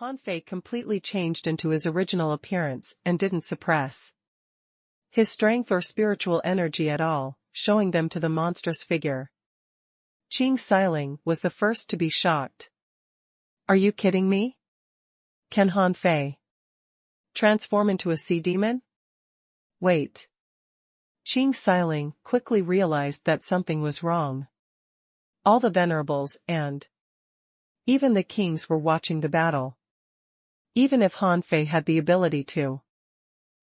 Han Fei completely changed into his original appearance and didn't suppress his strength or spiritual energy at all, showing them to the monstrous figure. Qing Xiling was the first to be shocked. "Are you kidding me? Can Han Fei transform into a sea demon? Wait." Qing Xiling quickly realized that something was wrong. All the venerables and even the kings were watching the battle. Even if Han Fei had the ability to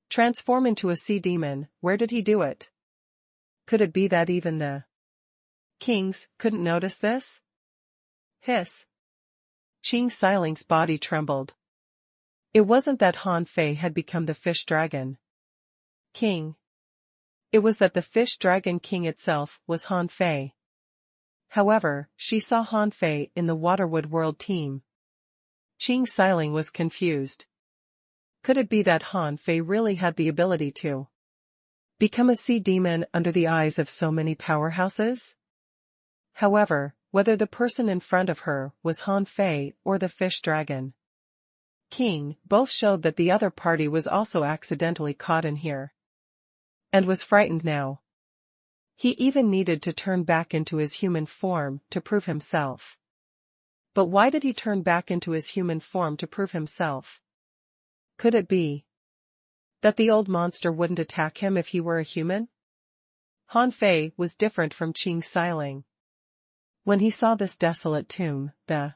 transform into a sea demon, where did he do it? Could it be that even the kings couldn't notice this? Hiss. Qing Xiling's body trembled. It wasn't that Han Fei had become the fish dragon king. It was that the fish dragon king itself was Han Fei. However, she saw Han Fei in the Waterwood World team. Qing Xiling was confused. Could it be that Han Fei really had the ability to become a sea demon under the eyes of so many powerhouses? However, whether the person in front of her was Han Fei or the fish dragon king, both showed that the other party was also accidentally caught in here and was frightened now. He even needed to turn back into his human form to prove himself. But why did he turn back into his human form to prove himself? Could it be that the old monster wouldn't attack him if he were a human? Han Fei was different from Qing Xiling. When he saw this desolate tomb, the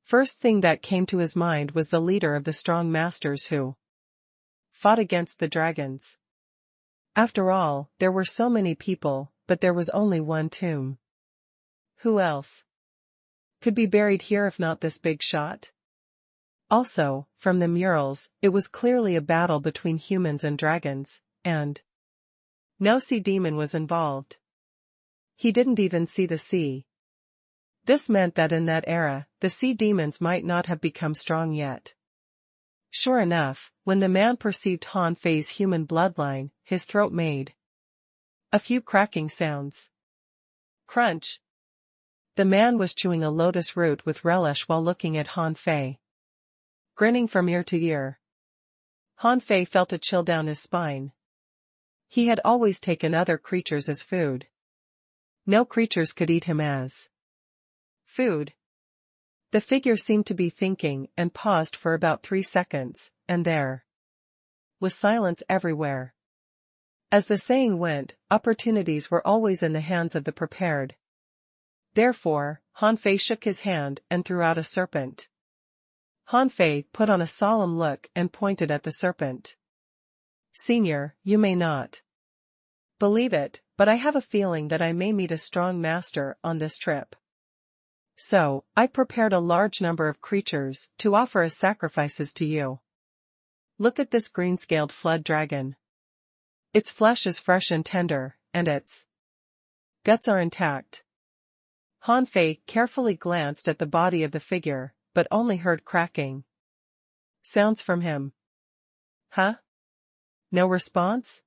first thing that came to his mind was the leader of the strong masters who fought against the dragons. After all, there were so many people, but there was only one tomb. Who else could be buried here if not this big shot? Also, from the murals, it was clearly a battle between humans and dragons, and no sea demon was involved. He didn't even see the sea. This meant that in that era, the sea demons might not have become strong yet. Sure enough, when the man perceived Han Fei's human bloodline, his throat made a few cracking sounds. Crunch. The man was chewing a lotus root with relish while looking at Han Fei, grinning from ear to ear. Han Fei felt a chill down his spine. He had always taken other creatures as food. No creatures could eat him as food. The figure seemed to be thinking and paused for about 3 seconds, and there was silence everywhere. As the saying went, opportunities were always in the hands of the prepared. Therefore, Han Fei shook his hand and threw out a serpent. Han Fei put on a solemn look and pointed at the serpent. "Senior, you may not believe it, but I have a feeling that I may meet a strong master on this trip. So, I prepared a large number of creatures to offer as sacrifices to you. Look at this green-scaled flood dragon. Its flesh is fresh and tender, and its guts are intact." Han Fei carefully glanced at the body of the figure, but only heard cracking sounds from him. Huh? No response?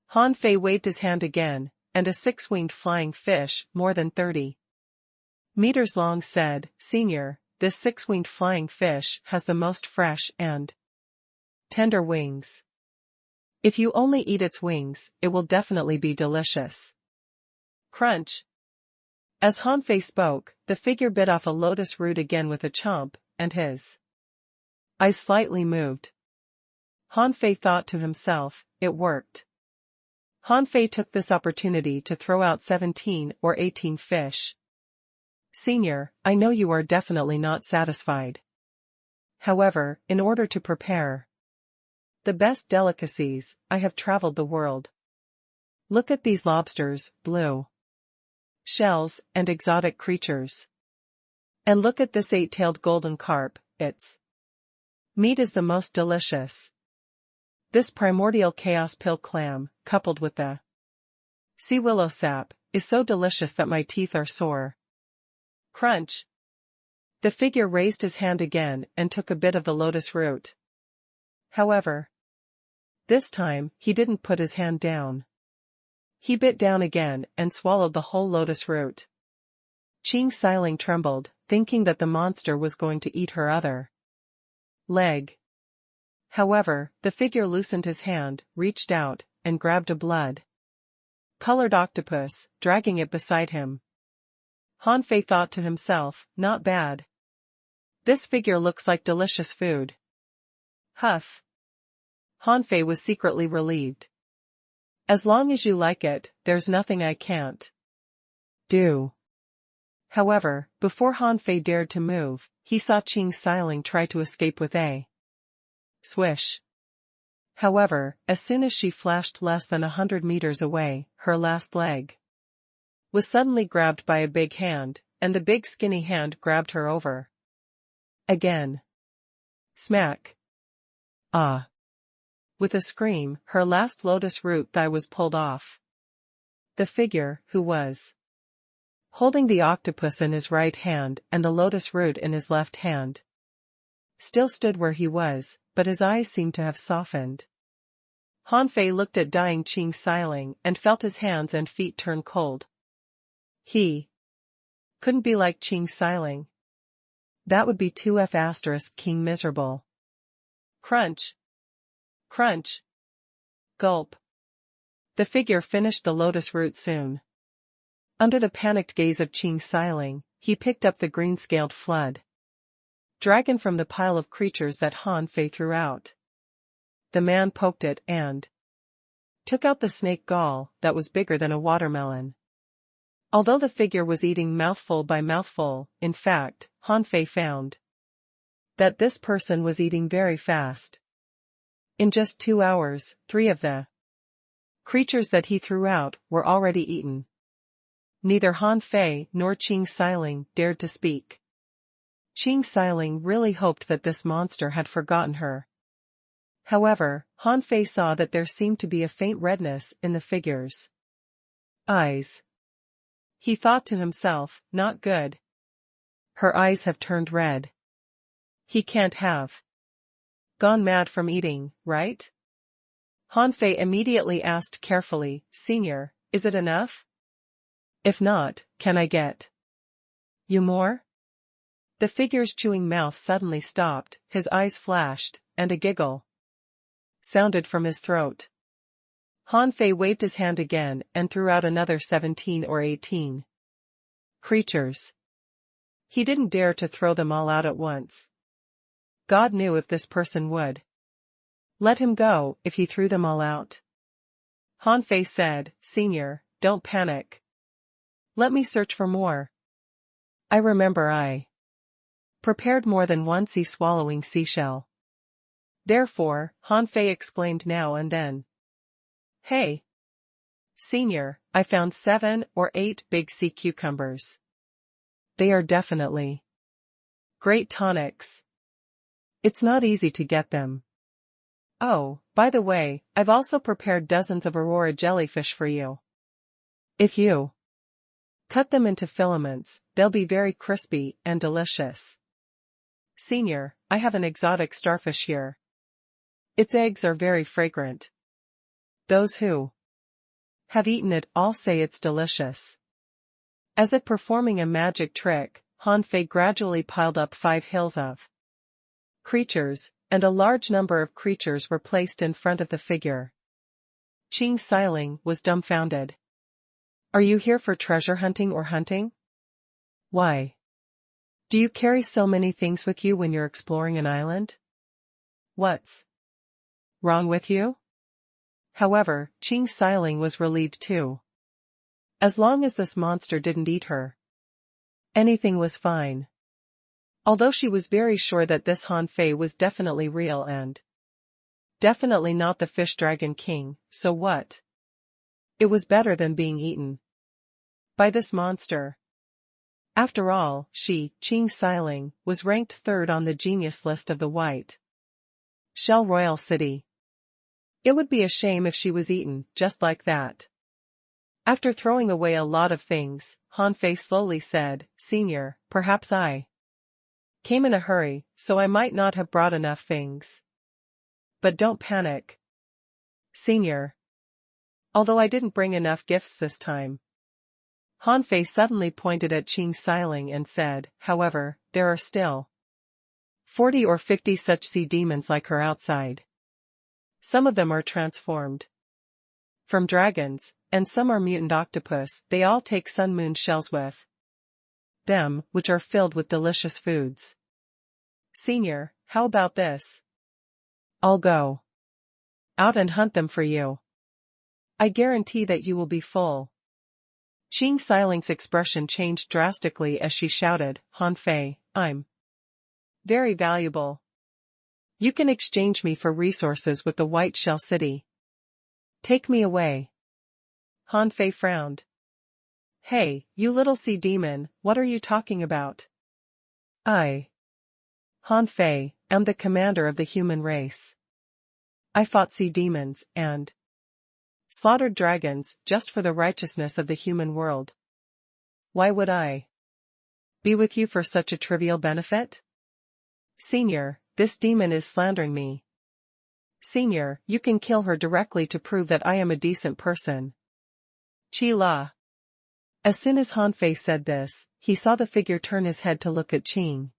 Han Fei waved his hand again, and a 6-winged flying fish, more than 30 meters long, said, "Senior, this 6-winged flying fish has the most fresh and tender wings. If you only eat its wings, it will definitely be delicious." Crunch. As Han Fei spoke, the figure bit off a lotus root again with a chomp, and his eyes slightly moved. Han Fei thought to himself, it worked. Han Fei took this opportunity to throw out 17 or 18 fish. "Senior, I know you are definitely not satisfied. However, in order to prepare the best delicacies, I have traveled the world. Look at these lobsters, blue shells, and exotic creatures. And look at this 8-tailed golden carp, its meat is the most delicious. This primordial chaos pill clam, coupled with the sea willow sap, is so delicious that my teeth are sore." Crunch. The figure raised his hand again and took a bit of the lotus root. However, this time, he didn't put his hand down. He bit down again and swallowed the whole lotus root. Qing Xiling trembled, thinking that the monster was going to eat her other leg. However, the figure loosened his hand, reached out, and grabbed a blood-colored octopus, dragging it beside him. Han Fei thought to himself, not bad. This figure looks like delicious food. Huff. Han Fei was secretly relieved. As long as you like it, there's nothing I can't do. However, before Han Fei dared to move, he saw Qing Xiling try to escape with a swish. However, as soon as she flashed less than 100 meters away, her last leg was suddenly grabbed by a big hand, and the big skinny hand grabbed her over. Again. Smack. Ah. With a scream, her last lotus root thigh was pulled off. The figure, who was holding the octopus in his right hand and the lotus root in his left hand, still stood where he was, but his eyes seemed to have softened. Han Fei looked at dying Qing Xiling and felt his hands and feet turn cold. He couldn't be like Qing Xiling. That would be too king miserable. Crunch. Crunch. Gulp. The figure finished the lotus root soon. Under the panicked gaze of Qing Xiling, he picked up the green-scaled flood dragon from the pile of creatures that Han Fei threw out. The man poked it and took out the snake gall that was bigger than a watermelon. Although the figure was eating mouthful by mouthful, in fact, Han Fei found that this person was eating very fast. In just 2 hours, 3 of the creatures that he threw out were already eaten. Neither Han Fei nor Qing Xiling dared to speak. Qing Xiling really hoped that this monster had forgotten her. However, Han Fei saw that there seemed to be a faint redness in the figure's eyes. He thought to himself, not good. Her eyes have turned red. He can't have gone mad from eating, right? Han Fei immediately asked carefully, Senior, is it enough? If not, can I get you more? The figure's chewing mouth suddenly stopped, his eyes flashed, and a giggle sounded from his throat. Han Fei waved his hand again and threw out another 17 or 18 creatures. He didn't dare to throw them all out at once. God knew if this person would let him go if he threw them all out. Han Fei said, Senior, don't panic. Let me search for more. I remember I prepared more than one sea-swallowing seashell. Therefore, Han Fei exclaimed now and then. Hey! Senior, I found 7 or 8 big sea cucumbers. They are definitely great tonics. It's not easy to get them. Oh, by the way, I've also prepared dozens of aurora jellyfish for you. If you cut them into filaments, they'll be very crispy and delicious. Senior, I have an exotic starfish here. Its eggs are very fragrant. Those who have eaten it all say it's delicious. As if performing a magic trick, Han Fei gradually piled up 5 hills of creatures, and a large number of creatures were placed in front of the figure. Qing Xiling was dumbfounded. Are you here for treasure hunting or hunting? Why do you carry so many things with you when you're exploring an island? What's wrong with you? However, Qing Xiling was relieved too. As long as this monster didn't eat her, anything was fine. Although she was very sure that this Han Fei was definitely real and definitely not the fish dragon king, so what? It was better than being eaten by this monster. After all, she, Qing Xiling, was ranked 3rd on the genius list of the White Shell Royal City. It would be a shame if she was eaten, just like that. After throwing away a lot of things, Han Fei slowly said, Senior, perhaps I came in a hurry, so I might not have brought enough things. But don't panic. Senior. Although I didn't bring enough gifts this time. Han Fei suddenly pointed at Qing Xiling and said, however, there are still 40 or 50 such sea demons like her outside. Some of them are transformed from dragons, and some are mutant octopus. They all take sun moon shells with them, which are filled with delicious foods. Senior, how about this? I'll go out and hunt them for you. I guarantee that you will be full. Qing Xiling's expression changed drastically as she shouted, Han Fei, I'm very valuable. You can exchange me for resources with the White Shell City. Take me away. Han Fei frowned. Hey, you little sea demon, what are you talking about? I, Han Fei, am the commander of the human race. I fought sea demons and slaughtered dragons just for the righteousness of the human world. Why would I be with you for such a trivial benefit? Senior, this demon is slandering me. Senior, you can kill her directly to prove that I am a decent person. Qi La. As soon as Han Fei said this, he saw the figure turn his head to look at Qing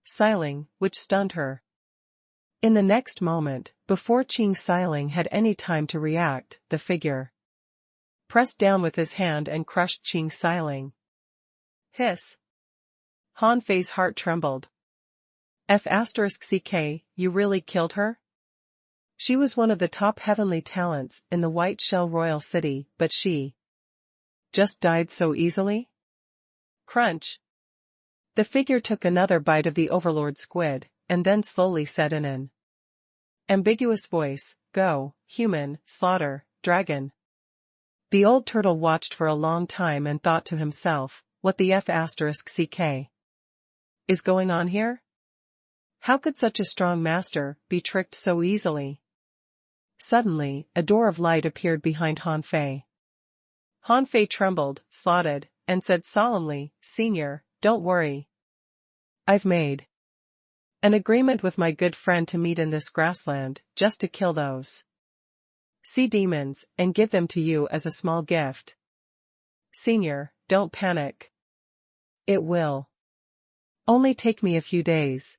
Xiling, which stunned her. In the next moment, before Qing Xiling had any time to react, the figure pressed down with his hand and crushed Qing Xiling. Hiss. Han Fei's heart trembled. F***ck, you really killed her? She was one of the top heavenly talents in the White Shell Royal City, but she just died so easily? Crunch. The figure took another bite of the Overlord squid, and then slowly said in an ambiguous voice, Go, human, slaughter, dragon. The old turtle watched for a long time and thought to himself, what the F***ck is going on here? How could such a strong master be tricked so easily? Suddenly, a door of light appeared behind Han Fei. Han Fei trembled, slotted, and said solemnly, Senior, don't worry. I've made an agreement with my good friend to meet in this grassland, just to kill those sea demons, and give them to you as a small gift. Senior, don't panic. It will only take me a few days.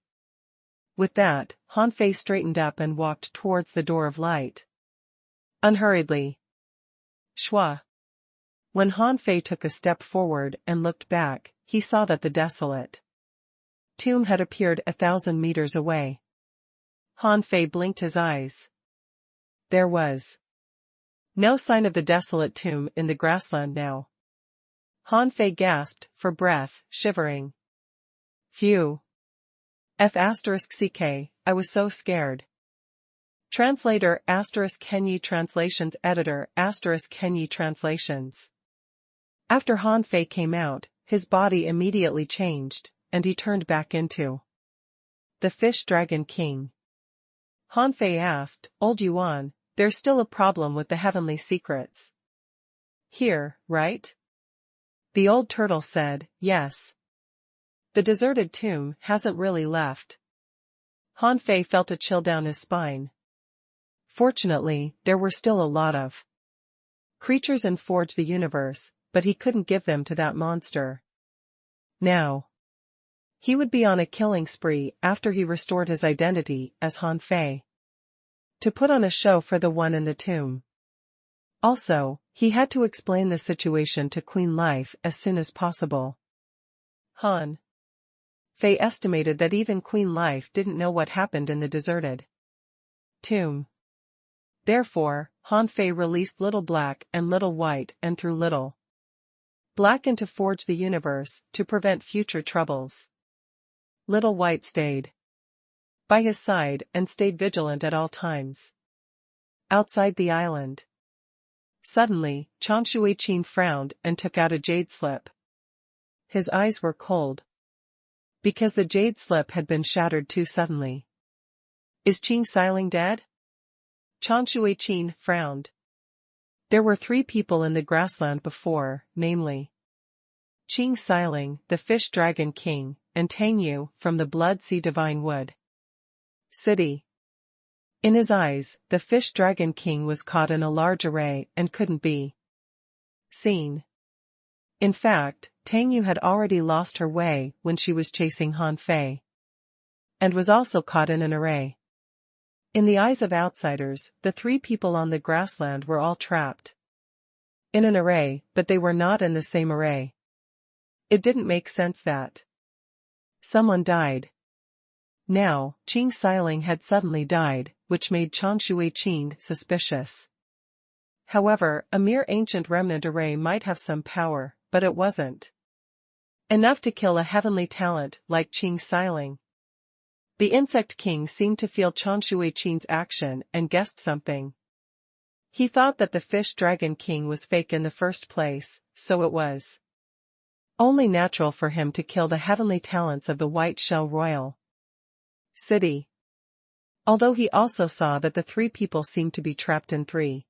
With that, Han Fei straightened up and walked towards the door of light. Unhurriedly. Shua. When Han Fei took a step forward and looked back, he saw that the desolate tomb had appeared 1,000 meters away. Han Fei blinked his eyes. There was no sign of the desolate tomb in the grassland now. Han Fei gasped for breath, shivering. Phew. F***ck, I was so scared. Translator *Kenyi Translations Editor *Kenyi Translations. After Han Fei came out, his body immediately changed, and he turned back into the Fish Dragon King. Han Fei asked, Old Yuan, there's still a problem with the heavenly secrets here, right? The old turtle said, Yes. The deserted tomb hasn't really left. Han Fei felt a chill down his spine. Fortunately, there were still a lot of creatures in Forge the Universe, but he couldn't give them to that monster. Now, he would be on a killing spree after he restored his identity as Han Fei, to put on a show for the one in the tomb. Also, he had to explain the situation to Queen Life as soon as possible. Han Fei estimated that even Queen Life didn't know what happened in the deserted tomb. Therefore, Han Fei released Little Black and Little White and threw Little Black into Forge the Universe to prevent future troubles. Little White stayed by his side and stayed vigilant at all times. Outside the island. Suddenly, Changshui Qin frowned and took out a jade slip. His eyes were cold, because the jade slip had been shattered too suddenly. Is Qing Xiling dead? Changshui Qin frowned. There were 3 people in the grassland before, namely Qing Xiling, the Fish Dragon King, and Tang Yu from the Blood Sea Divine Wood City. In his eyes, the Fish Dragon King was caught in a large array and couldn't be seen. In fact, Tang Yu had already lost her way when she was chasing Han Fei. and was also caught in an array. In the eyes of outsiders, the three people on the grassland were all trapped in an array, but they were not in the same array. It didn't make sense that someone died. Now, Qing Xiling had suddenly died, which made Changshui Qing suspicious. However, a mere ancient remnant array might have some power, but it wasn't enough to kill a heavenly talent like Qing Xiling. The Insect King seemed to feel Changshui Qing's action and guessed something. He thought that the Fish Dragon King was fake in the first place, so it was only natural for him to kill the heavenly talents of the White Shell Royal City. Although he also saw that the three people seemed to be trapped in three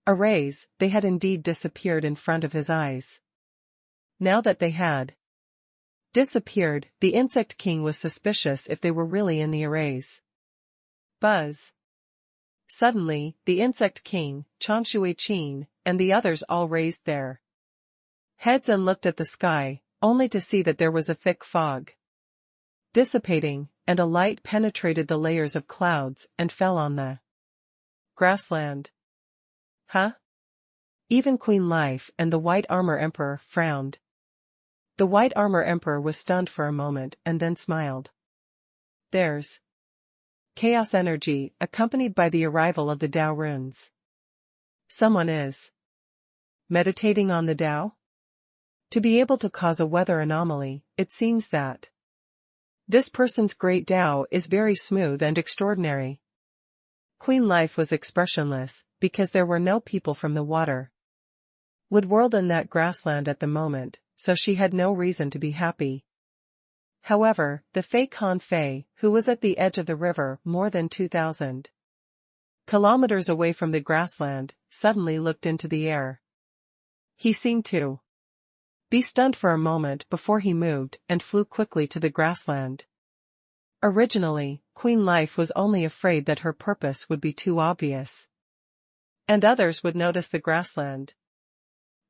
arrays, they had indeed disappeared in front of his eyes. Now that they had disappeared, the Insect King was suspicious if they were really in the arrays. Buzz. Suddenly, the Insect King, Changshui Qing, and the others all raised their heads and looked at the sky, only to see that there was a thick fog dissipating, and a light penetrated the layers of clouds and fell on the grassland. Huh? Even Queen Life and the White Armor Emperor frowned. The White Armor Emperor was stunned for a moment and then smiled. There's chaos energy, accompanied by the arrival of the Tao runes. Someone is meditating on the Tao? To be able to cause a weather anomaly, it seems that this person's great Tao is very smooth and extraordinary. Queen Life was expressionless, because there were no people from the water world in that grassland at the moment, so she had no reason to be happy. However, the fake Han Fei, who was at the edge of the river more than 2,000 kilometers away from the grassland, suddenly looked into the air. He seemed to be stunned for a moment before he moved and flew quickly to the grassland. Originally, Queen Life was only afraid that her purpose would be too obvious, and others would notice the grassland.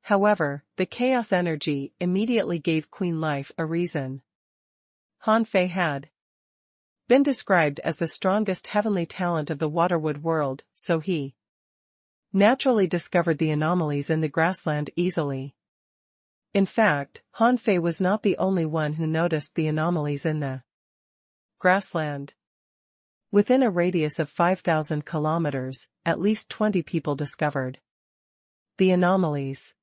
However, the chaos energy immediately gave Queen Life a reason. Han Fei had been described as the strongest heavenly talent of the Waterwood world, so he naturally discovered the anomalies in the grassland easily. In fact, Han Fei was not the only one who noticed the anomalies in the grassland. Within a radius of 5,000 kilometers, at least 20 people discovered the anomalies.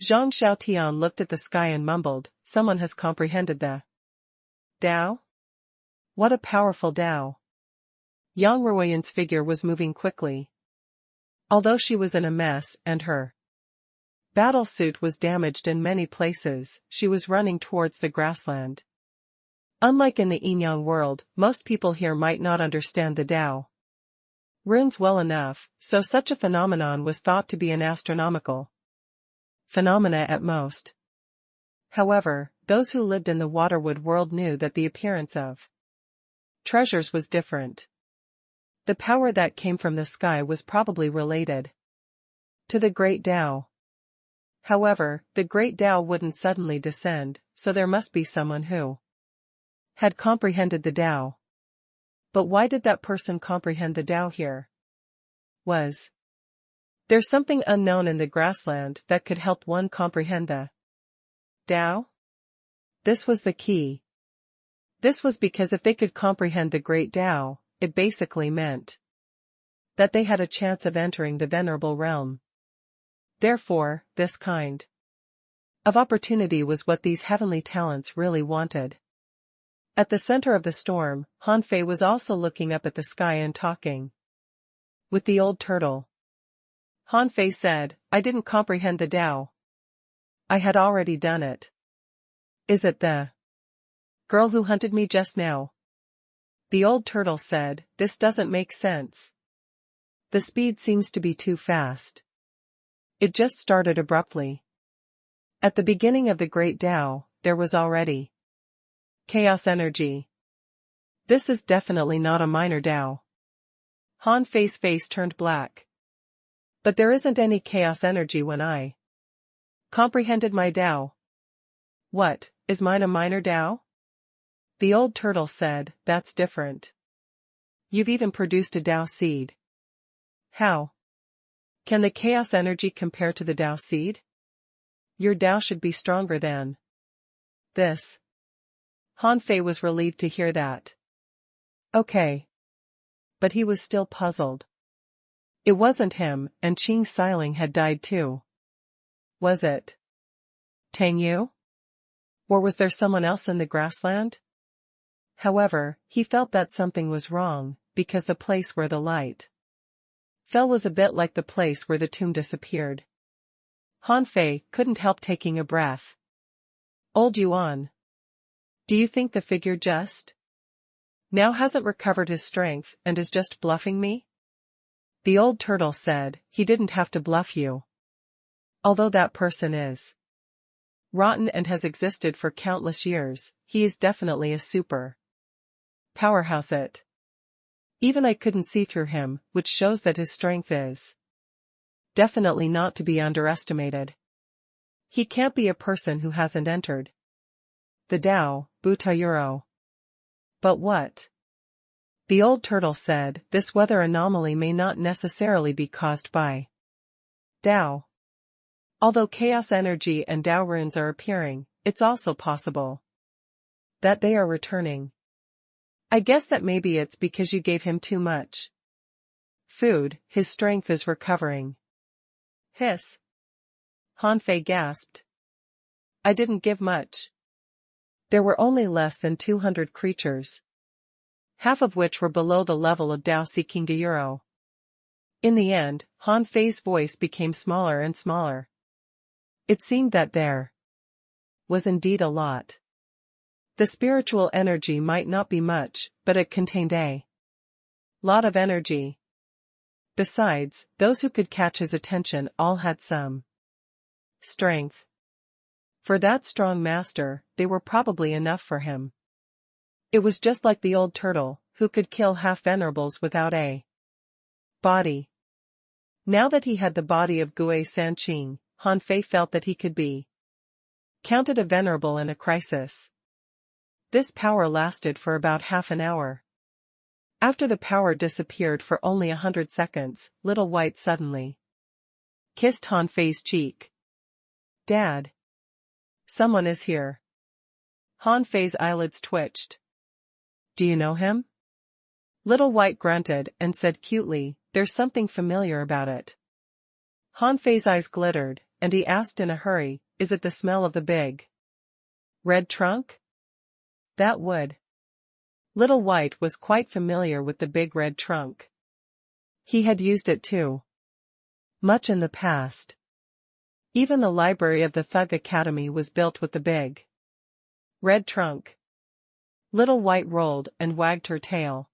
Zhang Xiaotian looked at the sky and mumbled, "Someone has comprehended the Tao? What a powerful Tao." Yang Ruoyan's figure was moving quickly. Although she was in a mess and her battle suit was damaged in many places, she was running towards the grassland. Unlike in the Yinyang world, most people here might not understand the Tao runes well enough, so such a phenomenon was thought to be an astronomical phenomena at most. However, those who lived in the Waterwood world knew that the appearance of treasures was different. The power that came from the sky was probably related to the Great Tao. However, the Great Tao wouldn't suddenly descend, so there must be someone who had comprehended the Tao. But why did that person comprehend the Tao here? Was there something unknown in the grassland that could help one comprehend the Tao? This was the key. This was because if they could comprehend the Great Tao, it basically meant that they had a chance of entering the Venerable Realm. Therefore, this kind of opportunity was what these heavenly talents really wanted. At the center of the storm, Han Fei was also looking up at the sky and talking with the old turtle. Han Fei said, "I didn't comprehend the Tao. I had already done it." "Is it the girl who hunted me just now?" The old turtle said, "This doesn't make sense. The speed seems to be too fast. It just started abruptly. At the beginning of the Great Tao, there was already chaos energy. This is definitely not a minor Tao." Han Fei's face turned black. "But there isn't any chaos energy when I comprehended my Tao." "What, is mine a minor Tao?" The old turtle said, "That's different. You've even produced a Tao seed." "How? Can the chaos energy compare to the Tao seed? Your Tao should be stronger than this." Han Fei was relieved to hear that. Okay. But he was still puzzled. It wasn't him, and Qing Xiling had died too. Was it Tang Yu? Or was there someone else in the grassland? However, he felt that something was wrong, because the place where the light fell was a bit like the place where the tomb disappeared. Han Fei couldn't help taking a breath. Old Yuan. Do you think the figure just now hasn't recovered his strength and is just bluffing me? The old turtle said, "He didn't have to bluff you. Although that person is rotten and has existed for countless years, he is definitely a super powerhouse. Even I couldn't see through him, which shows that his strength is definitely not to be underestimated. He can't be a person who hasn't entered the Tao, Butayuro." But what? The old turtle said, "This weather anomaly may not necessarily be caused by Tao. Although chaos energy and Tao runes are appearing, it's also possible that they are returning. I guess that maybe it's because you gave him too much food, his strength is recovering." Hiss. Han Fei gasped. "I didn't give much. There were only less than 200 creatures, half of which were below the level of Tao seeking Gyuro." In the end, Han Fei's voice became smaller and smaller. It seemed that there was indeed a lot. The spiritual energy might not be much, but it contained a lot of energy. Besides, those who could catch his attention all had some strength. For that strong master, they were probably enough for him. It was just like the old turtle, who could kill half-venerables without a body. Now that he had the body of Gue Sanqing, Han Fei felt that he could be counted a venerable in a crisis. This power lasted for about half an hour. After the power disappeared for only 100 seconds, Little White suddenly kissed Han Fei's cheek. "Dad. Someone is here." Han Fei's eyelids twitched. "Do you know him?" Little White grunted and said cutely, "There's something familiar about it." Han Fei's eyes glittered, and he asked in a hurry, "Is it the smell of the big red trunk?" That would. Little White was quite familiar with the big red trunk. He had used it too. Much in the past. Even the library of the Thug Academy was built with the big red trunk. Little White rolled and wagged her tail.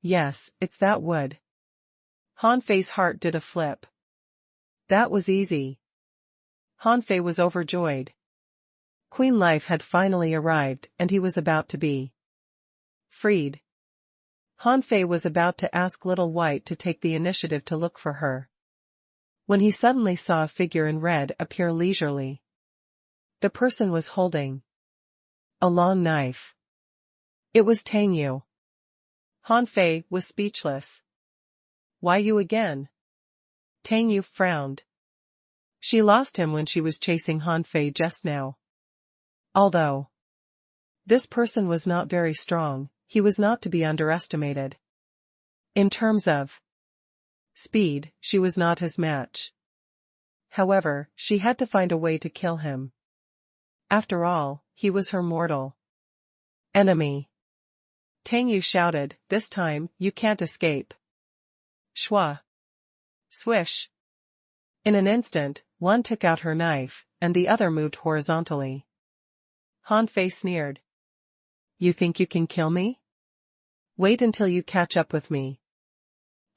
"Yes, it's that wood." Han Fei's heart did a flip. That was easy. Han Fei was overjoyed. Queen Life had finally arrived and he was about to be freed. Han Fei was about to ask Little White to take the initiative to look for her, when he suddenly saw a figure in red appear leisurely. The person was holding a long knife. It was Tang Yu. Han Fei was speechless. "Why you again?" Tang Yu frowned. She lost him when she was chasing Han Fei just now. Although this person was not very strong, he was not to be underestimated. In terms of speed, she was not his match. However, she had to find a way to kill him. After all, he was her mortal enemy. Tang Yu shouted, "This time, you can't escape." Shwa. Swish. In an instant, one took out her knife, and the other moved horizontally. Han Fei sneered. "You think you can kill me? Wait until you catch up with me."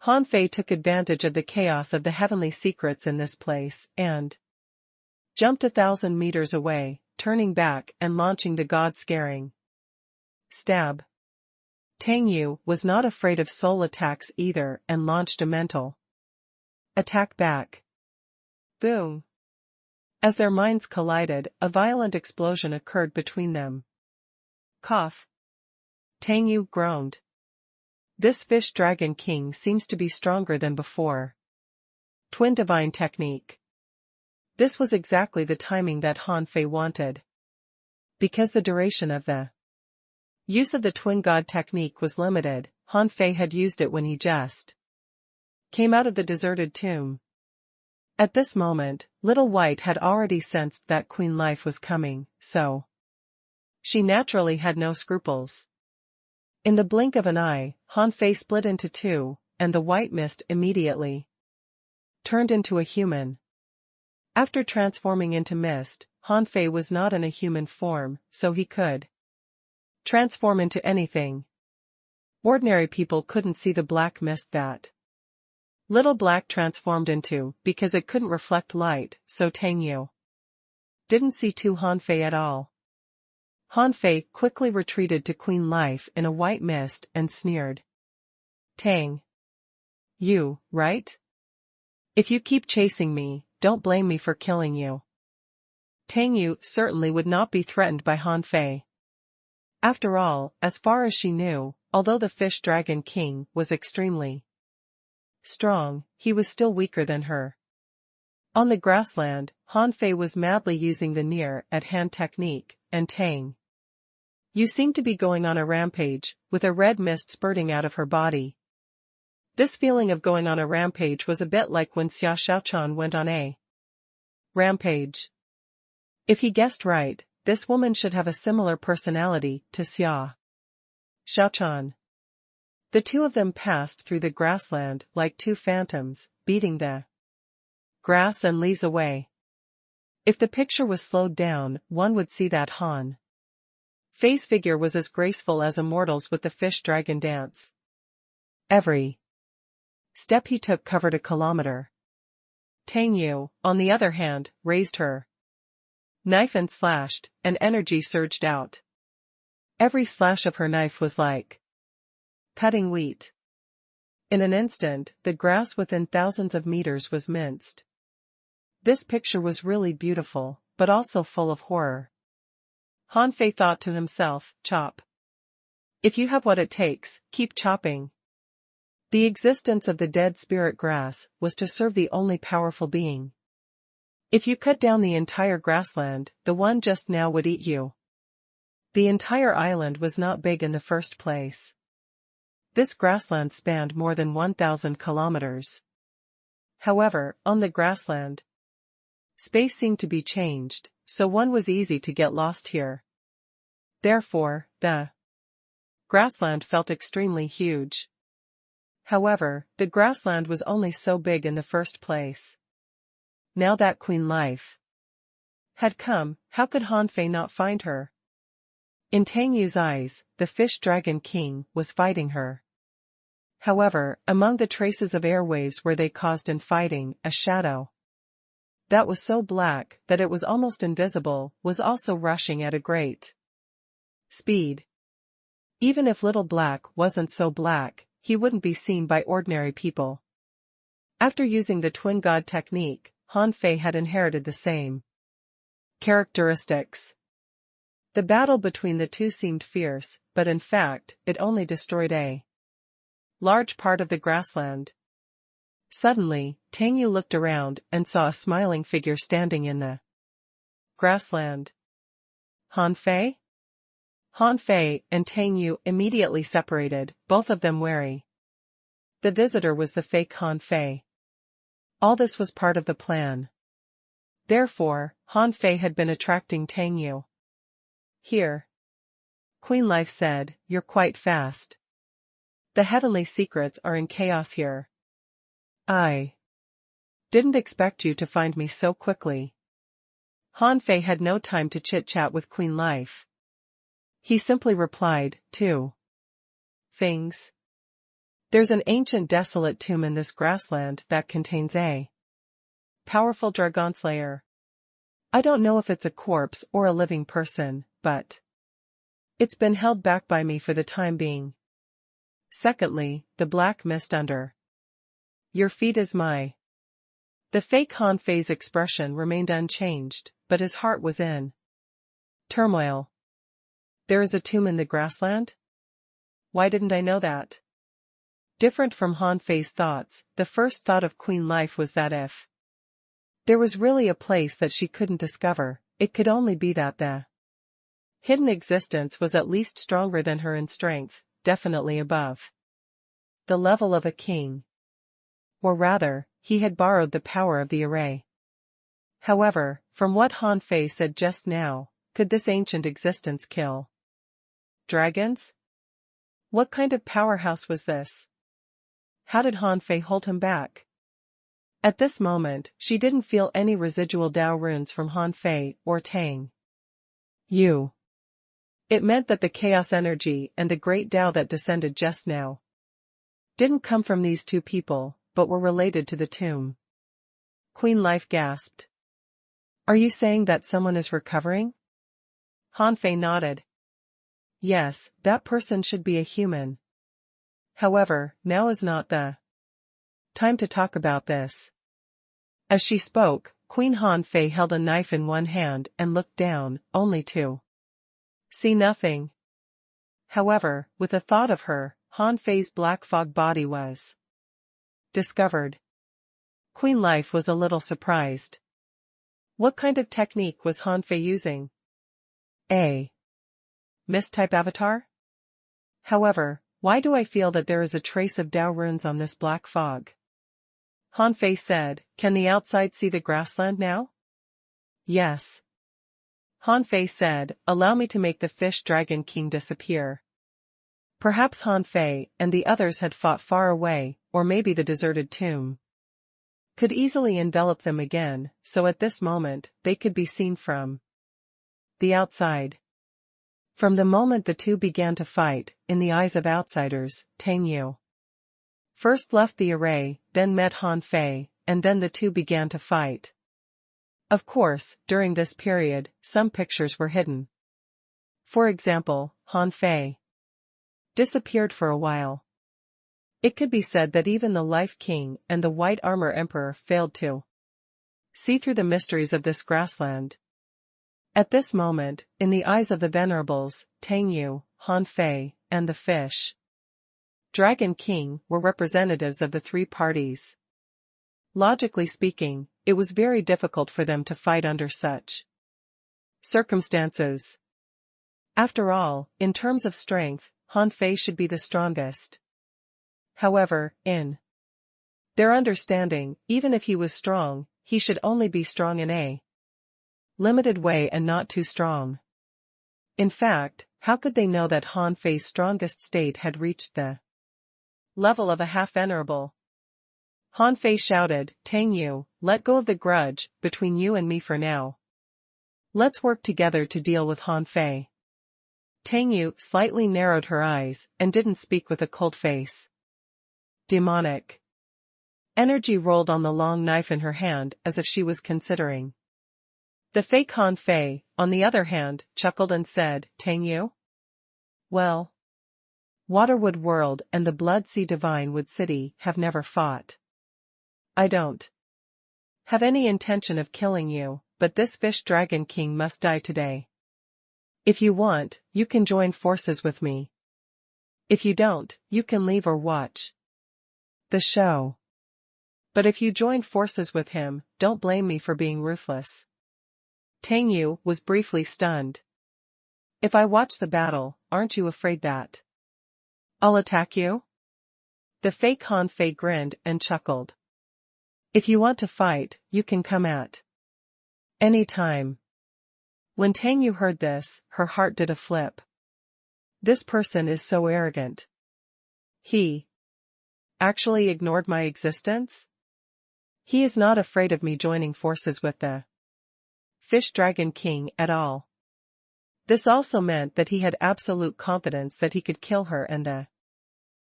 Han Fei took advantage of the chaos of the heavenly secrets in this place, and jumped 1,000 meters away, turning back and launching the god-scaring stab. Tang Yu was not afraid of soul attacks either and launched a mental attack back. Boom. As their minds collided, a violent explosion occurred between them. Cough. Tang Yu groaned. This fish dragon king seems to be stronger than before. Twin divine technique. This was exactly the timing that Han Fei wanted. Because the duration of the use of the twin god technique was limited, Han Fei had used it when he just came out of the deserted tomb. At this moment, Little White had already sensed that Queen Life was coming, so she naturally had no scruples. In the blink of an eye, Han Fei split into two, and the white mist immediately turned into a human. After transforming into mist, Han Fei was not in a human form, so he could transform into anything. Ordinary people couldn't see the black mist that Little Black transformed into, because it couldn't reflect light, so Tang Yu didn't see Han Fei at all. Han Fei quickly retreated to Queen Life in a white mist and sneered. Tang Yu, right? If you keep chasing me, don't blame me for killing you. Tang Yu certainly would not be threatened by Han Fei. After all, as far as she knew, although the Fish Dragon King was extremely strong, he was still weaker than her. On the grassland, Han Fei was madly using the near-at-hand technique, and Tang Yu seemed to be going on a rampage, with a red mist spurting out of her body. This feeling of going on a rampage was a bit like when Xia Xiaochan went on a rampage. If he guessed right, this woman should have a similar personality to Xia Xiaochan. The two of them passed through the grassland like two phantoms, beating the grass and leaves away. If the picture was slowed down, one would see that Han Fei's figure was as graceful as a mortal's with the fish dragon dance. Every step he took covered a kilometer. Tang Yu, on the other hand, raised her knife and slashed, and energy surged out. Every slash of her knife was like cutting wheat. In an instant, the grass within thousands of meters was minced. This picture was really beautiful, but also full of horror. Han Fei thought to himself, chop. If you have what it takes, keep chopping. The existence of the dead spirit grass was to serve the only powerful being. If you cut down the entire grassland, the one just now would eat you. The entire island was not big in the first place. This grassland spanned more than 1,000 kilometers. However, on the grassland, space seemed to be changed, so one was easy to get lost here. Therefore, the grassland felt extremely huge. However, the grassland was only so big in the first place. Now that Queen Life had come, how could Han Fei not find her? In Tang Yu's eyes, the Fish Dragon King was fighting her. However, among the traces of airwaves where they caused in fighting, a shadow that was so black that it was almost invisible was also rushing at a great speed. Even if Little Black wasn't so black, he wouldn't be seen by ordinary people. After using the twin god technique, Han Fei had inherited the same characteristics. The battle between the two seemed fierce, but in fact, it only destroyed a large part of the grassland. Suddenly, Tang Yu looked around and saw a smiling figure standing in the grassland. Han Fei? Han Fei and Tang Yu immediately separated, both of them wary. The visitor was the fake Han Fei. All this was part of the plan. Therefore, Han Fei had been attracting Tang Yu. Here, Queen Life said, you're quite fast. The heavenly secrets are in chaos here. I didn't expect you to find me so quickly. Han Fei had no time to chit-chat with Queen Life. He simply replied, two things. There's an ancient desolate tomb in this grassland that contains a powerful dragon slayer. I don't know if it's a corpse or a living person, but it's been held back by me for the time being. Secondly, the black mist under your feet is my. The fake Han Fei's expression remained unchanged, but his heart was in turmoil. There is a tomb in the grassland? Why didn't I know that? Different from Han Fei's thoughts, the first thought of Queen Life was that if there was really a place that she couldn't discover, it could only be that the hidden existence was at least stronger than her in strength, definitely above the level of a king. Or rather, he had borrowed the power of the array. However, from what Han Fei said just now, could this ancient existence kill dragons? What kind of powerhouse was this? How did Han Fei hold him back? At this moment, she didn't feel any residual Dao runes from Han Fei or Tang Yu. It meant that the chaos energy and the great Dao that descended just now didn't come from these two people, but were related to the tomb. Queen Life gasped. Are you saying that someone is recovering? Han Fei nodded. Yes, that person should be a human. However, now is not the time to talk about this. As she spoke, Queen Han Fei held a knife in one hand and looked down, only to see nothing. However, with a thought of her, Han Fei's black fog body was discovered. Queen Life was a little surprised. What kind of technique was Han Fei using? A mist-type avatar? However, why do I feel that there is a trace of Dao runes on this black fog? Han Fei said, can the outside see the grassland now? Yes. Han Fei said, allow me to make the fish dragon king disappear. Perhaps Han Fei and the others had fought far away, or maybe the deserted tomb could easily envelop them again, so at this moment, they could be seen from the outside. From the moment the two began to fight, in the eyes of outsiders, Tang Yu first left the array, then met Han Fei, and then the two began to fight. Of course, during this period, some pictures were hidden. For example, Han Fei disappeared for a while. It could be said that even the Life King and the White Armor Emperor failed to see through the mysteries of this grassland. At this moment, in the eyes of the Venerables, Tang Yu, Han Fei, and the Fish Dragon King were representatives of the three parties. Logically speaking, it was very difficult for them to fight under such circumstances. After all, in terms of strength, Han Fei should be the strongest. However, in their understanding, even if he was strong, he should only be strong in a limited way and not too strong. In fact, how could they know that Han Fei's strongest state had reached the level of a half-venerable? Han Fei shouted, Tang Yu, let go of the grudge between you and me for now. Let's work together to deal with Han Fei. Tang Yu slightly narrowed her eyes and didn't speak with a cold face. Demonic energy rolled on the long knife in her hand as if she was considering. The fake Han Fei, on the other hand, chuckled and said, Tang Yu? Well, Waterwood World and the Blood Sea Divine Wood City have never fought. I don't have any intention of killing you, but this Fish Dragon King must die today. If you want, you can join forces with me. If you don't, you can leave or watch the show. But if you join forces with him, don't blame me for being ruthless. Tang Yu was briefly stunned. If I watch the battle, aren't you afraid that I'll attack you? The fake Han Fei grinned and chuckled. If you want to fight, you can come at any time. When Tang Yu heard this, her heart did a flip. This person is so arrogant. He actually ignored my existence? He is not afraid of me joining forces with the Fish Dragon King at all. This also meant that he had absolute confidence that he could kill her and the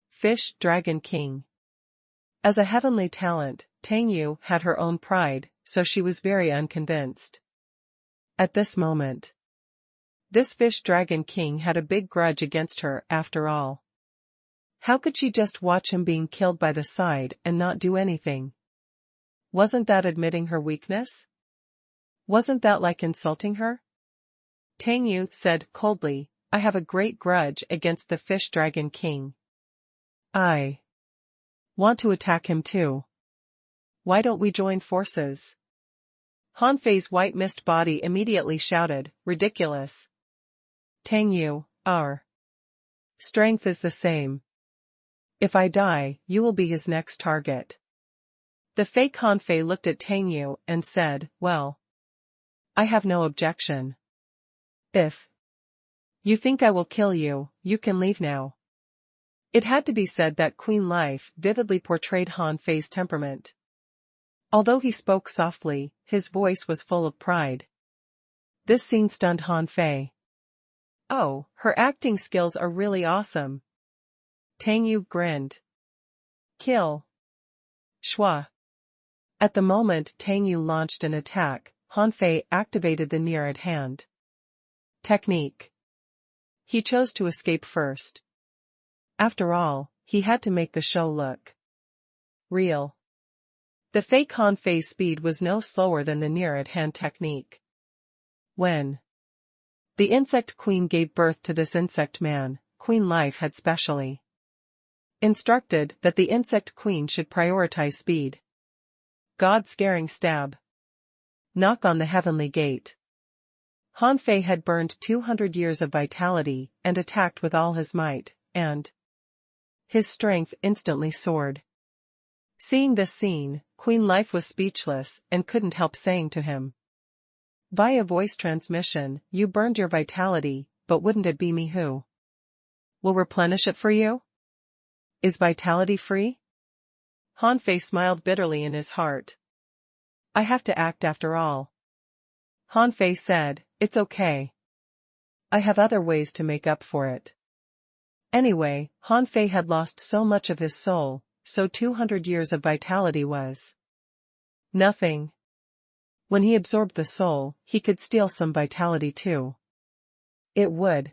Fish Dragon King. As a heavenly talent, Tang Yu had her own pride, so she was very unconvinced. At this moment, this Fish Dragon King had a big grudge against her after all. How could she just watch him being killed by the side and not do anything? Wasn't that admitting her weakness? Wasn't that like insulting her? Tang Yu said coldly, I have a great grudge against the Fish Dragon King. I want to attack him too. Why don't we join forces? Han Fei's white mist body immediately shouted, ridiculous. Tang Yu, our strength is the same. If I die, you will be his next target. The fake Han Fei looked at Tang Yu and said, well, I have no objection. If you think I will kill you, you can leave now. It had to be said that Queen Life vividly portrayed Han Fei's temperament. Although he spoke softly, his voice was full of pride. This scene stunned Han Fei. Oh, her acting skills are really awesome. Tang Yu grinned. Kill. Shua. At the moment Tang Yu launched an attack, Han Fei activated the near at hand technique. He chose to escape first. After all, he had to make the show look real. The fake Han Fei's speed was no slower than the near at hand technique. When the insect queen gave birth to this insect man, Queen Life had specially instructed that the insect queen should prioritize speed. God-scaring stab. Knock on the heavenly gate. Han Fei had burned 200 years of vitality and attacked with all his might, and his strength instantly soared. Seeing this scene, Queen Life was speechless and couldn't help saying to him, via voice transmission, you burned your vitality, but wouldn't it be me who will replenish it for you? Is vitality free? Han Fei smiled bitterly in his heart. I have to act after all. Han Fei said, it's okay. I have other ways to make up for it. Anyway, Han Fei had lost so much of his soul, so 200 years of vitality was nothing. When he absorbed the soul, he could steal some vitality too. It would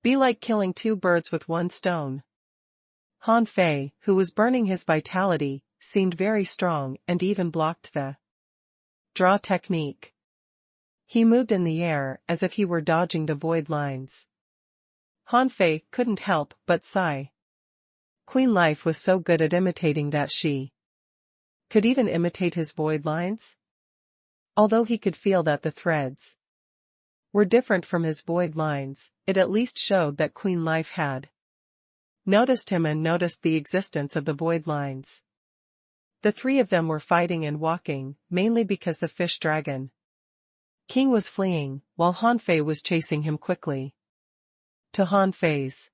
be like killing two birds with one stone. Han Fei, who was burning his vitality, seemed very strong and even blocked the draw technique. He moved in the air as if he were dodging the void lines. Han Fei couldn't help but sigh. Queen Life was so good at imitating that she could even imitate his void lines. Although he could feel that the threads were different from his void lines, it at least showed that Queen Life had noticed him and noticed the existence of the void lines. The three of them were fighting and walking, mainly because the fish dragon King was fleeing, while Han Fei was chasing him quickly. To Han Fei's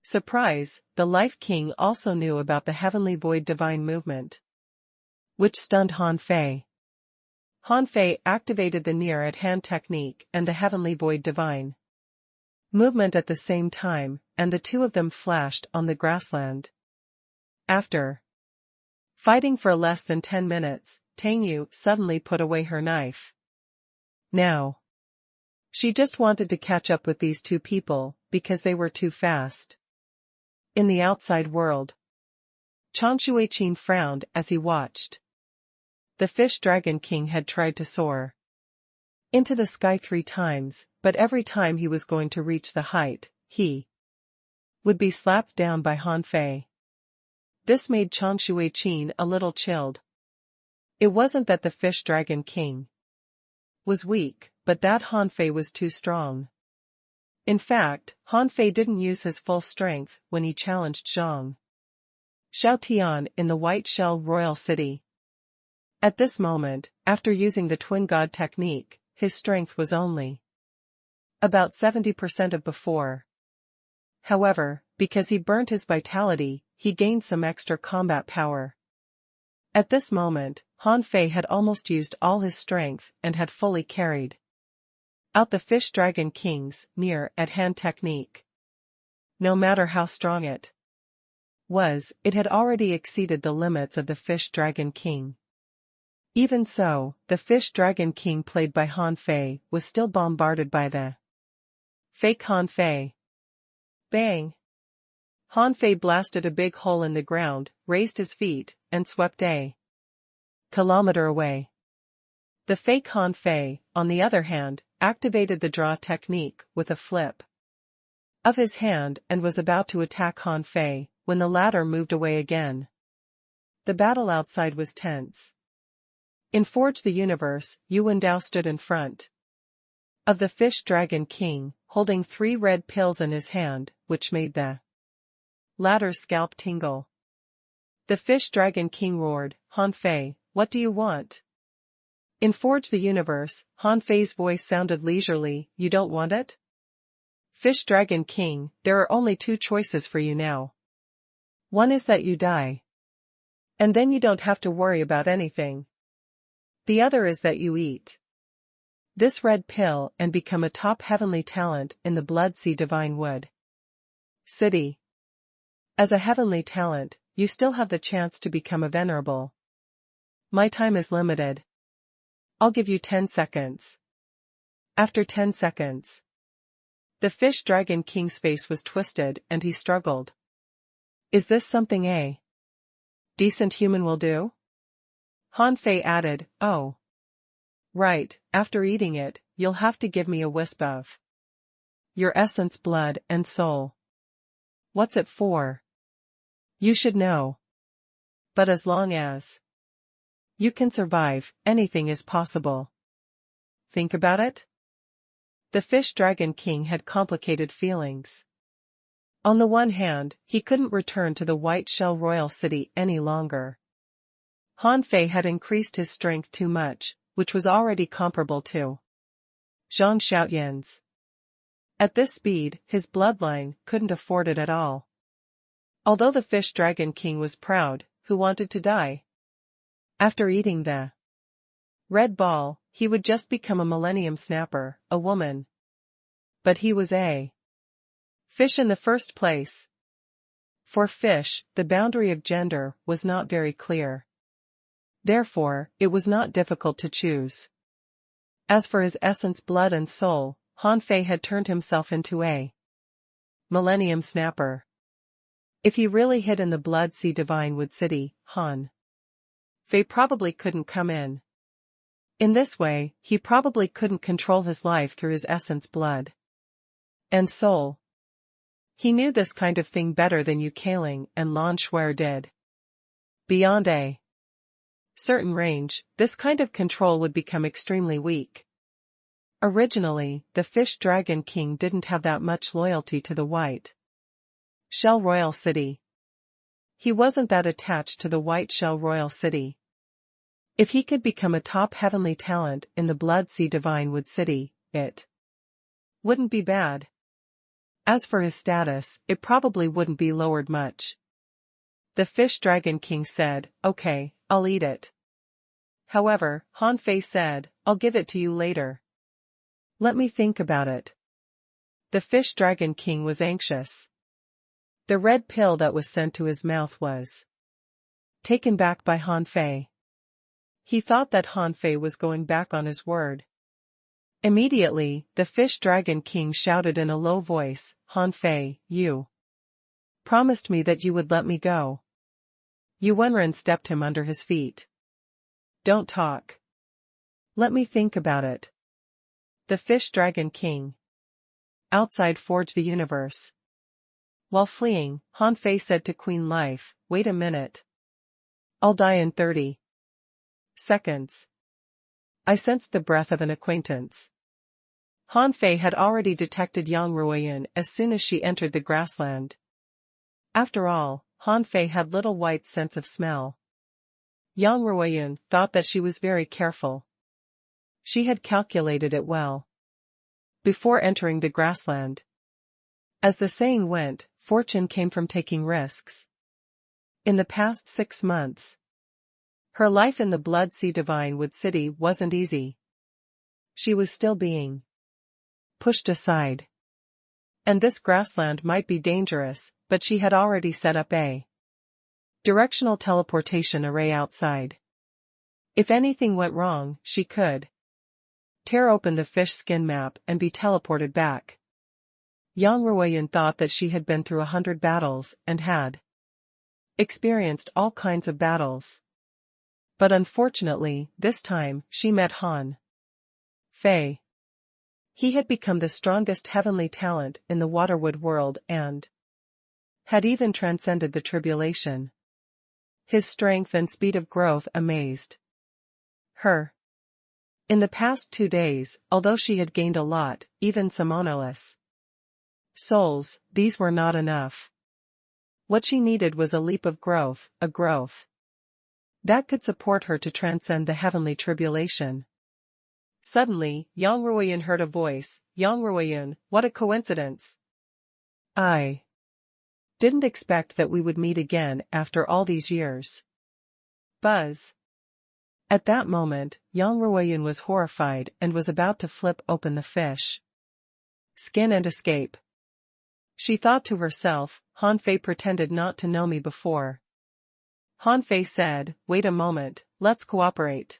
surprise, the Life King also knew about the heavenly void divine movement, which stunned Han Fei. Han Fei activated the near-at-hand technique and the heavenly void divine movement at the same time, and the two of them flashed on the grassland. After fighting for less than 10 minutes, Tang Yu suddenly put away her knife. Now she just wanted to catch up with these two people, because they were too fast. In the outside world, Chang Shuiqin frowned as he watched. The Fish Dragon King had tried to soar into the sky 3 times, but every time he was going to reach the height, he would be slapped down by Han Fei. This made Chang Shuiqin a little chilled. It wasn't that the Fish Dragon King was weak, but that Han Fei was too strong. In fact, Han Fei didn't use his full strength when he challenged Zhang Xiaotian in the White Shell Royal City. At this moment, after using the Twin God technique, his strength was only about 70% of before. However, because he burnt his vitality, he gained some extra combat power. At this moment, Han Fei had almost used all his strength and had fully carried out the Fish Dragon King's near-at-hand technique. No matter how strong it was, it had already exceeded the limits of the Fish Dragon King. Even so, the Fish Dragon King played by Han Fei was still bombarded by the fake Han Fei. Bang! Han Fei blasted a big hole in the ground, raised his feet, and swept a kilometer away. The fake Han Fei, on the other hand, activated the draw technique with a flip, of his hand and was about to attack Han Fei, when the latter moved away again. The battle outside was tense. In Forge the Universe, Yu Wendao stood in front of the Fish Dragon King, holding 3 red pills in his hand, which made the latter's scalp tingle. The Fish Dragon King roared, "Han Fei, what do you want?" In Forge the Universe, Han Fei's voice sounded leisurely, "You don't want it?" Fish Dragon King, there are only 2 choices for you now. One is that you die. And then you don't have to worry about anything. The other is that you eat this red pill and become a top heavenly talent in the Blood Sea Divine Wood City. As a heavenly talent, you still have the chance to become a venerable. My time is limited. I'll give you 10 seconds. After 10 seconds. The Fish Dragon King's face was twisted and he struggled. Is this something a decent human will do? Han Fei added, "Oh. Right, after eating it, you'll have to give me a wisp of your essence, blood and soul." What's it for? You should know. But as long as you can survive, anything is possible. Think about it? The Fish Dragon King had complicated feelings. On the one hand, he couldn't return to the White Shell Royal City any longer. Han Fei had increased his strength too much, which was already comparable to Zhang Xiaoyan's. At this speed, his bloodline couldn't afford it at all. Although the Fish Dragon King was proud, who wanted to die? After eating the red ball, he would just become a Millennium Snapper, a woman. But he was a fish in the first place. For fish, the boundary of gender was not very clear. Therefore, it was not difficult to choose. As for his essence, blood and soul, Han Fei had turned himself into a Millennium Snapper. If he really hid in the Blood Sea Divine Wood City, Han Fei probably couldn't come in. In this way, he probably couldn't control his life through his essence, blood and soul. He knew this kind of thing better than Yu Kaling and Lan Shuer did. Beyond a certain range, this kind of control would become extremely weak. Originally, the Fish Dragon King didn't have that much loyalty to the White Shell Royal City. He wasn't that attached to the White Shell Royal City. If he could become a top heavenly talent in the Blood Sea Divine Wood City, it wouldn't be bad. As for his status, it probably wouldn't be lowered much. The Fish Dragon King said, "Okay, I'll eat it." However, Han Fei said, "I'll give it to you later. Let me think about it." The Fish Dragon King was anxious. The red pill that was sent to his mouth was taken back by Han Fei. He thought that Han Fei was going back on his word. Immediately, the Fish Dragon King shouted in a low voice, "Han Fei, you promised me that you would let me go." Yu Wenren stepped him under his feet. "Don't talk. Let me think about it." The Fish Dragon King. Outside Forge the Universe. While fleeing, Han Fei said to Queen Life, "Wait a minute. I'll die in 30 seconds." I sensed the breath of an acquaintance. Han Fei had already detected Yang Ruoyun as soon as she entered the grassland. After all, Han Fei had little White's sense of smell. Yang Ruoyun thought that she was very careful. She had calculated it well before entering the grassland. As the saying went, fortune came from taking risks. In the past 6 months, her life in the Blood Sea Divine Wood City wasn't easy. She was still being pushed aside. And this grassland might be dangerous, but she had already set up a directional teleportation array outside. If anything went wrong, she could tear open the fish skin map and be teleported back. Yang Ruoyun thought that she had been through 100 battles and had experienced all kinds of battles. But unfortunately, this time, she met Han Fei. He had become the strongest heavenly talent in the waterwood world and had even transcended the tribulation. His strength and speed of growth amazed her. In the past 2 days, although she had gained a lot, even some monoliths souls, these were not enough. What she needed was a leap of growth, a growth that could support her to transcend the heavenly tribulation. Suddenly, Yang Ruoyun heard a voice. Yang Ruoyun, what a coincidence. I didn't expect that we would meet again after all these years. Buzz. At that moment, Yang Ruoyun was horrified and was about to flip open the fish skin and escape. She thought to herself, Han Fei pretended not to know me before. Han Fei said, wait a moment, let's cooperate.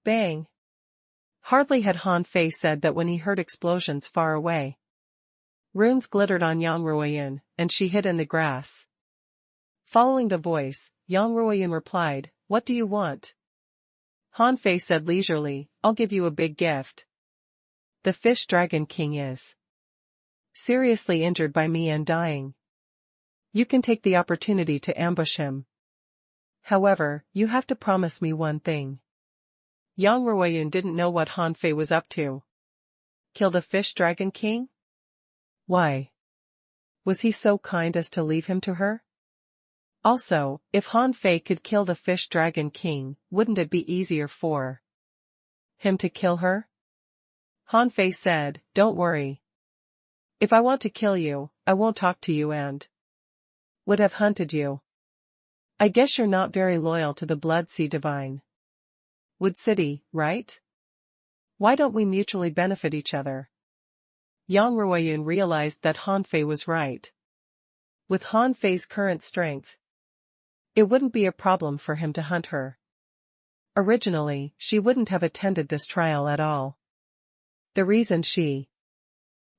Bang. Hardly had Han Fei said that when he heard explosions far away. Runes glittered on Yang Ruoyun, and she hid in the grass. Following the voice, Yang Ruoyun replied, what do you want? Han Fei said leisurely, I'll give you a big gift. The fish dragon king is seriously injured by me and dying. You can take the opportunity to ambush him. However, you have to promise me one thing. Yang Ruoyun didn't know what Han Fei was up to. Kill the fish dragon king? Why? Was he so kind as to leave him to her? Also, if Han Fei could kill the fish dragon king, wouldn't it be easier for him to kill her? Han Fei said, don't worry. If I want to kill you, I won't talk to you and would have hunted you. I guess you're not very loyal to the Blood Sea Divine Wood City, right? Why don't we mutually benefit each other? Yang Ruoyun realized that Han Fei was right. With Han Fei's current strength, it wouldn't be a problem for him to hunt her. Originally, she wouldn't have attended this trial at all. The reason she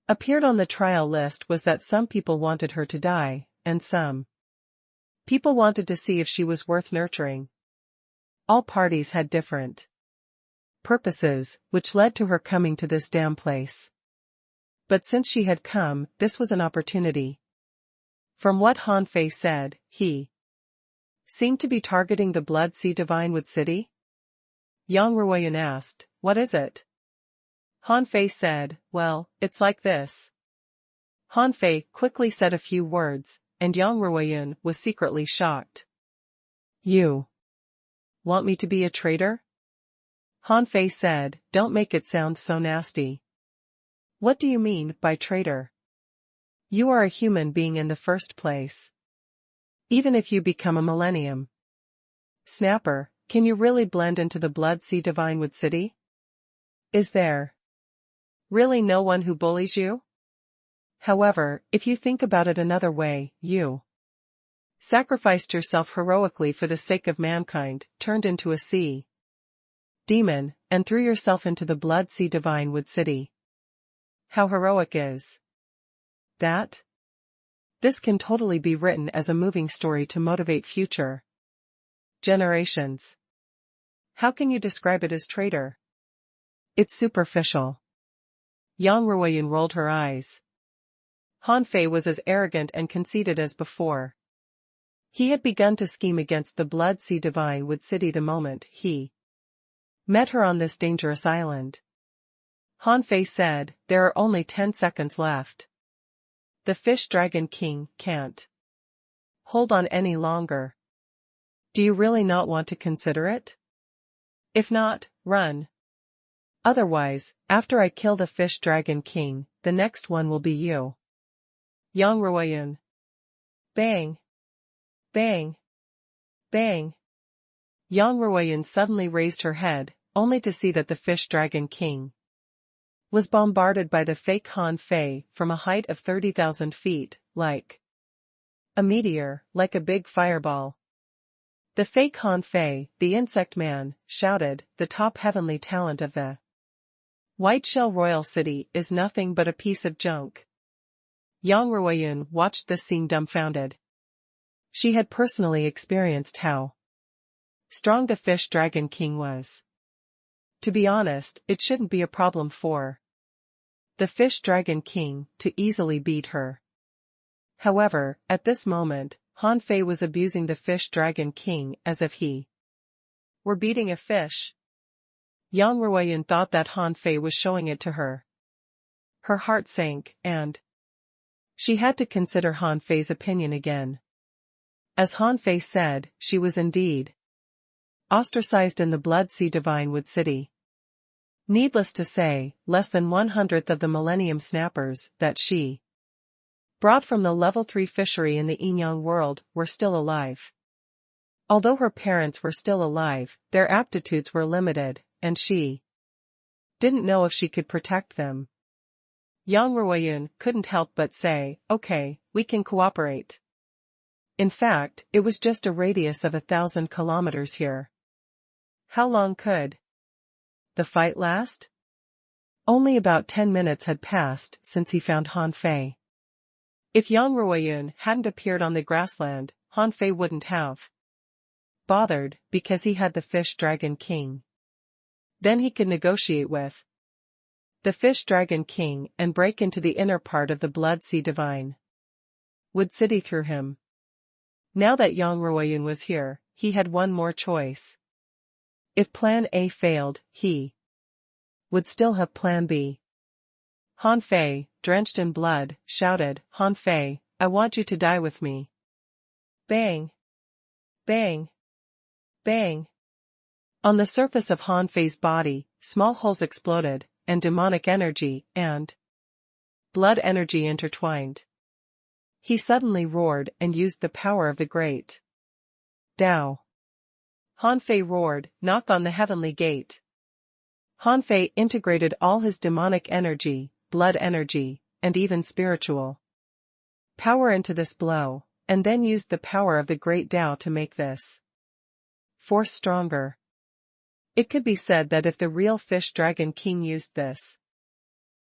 appeared on the trial list was that some people wanted her to die, and some people wanted to see if she was worth nurturing. All parties had different purposes, which led to her coming to this damn place. But since she had come, this was an opportunity. From what Han Fei said, he seemed to be targeting the Blood Sea Divine Wood City? Yang Ruoyun asked, what is it? Han Fei said, well, it's like this. Han Fei quickly said a few words, and Yang Ruoyun was secretly shocked. You want me to be a traitor? Han Fei said, don't make it sound so nasty. What do you mean by traitor? You are a human being in the first place. Even if you become a millennium snapper, can you really blend into the Blood Sea Divine Wood City? Is there really no one who bullies you? However, if you think about it another way, you sacrificed yourself heroically for the sake of mankind, turned into a sea demon, and threw yourself into the Blood Sea Divine Wood City. How heroic is that? This can totally be written as a moving story to motivate future generations. How can you describe it as traitor? It's superficial. Yang Ruoyun rolled her eyes. Han Fei was as arrogant and conceited as before. He had begun to scheme against the Blood Sea Divine Wood City the moment he met her on this dangerous island. Han Fei said, there are only 10 seconds left. The fish dragon king can't hold on any longer. Do you really not want to consider it? If not, run. Otherwise, after I kill the fish dragon king, the next one will be you. Yang Ruoyun. Bang. Bang. Bang. Yang Ruoyun suddenly raised her head, only to see that the fish dragon king was bombarded by the fake Han Fei from a height of 30,000 feet, like a meteor, like a big fireball. The fake Han Fei, the insect man, shouted, the top heavenly talent of the White Shell Royal City is nothing but a piece of junk. Yang Ruoyun watched this scene dumbfounded. She had personally experienced how strong the fish dragon king was. To be honest, it shouldn't be a problem for the fish dragon king, to easily beat her. However, at this moment, Han Fei was abusing the fish dragon king as if he were beating a fish. Yang Ruoyun thought that Han Fei was showing it to her. Her heart sank, and she had to consider Han Fei's opinion again. As Han Fei said, she was indeed ostracized in the Blood Sea Divinewood City. Needless to say, less than 1/100th of the Millennium Snappers that she brought from the level 3 fishery in the Inyang world were still alive. Although her parents were still alive, their aptitudes were limited, and she didn't know if she could protect them. Yang Ruoyun couldn't help but say, "Okay, we can cooperate." In fact, it was just a radius of 1,000 kilometers here. How long could the fight last? Only about 10 minutes had passed since he found Han Fei. If Yang Ruoyun hadn't appeared on the grassland, Han Fei wouldn't have bothered, because he had the fish dragon king. Then he could negotiate with the fish dragon king and break into the inner part of the Blood Sea Divinewood City through him. Now that Yang Ruoyun was here, he had one more choice. If Plan A failed, he would still have Plan B. Han Fei, drenched in blood, shouted, "Han Fei, I want you to die with me." Bang! Bang! Bang! On the surface of Han Fei's body, small holes exploded, and demonic energy and blood energy intertwined. He suddenly roared and used the power of the great Tao. Han Fei roared, "Knock on the heavenly gate." Han Fei integrated all his demonic energy, blood energy, and even spiritual power into this blow, and then used the power of the great Tao to make this force stronger. It could be said that if the real fish dragon king used this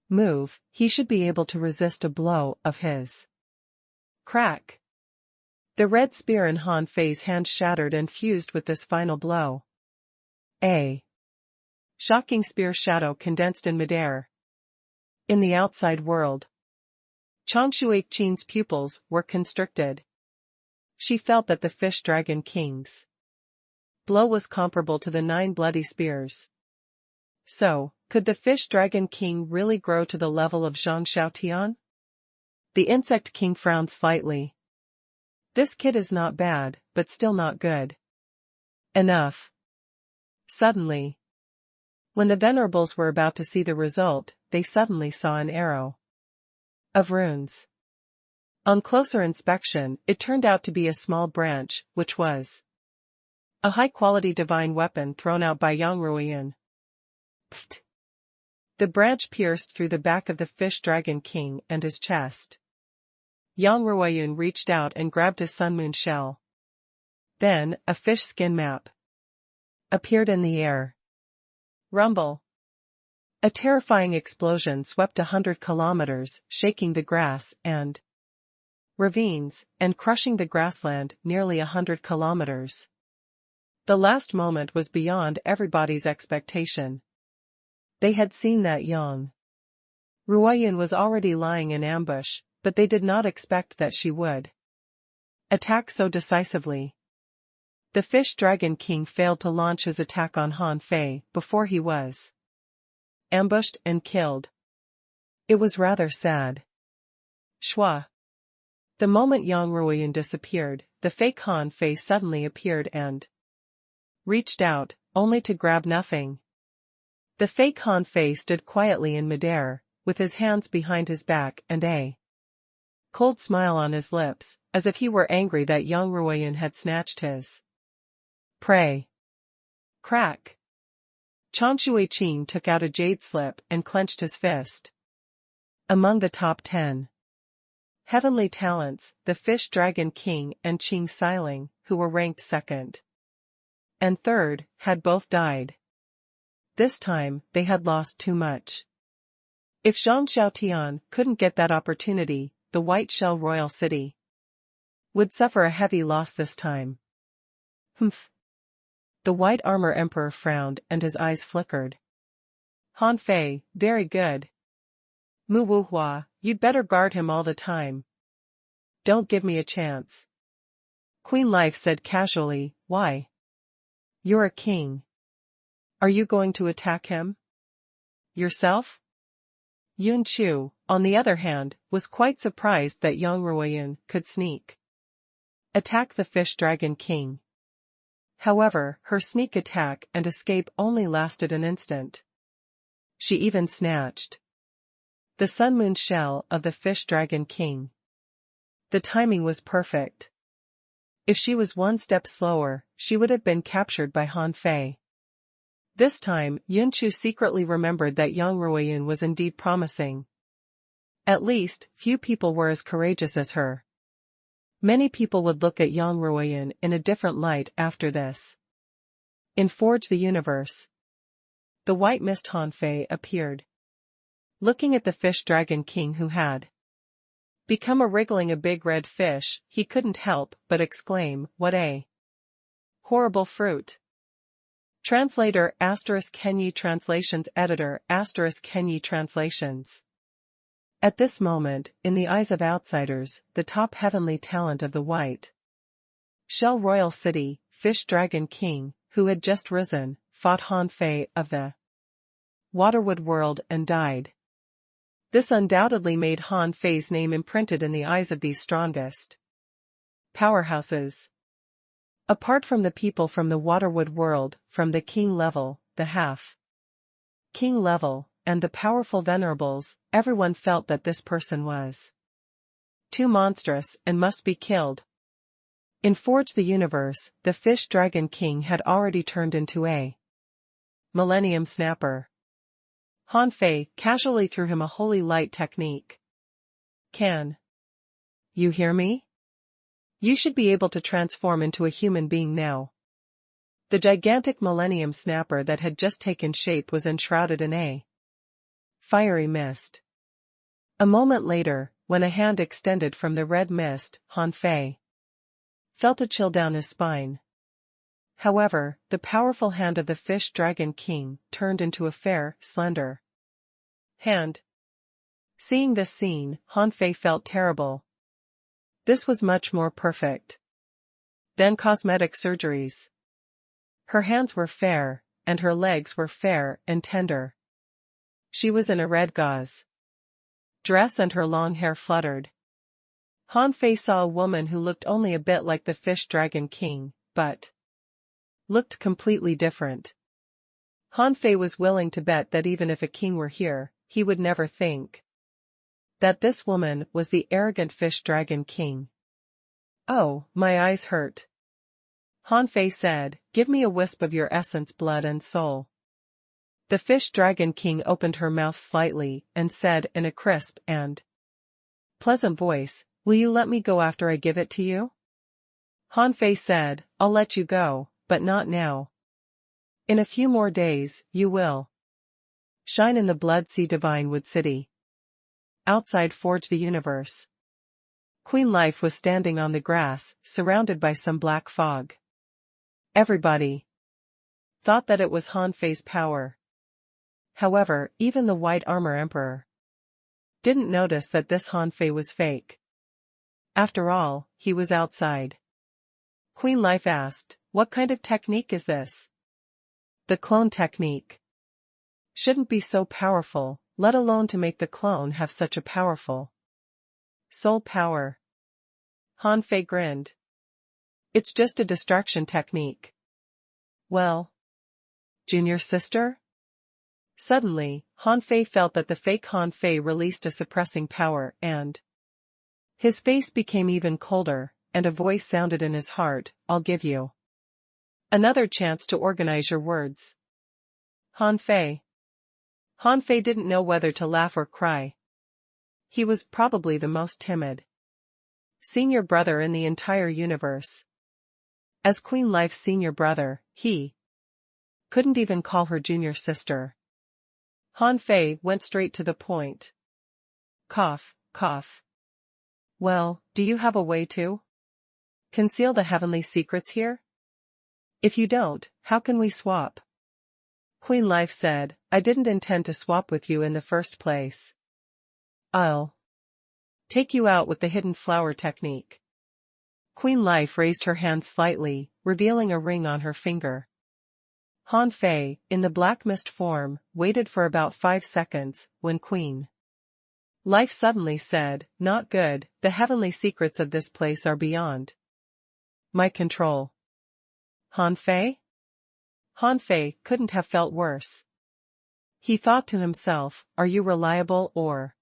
move, he should be able to resist a blow of his. Crack! The red spear in Han Fei's hand shattered and fused with this final blow. A shocking spear shadow condensed in midair. In the outside world, Chang Shuiqin's pupils were constricted. She felt that the fish dragon king's blow was comparable to the 9 bloody spears. So, could the fish dragon king really grow to the level of Zhang Xiaotian? The insect king frowned slightly. This kid is not bad, but still not good enough. Suddenly, when the venerables were about to see the result, they suddenly saw an arrow of runes. On closer inspection, it turned out to be a small branch, which was a high-quality divine weapon thrown out by Yang Ruoyun. Pfft! The branch pierced through the back of the fish dragon king and his chest. Yang Ruoyun reached out and grabbed his sunmoon shell. Then, a fish skin map appeared in the air. Rumble! A terrifying explosion swept 100 kilometers, shaking the grass and ravines, and crushing the grassland nearly 100 kilometers. The last moment was beyond everybody's expectation. They had seen that Yang Ruoyun was already lying in ambush, but they did not expect that she would attack so decisively. The fish dragon king failed to launch his attack on Han Fei before he was ambushed and killed. It was rather sad. Shua. The moment Yang Ruoyun disappeared, the fake Han Fei suddenly appeared and reached out, only to grab nothing. The fake Han Fei stood quietly in midair, with his hands behind his back and a cold smile on his lips, as if he were angry that Yang Ruoyun had snatched his prey. Crack! Chang Shuiqin took out a jade slip and clenched his fist. Among the top 10 heavenly talents, the fish dragon king and Qing Xiling, who were ranked second and third, had both died. This time, they had lost too much. If Zhang Xiaotian couldn't get that opportunity, the White Shell Royal City would suffer a heavy loss this time. Humph. The White Armor Emperor frowned and his eyes flickered. Han Fei, very good. Mu Wu Hua, you'd better guard him all the time. Don't give me a chance. Queen Life said casually, why? You're a king. Are you going to attack him? Yourself? Yun Chu, on the other hand, was quite surprised that Yang Ruoyun could sneak attack the fish dragon king. However, her sneak attack and escape only lasted an instant. She even snatched the sun moon shell of the fish dragon king. The timing was perfect. If she was one step slower, she would have been captured by Han Fei. This time, Yun Chu secretly remembered that Yang Ruoyun was indeed promising. At least, few people were as courageous as her. Many people would look at Yang Ruoyun in a different light after this. In Forge the Universe, the white mist Han Fei appeared, looking at the fish dragon king who had become a wriggling a big red fish. He couldn't help but exclaim, what a horrible fruit. Translator * Kenyi Translations Editor * Kenyi Translations. At this moment, in the eyes of outsiders, the top heavenly talent of the White Shell Royal City, Fish Dragon King, who had just risen, fought Han Fei of the Waterwood world and died. This undoubtedly made Han Fei's name imprinted in the eyes of these strongest powerhouses. Apart from the people from the Waterwood world, from the king level, the half-king level, and the powerful venerables, everyone felt that this person was too monstrous and must be killed. In Forge the Universe, the Fish Dragon King had already turned into a Millennium Snapper. Han Fei casually threw him a holy light technique. Can you hear me? You should be able to transform into a human being now. The gigantic Millennium Snapper that had just taken shape was enshrouded in a fiery mist. A moment later, when a hand extended from the red mist, Han Fei felt a chill down his spine. However, the powerful hand of the Fish Dragon King turned into a fair, slender hand. Seeing this scene, Han Fei felt terrible. This was much more perfect than cosmetic surgeries. Her hands were fair, and her legs were fair and tender. She was in a red gauze dress and her long hair fluttered. Han Fei saw a woman who looked only a bit like the Fish Dragon King, but looked completely different. Han Fei was willing to bet that even if a king were here, he would never think that this woman was the arrogant Fish Dragon King. Oh, my eyes hurt. Han Fei said, give me a wisp of your essence, blood and soul. The Fish Dragon King opened her mouth slightly and said in a crisp and pleasant voice, will you let me go after I give it to you? Han Fei said, I'll let you go, but not now. In a few more days, you will shine in the Blood Sea Divine Wood City. Outside Forge the Universe, Queen Life was standing on the grass, surrounded by some black fog. Everybody thought that it was Han Fei's power. However, even the White Armor Emperor didn't notice that this Han Fei was fake. After all, he was outside. Queen Life asked, what kind of technique is this? The clone technique shouldn't be so powerful, let alone to make the clone have such a powerful soul power. Han Fei grinned. It's just a distraction technique. Well, junior sister? Suddenly, Han Fei felt that the fake Han Fei released a suppressing power and his face became even colder, and a voice sounded in his heart, I'll give you another chance to organize your words. Han Fei. Han Fei didn't know whether to laugh or cry. He was probably the most timid senior brother in the entire universe. As Queen Life's senior brother, he couldn't even call her junior sister. Han Fei went straight to the point. Cough, cough. Well, do you have a way to conceal the heavenly secrets here? If you don't, how can we swap? Queen Life said, I didn't intend to swap with you in the first place. I'll take you out with the hidden flower technique. Queen Life raised her hand slightly, revealing a ring on her finger. Han Fei, in the black mist form, waited for about 5 seconds, when Queen Life suddenly said, "Not good, the heavenly secrets of this place are beyond my control." Han Fei? Han Fei couldn't have felt worse. He thought to himself, are you reliable or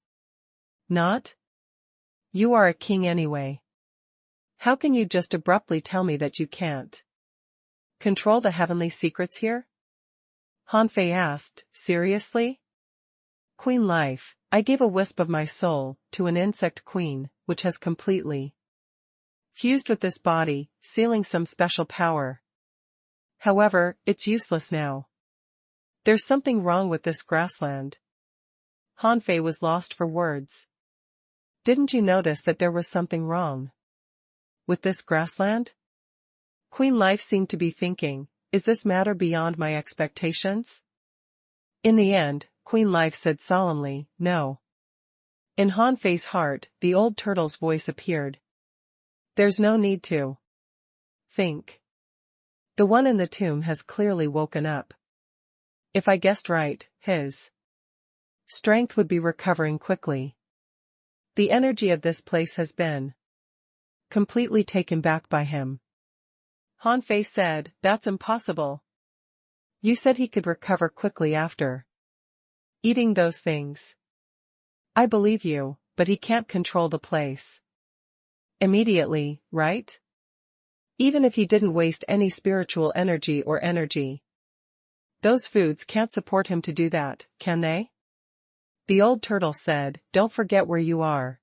not? You are a king anyway. How can you just abruptly tell me that you can't control the heavenly secrets here? Han Fei asked, seriously? Queen Life, I gave a wisp of my soul to an insect queen, which has completely fused with this body, sealing some special power. However, it's useless now. There's something wrong with this grassland. Han Fei was lost for words. Didn't you notice that there was something wrong with this grassland? Queen Life seemed to be thinking, is this matter beyond my expectations? In the end, Queen Life said solemnly, no. In Han Fei's heart, the old turtle's voice appeared. There's no need to think. The one in the tomb has clearly woken up. If I guessed right, his strength would be recovering quickly. The energy of this place has been completely taken back by him. Han Fei said, that's impossible. You said he could recover quickly after eating those things. I believe you, but he can't control the place immediately, right? Even if he didn't waste any spiritual energy or energy. Those foods can't support him to do that, can they? The old turtle said, don't forget where you are.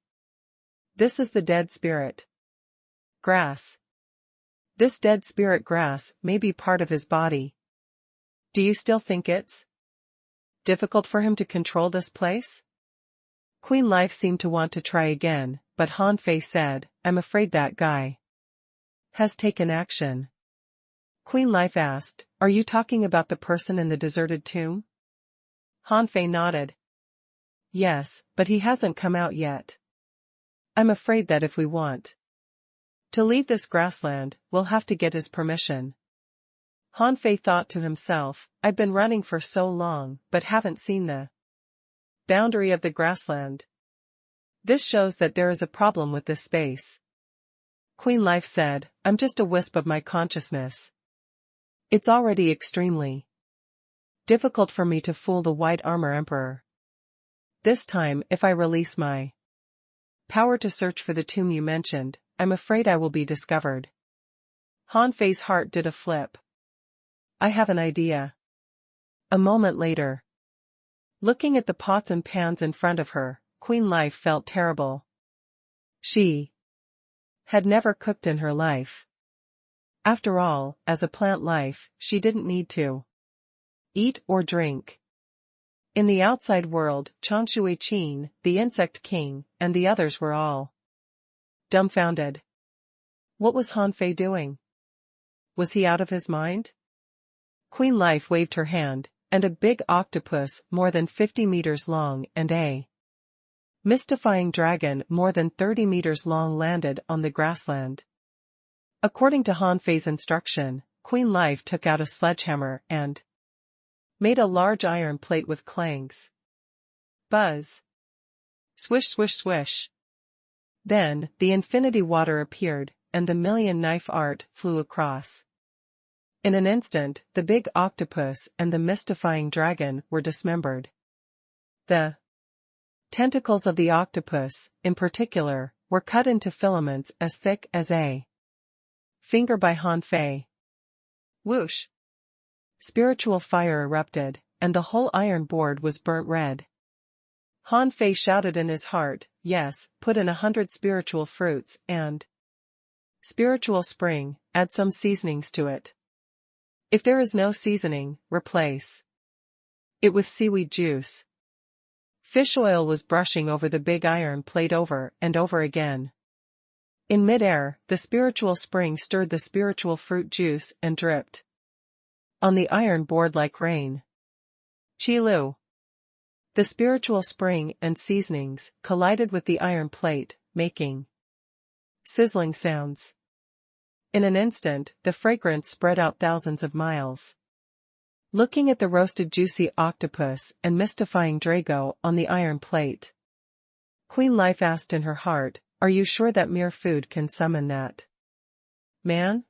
This is the dead spirit grass. This dead spirit grass may be part of his body. Do you still think it's difficult for him to control this place? Queen Life seemed to want to try again, but Han Fei said, I'm afraid that guy has taken action. Queen Life asked, are you talking about the person in the deserted tomb? Han Fei nodded. Yes, but he hasn't come out yet. I'm afraid that if we want to leave this grassland, we'll have to get his permission. Han Fei thought to himself, I've been running for so long, but haven't seen the boundary of the grassland. This shows that there is a problem with this space. Queen Life said, I'm just a wisp of my consciousness. It's already extremely difficult for me to fool the White Armor Emperor. This time, if I release my power to search for the tomb you mentioned, I'm afraid I will be discovered. Han Fei's heart did a flip. I have an idea. A moment later. Looking at the pots and pans in front of her, Queen Life felt terrible. She had never cooked in her life. After all, as a plant life, she didn't need to eat or drink. In the outside world, Changshui Qin, the insect king, and the others were all dumbfounded. What was Han Fei doing? Was he out of his mind? Queen Life waved her hand, and a big octopus more than 50 meters long and a mystifying dragon more than 30 meters long landed on the grassland. According to Han Fei's instruction, Queen Life took out a sledgehammer and made a large iron plate with clangs. Buzz. Swish swish swish. Then, the infinity water appeared, and the million knife art flew across. In an instant, the big octopus and the mystifying dragon were dismembered. The tentacles of the octopus, in particular, were cut into filaments as thick as a finger by Han Fei. Whoosh! Spiritual fire erupted, and the whole iron board was burnt red. Han Fei shouted in his heart, yes, put in 100 spiritual fruits and spiritual spring, add some seasonings to it. If there is no seasoning, replace it with seaweed juice. Fish oil was brushing over the big iron plate over and over again. In midair, the spiritual spring stirred the spiritual fruit juice and dripped on the iron board like rain. Qilu. The spiritual spring and seasonings collided with the iron plate, making sizzling sounds. In an instant, the fragrance spread out thousands of miles. Looking at the roasted juicy octopus and mystifying Drago on the iron plate, Queen Life asked in her heart, "Are you sure that mere food can summon that man?"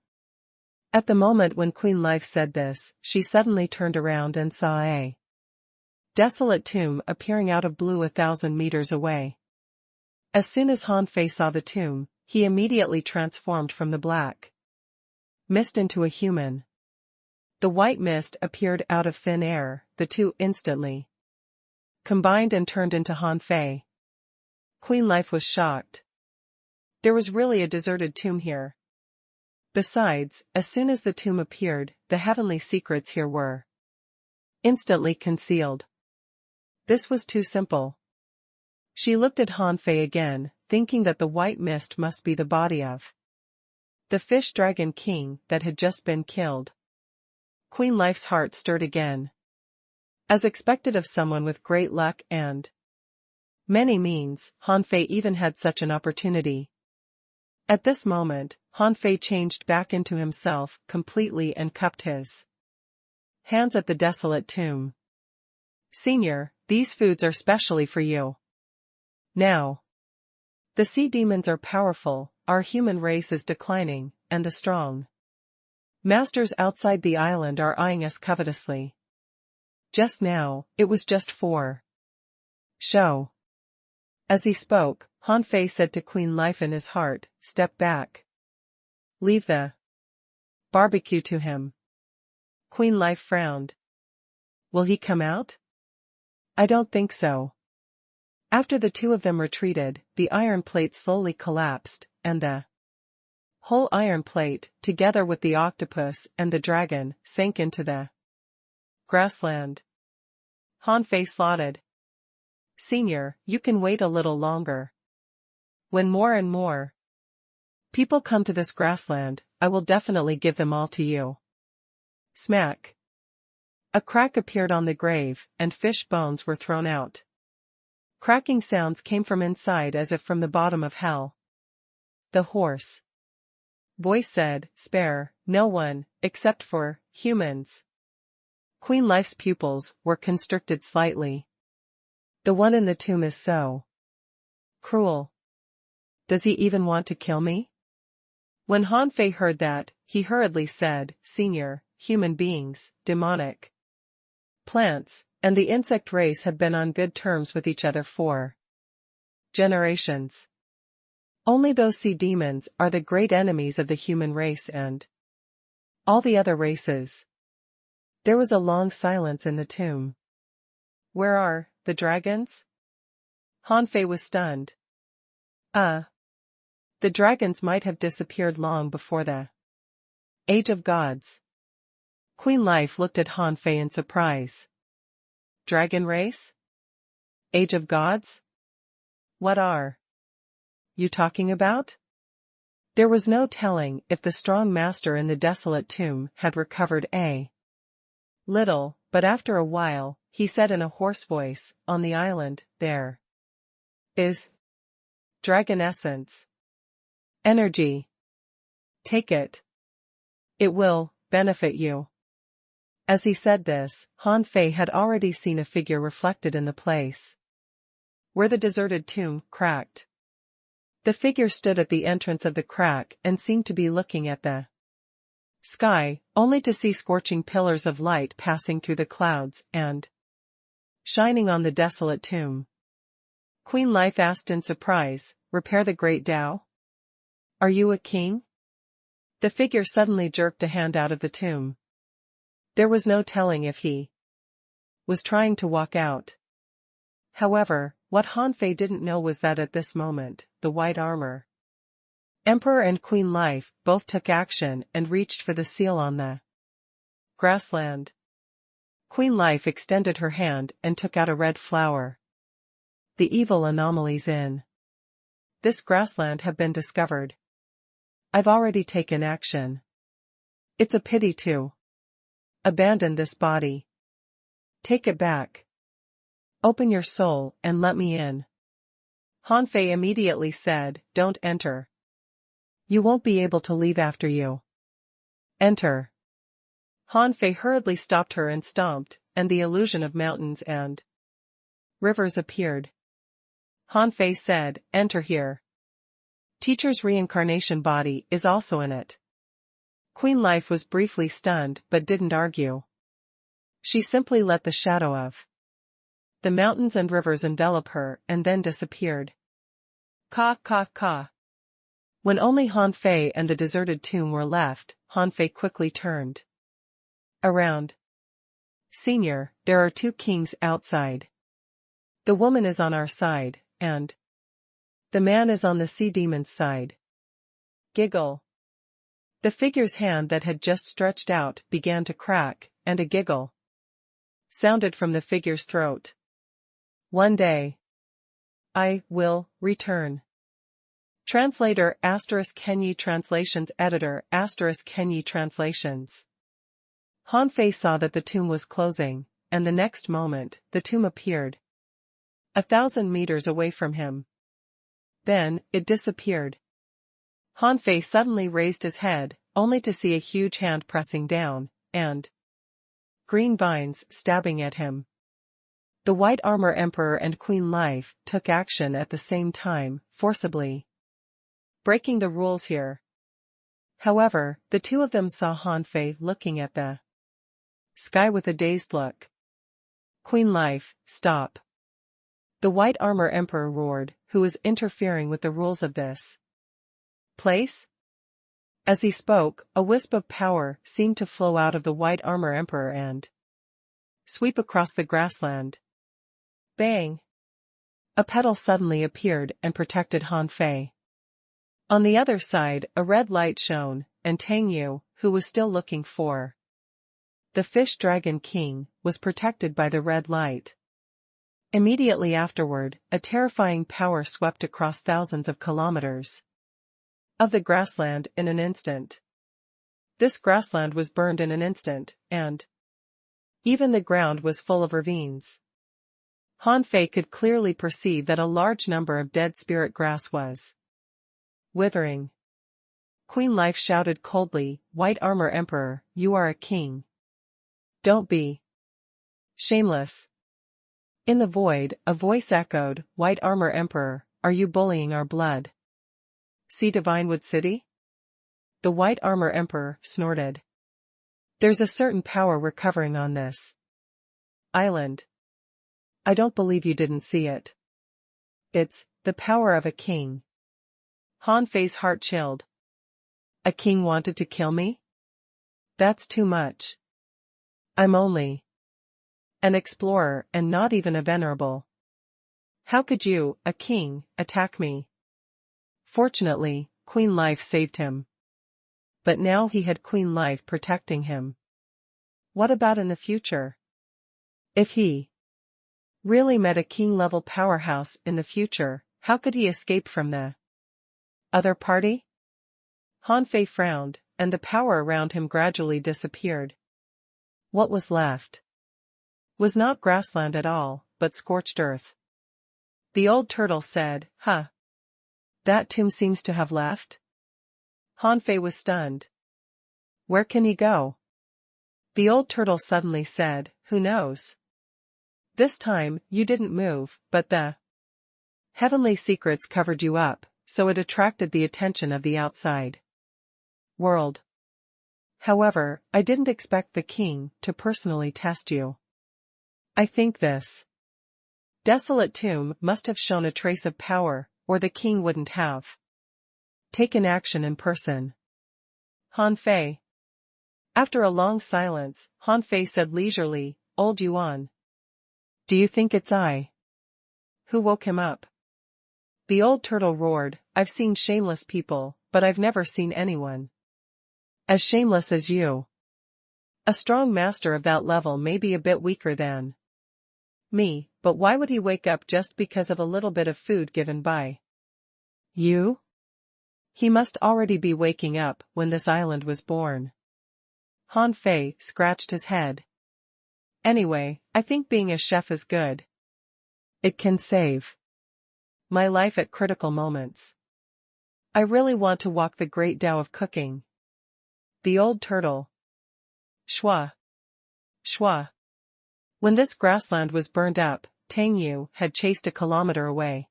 At the moment when Queen Life said this, she suddenly turned around and saw a desolate tomb appearing out of blue 1,000 meters away. As soon as Han Fei saw the tomb, he immediately transformed from the black mist into a human. The white mist appeared out of thin air, the two instantly combined and turned into Han Fei. Queen Life was shocked. There was really a deserted tomb here. Besides, as soon as the tomb appeared, the heavenly secrets here were instantly concealed. This was too simple. She looked at Han Fei again, thinking that the white mist must be the body of the fish dragon king that had just been killed. Queen Life's heart stirred again. As expected of someone with great luck and many means, Han Fei even had such an opportunity. At this moment, Han Fei changed back into himself completely and cupped his hands at the desolate tomb. "Senior, these foods are specially for you. Now, the sea demons are powerful, our human race is declining, and the strong masters outside the island are eyeing us covetously. Just now, it was just for show." As he spoke, Han Fei said to Queen Life in his heart, "Step back. Leave the barbecue to him." Queen Life frowned. "Will he come out?" "I don't think so." After the two of them retreated, the iron plate slowly collapsed, and the whole iron plate, together with the octopus and the dragon, sank into the grassland. Han Fei slotted. "Senior, you can wait a little longer. When more and more people come to this grassland, I will definitely give them all to you." Smack. A crack appeared on the grave, and fish bones were thrown out. Cracking sounds came from inside as if from the bottom of hell. The hoarse voice said, "Spare no one, except for humans." Queen Life's pupils were constricted slightly. "The one in the tomb is so cruel. Does he even want to kill me?" When Han Fei heard that, he hurriedly said, "Senior, human beings, demonic plants, and the insect race have been on good terms with each other for generations. Only those sea demons are the great enemies of the human race and all the other races." There was a long silence in the tomb. "Where are the dragons?" Han Fei was stunned. The dragons might have disappeared long before the Age of Gods." Queen Life looked at Han Fei in surprise. "Dragon race? Age of Gods? What are you talking about?" There was no telling if the strong master in the desolate tomb had recovered a little, but after a while, he said in a hoarse voice, "On the island, there is dragon essence. Energy. Take it. It will benefit you." As he said this, Han Fei had already seen a figure reflected in the place where the deserted tomb cracked. The figure stood at the entrance of the crack and seemed to be looking at the sky, only to see scorching pillars of light passing through the clouds and shining on the desolate tomb. Queen Life asked in surprise, "Repair the great Tao? Are you a king?" The figure suddenly jerked a hand out of the tomb. There was no telling if he was trying to walk out. However, what Han Fei didn't know was that at this moment, the white armor Emperor and Queen Life both took action and reached for the seal on the grassland. Queen Life extended her hand and took out a red flower. "The evil anomalies in this grassland have been discovered. I've already taken action. It's a pity to abandon this body. Take it back." Open your soul and let me in. Han Fei immediately said, don't enter. You won't be able to leave after you. Enter. Han Fei hurriedly stopped her and stomped, and the illusion of mountains and rivers appeared. Han Fei said, enter here. Teacher's reincarnation body is also in it. Queen Life was briefly stunned but didn't argue. She simply let the shadow of the mountains and rivers envelop her and then disappeared. Ka ka ka. When only Han Fei and the deserted tomb were left, Han Fei quickly turned around. Senior, there are 2 kings outside. The woman is on our side, and the man is on the sea demon's side. Giggle. The figure's hand that had just stretched out began to crack, and a giggle sounded from the figure's throat. One day, I will return. Translator ** Kenyi Translations Editor ** Kenyi Translations. Han Fei saw that the tomb was closing, and the next moment, the tomb appeared 1,000 meters away from him. Then, it disappeared. Han Fei suddenly raised his head, only to see a huge hand pressing down, and green vines stabbing at him. The White Armor Emperor and Queen Life took action at the same time, forcibly breaking the rules here. However, the 2 of them saw Han Fei looking at the sky with a dazed look. Queen Life, stop. The White Armor Emperor roared, who is interfering with the rules of this place? As he spoke, a wisp of power seemed to flow out of the White Armor Emperor and sweep across the grassland. Bang! A petal suddenly appeared and protected Han Fei. On the other side, a red light shone, and Tang Yu, who was still looking for the Fish Dragon King, was protected by the red light. Immediately afterward, a terrifying power swept across thousands of kilometers of the grassland in an instant. This grassland was burned in an instant, and even the ground was full of ravines. Han Fei could clearly perceive that a large number of dead spirit grass was withering. Queen Life shouted coldly, White Armor Emperor, you are a king. Don't be shameless. In the void, a voice echoed, White Armor Emperor, are you bullying our blood? See Divinewood City? The White Armor Emperor snorted. There's a certain power recovering on this island. I don't believe you didn't see it. It's the power of a king. Han Fei's heart chilled. A king wanted to kill me? That's too much. I'm only an explorer and not even a venerable. How could you, a king, attack me? Fortunately, Queen Life saved him. But now he had Queen Life protecting him. What about in the future? If he really met a king-level powerhouse in the future, how could he escape from the other party? Han Fei frowned, and the power around him gradually disappeared. What was left was not grassland at all, but scorched earth. The old turtle said, Huh. That tomb seems to have left? Han Fei was stunned. Where can he go? The old turtle suddenly said, Who knows? This time, you didn't move, but the heavenly secrets covered you up, so it attracted the attention of the outside world. However, I didn't expect the king to personally test you. I think this desolate tomb must have shown a trace of power, or the king wouldn't have taken action in person. Han Fei. After a long silence, Han Fei said leisurely, Old Yuan. Do you think it's I who woke him up? The old turtle roared, I've seen shameless people, but I've never seen anyone as shameless as you. A strong master of that level may be a bit weaker than me, but why would he wake up just because of a little bit of food given by you? He must already be waking up when this island was born. Han Fei scratched his head. Anyway, I think being a chef is good. It can save my life at critical moments. I really want to walk the great Tao of cooking. The old turtle. Shwa. Shwa. When this grassland was burned up, Tang Yu had chased a kilometer away.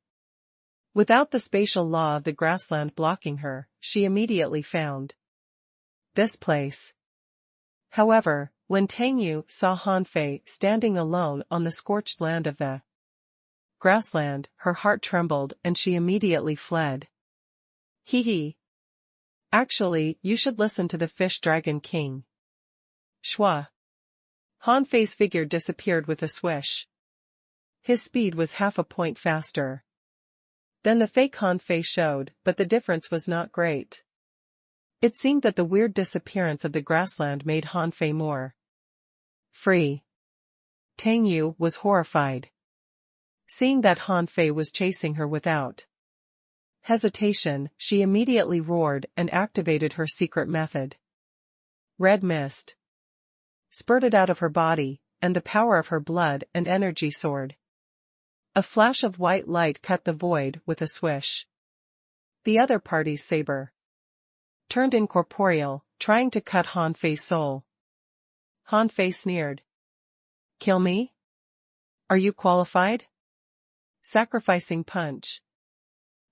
Without the spatial law of the grassland blocking her, she immediately found this place. However, when Tang Yu saw Han Fei standing alone on the scorched land of the grassland, her heart trembled and she immediately fled. Hee hee. Actually, you should listen to the fish dragon king. Shwa. Han Fei's figure disappeared with a swish. His speed was half a point faster. Then the fake Han Fei showed, but the difference was not great. It seemed that the weird disappearance of the grassland made Han Fei more free. Tang Yu was horrified. Seeing that Han Fei was chasing her without hesitation, she immediately roared and activated her secret method. Red mist spurted out of her body, and the power of her blood and energy soared. A flash of white light cut the void with a swish. The other party's saber turned incorporeal, trying to cut Han Fei's soul. Han Fei sneered. Kill me? Are you qualified? Sacrificing punch.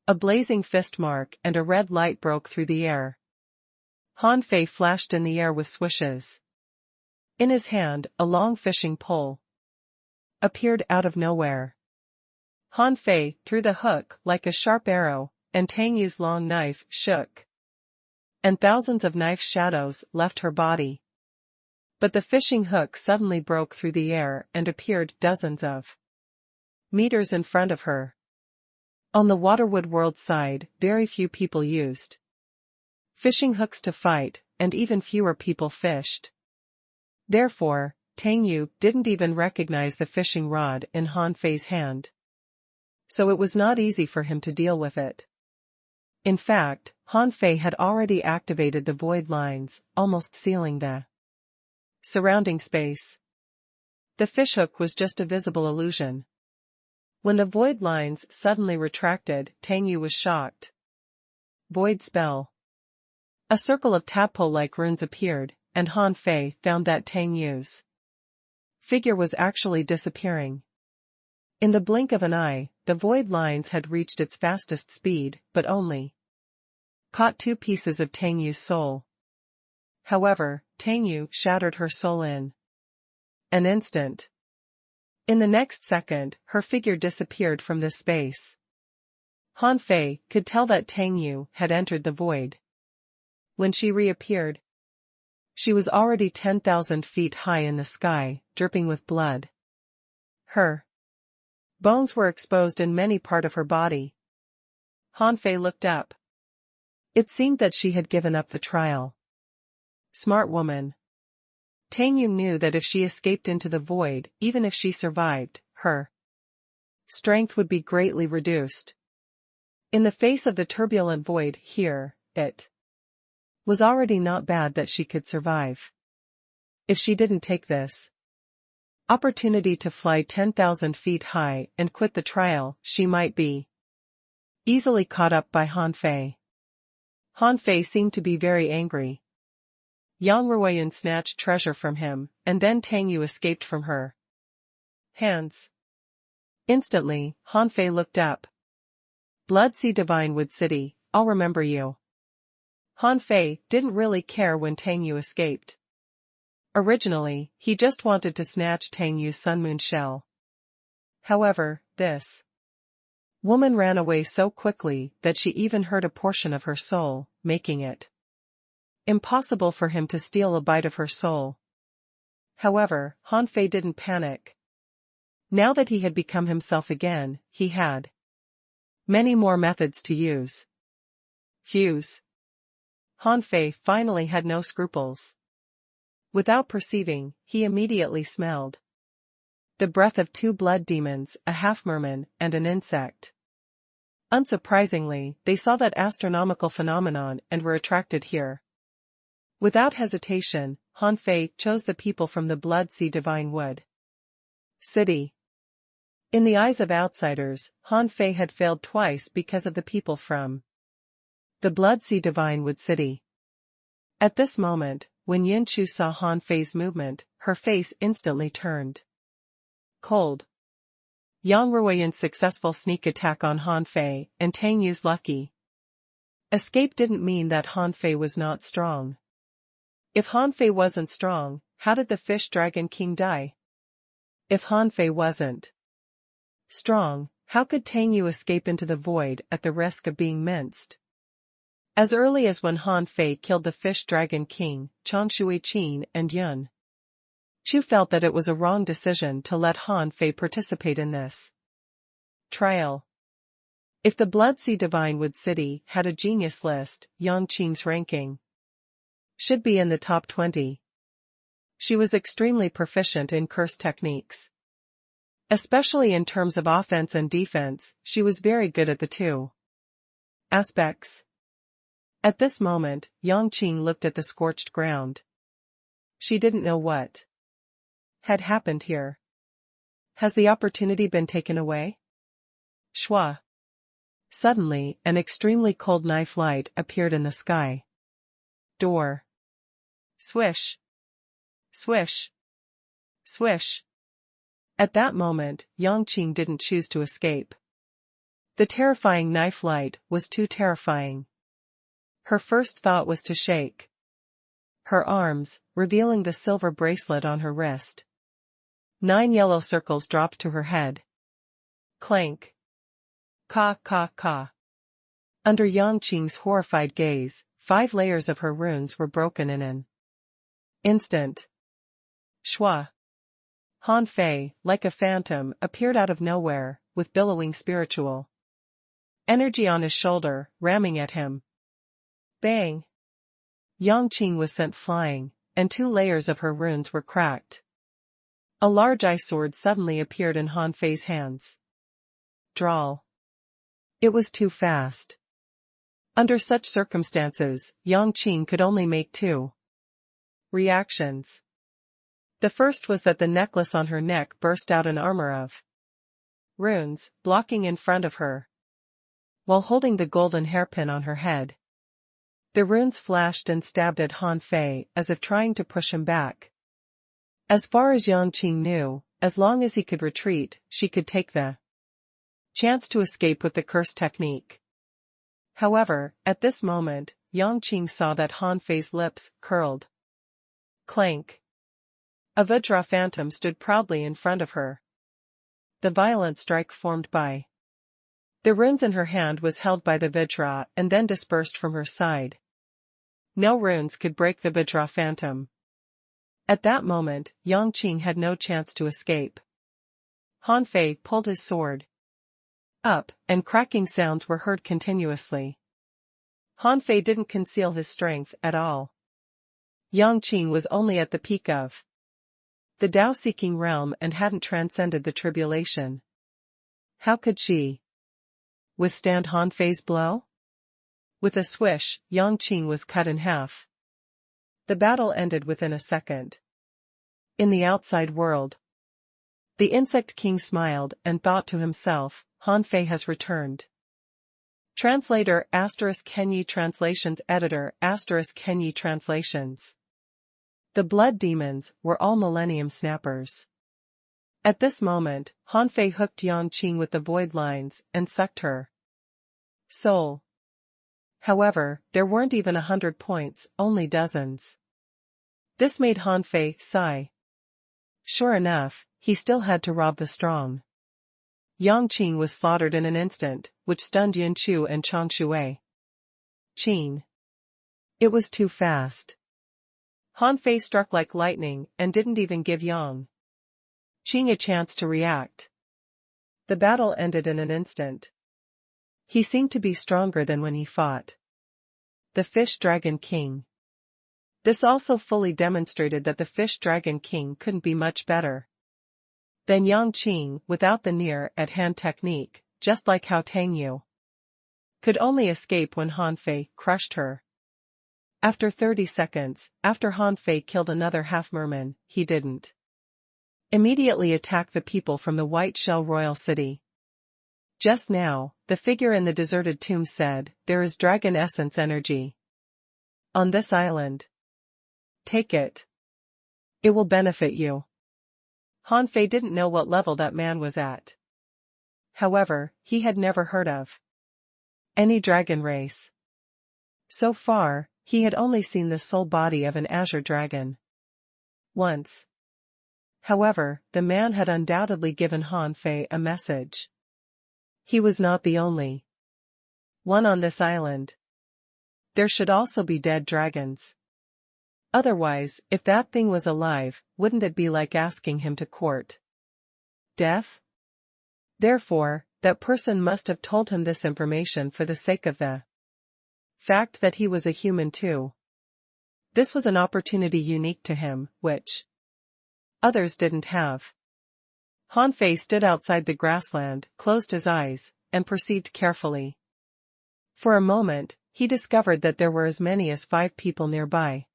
A blazing fist mark and a red light broke through the air. Han Fei flashed in the air with swishes. In his hand, a long fishing pole appeared out of nowhere. Han Fei threw the hook like a sharp arrow, and Tang Yu's long knife shook. And thousands of knife shadows left her body. But the fishing hook suddenly broke through the air and appeared dozens of meters in front of her. On the Waterwood World side, very few people used fishing hooks to fight, and even fewer people fished. Therefore, Tang Yu didn't even recognize the fishing rod in Han Fei's hand. So it was not easy for him to deal with it. In fact, Han Fei had already activated the void lines, almost sealing the surrounding space. The fishhook was just a visible illusion. When the void lines suddenly retracted, Tang Yu was shocked. Void spell. A circle of tadpole-like runes appeared, and Han Fei found that Tang Yu's figure was actually disappearing. In the blink of an eye, the void lines had reached its fastest speed, but only caught 2 pieces of Tang Yu's soul. However, Tang Yu shattered her soul in an instant. In the next second, her figure disappeared from this space. Han Fei could tell that Tang Yu had entered the void. When she reappeared, she was already 10,000 feet high in the sky, dripping with blood. Her bones were exposed in many parts of her body. Han Fei looked up. It seemed that she had given up the trial. Smart woman. Tang Yu knew that if she escaped into the void, even if she survived, her strength would be greatly reduced. In the face of the turbulent void here, it was already not bad that she could survive. If she didn't take this opportunity to fly 10,000 feet high and quit the trial, she might be easily caught up by Han Fei. Han Fei seemed to be very angry. Yang Ruoyan snatched treasure from him, and then Tang Yu escaped from her hands. Instantly, Han Fei looked up. Blood Sea Divine Wood City, I'll remember you. Han Fei didn't really care when Tang Yu escaped. Originally, he just wanted to snatch Tang Yu's Sun Moon shell. However, this woman ran away so quickly that she even hurt a portion of her soul, making it impossible for him to steal a bite of her soul. However, Han Fei didn't panic. Now that he had become himself again, he had many more methods to use. Fuse. Han Fei finally had no scruples. Without perceiving, he immediately smelled the breath of 2 blood demons, a half-merman, and an insect. Unsurprisingly, they saw that astronomical phenomenon and were attracted here. Without hesitation, Han Fei chose the people from the Blood Sea Divine Wood City. In the eyes of outsiders, Han Fei had failed twice because of the people from the Blood Sea Divinewood City. At this moment, when Yin Chu saw Han Fei's movement, her face instantly turned cold. Yang Ruoyan's successful sneak attack on Han Fei, and Tang Yu's lucky escape didn't mean that Han Fei was not strong. If Han Fei wasn't strong, how did the Fish Dragon King die? If Han Fei wasn't strong, how could Tang Yu escape into the void at the risk of being minced? As early as when Han Fei killed the Fish Dragon King, Changshui Qin and Yun Chu felt that it was a wrong decision to let Han Fei participate in this trial. If the Blood Sea Divinewood City had a genius list, Yang Qing's ranking should be in the top 20. She was extremely proficient in curse techniques. Especially in terms of offense and defense, she was very good at the two aspects. At this moment, Yang Qing looked at the scorched ground. She didn't know what had happened here. Has the opportunity been taken away? Shua. Suddenly, an extremely cold knife light appeared in the sky. Door. Swish. Swish. Swish. At that moment, Yang Qing didn't choose to escape. The terrifying knife light was too terrifying. Her first thought was to shake her arms, revealing the silver bracelet on her wrist. 9 yellow circles dropped to her head. Clank. Ka ka ka. Under Yang Qing's horrified gaze, 5 layers of her runes were broken in an instant. Shua. Han Fei, like a phantom, appeared out of nowhere, with billowing spiritual energy on his shoulder, ramming at him. Bang! Yang Qing was sent flying, and 2 layers of her runes were cracked. A large ice sword suddenly appeared in Han Fei's hands. Drawl. It was too fast. Under such circumstances, Yang Qing could only make 2 reactions. The first was that the necklace on her neck burst out an armor of runes, blocking in front of her, while holding the golden hairpin on her head. The runes flashed and stabbed at Han Fei as if trying to push him back. As far as Yang Qing knew, as long as he could retreat, she could take the chance to escape with the curse technique. However, at this moment, Yang Qing saw that Han Fei's lips curled. Clank. A Vajra phantom stood proudly in front of her. The violent strike formed by the runes in her hand was held by the Vajra and then dispersed from her side. No runes could break the Vajra phantom. At that moment, Yang Qing had no chance to escape. Han Fei pulled his sword up, and cracking sounds were heard continuously. Han Fei didn't conceal his strength at all. Yang Qing was only at the peak of the Tao-seeking realm and hadn't transcended the tribulation. How could she withstand Han Fei's blow? With a swish, Yang Qing was cut in half. The battle ended within a second. In the outside world, the Insect King smiled and thought to himself, Han Fei has returned. Translator ** Henyi Translations Editor ** Henyi Translations. The blood demons were all Millennium Snappers. At this moment, Han Fei hooked Yang Qing with the void lines and sucked her soul. However, there weren't even 100 points, only dozens. This made Han Fei sigh. Sure enough, he still had to rob the strong. Yang Qing was slaughtered in an instant, which stunned Yin Chu and Chang Shui. Qing. It was too fast. Han Fei struck like lightning and didn't even give Yang Qing a chance to react. The battle ended in an instant. He seemed to be stronger than when he fought the Fish Dragon King. This also fully demonstrated that the Fish Dragon King couldn't be much better than Yang Qing without the near-at-hand technique, just like how Tang Yu could only escape when Han Fei crushed her. After 30 seconds, after Han Fei killed another half-merman, he didn't Immediately attack the people from the White Shell Royal City. Just now, the figure in the deserted tomb said, there is dragon essence energy on this island. Take it. It will benefit you. Han Fei didn't know what level that man was at. However, he had never heard of any dragon race. So far, he had only seen the soul body of an azure dragon once. However, the man had undoubtedly given Han Fei a message. He was not the only one on this island. There should also be dead dragons. Otherwise, if that thing was alive, wouldn't it be like asking him to court death? Therefore, that person must have told him this information for the sake of the fact that he was a human too. This was an opportunity unique to him, which others didn't have. Han Fei stood outside the grassland, closed his eyes, and perceived carefully. For a moment, he discovered that there were as many as 5 people nearby.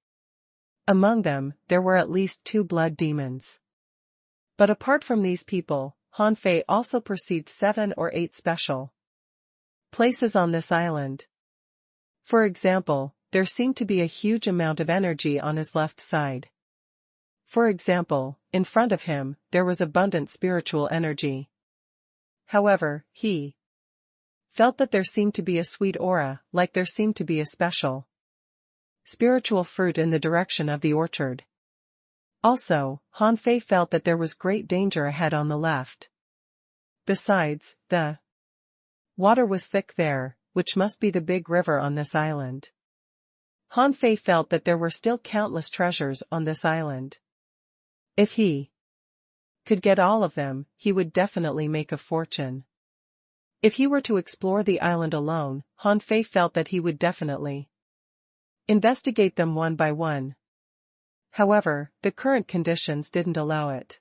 Among them, there were at least 2 blood demons. But apart from these people, Han Fei also perceived 7 or 8 special places on this island. For example, there seemed to be a huge amount of energy on his left side. For example, in front of him, there was abundant spiritual energy. However, he felt that there seemed to be a sweet aura, like there seemed to be a special spiritual fruit in the direction of the orchard. Also, Han Fei felt that there was great danger ahead on the left. Besides, the water was thick there, which must be the big river on this island. Han Fei felt that there were still countless treasures on this island. If he could get all of them, he would definitely make a fortune. If he were to explore the island alone, Han Fei felt that he would definitely investigate them one by one. However, the current conditions didn't allow it.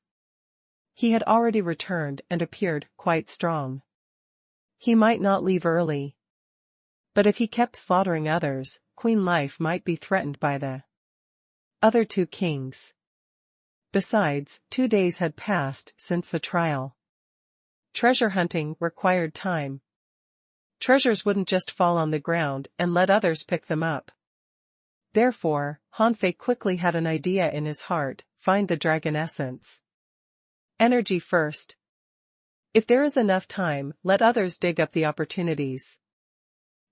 He had already returned and appeared quite strong. He might not leave early. But if he kept slaughtering others, Queen Life might be threatened by the other 2 kings. Besides, 2 days had passed since the trial. Treasure hunting required time. Treasures wouldn't just fall on the ground and let others pick them up. Therefore, Han Fei quickly had an idea in his heart: find the dragon essence energy first. If there is enough time, let others dig up the opportunities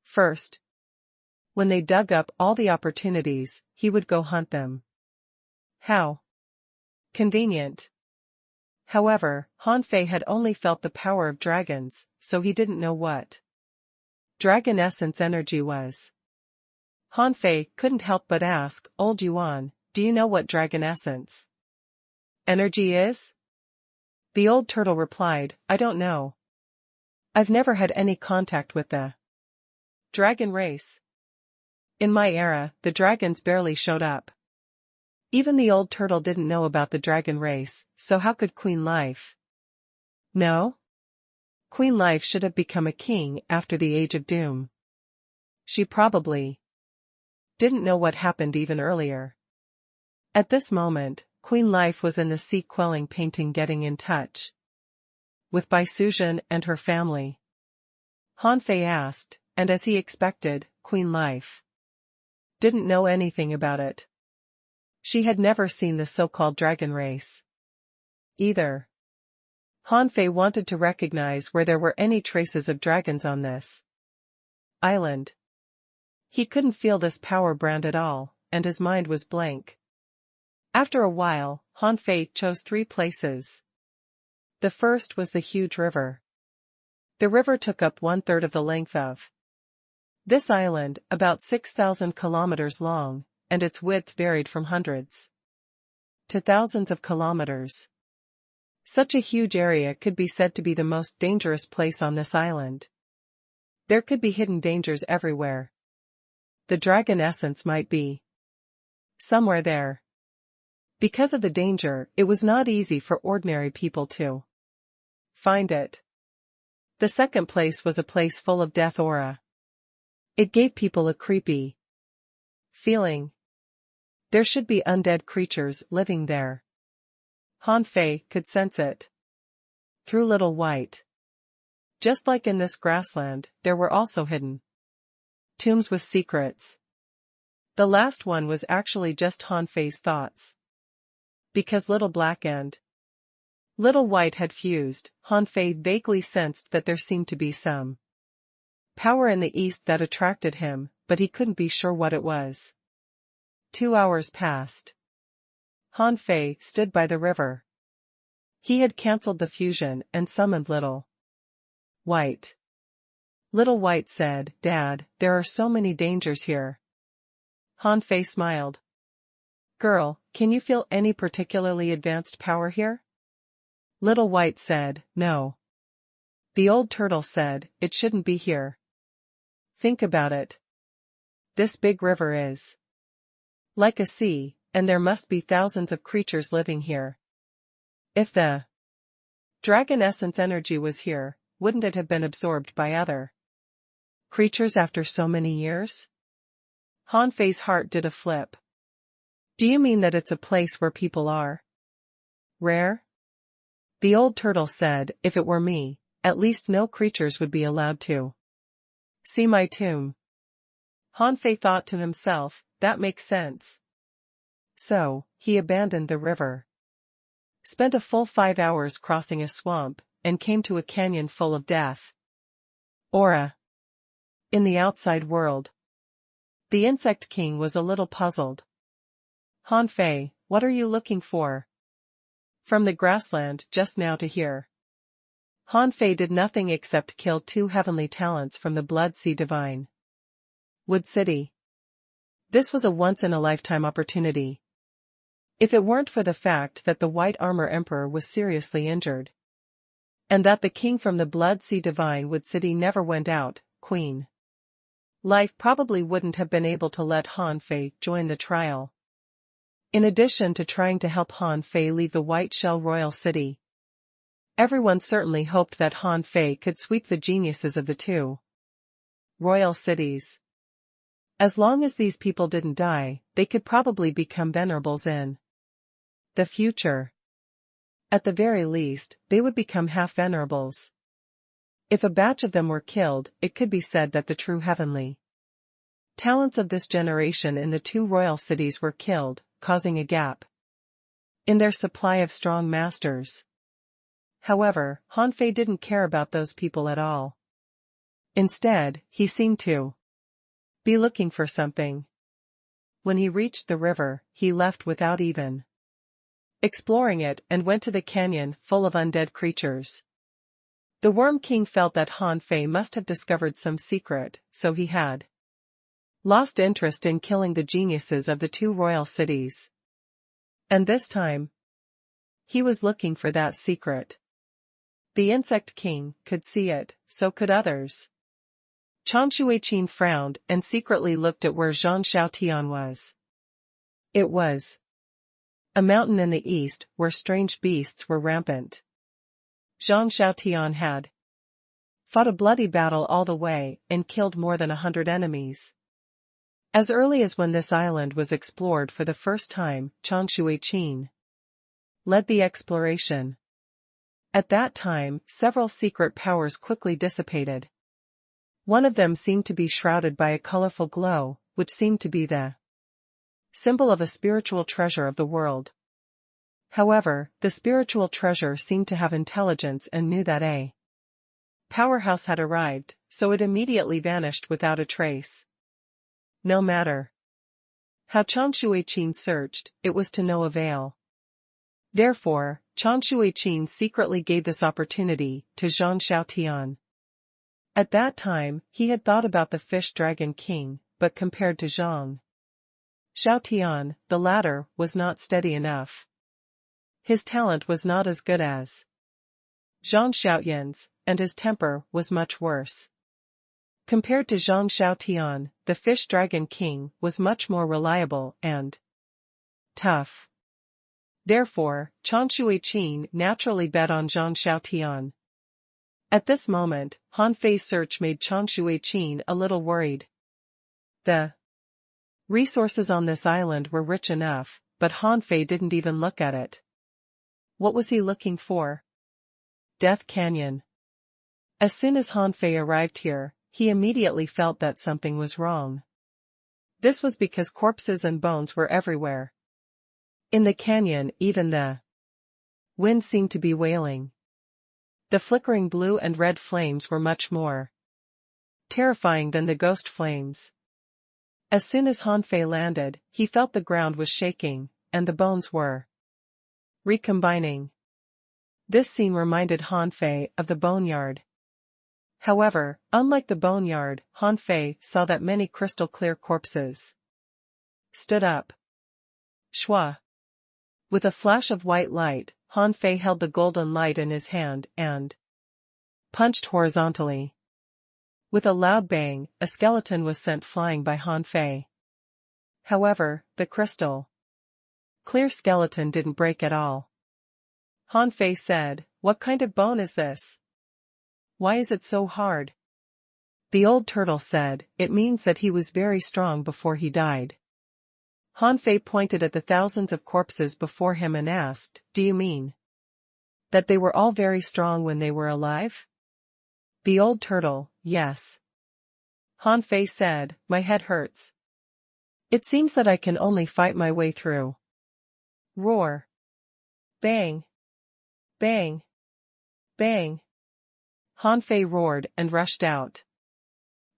first. When they dug up all the opportunities, he would go hunt them. How convenient. However, Han Fei had only felt the power of dragons, so he didn't know what dragon essence energy was. Han Fei couldn't help but ask, Old Yuan, do you know what dragon essence energy is? The old turtle replied, I don't know. I've never had any contact with the dragon race. In my era, the dragons barely showed up. Even the old turtle didn't know about the dragon race, so how could Queen Life know? Queen Life should have become a king after the Age of Doom. She probably didn't know what happened even earlier. At this moment, Queen Life was in the sea quelling painting, getting in touch with Bai Suzhen and her family. Han Fei asked, and as he expected, Queen Life didn't know anything about it. She had never seen the so-called dragon race either. Han Fei wanted to recognize where there were any traces of dragons on this island. He couldn't feel this power brand at all, and his mind was blank. After a while, Han Fei chose 3 places. The first was the huge river. The river took up 1/3 of the length of this island, about 6,000 kilometers long, and its width varied from hundreds to thousands of kilometers. Such a huge area could be said to be the most dangerous place on this island. There could be hidden dangers everywhere. The dragon essence might be somewhere there. Because of the danger, it was not easy for ordinary people to find it. The second place was a place full of death aura. It gave people a creepy feeling. There should be undead creatures living there. Han Fei could sense it. Through Little White. Just like in this grassland, there were also hidden tombs with secrets. The last one was actually just Han Fei's thoughts. Because Little Black and Little White had fused, Han Fei vaguely sensed that there seemed to be some power in the east that attracted him, but he couldn't be sure what it was. 2 hours passed. Han Fei stood by the river. He had cancelled the fusion and summoned Little White. Little White said, "Dad, there are so many dangers here." Han Fei smiled. "Girl, can you feel any particularly advanced power here?" Little White said, "No." The old turtle said, "It shouldn't be here. Think about it. This big river is like a sea, and there must be thousands of creatures living here. If the dragon essence energy was here, wouldn't it have been absorbed by other creatures after so many years?" Han Fei's heart did a flip. "Do you mean that it's a place where people are rare?" The old turtle said, "If it were me, at least no creatures would be allowed to see my tomb." Han Fei thought to himself, that makes sense. So, he abandoned the river. Spent a full 5 hours crossing a swamp, and came to a canyon full of death aura. In the outside world. The Insect King was a little puzzled. "Han Fei, what are you looking for from the grassland just now to here?" Han Fei did nothing except kill 2 heavenly talents from the Blood Sea Divine Wood City. This was a once-in-a-lifetime opportunity. If it weren't for the fact that the White Armor Emperor was seriously injured, and that the king from the Blood Sea Divine Wood City never went out, Queen Life probably wouldn't have been able to let Han Fei join the trial. In addition to trying to help Han Fei leave the White Shell Royal City, everyone certainly hoped that Han Fei could sweep the geniuses of the 2 royal cities. As long as these people didn't die, they could probably become venerables in the future. At the very least, they would become half-venerables. If a batch of them were killed, it could be said that the true heavenly talents of this generation in the 2 royal cities were killed, causing a gap in their supply of strong masters. However, Han Fei didn't care about those people at all. Instead, he seemed to be looking for something. When he reached the river, he left without even exploring it and went to the canyon full of undead creatures. The Worm King felt that Han Fei must have discovered some secret, so he had lost interest in killing the geniuses of the 2 royal cities. And this time, he was looking for that secret. The Insect King could see it, so could others. Chan Shuiqin frowned and secretly looked at where Zhang Xiaotian was. It was a mountain in the east where strange beasts were rampant. Zhang Xiaotian had fought a bloody battle all the way and killed more than 100 enemies. As early as when this island was explored for the first time, Chan Shuiqin led the exploration. At that time, several secret powers quickly dissipated. One of them seemed to be shrouded by a colorful glow, which seemed to be the symbol of a spiritual treasure of the world. However, the spiritual treasure seemed to have intelligence and knew that a powerhouse had arrived, so it immediately vanished without a trace. No matter how Chan Shuiqin searched, it was to no avail. Therefore, Chan Shuiqin secretly gave this opportunity to Zhang Xiaotian. At that time, he had thought about the Fish Dragon King, but compared to Zhang Xiaotian, the latter was not steady enough. His talent was not as good as Zhang Xiaotian's, and his temper was much worse. Compared to Zhang Xiaotian, the Fish Dragon King was much more reliable and tough. Therefore, Chan Shuiqin naturally bet on Zhang Xiaotian. At this moment, Han Fei's search made Chan Shuiqin a little worried. The resources on this island were rich enough, but Han Fei didn't even look at it. What was he looking for? Death Canyon. As soon as Han Fei arrived here, he immediately felt that something was wrong. This was because corpses and bones were everywhere. In the canyon, even the wind seemed to be wailing. The flickering blue and red flames were much more terrifying than the ghost flames. As soon as Han Fei landed, he felt the ground was shaking, and the bones were recombining. This scene reminded Han Fei of the boneyard. However, unlike the boneyard, Han Fei saw that many crystal-clear corpses stood up. Shua. With a flash of white light, Han Fei held the golden light in his hand and punched horizontally. With a loud bang, a skeleton was sent flying by Han Fei. However, the crystal-clear skeleton didn't break at all. Han Fei said, "What kind of bone is this? Why is it so hard?" The old turtle said, "It means that he was very strong before he died." Han Fei pointed at the thousands of corpses before him and asked, "Do you mean that they were all very strong when they were alive?" The old turtle, "Yes." Han Fei said, "My head hurts. It seems that I can only fight my way through." Roar. Bang. Bang. Bang. Han Fei roared and rushed out.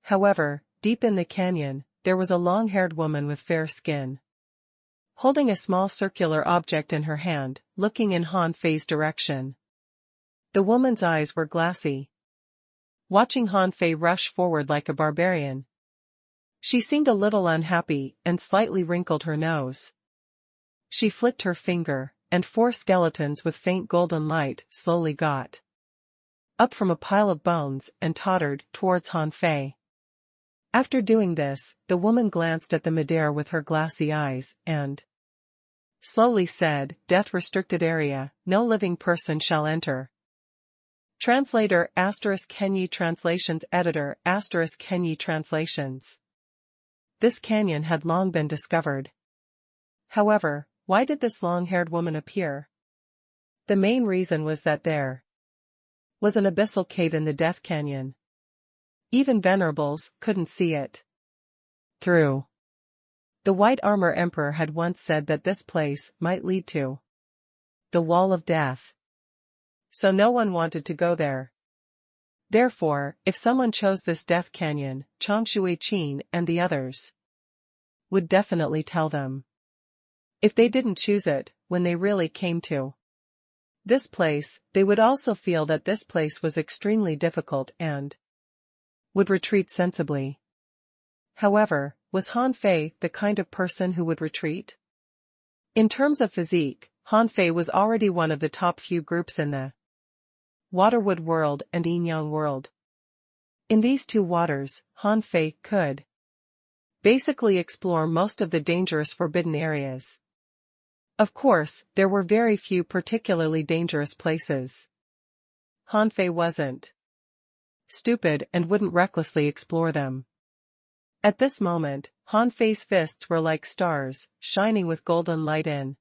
However, deep in the canyon, there was a long-haired woman with fair skin, holding a small circular object in her hand, looking in Han Fei's direction. The woman's eyes were glassy. Watching Han Fei rush forward like a barbarian, she seemed a little unhappy and slightly wrinkled her nose. She flicked her finger, and 4 skeletons with faint golden light slowly got up from a pile of bones and tottered towards Han Fei. After doing this, the woman glanced at the midair with her glassy eyes and slowly said, "Death restricted area, no living person shall enter." Translator ** Kenyi Translations Editor ** Kenyi Translations. This canyon had long been discovered. However, why did this long-haired woman appear? The main reason was that there was an abyssal cave in the Death Canyon. Even venerables couldn't see it through. The White Armor Emperor had once said that this place might lead to the Wall of Death. So no one wanted to go there. Therefore, if someone chose this Death Canyon, Changshui Qin and the others would definitely tell them. If they didn't choose it, when they really came to this place, they would also feel that this place was extremely difficult and would retreat sensibly. However, was Han Fei the kind of person who would retreat? In terms of physique, Han Fei was already one of the top few groups in the Waterwood world and Yinyang world. In these two waters, Han Fei could basically explore most of the dangerous forbidden areas. Of course, there were very few particularly dangerous places. Han Fei wasn't stupid and wouldn't recklessly explore them. At this moment, Han Fei's fists were like stars, shining with golden light in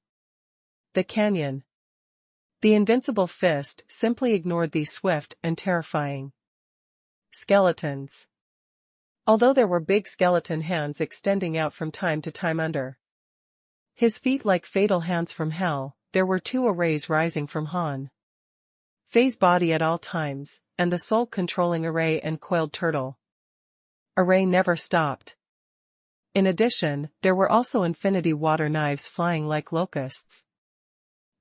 the canyon. The invincible fist simply ignored these swift and terrifying skeletons. Although there were big skeleton hands extending out from time to time under his feet like fatal hands from hell, there were 2 arrays rising from Han Fei's body at all times, and the soul-controlling array and coiled turtle array never stopped. In addition, there were also infinity water knives flying like locusts.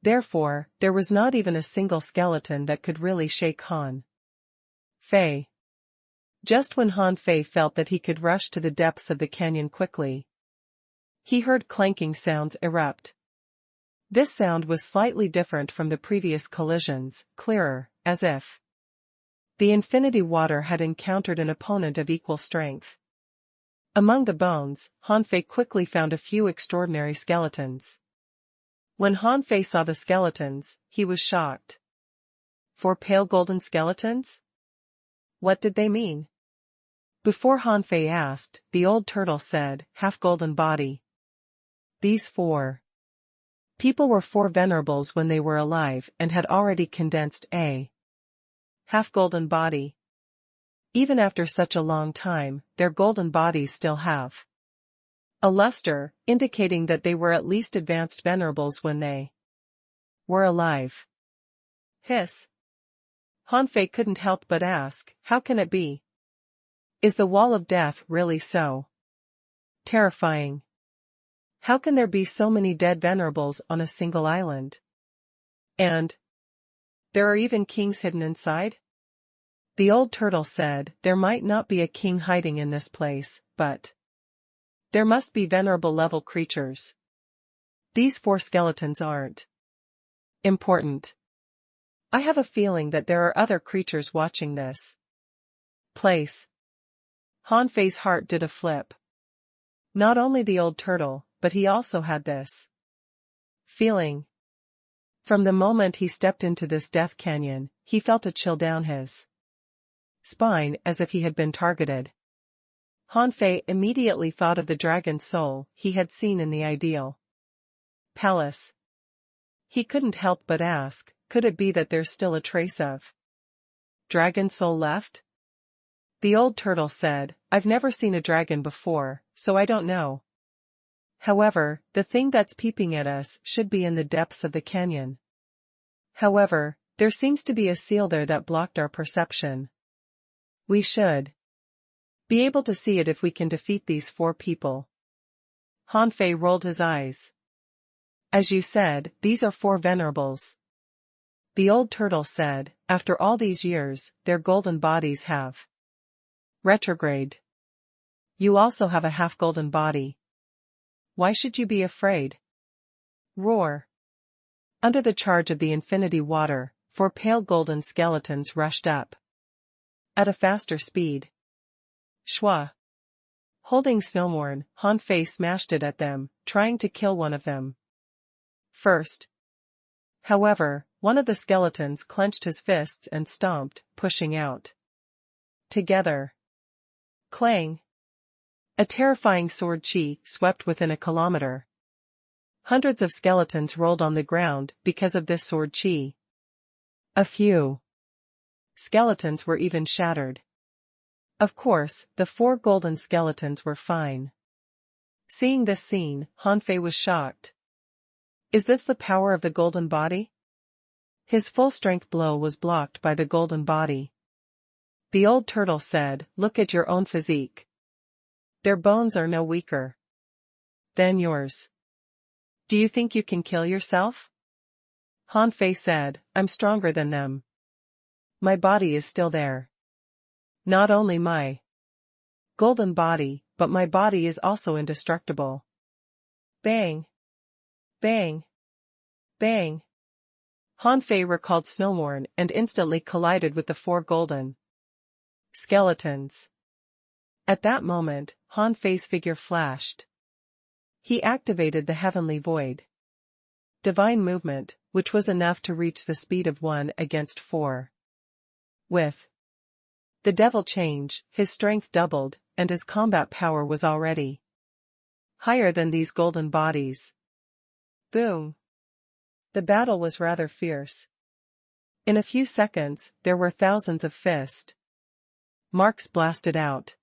Therefore, there was not even a single skeleton that could really shake Han Fei. Just when Han Fei felt that he could rush to the depths of the canyon quickly, he heard clanking sounds erupt. This sound was slightly different from the previous collisions, clearer, as if the infinity water had encountered an opponent of equal strength. Among the bones, Han Fei quickly found a few extraordinary skeletons. When Han Fei saw the skeletons, he was shocked. 4 pale golden skeletons? What did they mean? Before Han Fei asked, the old turtle said, "Half golden body." These 4 People were four venerables when they were alive and had already condensed a half-golden body. Even after such a long time, their golden bodies still have a luster, indicating that they were at least advanced venerables when they were alive. Hiss. Hanfei couldn't help but ask, how can it be? Is the wall of death really so terrifying? How can there be so many dead venerables on a single island? And there are even kings hidden inside? The old turtle said, there might not be a king hiding in this place, but there must be venerable level creatures. These four skeletons aren't important. I have a feeling that there are other creatures watching this place. Hanfei's heart did a flip. Not only the old turtle, but he also had this feeling. From the moment he stepped into this death canyon, he felt a chill down his spine as if he had been targeted. Hanfei immediately thought of the dragon soul he had seen in the ideal palace. He couldn't help but ask, could it be that there's still a trace of dragon soul left? The old turtle said, I've never seen a dragon before, so I don't know. However, the thing that's peeping at us should be in the depths of the canyon. However, there seems to be a seal there that blocked our perception. We should be able to see it if we can defeat these four people. Hanfei rolled his eyes. As you said, these are four venerables. The old turtle said, after all these years, their golden bodies have retrograde. You also have a half-golden body. Why should you be afraid? Roar. Under the charge of the infinity water, four pale golden skeletons rushed up at a faster speed. Shwa. Holding Snowmorn, Hanfei smashed it at them, trying to kill one of them first. However, one of the skeletons clenched his fists and stomped, pushing out. Together. Clang. A terrifying sword chi swept within a kilometer. Hundreds of skeletons rolled on the ground because of this sword chi. A few skeletons were even shattered. Of course, the four golden skeletons were fine. Seeing this scene, Hanfei was shocked. Is this the power of the golden body? His full-strength blow was blocked by the golden body. The old turtle said, look at your own physique. Their bones are no weaker than yours. Do you think you can kill yourself? Hanfei said, I'm stronger than them. My body is still there. Not only my golden body, but my body is also indestructible. Bang! Bang! Bang! Hanfei recalled Snowmorn and instantly collided with the four golden skeletons. At that moment, Hanfei's figure flashed. He activated the heavenly void. Divine movement, which was enough to reach the speed of 1 against 4. With the devil change, his strength doubled, and his combat power was already higher than these golden bodies. Boom! The battle was rather fierce. In a few seconds, there were thousands of fist marks blasted out.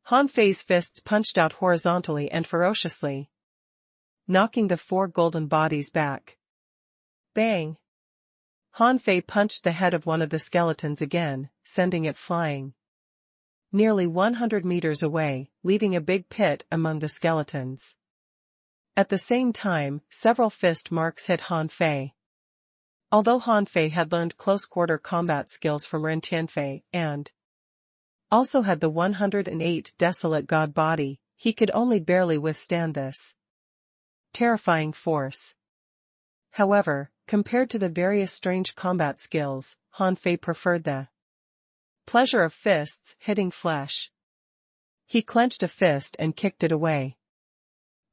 Hanfei's fists punched out horizontally and ferociously, knocking the four golden bodies back. Bang! Hanfei punched the head of one of the skeletons again, sending it flying nearly 100 meters away, leaving a big pit among the skeletons. At the same time, several fist marks hit Hanfei. Although Hanfei had learned close-quarter combat skills from Ren Tianfei and also had the 108 desolate god body, he could only barely withstand this terrifying force. However, compared to the various strange combat skills, Hanfei preferred the pleasure of fists hitting flesh. He clenched a fist and kicked it away.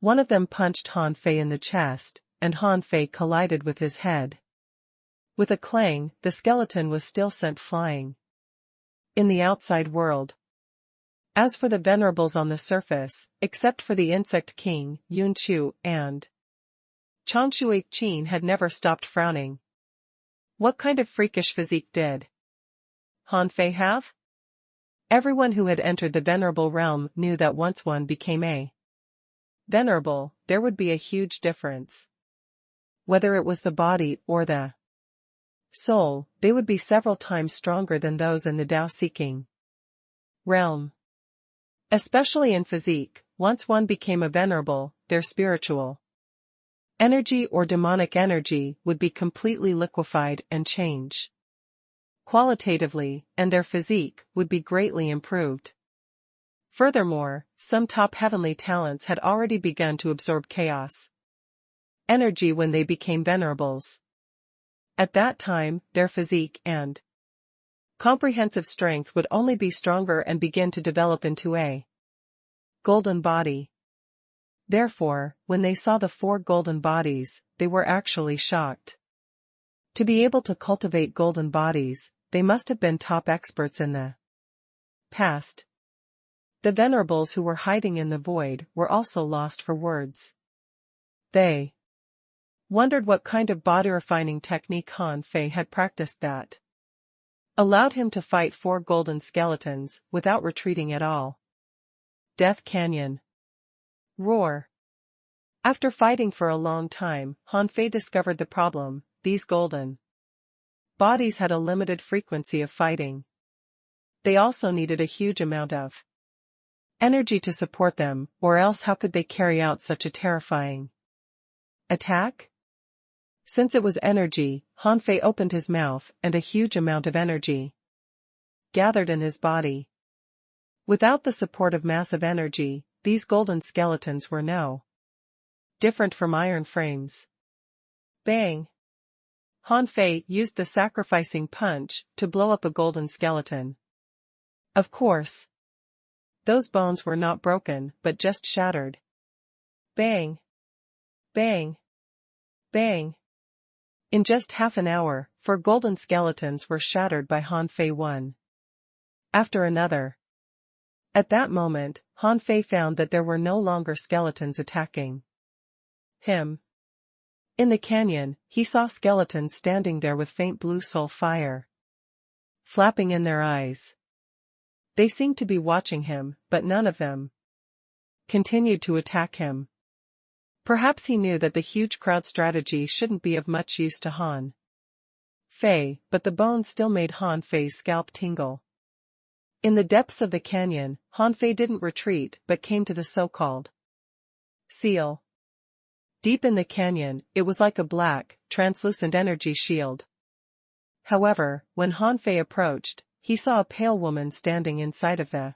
One of them punched Hanfei in the chest, and Hanfei collided with his head. With a clang, the skeleton was still sent flying in the outside world. As for the venerables on the surface, except for the insect king, Yun Chu, and Changshui-Qin had never stopped frowning. What kind of freakish physique did Han Fei have? Everyone who had entered the venerable realm knew that once one became a venerable, there would be a huge difference. Whether it was the body or the soul, they would be several times stronger than those in the Tao-seeking realm. Especially in physique, once one became a venerable, their spiritual energy or demonic energy would be completely liquefied and change qualitatively, and their physique would be greatly improved. Furthermore, some top heavenly talents had already begun to absorb chaos energy when they became venerables. At that time, their physique and comprehensive strength would only be stronger and begin to develop into a golden body. Therefore, when they saw the 4 golden bodies, they were actually shocked. To be able to cultivate golden bodies, they must have been top experts in the past. The venerables who were hiding in the void were also lost for words. They wondered what kind of body-refining technique Han Fei had practiced that allowed him to fight 4 golden skeletons without retreating at all. Death Canyon. Roar. After fighting for a long time, Han Fei discovered the problem: these golden bodies had a limited frequency of fighting. They also needed a huge amount of energy to support them, or else how could they carry out such a terrifying attack? Since it was energy, Han Fei opened his mouth and a huge amount of energy gathered in his body. Without the support of massive energy, these golden skeletons were no different from iron frames. Bang! Han Fei used the sacrificing punch to blow up a golden skeleton. Of course, those bones were not broken but just shattered. Bang! Bang! Bang! In just half an hour, 4 golden skeletons were shattered by Han Fei one after another. At that moment, Han Fei found that there were no longer skeletons attacking him. In the canyon, he saw skeletons standing there with faint blue soul fire flapping in their eyes. They seemed to be watching him, but none of them continued to attack him. Perhaps he knew that the huge crowd strategy shouldn't be of much use to Han Fei, but the bones still made Han Fei's scalp tingle. In the depths of the canyon, Han Fei didn't retreat but came to the so-called seal. Deep in the canyon, it was like a black, translucent energy shield. However, when Han Fei approached, he saw a pale woman standing inside of the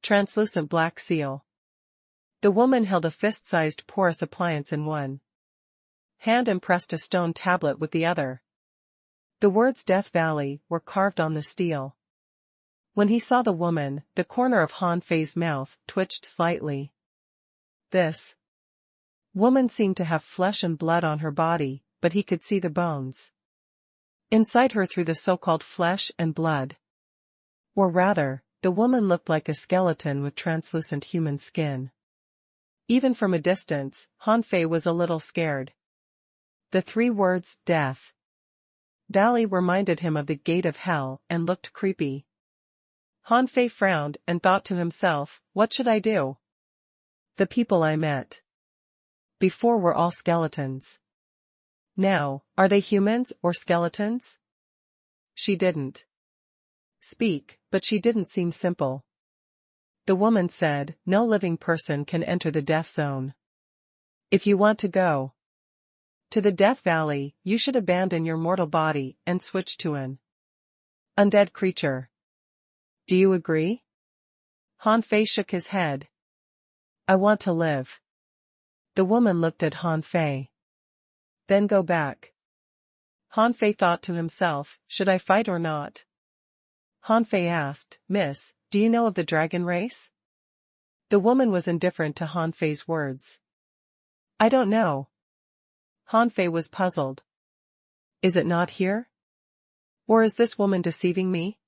translucent black seal. The woman held a fist-sized porous appliance in one hand and pressed a stone tablet with the other. The words Death Valley were carved on the steel. When he saw the woman, the corner of Han Fei's mouth twitched slightly. This woman seemed to have flesh and blood on her body, but he could see the bones inside her through the so-called flesh and blood. Or rather, the woman looked like a skeleton with translucent human skin. Even from a distance, Han Fei was a little scared. The 3 words, Death Valley, reminded him of the gate of hell and looked creepy. Han Fei frowned and thought to himself, what should I do? The people I met before were all skeletons. Now, are they humans or skeletons? She didn't speak, but she didn't seem simple. The woman said, no living person can enter the death zone. If you want to go to the Death Valley, you should abandon your mortal body and switch to an undead creature. Do you agree? Han Fei shook his head. I want to live. The woman looked at Han Fei. Then go back. Han Fei thought to himself, should I fight or not? Han Fei asked, Miss, do you know of the dragon race? The woman was indifferent to Han Fei's words. I don't know. Han Fei was puzzled. Is it not here? Or is this woman deceiving me?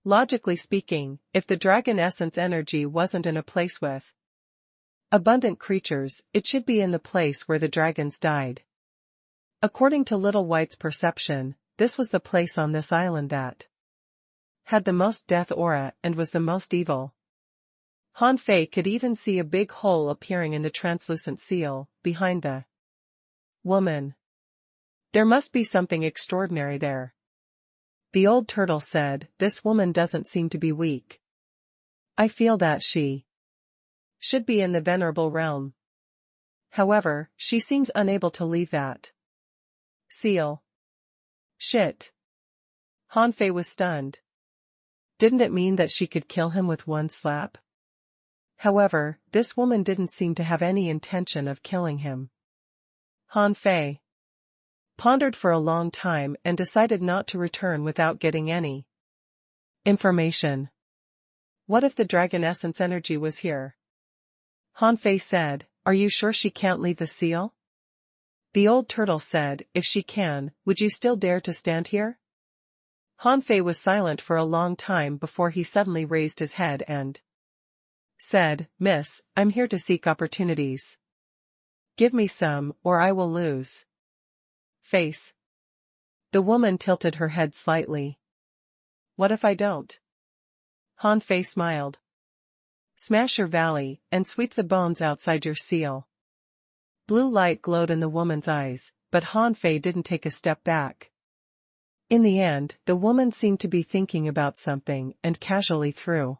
Logically speaking, if the dragon essence energy wasn't in a place with Abundant creatures, it should be in the place where the dragons died. According to Little White's perception, this was the place on this island that had the most death aura and was the most evil. Han Fei could even see a big hole appearing in the translucent seal, behind the woman. There must be something extraordinary there. The old turtle said, "This woman doesn't seem to be weak. I feel that she should be in the venerable realm. However, she seems unable to leave that seal." Shit. Han Fei was stunned. Didn't it mean that she could kill him with one slap? However, this woman didn't seem to have any intention of killing him. Han Fei pondered for a long time and decided not to return without getting any information. What if the dragon essence energy was here? Han Fei said, "Are you sure she can't leave the seal?" The old turtle said, "If she can, would you still dare to stand here?" Han Fei was silent for a long time before he suddenly raised his head and said, "Miss, I'm here to seek opportunities. Give me some, or I will lose face." The woman tilted her head slightly. "What if I don't?" Han Fei smiled. "Smash your valley, and sweep the bones outside your seal." Blue light glowed in the woman's eyes, but Han Fei didn't take a step back. In the end, the woman seemed to be thinking about something and casually threw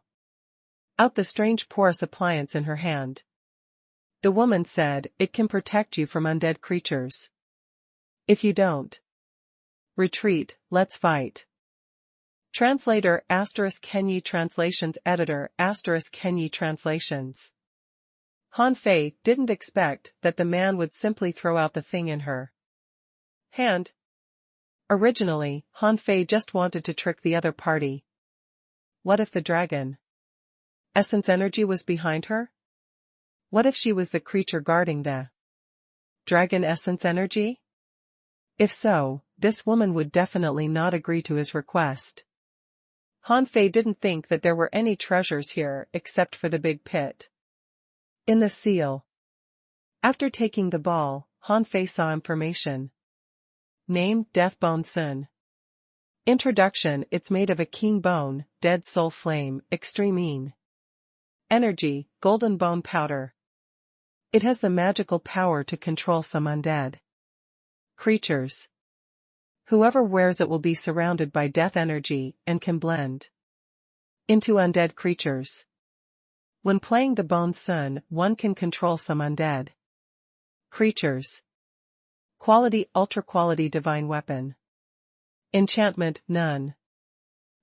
out the strange porous appliance in her hand. The woman said, "It can protect you from undead creatures. If you don't retreat, let's fight." Translator *Kenyi Translations Editor *Kenyi Translations. Han Fei didn't expect that the man would simply throw out the thing in her hand. Originally, Han Fei just wanted to trick the other party. What if the dragon essence energy was behind her? What if she was the creature guarding the dragon essence energy? If so, this woman would definitely not agree to his request. Han Fei didn't think that there were any treasures here except for the big pit in the seal. After taking the ball, Han Fei saw information. Name, Death Bone Sun. Introduction, it's made of a king bone, dead soul flame, extreme energy, golden bone powder. It has the magical power to control some undead creatures. Whoever wears it will be surrounded by death energy and can blend into undead creatures. When playing the Bone Sun, one can control some undead creatures. Quality, ultra quality divine weapon. Enchantment, none.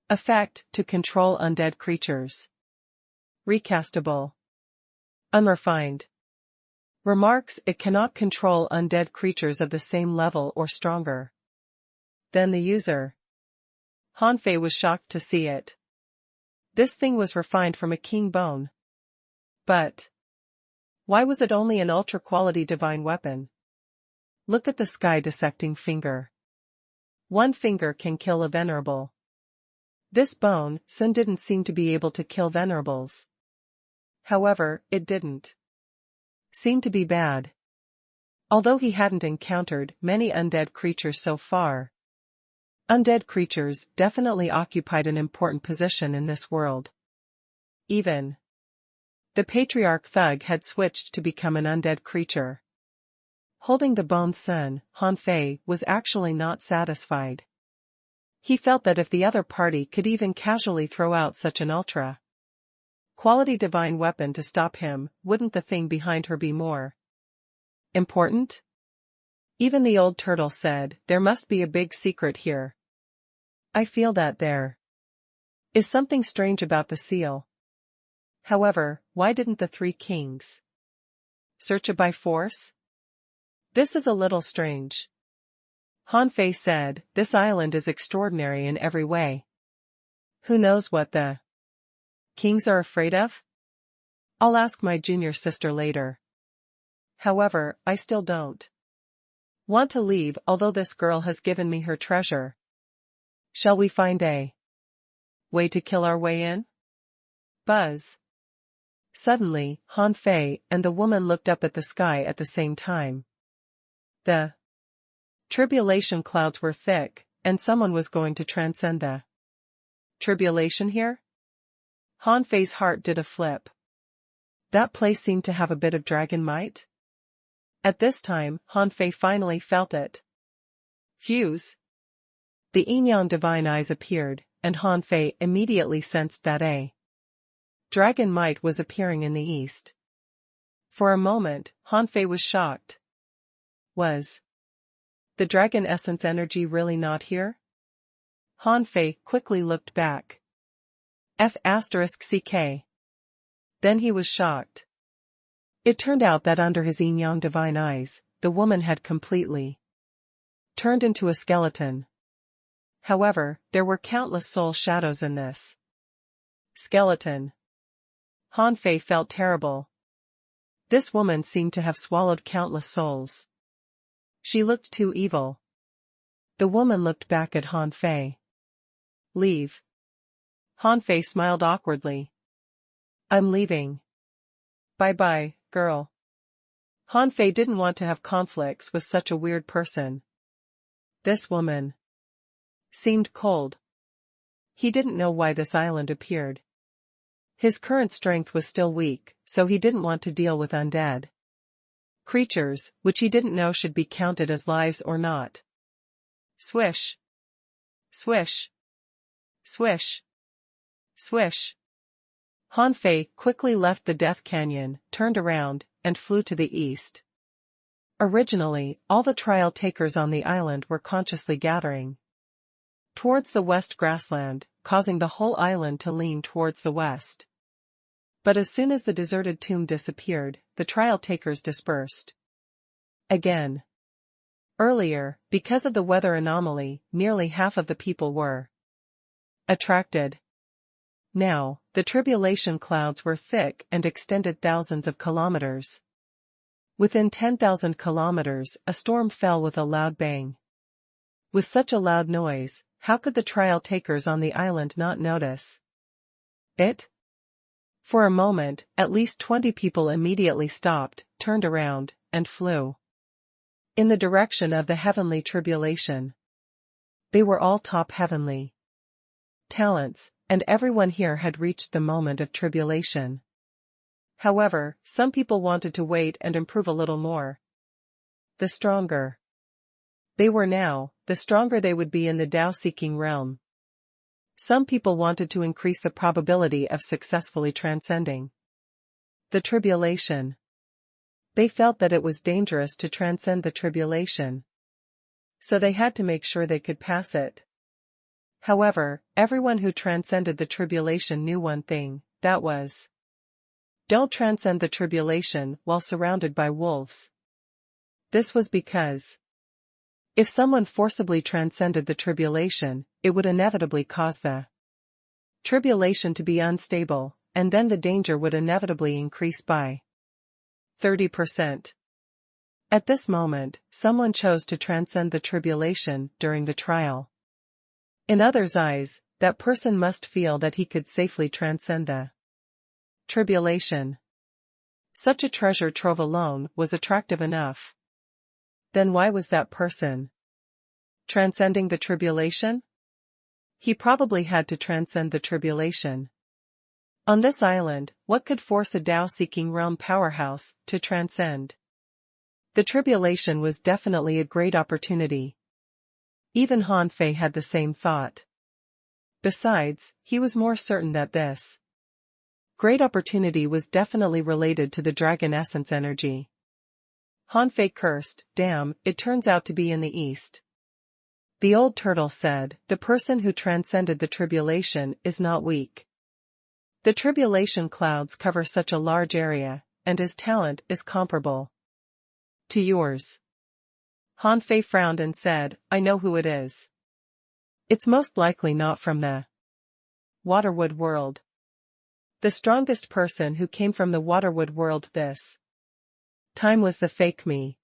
Effect, to control undead creatures. Recastable. Unrefined. Remarks, it cannot control undead creatures of the same level or stronger than the user. Han Fei was shocked to see it. This thing was refined from a king bone. But why was it only an ultra quality divine weapon? Look at the sky dissecting finger. One finger can kill a venerable. This bone Sun didn't seem to be able to kill venerables. However, it didn't seem to be bad. Although he hadn't encountered many undead creatures so far, undead creatures definitely occupied an important position in this world. Even the patriarch Thug had switched to become an undead creature. Holding the Bone Sun, Han Fei was actually not satisfied. He felt that if the other party could even casually throw out such an ultra-quality divine weapon to stop him, wouldn't the thing behind her be more important? Even the old turtle said, "There must be a big secret here. I feel that there is something strange about the seal." However, why didn't the three kings search it by force? This is a little strange. Han Fei said, "This island is extraordinary in every way. Who knows what the kings are afraid of? I'll ask my junior sister later. However, I still don't want to leave, although this girl has given me her treasure. Shall we find a way to kill our way in?" Buzz Suddenly, Han Fei and the woman looked up at the sky at the same time. The tribulation clouds were thick, and someone was going to transcend the tribulation here? Han Fei's heart did a flip. That place seemed to have a bit of dragon might. At this time, Han Fei finally felt it. Fuse. The yin-yang divine eyes appeared, and Han Fei immediately sensed that a dragon might was appearing in the east. For a moment, Han Fei was shocked. Was the dragon essence energy really not here? Han Fei quickly looked back. F***ck. Then he was shocked. It turned out that under his yin-yang divine eyes, the woman had completely turned into a skeleton. However, there were countless soul shadows in this skeleton. Han Fei felt terrible. This woman seemed to have swallowed countless souls. She looked too evil. The woman looked back at Han Fei. Leave. Han Fei smiled awkwardly. I'm leaving. Bye-bye, girl. Han Fei didn't want to have conflicts with such a weird person. This woman seemed cold. He didn't know why this island appeared. His current strength was still weak, so he didn't want to deal with undead creatures, which he didn't know should be counted as lives or not. Swish. Swish. Swish. Swish. Han Fei quickly left the Death Canyon, turned around, and flew to the east. Originally, all the trial takers on the island were consciously gathering towards the west grassland, causing the whole island to lean towards the west. But as soon as the deserted tomb disappeared, the trial takers dispersed again. Earlier, because of the weather anomaly, nearly half of the people were attracted. Now, the tribulation clouds were thick and extended thousands of kilometers. Within 10,000 kilometers, a storm fell with a loud bang. With such a loud noise, how could the trial takers on the island not notice it? For a moment, at least 20 people immediately stopped, turned around, and flew in the direction of the heavenly tribulation. They were all top heavenly talents, and everyone here had reached the moment of tribulation. However, some people wanted to wait and improve a little more. The stronger they were now, the stronger they would be in the Tao-seeking realm. Some people wanted to increase the probability of successfully transcending the tribulation. They felt that it was dangerous to transcend the tribulation, so they had to make sure they could pass it. However, everyone who transcended the tribulation knew one thing, that was, don't transcend the tribulation while surrounded by wolves. This was because if someone forcibly transcended the tribulation, it would inevitably cause the tribulation to be unstable, and then the danger would inevitably increase by 30%. At this moment, someone chose to transcend the tribulation during the trial. In others' eyes, that person must feel that he could safely transcend the tribulation. Such a treasure trove alone was attractive enough. Then why was that person transcending the tribulation? He probably had to transcend the tribulation. On this island, what could force a Tao-seeking realm powerhouse to transcend the tribulation was definitely a great opportunity. Even Han Fei had the same thought. Besides, he was more certain that this great opportunity was definitely related to the dragon essence energy. Han Fei cursed, damn, it turns out to be in the east. The old turtle said, the person who transcended the tribulation is not weak. The tribulation clouds cover such a large area, and his talent is comparable to yours. Han Fei frowned and said, I know who it is. It's most likely not from the Waterwood world. The strongest person who came from the Waterwood world this time was the fake me.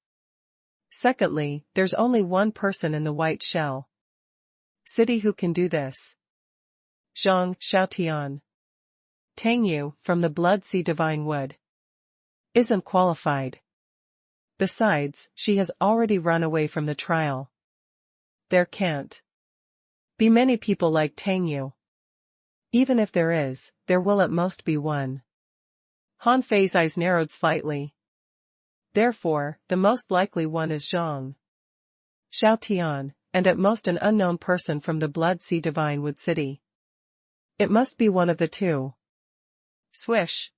Secondly, there's only one person in the White Shell City who can do this. Zhang Xiaotian. Tang Yu, from the Blood Sea Divine Wood, isn't qualified. Besides, she has already run away from the trial. There can't be many people like Tang Yu. Even if there is, there will at most be one. Han Fei's eyes narrowed slightly. Therefore, the most likely one is Zhang Xiaotian, and at most an unknown person from the Blood Sea Divine Wood City. It must be one of the two. Swish!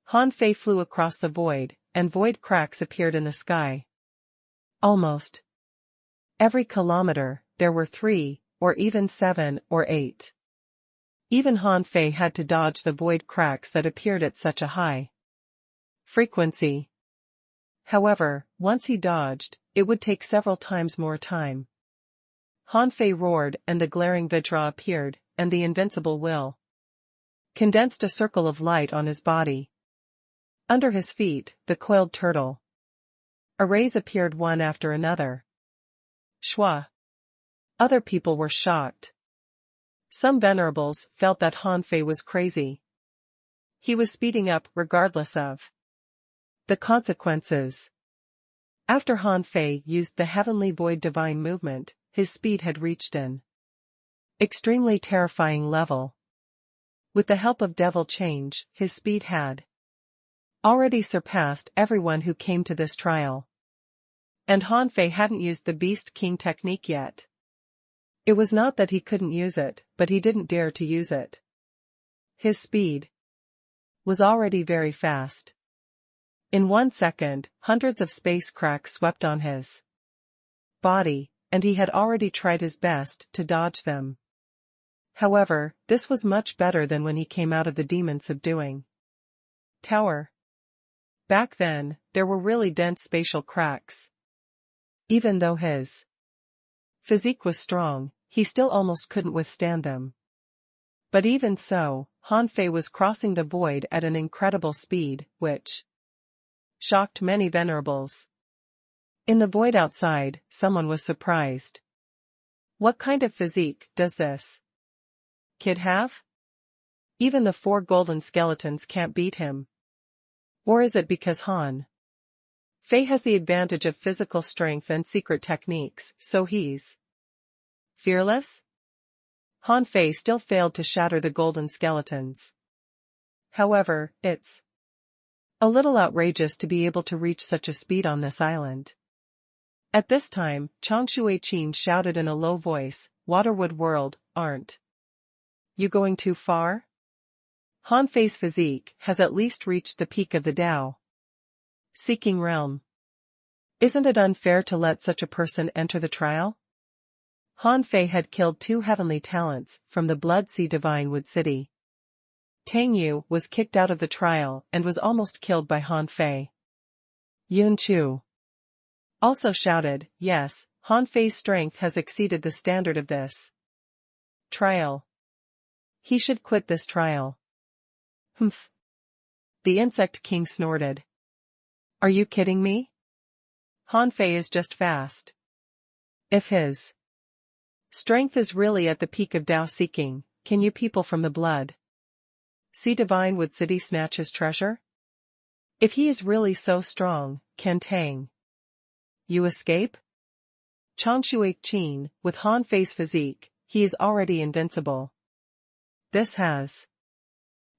Han Fei flew across the void, and void cracks appeared in the sky. Almost every kilometer, there were 3, or even 7 or 8. Even Han Fei had to dodge the void cracks that appeared at such a high frequency. However, once he dodged, it would take several times more time. Han Fei roared and the glaring Vajra appeared, and the invincible will condensed a circle of light on his body. Under his feet, the coiled turtle arrays appeared one after another. Shwa! Other people were shocked. Some venerables felt that Han Fei was crazy. He was speeding up regardless of the consequences. After Han Fei used the heavenly void divine movement, his speed had reached an extremely terrifying level. With the help of devil change, his speed had already surpassed everyone who came to this trial. And Han Fei hadn't used the Beast King technique yet. It was not that he couldn't use it, but he didn't dare to use it. His speed was already very fast. In 1 second, hundreds of space cracks swept on his body, and he had already tried his best to dodge them. However, this was much better than when he came out of the demon subduing tower. Back then, there were really dense spatial cracks. Even though his physique was strong, he still almost couldn't withstand them. But even so, Han Fei was crossing the void at an incredible speed, which shocked many venerables. In the void outside, someone was surprised. What kind of physique does this kid have? Even the 4 golden skeletons can't beat him. Or is it because Han Fei has the advantage of physical strength and secret techniques, so he's fearless? Han Fei still failed to shatter the golden skeletons. However, it's a little outrageous to be able to reach such a speed on this island. At this time, Changshui Qin shouted in a low voice, "Waterwood World, aren't you going too far? Han Fei's physique has at least reached the peak of the Tao Seeking realm. Isn't it unfair to let such a person enter the trial?" Han Fei had killed 2 heavenly talents from the Blood Sea Divine Wood City. Tang Yu was kicked out of the trial and was almost killed by Han Fei. Yun Chu also shouted, "Yes, Han Fei's strength has exceeded the standard of this trial. He should quit this trial." Humph. The Insect King snorted. "Are you kidding me? Han Fei is just fast. If his strength is really at the peak of Tao seeking, can you people from the Blood Sea Divine Wood City snatch his treasure? If he is really so strong, can Tang Yu escape? Changshui Qin, with Han Fei's physique, he is already invincible. This has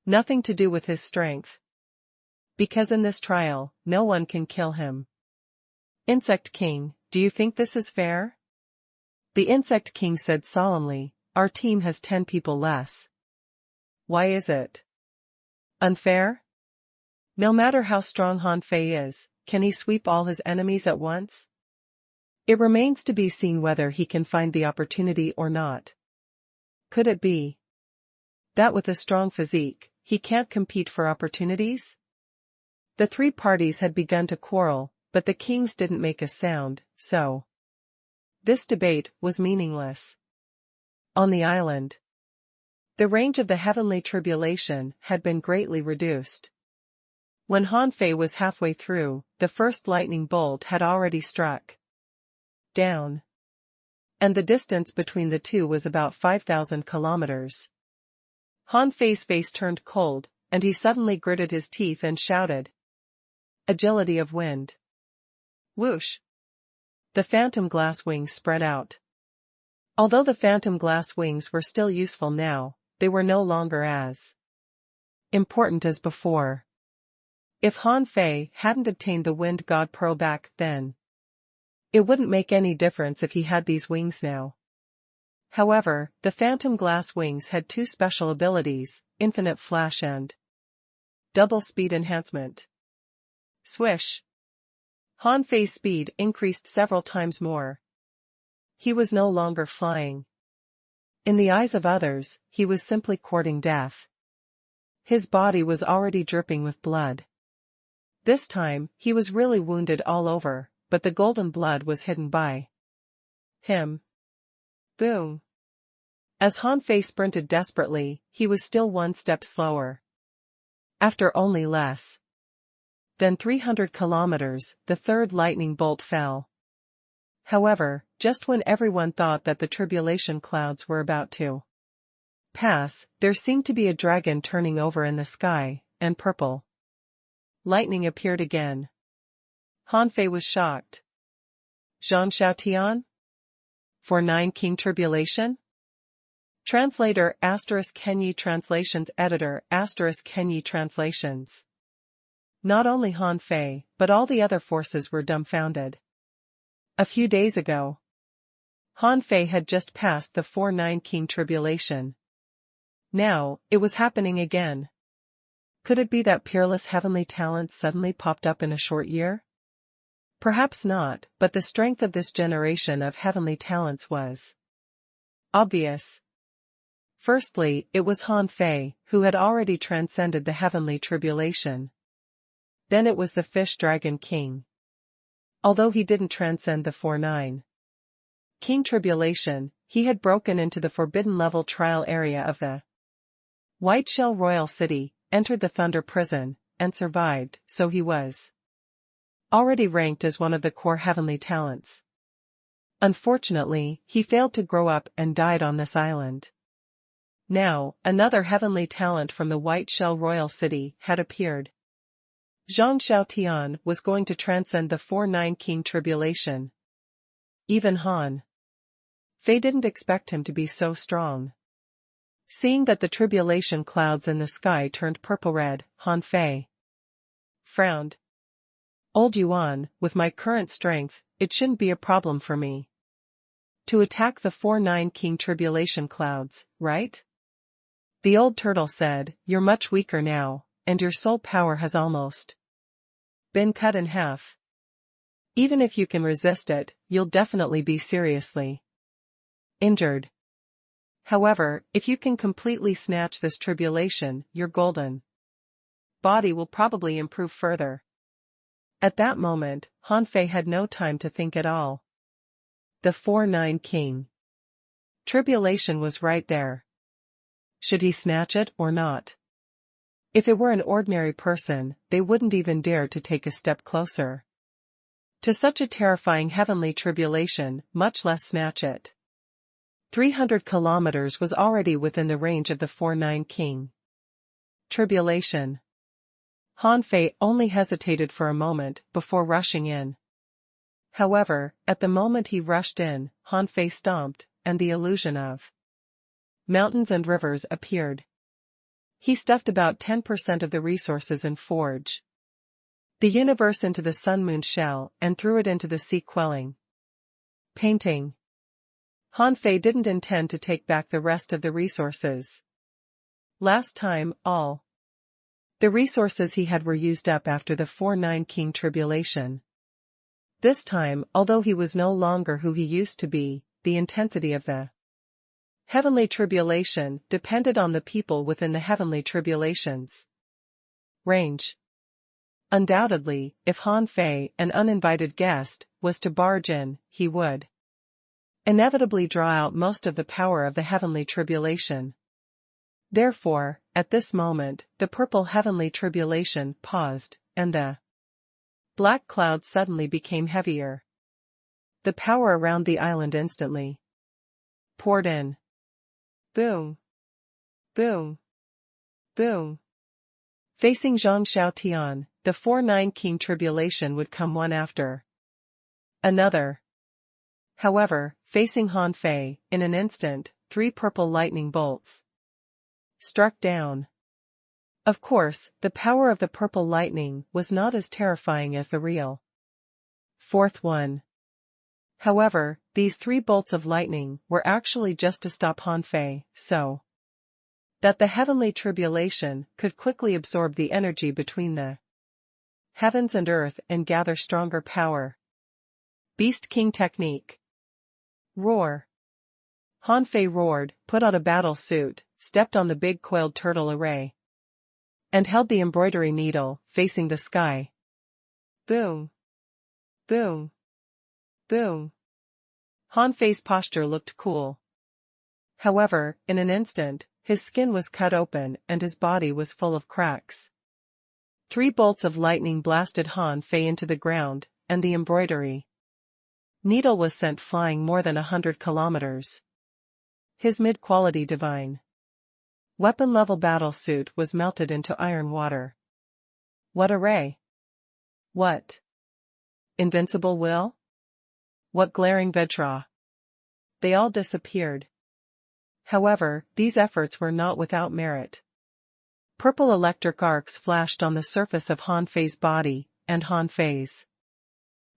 nothing to do with his strength. Because in this trial, no one can kill him. Insect King, do you think this is fair?" The Insect King said solemnly, "Our team has 10 people less. Why is it unfair? No matter how strong Han Fei is, can he sweep all his enemies at once? It remains to be seen whether he can find the opportunity or not. Could it be that with a strong physique, he can't compete for opportunities?" The 3 parties had begun to quarrel, but the kings didn't make a sound, so this debate was meaningless. On the island, the range of the heavenly tribulation had been greatly reduced. When Han Fei was halfway through, the first lightning bolt had already struck down, and the distance between the two was about 5,000 kilometers. Han Fei's face turned cold, and he suddenly gritted his teeth and shouted. Agility of wind. Whoosh! The phantom glass wings spread out. Although the phantom glass wings were still useful now, they were no longer as important as before. If Han Fei hadn't obtained the Wind God Pearl back then, it wouldn't make any difference if he had these wings now. However, the phantom glass wings had two special abilities, infinite flash and double speed enhancement. Swish! Han Fei's speed increased several times more. He was no longer flying. In the eyes of others, he was simply courting death. His body was already dripping with blood. This time, he was really wounded all over, but the golden blood was hidden by him. Boom! As Han Fei sprinted desperately, he was still one step slower. After only less than 300 kilometers, the third lightning bolt fell. However, just when everyone thought that the tribulation clouds were about to pass, there seemed to be a dragon turning over in the sky, and purple lightning appeared again. Han Fei was shocked. Zhang Xiaotian? For 9 King Tribulation? Translator *Kenyi Translations Editor *Kenyi Translations. Not only Han Fei, but all the other forces were dumbfounded. A few days ago, Han Fei had just passed the 4-9 King Tribulation. Now, it was happening again. Could it be that peerless heavenly talents suddenly popped up in a short year? Perhaps not, but the strength of this generation of heavenly talents was obvious. Firstly, it was Han Fei, who had already transcended the heavenly tribulation. Then it was the Fish Dragon King. Although he didn't transcend the 4-9 King Tribulation, he had broken into the forbidden level trial area of the White Shell Royal City, entered the Thunder Prison, and survived, so he was already ranked as one of the core heavenly talents. Unfortunately, he failed to grow up and died on this island. Now, another heavenly talent from the White Shell Royal City had appeared. Zhang Xiaotian was going to transcend the 4-9 King Tribulation. Even Han Fei didn't expect him to be so strong. Seeing that the tribulation clouds in the sky turned purple-red, Han Fei frowned. Old Yuan, with my current strength, it shouldn't be a problem for me to attack the 4-9 King Tribulation clouds, right? The old turtle said, you're much weaker now, and your soul power has almost been cut in half. Even if you can resist it, you'll definitely be seriously injured. However, if you can completely snatch this tribulation, your golden body will probably improve further. At that moment, Han Fei had no time to think at all. The 4-9 King Tribulation was right there. Should he snatch it or not? If it were an ordinary person, they wouldn't even dare to take a step closer to such a terrifying heavenly tribulation, much less snatch it. 300 kilometers was already within the range of the 4-9 King Tribulation. Han Fei only hesitated for a moment before rushing in. However, at the moment he rushed in, Han Fei stomped, and the illusion of mountains and rivers appeared. He stuffed about 10% of the resources in Forge the universe into the sun-moon shell and threw it into the sea quelling painting. Han Fei didn't intend to take back the rest of the resources. Last time, all the resources he had were used up after the 4-9 King Tribulation. This time, although he was no longer who he used to be, the intensity of the heavenly tribulation depended on the people within the heavenly tribulations range. Undoubtedly, if Han Fei, an uninvited guest, was to barge in, he would inevitably draw out most of the power of the heavenly tribulation. Therefore, at this moment, the purple heavenly tribulation paused, and the black clouds suddenly became heavier. The power around the island instantly poured in. Boom! Boom! Boom. Facing Zhang Xiaotian, the 4-9 King tribulation would come one after another. However, facing Han Fei, in an instant, 3 purple lightning bolts struck down. Of course, the power of the purple lightning was not as terrifying as the real 4th one. However, these 3 bolts of lightning were actually just to stop Han Fei, so that the heavenly tribulation could quickly absorb the energy between the heavens and earth and gather stronger power. Beast King technique. Roar. Han Fei roared, put on a battle suit, stepped on the big coiled turtle array, and held the embroidery needle, facing the sky. Boom. Boom. Boom. Han Fei's posture looked cool. However, in an instant, his skin was cut open and his body was full of cracks. 3 bolts of lightning blasted Han Fei into the ground, and the embroidery needle was sent flying more than 100 kilometers. His mid-quality divine weapon-level battle suit was melted into iron water. What array? What invincible will? What glaring vitra? They all disappeared. However, these efforts were not without merit. Purple electric arcs flashed on the surface of Han Fei's body, and Han Fei's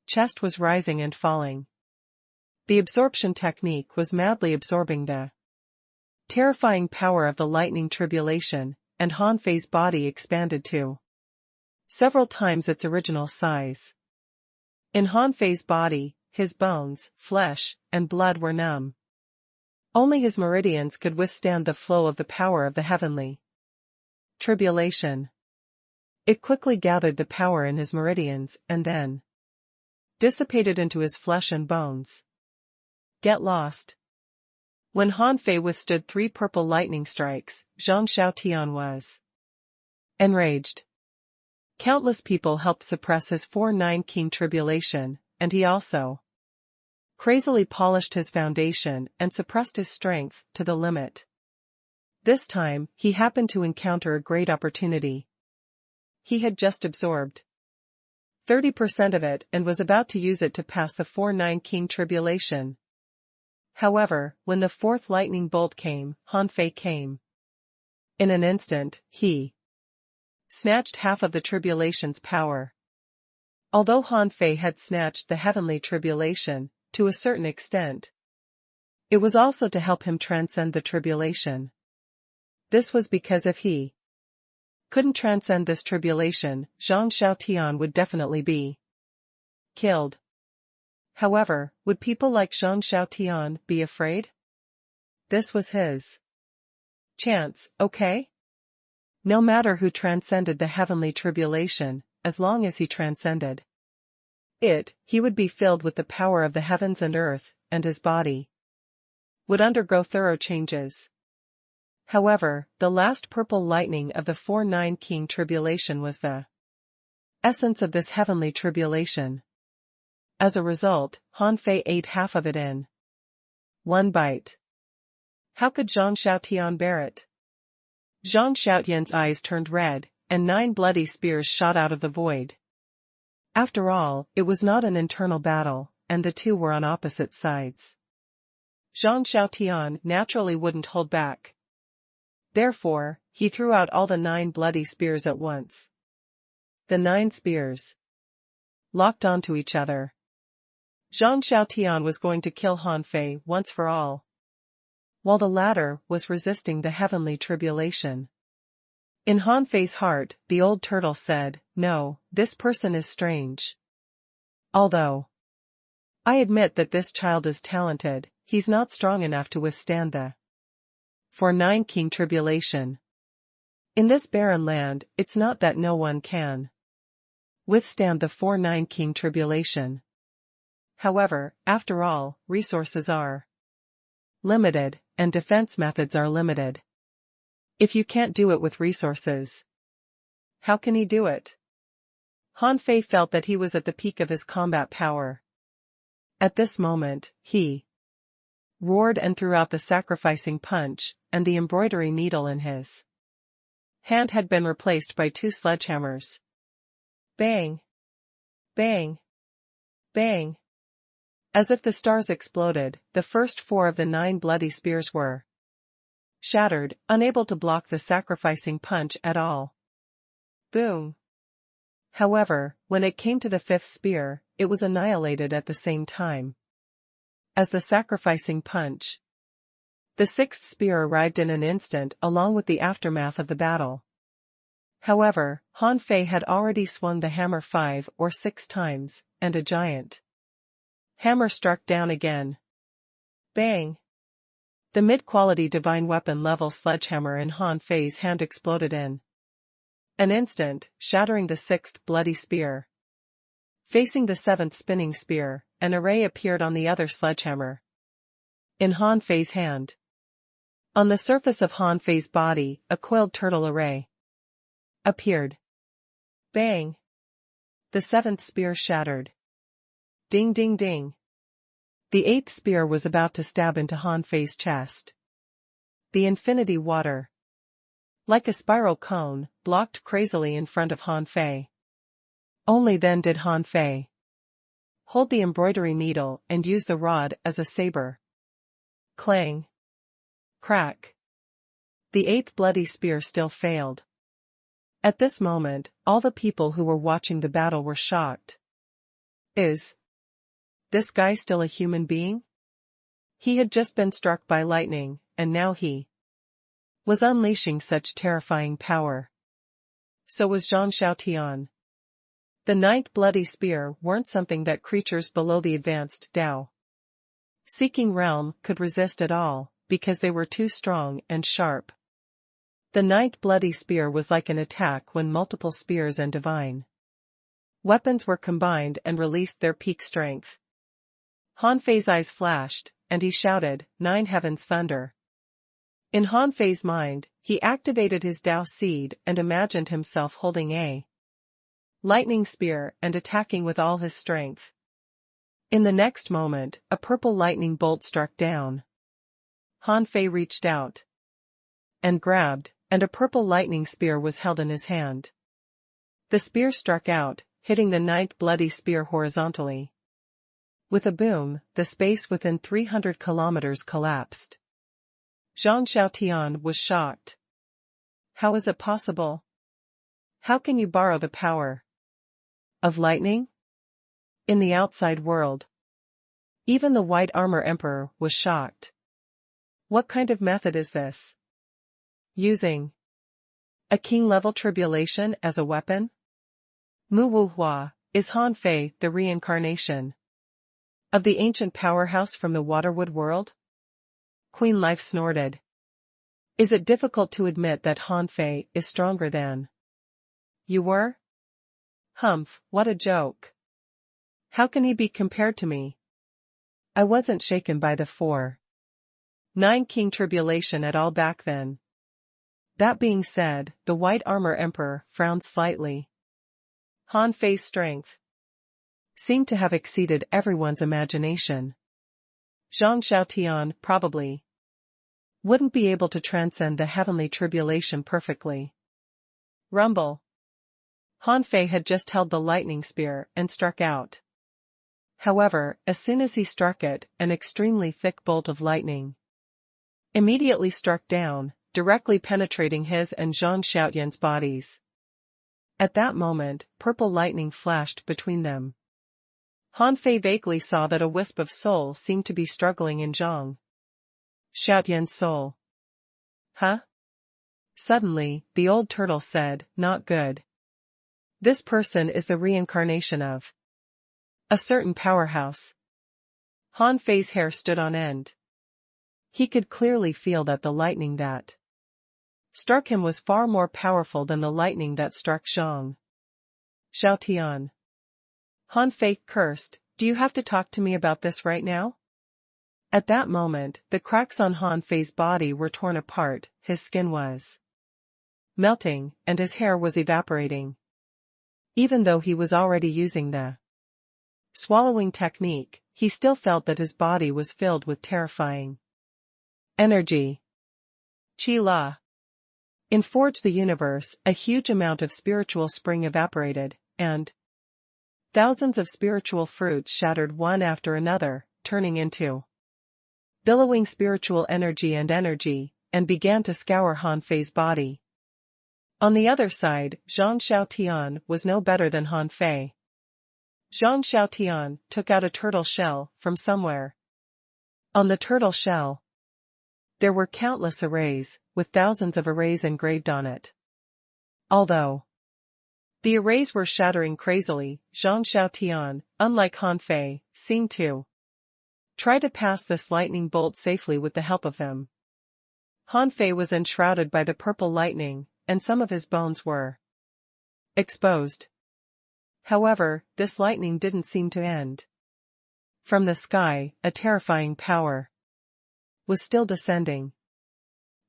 chest was rising and falling. The absorption technique was madly absorbing the terrifying power of the lightning tribulation, and Han Fei's body expanded to several times its original size. In Han Fei's body, his bones, flesh, and blood were numb. Only his meridians could withstand the flow of the power of the heavenly tribulation. It quickly gathered the power in his meridians and then dissipated into his flesh and bones. Get lost. When Han Fei withstood 3 purple lightning strikes, Zhang Xiaotian was enraged. Countless people helped suppress his 4-9 King tribulation, and he also crazily polished his foundation and suppressed his strength to the limit. This time, he happened to encounter a great opportunity. He had just absorbed 30% of it and was about to use it to pass the 4-9 King tribulation. However, when the 4th lightning bolt came, Han Fei came. In an instant, he snatched half of the tribulation's power. Although Han Fei had snatched the heavenly tribulation, to a certain extent, it was also to help him transcend the tribulation. This was because if he couldn't transcend this tribulation, Zhang Xiaotian would definitely be killed. However, would people like Zhang Xiaotian be afraid? This was his chance, okay? No matter who transcended the heavenly tribulation, as long as he transcended it, he would be filled with the power of the heavens and earth, and his body would undergo thorough changes. However, the last purple lightning of the 4-9 King tribulation was the essence of this heavenly tribulation. As a result, Han Fei ate half of it in one bite. How could Zhang Xiaotian bear it? Zhang Xiaotian's eyes turned red, and 9 bloody spears shot out of the void. After all, it was not an internal battle, and the two were on opposite sides. Zhang Xiaotian naturally wouldn't hold back. Therefore, he threw out all the 9 bloody spears at once. The 9 spears locked onto each other. Zhang Xiaotian was going to kill Han Fei once for all, while the latter was resisting the heavenly tribulation. In Han Fei's heart, the old turtle said, "No, this person is strange. Although I admit that this child is talented, he's not strong enough to withstand the 4-9 King tribulation. In this barren land, it's not that no one can withstand the 4-9 King tribulation. However, after all, resources are limited, and defense methods are limited. If you can't do it with resources, how can he do it?" Han Fei felt that he was at the peak of his combat power. At this moment, he roared and threw out the sacrificing punch, and the embroidery needle in his hand had been replaced by 2 sledgehammers. Bang! Bang! Bang! As if the stars exploded, the first 4 of the 9 bloody spears were shattered, unable to block the sacrificing punch at all. Boom! However, when it came to the 5th spear, it was annihilated at the same time as the sacrificing punch. The 6th spear arrived in an instant along with the aftermath of the battle. However, Han Fei had already swung the hammer 5 or 6 times, and a giant hammer struck down again. Bang! The mid-quality divine weapon level sledgehammer in Han Fei's hand exploded in an instant, shattering the 6th bloody spear. Facing the 7th spinning spear, an array appeared on the other sledgehammer in Han Fei's hand. On the surface of Han Fei's body, a coiled turtle array appeared. Bang! The 7th spear shattered. Ding ding ding. The 8th spear was about to stab into Han Fei's chest. The infinity water, like a spiral cone, blocked crazily in front of Han Fei. Only then did Han Fei hold the embroidery needle and use the rod as a saber. Clang! Crack! The 8th bloody spear still failed. At this moment, all the people who were watching the battle were shocked. Is this guy still a human being? He had just been struck by lightning, and now he was unleashing such terrifying power. So was Zhang Xiaotian. The 9th bloody spear weren't something that creatures below the advanced Dao seeking realm could resist at all, because they were too strong and sharp. The 9th bloody spear was like an attack when multiple spears and divine weapons were combined and released their peak strength. Han Fei's eyes flashed, and he shouted, 9 heavens thunder. In Han Fei's mind, he activated his Dao seed and imagined himself holding a lightning spear and attacking with all his strength. In the next moment, a purple lightning bolt struck down. Han Fei reached out and grabbed, and a purple lightning spear was held in his hand. The spear struck out, hitting the 9th bloody spear horizontally. With a boom, the space within 300 kilometers collapsed. Zhang Xiaotian was shocked. How is it possible? How can you borrow the power of lightning in the outside world? Even the White Armor Emperor was shocked. What kind of method is this? Using a king-level tribulation as a weapon? Mu Wu Hua, is Han Fei the reincarnation of the ancient powerhouse from the Waterwood world? Queen Life snorted. Is it difficult to admit that Han Fei is stronger than you were? Humph, what a joke. How can he be compared to me? I wasn't shaken by the 4-9 king tribulation at all back then. That being said, the White Armor Emperor frowned slightly. Han Fei's strength seemed to have exceeded everyone's imagination. Zhang Xiaotian probably wouldn't be able to transcend the heavenly tribulation perfectly. Rumble. Han Fei had just held the lightning spear and struck out. However, as soon as he struck it, an extremely thick bolt of lightning immediately struck down, directly penetrating his and Zhang Xiaotian's bodies. At that moment, purple lightning flashed between them. Han Fei vaguely saw that a wisp of soul seemed to be struggling in Zhang Xiaotian's soul. Huh? Suddenly, the old turtle said, not good. This person is the reincarnation of a certain powerhouse. Han Fei's hair stood on end. He could clearly feel that the lightning that struck him was far more powerful than the lightning that struck Zhang Xiaotian. Han Fei cursed, do you have to talk to me about this right now? At that moment, the cracks on Han Fei's body were torn apart, his skin was melting, and his hair was evaporating. Even though he was already using the swallowing technique, he still felt that his body was filled with terrifying energy. Qi La. In Forge the Universe, a huge amount of spiritual spring evaporated, and thousands of spiritual fruits shattered one after another, turning into billowing spiritual energy, and began to scour Han Fei's body. On the other side, Zhang Xiaotian was no better than Han Fei. Zhang Xiaotian took out a turtle shell from somewhere. On the turtle shell, there were countless arrays, with thousands of arrays engraved on it. Although the arrays were shattering crazily, Zhang Xiaotian, unlike Han Fei, seemed to try to pass this lightning bolt safely with the help of them. Han Fei was enshrouded by the purple lightning, and some of his bones were exposed. However, this lightning didn't seem to end. From the sky, a terrifying power was still descending.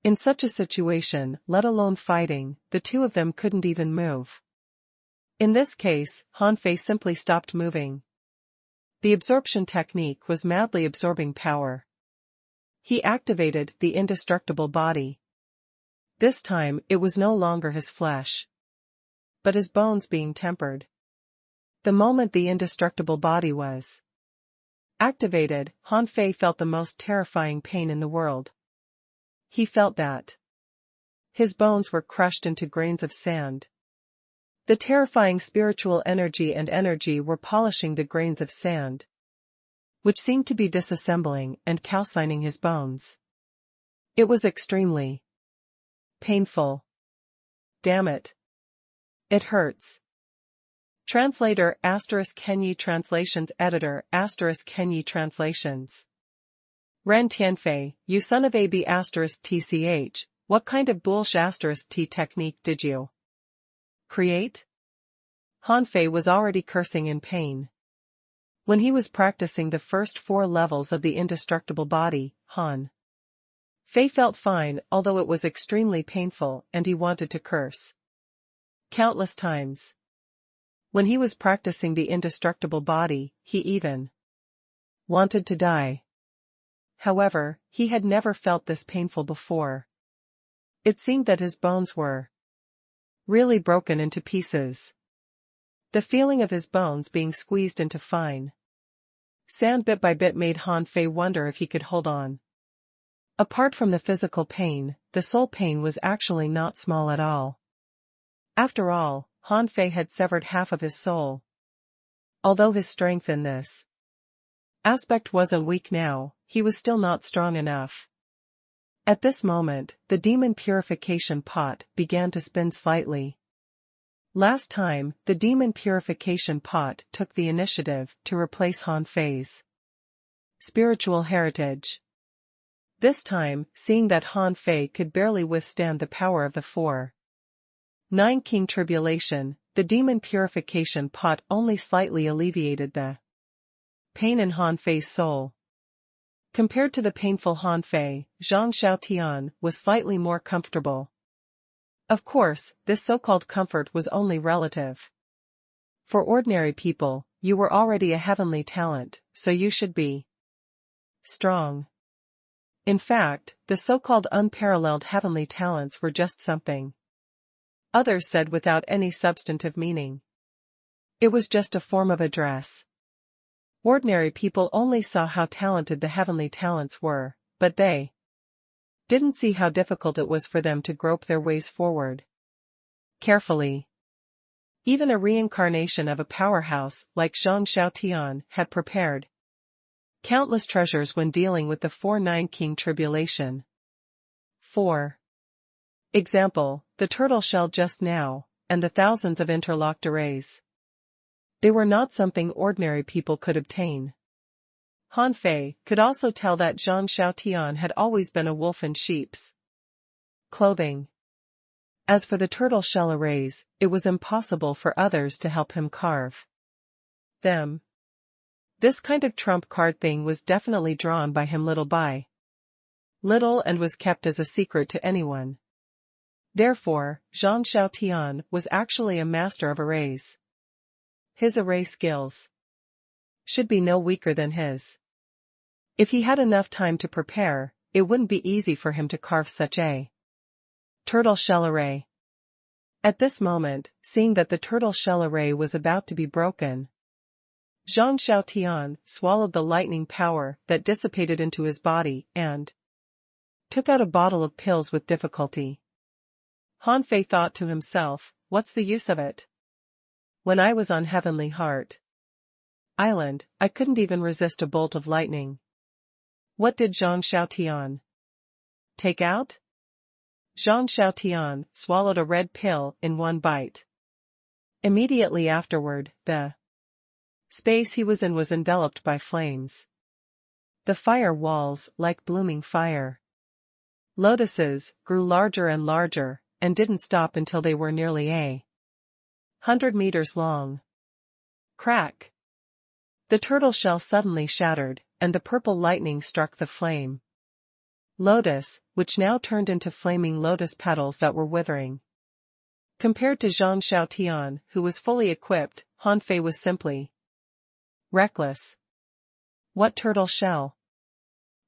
In such a situation, let alone fighting, the two of them couldn't even move. In this case, Han Fei simply stopped moving. The absorption technique was madly absorbing power. He activated the indestructible body. This time, it was no longer his flesh, but his bones being tempered. The moment the indestructible body was activated, Han Fei felt the most terrifying pain in the world. He felt that his bones were crushed into grains of sand. The terrifying spiritual energy were polishing the grains of sand, which seemed to be disassembling and calcining his bones. It was extremely painful. Damn it. It hurts. Translator *Kenyi Translations Editor *Kenyi Translations. Ren Tianfei, you son of a b *tch, what kind of bullsh *t technique did you create? Han Fei was already cursing in pain. When he was practicing the first 4 levels of the indestructible body, Han Fei felt fine, although it was extremely painful, and he wanted to curse countless times. When he was practicing the indestructible body, he even wanted to die. However, he had never felt this painful before. It seemed that his bones were really broken into pieces. The feeling of his bones being squeezed into fine sand bit by bit made Han Fei wonder if he could hold on. Apart from the physical pain, the soul pain was actually not small at all. After all, Han Fei had severed half of his soul. Although his strength in this aspect wasn't weak now, he was still not strong enough. At this moment, the demon purification pot began to spin slightly. Last time, the demon purification pot took the initiative to replace Han Fei's spiritual heritage. This time, seeing that Han Fei could barely withstand the power of the 4-9 King Tribulation, the demon purification pot only slightly alleviated the pain in Han Fei's soul. Compared to the painful Han Fei, Zhang Xiaotian was slightly more comfortable. Of course, this so-called comfort was only relative. For ordinary people, you were already a heavenly talent, so you should be strong. In fact, the so-called unparalleled heavenly talents were just something others said without any substantive meaning. It was just a form of address. Ordinary people only saw how talented the heavenly talents were, but they didn't see how difficult it was for them to grope their ways forward carefully. Even a reincarnation of a powerhouse like Zhang Xiaotian had prepared countless treasures when dealing with the 4-9 King Tribulation. 4. Example, the turtle shell just now, and the thousands of interlocked arrays. They were not something ordinary people could obtain. Han Fei could also tell that Zhang Xiaotian had always been a wolf in sheep's clothing. As for the turtle shell arrays, it was impossible for others to help him carve them. This kind of trump card thing was definitely drawn by him little by little and was kept as a secret to anyone. Therefore, Zhang Xiaotian was actually a master of arrays. His array skills should be no weaker than his. If he had enough time to prepare, it wouldn't be easy for him to carve such a Turtle shell array. At this moment, seeing that the turtle shell array was about to be broken, Zhang Xiaotian swallowed the lightning power that dissipated into his body and took out a bottle of pills with difficulty. Han Fei thought to himself, what's the use of it? When I was on Heavenly Heart Island, I couldn't even resist a bolt of lightning. What did Zhang Xiaotian take out? Zhang Xiaotian swallowed a red pill in one bite. Immediately afterward, the space he was in was enveloped by flames. The fire walls, like blooming fire lotuses, grew larger and larger, and didn't stop until they were nearly 100 meters long. Crack! The turtle shell suddenly shattered, and the purple lightning struck the flame lotus, which now turned into flaming lotus petals that were withering. Compared to Zhang Xiaotian, who was fully equipped, Han Fei was simply reckless. What turtle shell?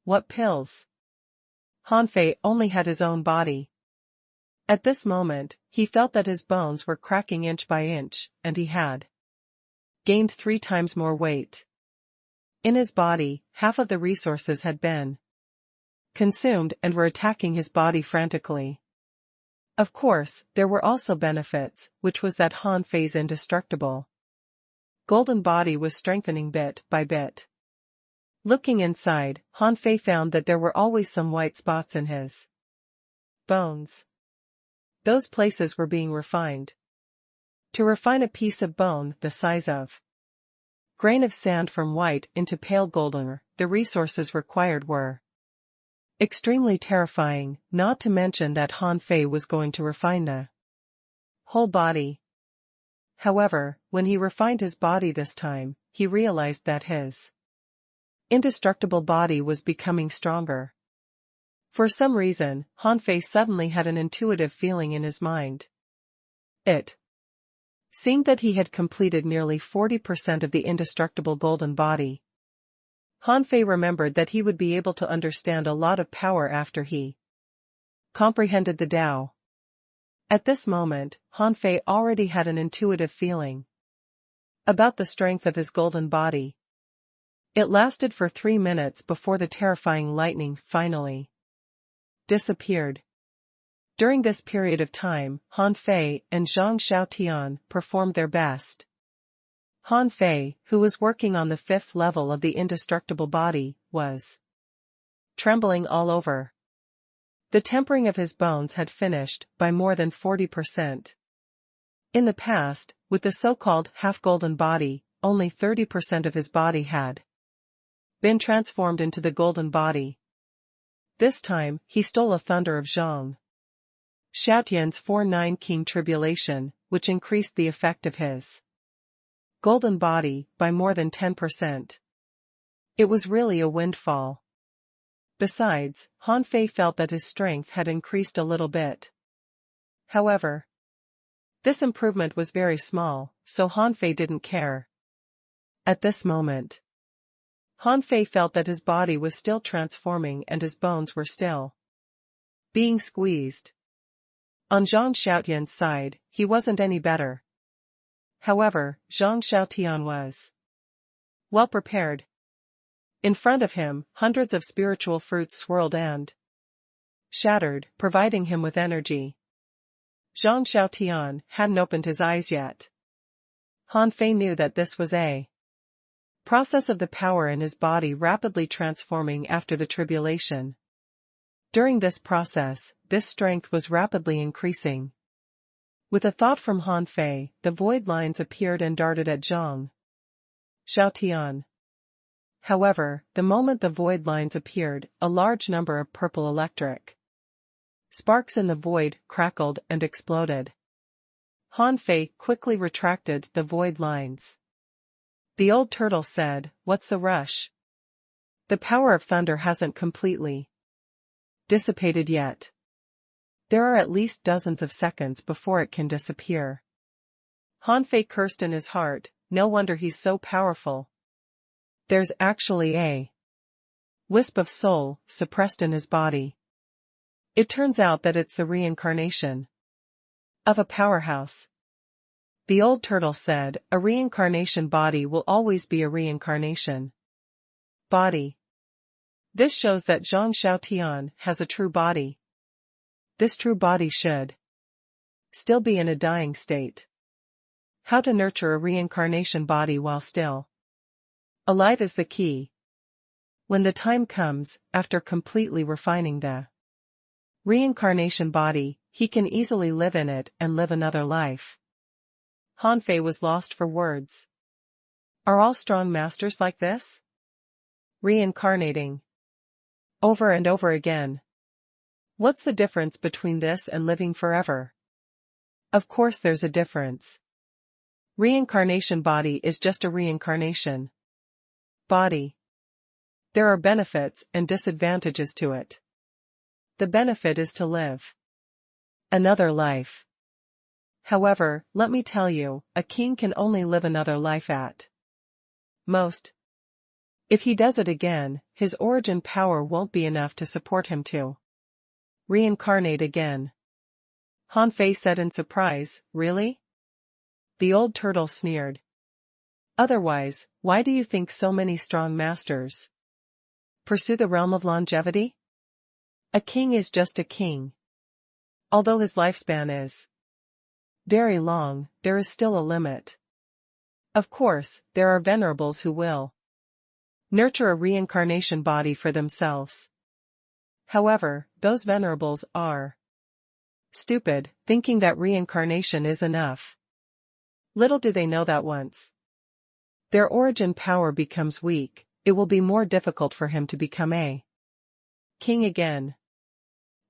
What pills? Han Fei only had his own body. At this moment, he felt that his bones were cracking inch by inch, and he had gained 3 times more weight. In his body, half of the resources had been consumed and were attacking his body frantically. Of course, there were also benefits, which was that Han Fei's indestructible golden body was strengthening bit by bit. Looking inside, Han Fei found that there were always some white spots in his bones. Those places were being refined. To refine a piece of bone the size of grain of sand from white into pale golden, the resources required were extremely terrifying, not to mention that Han Fei was going to refine the whole body. However, when he refined his body this time, he realized that his indestructible body was becoming stronger. For some reason, Han Fei suddenly had an intuitive feeling in his mind. It seemed that he had completed nearly 40% of the indestructible golden body. Han Fei remembered that he would be able to understand a lot of power after he comprehended the Tao. At this moment, Han Fei already had an intuitive feeling about the strength of his golden body. It lasted for 3 minutes before the terrifying lightning finally disappeared. During this period of time, Han Fei and Zhang Xiaotian performed their best. Han Fei, who was working on the 5th level of the indestructible body, was trembling all over. The tempering of his bones had finished by more than 40%. In the past, with the so-called half-golden body, only 30% of his body had been transformed into the golden body. This time, he stole a thunder of Zhang Xiaotian's 4-9 King Tribulation, which increased the effect of his golden body by more than 10%. It was really a windfall. Besides, Han Fei felt that his strength had increased a little bit. However, this improvement was very small, so Han Fei didn't care. At this moment, Han Fei felt that his body was still transforming and his bones were still being squeezed. On Zhang Xiaotian's side, he wasn't any better. However, Zhang Xiaotian was well prepared. In front of him, hundreds of spiritual fruits swirled and shattered, providing him with energy. Zhang Xiaotian hadn't opened his eyes yet. Han Fei knew that this was a process of the power in his body rapidly transforming after the tribulation. During this process, this strength was rapidly increasing. With a thought from Han Fei, the void lines appeared and darted at Zhang Xiaotian. However, the moment the void lines appeared, a large number of purple electric sparks in the void crackled and exploded. Han Fei quickly retracted the void lines. The old turtle said, "What's the rush? The power of thunder hasn't completely dissipated yet. There are at least dozens of seconds before it can disappear." Han Fei cursed in his heart, no wonder he's so powerful. There's actually a wisp of soul suppressed in his body. It turns out that it's the reincarnation of a powerhouse. The old turtle said, a reincarnation body will always be a reincarnation body. This shows that Zhang Xiaotian has a true body. This true body should still be in a dying state. How to nurture a reincarnation body while still alive is the key. When the time comes, after completely refining the reincarnation body, he can easily live in it and live another life. Han Fei was lost for words. Are all strong masters like this? Reincarnating over and over again. What's the difference between this and living forever? Of course there's a difference. Reincarnation body is just a reincarnation body. There are benefits and disadvantages to it. The benefit is to live another life. However, let me tell you, a king can only live another life at most. If he does it again, his origin power won't be enough to support him to reincarnate again. Han Fei said in surprise, really? The old turtle sneered. Otherwise, why do you think so many strong masters pursue the realm of longevity? A king is just a king. Although his lifespan is very long, there is still a limit. Of course, there are venerables who will nurture a reincarnation body for themselves. However, those venerables are stupid, thinking that reincarnation is enough. Little do they know that once their origin power becomes weak, it will be more difficult for him to become a king again.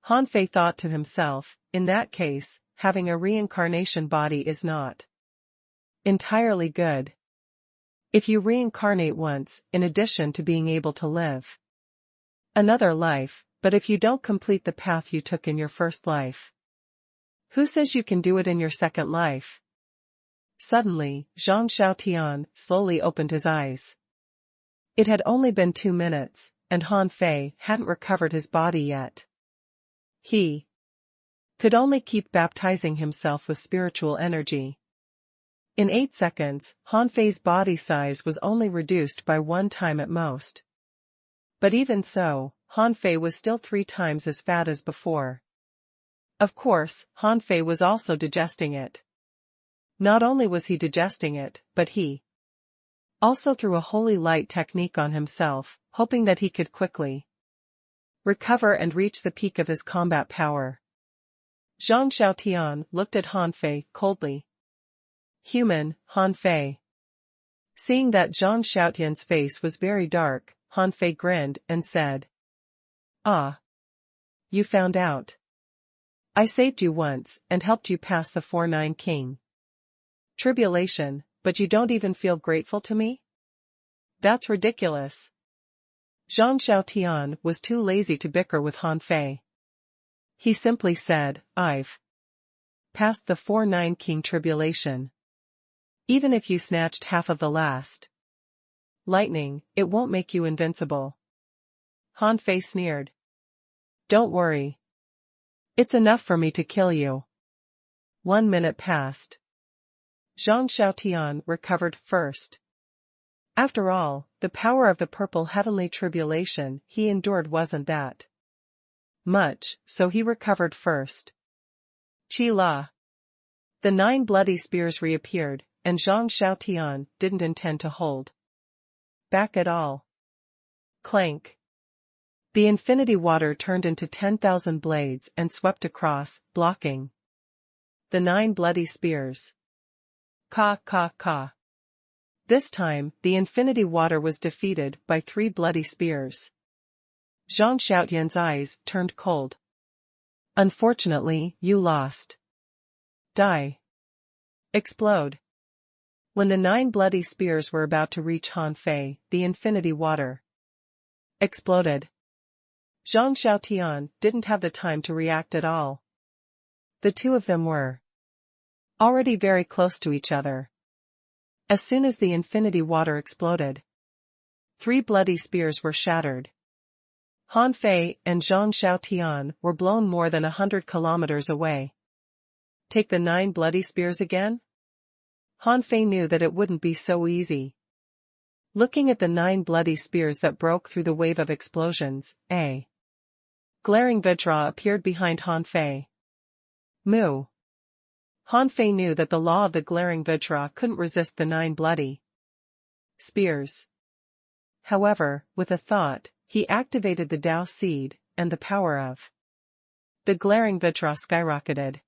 Han Fei thought to himself, in that case, having a reincarnation body is not entirely good. If you reincarnate once, in addition to being able to live another life, but if you don't complete the path you took in your first life, who says you can do it in your second life? Suddenly, Zhang Xiaotian slowly opened his eyes. It had only been 2 minutes, and Han Fei hadn't recovered his body yet. He could only keep baptizing himself with spiritual energy. In 8 seconds, Han Fei's body size was only reduced by 1 time at most. But even so, Han Fei was still 3 times as fat as before. Of course, Han Fei was also digesting it. Not only was he digesting it, but he also threw a holy light technique on himself, hoping that he could quickly recover and reach the peak of his combat power. Zhang Xiaotian looked at Han Fei coldly. Human, Han Fei. Seeing that Zhang Xiaotian's face was very dark, Han Fei grinned and said, "Ah. You found out. I saved you once and helped you pass the 4-9 king tribulation, but you don't even feel grateful to me? That's ridiculous." Zhang Xiaotian was too lazy to bicker with Han Fei. He simply said, "I've passed the 4-9 king tribulation. Even if you snatched half of the last lightning, it won't make you invincible." Han Fei sneered. "Don't worry. It's enough for me to kill you." 1 minute passed. Zhang Xiaotian recovered first. After all, the power of the purple heavenly tribulation he endured wasn't that much, so he recovered first. Chi La. The 9 bloody spears reappeared, and Zhang Xiaotian didn't intend to hold back at all. Clank. The infinity water turned into 10,000 blades and swept across, blocking the 9 bloody spears. Ka ka ka. This time, the infinity water was defeated by 3 bloody spears. Zhang Xiaotian's eyes turned cold. Unfortunately, you lost. Die. Explode. When the 9 bloody spears were about to reach Han Fei, the infinity water exploded. Zhang Xiaotian didn't have the time to react at all. The two of them were already very close to each other. As soon as the infinity water exploded, 3 bloody spears were shattered. Han Fei and Zhang Xiaotian were blown more than 100 kilometers away. Take the 9 bloody spears again? Han Fei knew that it wouldn't be so easy. Looking at the 9 bloody spears that broke through the wave of explosions, a glaring vidra appeared behind Han Fei. Moo. Han Fei knew that the law of the glaring vidra couldn't resist the 9 bloody spears. However, with a thought, he activated the Dao seed, and the power of the glaring vidra skyrocketed.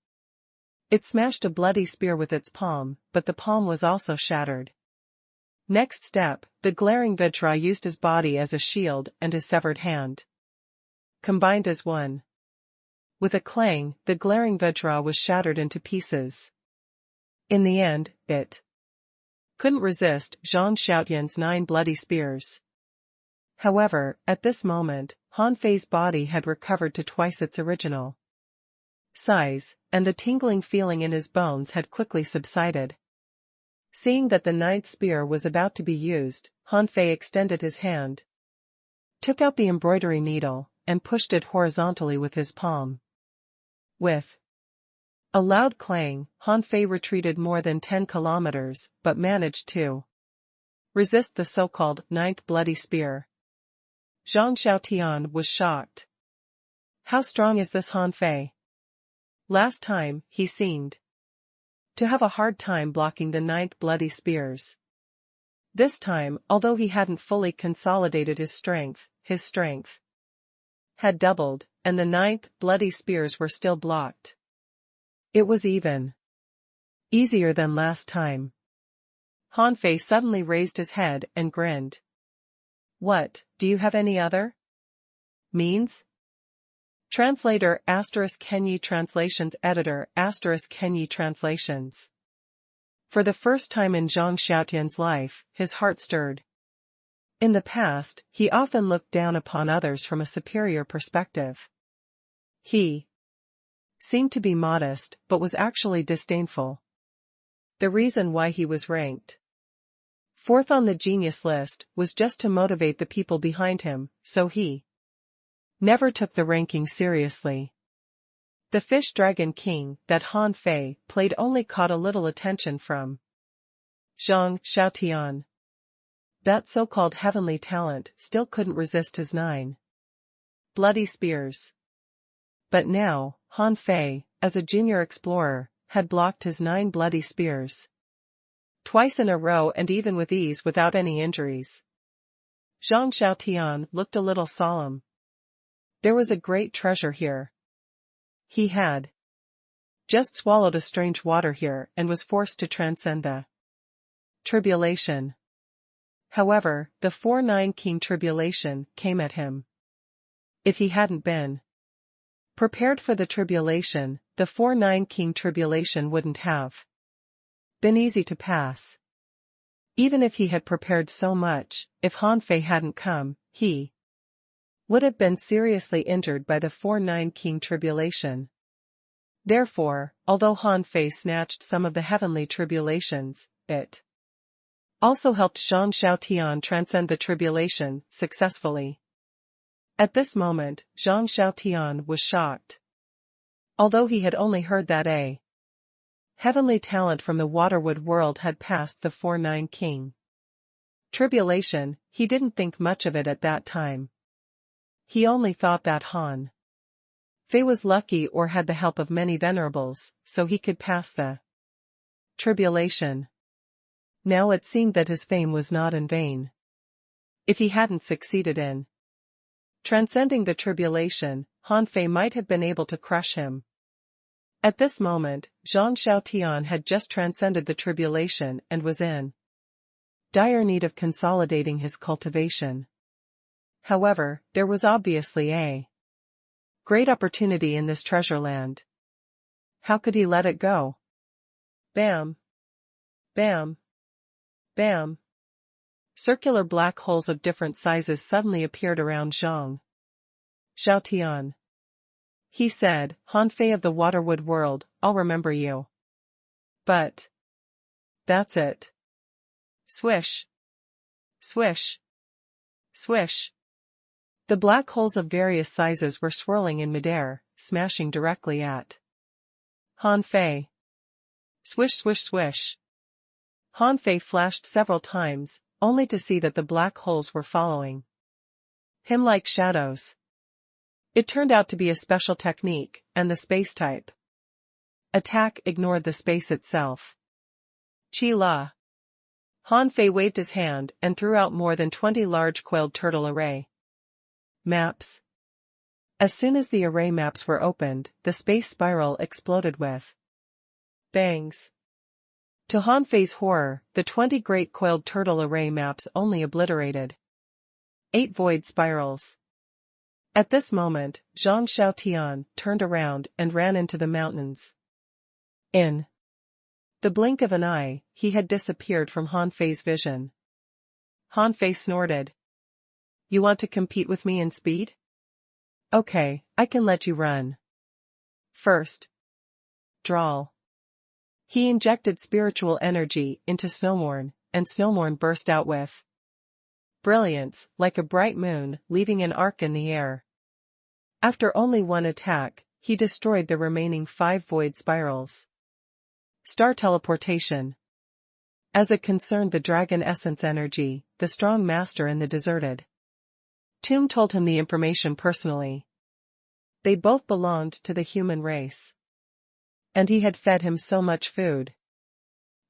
It smashed a bloody spear with its palm, but the palm was also shattered. Next step, the glaring vidra used his body as a shield and his severed hand combined as one. With a clang, the glaring vidra was shattered into pieces. In the end, it couldn't resist Zhang Xiaotian's 9 bloody spears. However, at this moment, Han Fei's body had recovered to twice its original size, and the tingling feeling in his bones had quickly subsided. Seeing that the 9th spear was about to be used, Han Fei extended his hand, took out the embroidery needle, and pushed it horizontally with his palm. With a loud clang, Han Fei retreated more than 10 kilometers, but managed to resist the so-called 9th bloody spear. Zhang Xiaotian was shocked. How strong is this Han Fei? Last time, he seemed to have a hard time blocking the 9th bloody spears. This time, although he hadn't fully consolidated his strength had doubled, and the 9th bloody spears were still blocked. It was even easier than last time. Han Fei suddenly raised his head and grinned. What, do you have any other means? Translator ** Kenyi Translations Editor ** Kenyi Translations. For the first time in Zhang Xiaotian's life, his heart stirred. In the past, he often looked down upon others from a superior perspective. He seemed to be modest, but was actually disdainful. The reason why he was ranked 4th on the genius list was just to motivate the people behind him, so he never took the ranking seriously. The Fish Dragon King that Han Fei played only caught a little attention from Zhang Xiaotian. That so-called heavenly talent still couldn't resist his 9 bloody spears. But now, Han Fei, as a junior explorer, had blocked his 9 bloody spears twice in a row and even with ease without any injuries. Zhang Xiaotian looked a little solemn. There was a great treasure here. He had just swallowed a strange water here and was forced to transcend the tribulation. However, the 4-9 King tribulation came at him. If he hadn't been prepared for the tribulation, the 4-9 King tribulation wouldn't have been easy to pass. Even if he had prepared so much, if Han Fei hadn't come, he would have been seriously injured by the 4-9 King tribulation. Therefore, although Han Fei snatched some of the heavenly tribulations, it also helped Zhang Xiaotian transcend the tribulation successfully. At this moment, Zhang Xiaotian was shocked. Although he had only heard that a heavenly talent from the Waterwood world had passed the 4-9 King tribulation, he didn't think much of it at that time. He only thought that Han Fei was lucky or had the help of many venerables, so he could pass the tribulation. Now it seemed that his fame was not in vain. If he hadn't succeeded in transcending the tribulation, Han Fei might have been able to crush him. At this moment, Zhang Xiaotian had just transcended the tribulation and was in dire need of consolidating his cultivation. However, there was obviously a great opportunity in this treasure land. How could he let it go? Bam! Bam! Bam! Circular black holes of different sizes suddenly appeared around Zhang Xiaotian. He said, Han Fei of the Waterwood world, I'll remember you. But that's it. Swish! Swish! Swish! The black holes of various sizes were swirling in midair, smashing directly at Han Fei. Swish swish swish. Han Fei flashed several times, only to see that the black holes were following him like shadows. It turned out to be a special technique, and the space type attack ignored the space itself. Chi la. Han Fei waved his hand and threw out more than 20 large coiled turtle array maps. As soon as the array maps were opened, the space spiral exploded with bangs. To Han Fei's horror, the 20 great coiled turtle array maps only obliterated 8 void spirals. At this moment, Zhang Xiaotian turned around and ran into the mountains. In the blink of an eye, he had disappeared from Han Fei's vision. Han Fei snorted. You want to compete with me in speed? Okay, I can let you run. First. Drawl. He injected spiritual energy into Snowmorn, and Snowmorn burst out with brilliance, like a bright moon, leaving an arc in the air. After only one attack, he destroyed the remaining 5 void spirals. Star teleportation. As it concerned the dragon essence energy, the strong master in the deserted tomb told him the information personally. They both belonged to the human race. And he had fed him so much food.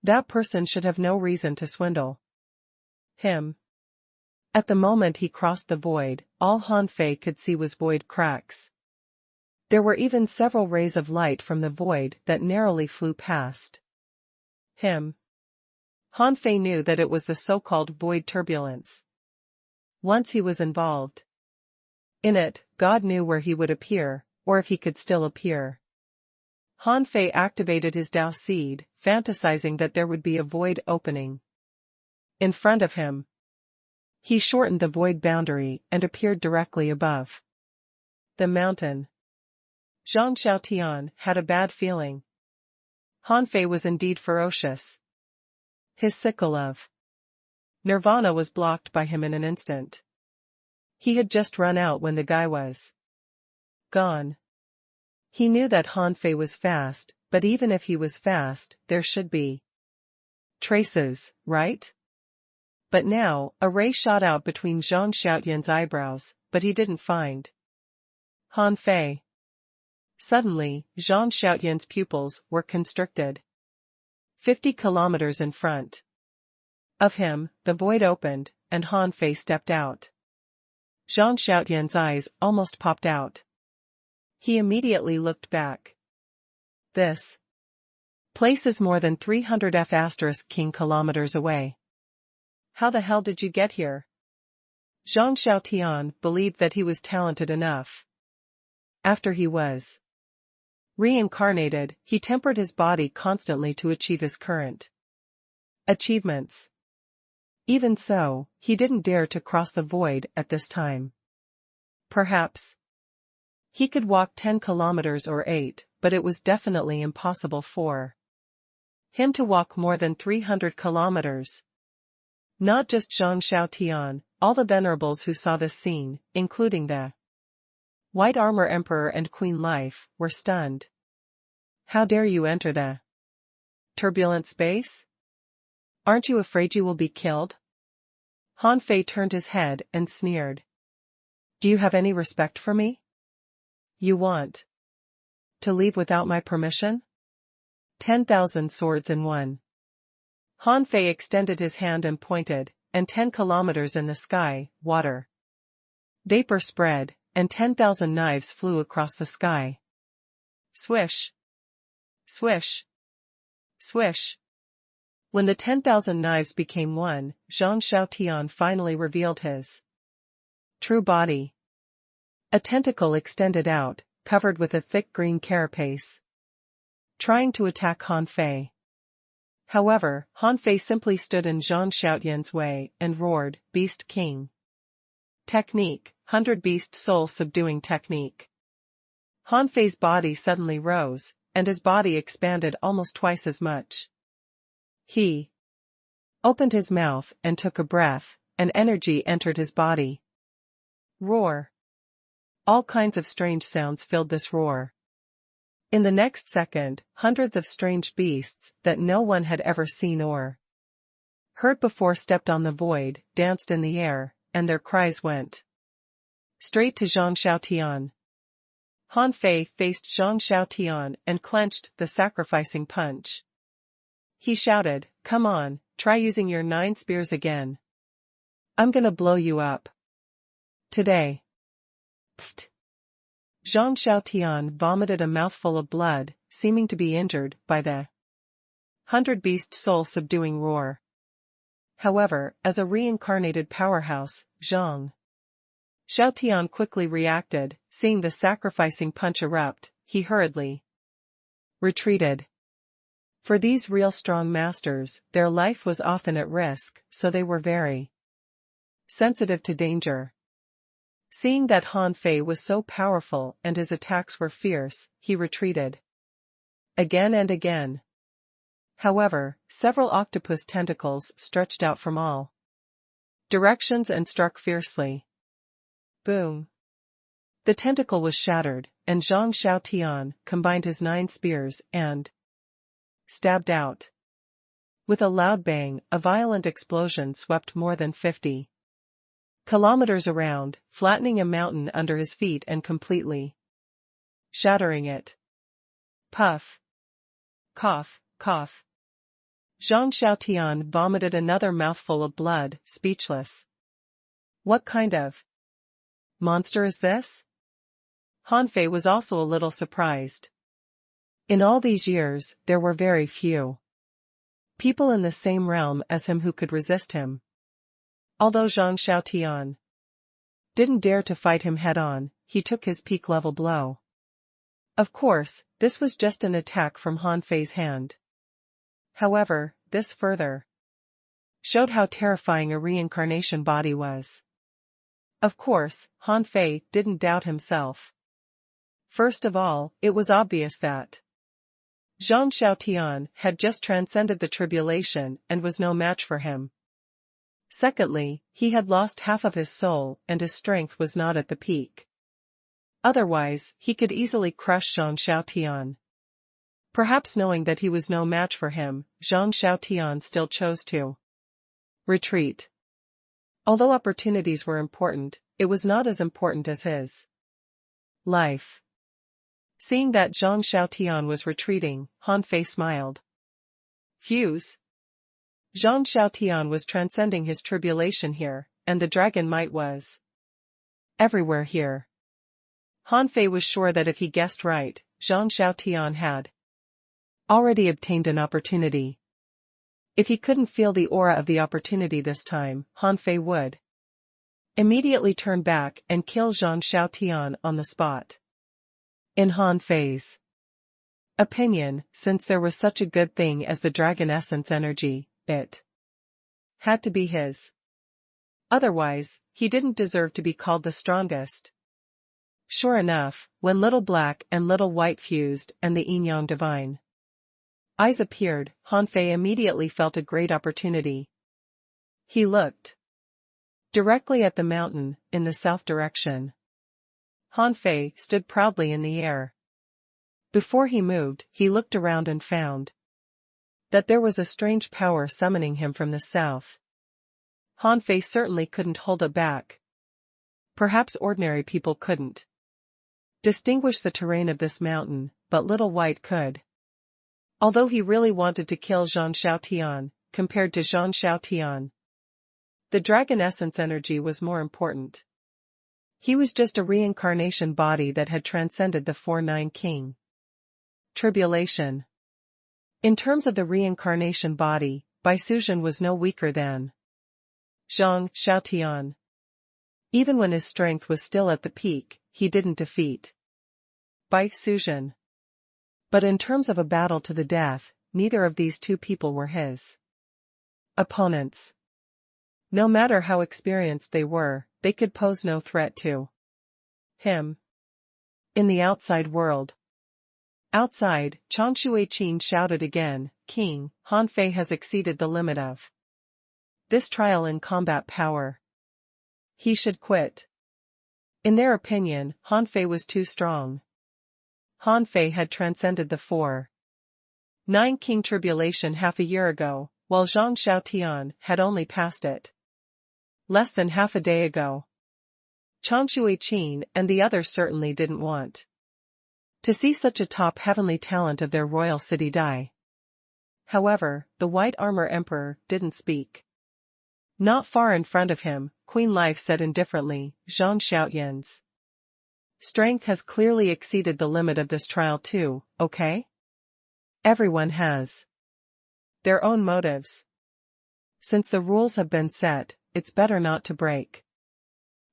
That person should have no reason to swindle him. At the moment he crossed the void, all Han Fei could see was void cracks. There were even several rays of light from the void that narrowly flew past him. Han Fei knew that it was the so-called void turbulence. Once he was involved in it, God knew where he would appear, or if he could still appear. Han Fei activated his Dao seed, fantasizing that there would be a void opening in front of him. He shortened the void boundary and appeared directly above the mountain. Zhang Xiaotian had a bad feeling. Han Fei was indeed ferocious. His sickle of nirvana was blocked by him in an instant. He had just run out when the guy was gone. He knew that Han Fei was fast, but even if he was fast, there should be traces, right? But now, a ray shot out between Zhang Xiaotian's eyebrows, but he didn't find Han Fei. Suddenly, Zhang Xiaotian's pupils were constricted. 50 kilometers in front of him, the void opened, and Han Fei stepped out. Zhang Xiaotian's eyes almost popped out. He immediately looked back. This place is more than 300 kilometers away. How the hell did you get here? Zhang Xiaotian believed that he was talented enough. After he was reincarnated, he tempered his body constantly to achieve his current achievements. Even so, he didn't dare to cross the void at this time. Perhaps he could walk 10 kilometers or 8, but it was definitely impossible for him to walk more than 300 kilometers. Not just Zhang Xiaotian, all the venerables who saw this scene, including the White Armor Emperor and Queen Life, were stunned. How dare you enter the turbulent space? Aren't you afraid you will be killed? Han Fei turned his head and sneered. Do you have any respect for me? You want to leave without my permission? 10,000 swords in one. Han Fei extended his hand and pointed, and 10 kilometers in the sky, water vapor spread, and 10,000 knives flew across the sky. Swish. Swish. Swish. When the 10,000 knives became one, Zhang Xiaotian finally revealed his true body. A tentacle extended out, covered with a thick green carapace, trying to attack Han Fei. However, Han Fei simply stood in Zhang Xiaotian's way and roared, Beast King. Technique, 100 Beast Soul Subduing Technique. Han Fei's body suddenly rose, and his body expanded almost twice as much. He opened his mouth and took a breath, and energy entered his body. Roar. All kinds of strange sounds filled this roar. In the next second, hundreds of strange beasts that no one had ever seen or heard before stepped on the void, danced in the air, and their cries went straight to Zhang Xiaotian. Han Fei faced Zhang Xiaotian and clenched the sacrificing punch. He shouted, "Come on, try using your 9 spears again. I'm gonna blow you up today." Pfft. Zhang Xiaotian vomited a mouthful of blood, seeming to be injured by the 100-beast soul-subduing roar. However, as a reincarnated powerhouse, Zhang Xiaotian quickly reacted. Seeing the sacrificing punch erupt, he hurriedly retreated. For these real strong masters, their life was often at risk, so they were very sensitive to danger. Seeing that Han Fei was so powerful and his attacks were fierce, he retreated again and again. However, several octopus tentacles stretched out from all directions and struck fiercely. Boom! The tentacle was shattered, and Zhang Xiaotian combined his 9 spears and stabbed out. With a loud bang, a violent explosion swept more than 50 kilometers around, flattening a mountain under his feet and completely shattering it. Puff. Cough, cough. Zhang Xiaotian vomited another mouthful of blood, speechless. What kind of monster is this? Han Fei was also a little surprised. In all these years, there were very few people in the same realm as him who could resist him. Although Zhang Xiaotian didn't dare to fight him head-on, he took his peak-level blow. Of course, this was just an attack from Han Fei's hand. However, this further showed how terrifying a reincarnation body was. Of course, Han Fei didn't doubt himself. First of all, it was obvious that Zhang Xiaotian had just transcended the tribulation and was no match for him. Secondly, he had lost half of his soul and his strength was not at the peak. Otherwise, he could easily crush Zhang Xiaotian. Perhaps knowing that he was no match for him, Zhang Xiaotian still chose to retreat. Although opportunities were important, it was not as important as his life. Seeing that Zhang Xiaotian was retreating, Han Fei smiled. Fuse. Zhang Xiaotian was transcending his tribulation here, and the dragon might was everywhere here. Han Fei was sure that if he guessed right, Zhang Xiaotian had already obtained an opportunity. If he couldn't feel the aura of the opportunity this time, Han Fei would immediately turn back and kill Zhang Xiaotian on the spot. In Han Fei's opinion, since there was such a good thing as the dragon essence energy, it had to be his. Otherwise, he didn't deserve to be called the strongest. Sure enough, when Little Black and Little White fused and the yin-yang divine eyes appeared, Han Fei immediately felt a great opportunity. He looked directly at the mountain, in the south direction. Han Fei stood proudly in the air. Before he moved, he looked around and found that there was a strange power summoning him from the south. Han Fei certainly couldn't hold it back. Perhaps ordinary people couldn't distinguish the terrain of this mountain, but Little White could. Although he really wanted to kill Zhang Xiaotian, compared to Zhang Xiaotian, the dragon essence energy was more important. He was just a reincarnation body that had transcended the 4-9 king tribulation. In terms of the reincarnation body, Bai Suzhen was no weaker than Zhang Xiaotian. Even when his strength was still at the peak, he didn't defeat Bai Suzhen. But in terms of a battle to the death, neither of these two people were his opponents. No matter how experienced they were, they could pose no threat to him. In the outside world. Outside, Chang Shuiqin shouted again, "King, Han Fei has exceeded the limit of this trial in combat power. He should quit." In their opinion, Han Fei was too strong. Han Fei had transcended the 4-9 king tribulation half a year ago, while Zhang Xiaotian had only passed it less than half a day ago. Chang Shui-qin and the others certainly didn't want to see such a top heavenly talent of their royal city die. However, the White Armor Emperor didn't speak. Not far in front of him, Queen Life said indifferently, Zhang Xiaotian's strength has clearly exceeded the limit of this trial too, okay? Everyone has their own motives. Since the rules have been set, it's better not to break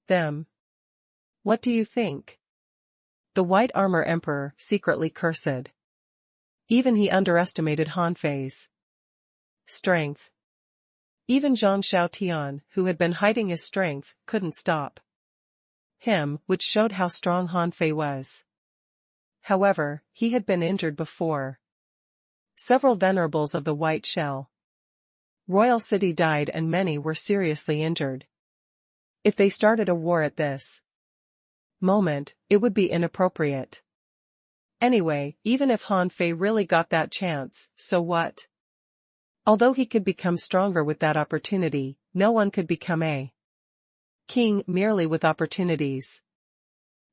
them. What do you think? The White Armor Emperor secretly cursed. Even he underestimated Han Fei's strength. Even Zhang Xiaotian, who had been hiding his strength, couldn't stop him, which showed how strong Han Fei was. However, he had been injured before. Several venerables of the White Shell royal city died and many were seriously injured. If they started a war at this moment, it would be inappropriate. Anyway, even if Han Fei really got that chance, so what? Although he could become stronger with that opportunity, no one could become a king merely with opportunities.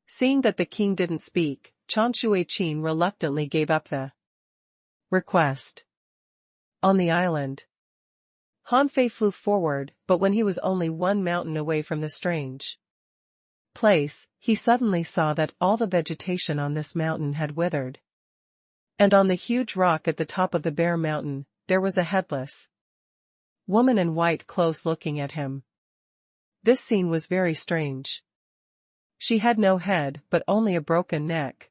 Seeing that the king didn't speak, Chang Shui-qin reluctantly gave up the request. On the island, Han Fei flew forward, but when he was only one mountain away from the strange place, he suddenly saw that all the vegetation on this mountain had withered. And on the huge rock at the top of the bare mountain, there was a headless woman in white clothes looking at him. This scene was very strange. She had no head but only a broken neck.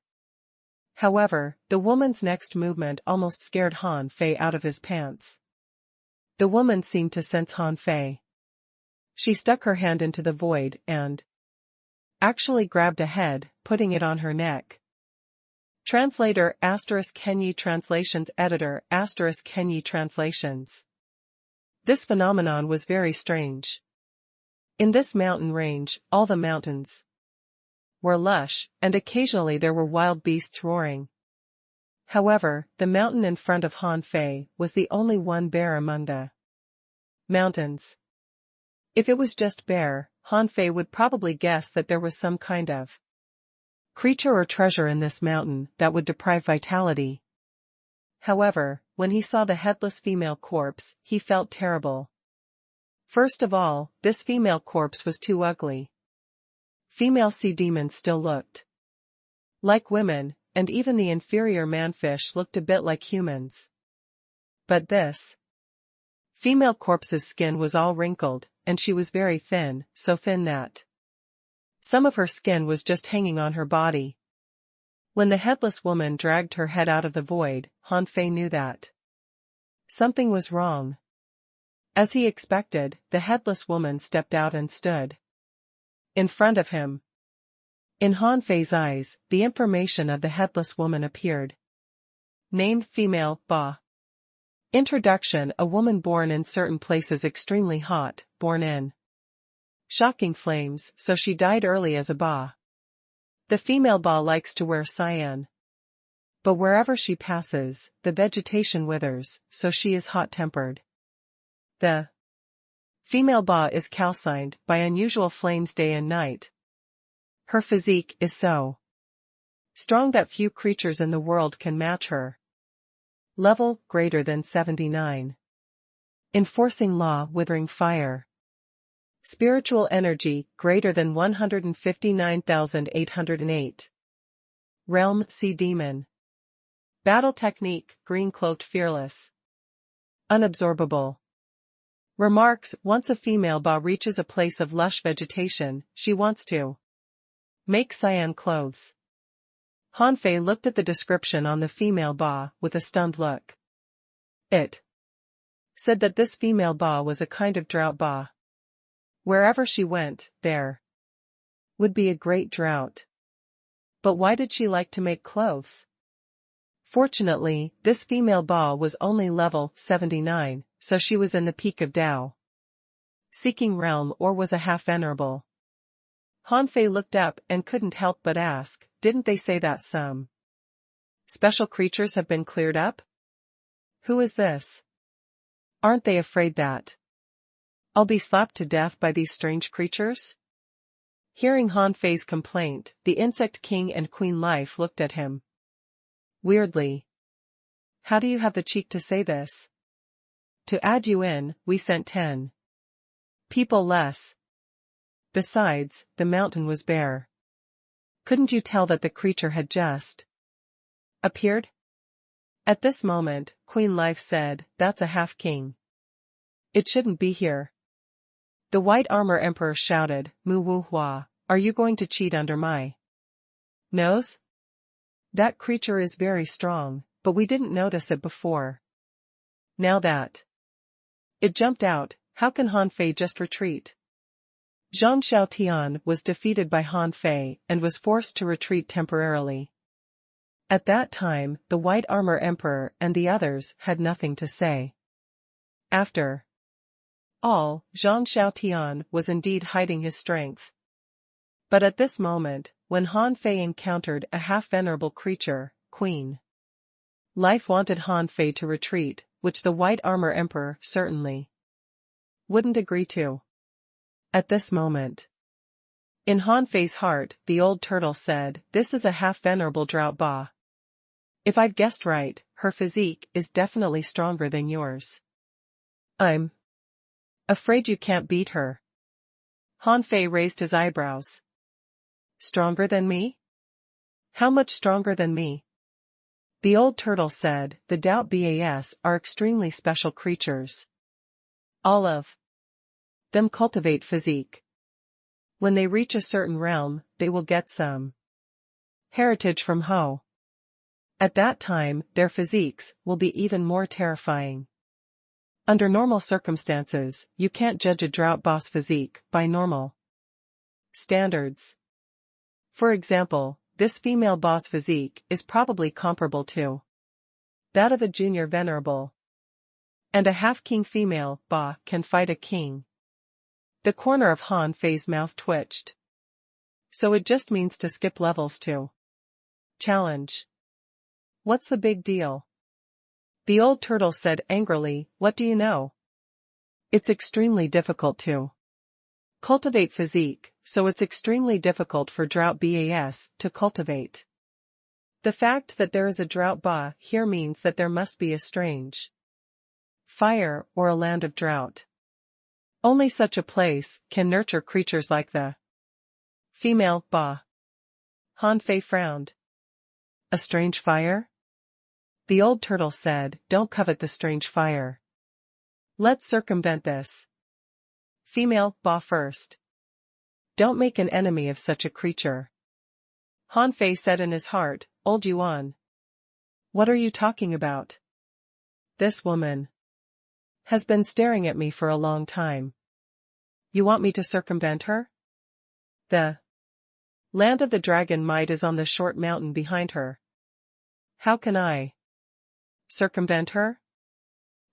However, the woman's next movement almost scared Han Fei out of his pants. The woman seemed to sense Han Fei. She stuck her hand into the void and actually grabbed a head, putting it on her neck. Translator *Kenyi Translations Editor *Kenyi Translations. This phenomenon was very strange. In this mountain range, all the mountains were lush, and occasionally there were wild beasts roaring. However, the mountain in front of Han Fei was the only one bare among the mountains. If it was just bare, Han Fei would probably guess that there was some kind of creature or treasure in this mountain that would deprive vitality. However, when he saw the headless female corpse, he felt terrible. First of all, this female corpse was too ugly. Female sea demons still looked like women, and even the inferior manfish looked a bit like humans. But this female corpse's skin was all wrinkled, and she was very thin, so thin that some of her skin was just hanging on her body. When the headless woman dragged her head out of the void, Han Fei knew that something was wrong. As he expected, the headless woman stepped out and stood in front of him. In Han Fei's eyes, the information of the headless woman appeared. Named female, Ba. Introduction: a woman born in certain places extremely hot, born in shocking flames, so she died early as a Ba. The female Ba likes to wear cyan. But wherever she passes, the vegetation withers, so she is hot-tempered. The female Ba is calcined by unusual flames day and night. Her physique is so strong that few creatures in the world can match her. Level greater than 79. Enforcing law, withering fire. Spiritual energy greater than 159,808. Realm sea demon. Battle technique green-cloaked fearless. Unabsorbable. Remarks: once a female Ba reaches a place of lush vegetation, she wants to make cyan clothes. Han Fei looked at the description on the female Ba with a stunned look. It said that this female Ba was a kind of drought Ba. Wherever she went, there would be a great drought. But why did she like to make clothes? Fortunately, this female Ba was only level 79, so she was in the peak of Tao seeking realm or was a half-venerable. Han Fei looked up and couldn't help but ask, didn't they say that some special creatures have been cleared up? Who is this? Aren't they afraid that I'll be slapped to death by these strange creatures? Hearing Han Fei's complaint, the insect king and queen life looked at him weirdly. How do you have the cheek to say this? To add you in, we sent 10 people less. Besides, the mountain was bare. Couldn't you tell that the creature had just appeared? At this moment, Queen Life said, that's a half-king. It shouldn't be here. The White Armor Emperor shouted, Mu Wu Hua, are you going to cheat under my nose? That creature is very strong, but we didn't notice it before. Now that it jumped out, how can Han Fei just retreat? Zhang Xiaotian was defeated by Han Fei and was forced to retreat temporarily. At that time, the White Armor Emperor and the others had nothing to say. After all, Zhang Xiaotian was indeed hiding his strength. But at this moment, when Han Fei encountered a half-venerable creature, Queen Life wanted Han Fei to retreat, which the White Armor Emperor certainly wouldn't agree to. At this moment, in Han Fei's heart, the old turtle said, this is a half-venerable drought ba. If I've guessed right, her physique is definitely stronger than yours. I'm afraid you can't beat her. Han Fei raised his eyebrows. Stronger than me? How much stronger than me? The old turtle said, the Doubt Bas are extremely special creatures. All of them cultivate physique. When they reach a certain realm, they will get some heritage from Ho. At that time, their physiques will be even more terrifying. Under normal circumstances, you can't judge a drought boss physique by normal standards. For example, this female boss physique is probably comparable to that of a junior venerable. And a half-king female ba can fight a king. The corner of Han Fei's mouth twitched. So it just means to skip levels to challenge. What's the big deal? The old turtle said angrily, what do you know? It's extremely difficult to cultivate physique, so it's extremely difficult for drought bas to cultivate. The fact that there is a drought ba here means that there must be a strange fire or a land of drought. Only such a place can nurture creatures like the female ba. Han Fei frowned. A strange fire? The old turtle said, don't covet the strange fire. Let's circumvent this. Female ba first. Don't make an enemy of such a creature. Han Fei said in his heart, Old Yuan. What are you talking about? This woman has been staring at me for a long time. You want me to circumvent her? The land of the dragon might is on the short mountain behind her. How can I circumvent her?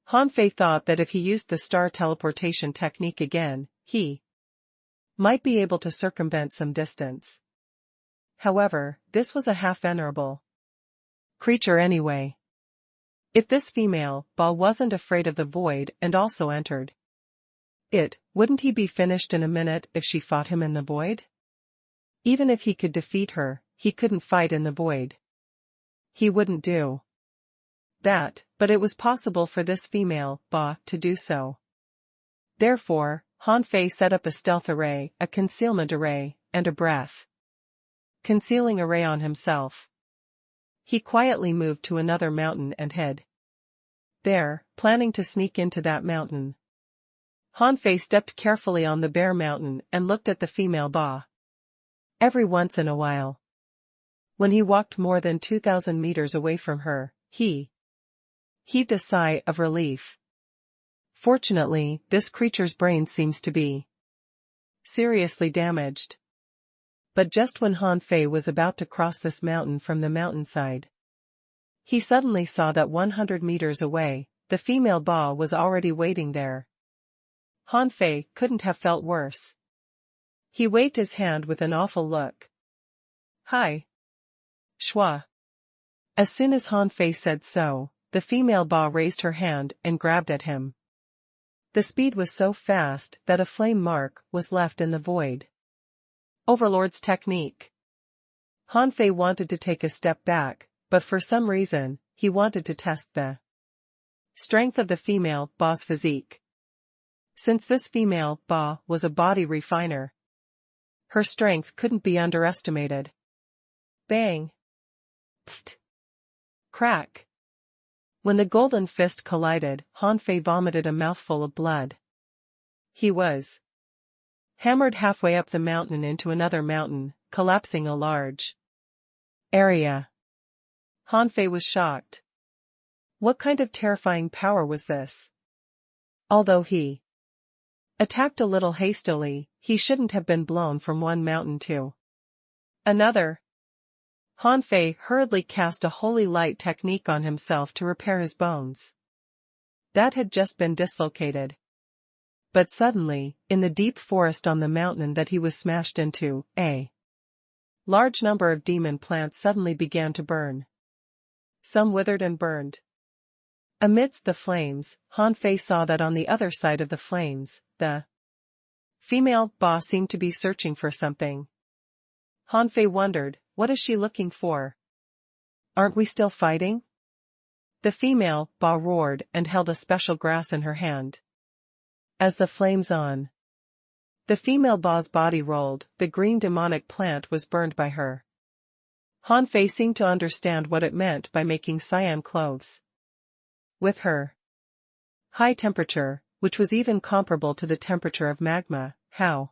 Han Fei thought that if he used the star teleportation technique again, he might be able to circumvent some distance. However, this was a half-venerable creature anyway. If this female ba wasn't afraid of the void and also entered it, wouldn't he be finished in a minute if she fought him in the void? Even if he could defeat her, he couldn't fight in the void. He wouldn't do that, but it was possible for this female ba to do so. Therefore, Han Fei set up a stealth array, a concealment array, and a breath concealing array on himself. He quietly moved to another mountain and hid there, planning to sneak into that mountain. Han Fei stepped carefully on the bare mountain and looked at the female ba. Every once in a while, when he walked more than 2,000 meters away from her, he heaved a sigh of relief. Fortunately, this creature's brain seems to be seriously damaged. But just when Han Fei was about to cross this mountain from the mountainside, he suddenly saw that 100 meters away, the female ba was already waiting there. Han Fei couldn't have felt worse. He waved his hand with an awful look. Hi. Shwa. As soon as Han Fei said so, the female Ba raised her hand and grabbed at him. The speed was so fast that a flame mark was left in the void. Overlord's technique. Han Fei wanted to take a step back, but for some reason, he wanted to test the strength of the female Ba's physique. Since this female Ba was a body refiner, her strength couldn't be underestimated. Bang! Pft! Crack! When the golden fist collided, Han Fei vomited a mouthful of blood. He was hammered halfway up the mountain into another mountain, collapsing a large area. Han Fei was shocked. What kind of terrifying power was this? Although he attacked a little hastily, he shouldn't have been blown from one mountain to another. Han Fei hurriedly cast a holy light technique on himself to repair his bones that had just been dislocated. But suddenly, in the deep forest on the mountain that he was smashed into, a large number of demon plants suddenly began to burn. Some withered and burned. Amidst the flames, Han Fei saw that on the other side of the flames, the female Ba seemed to be searching for something. Han Fei wondered, what is she looking for? Aren't we still fighting? The female Ba roared and held a special grass in her hand. As the flames on the female Ba's body rolled, the green demonic plant was burned by her. Han Fei seemed to understand what it meant by making cyan cloves. With her high temperature, which was even comparable to the temperature of magma, how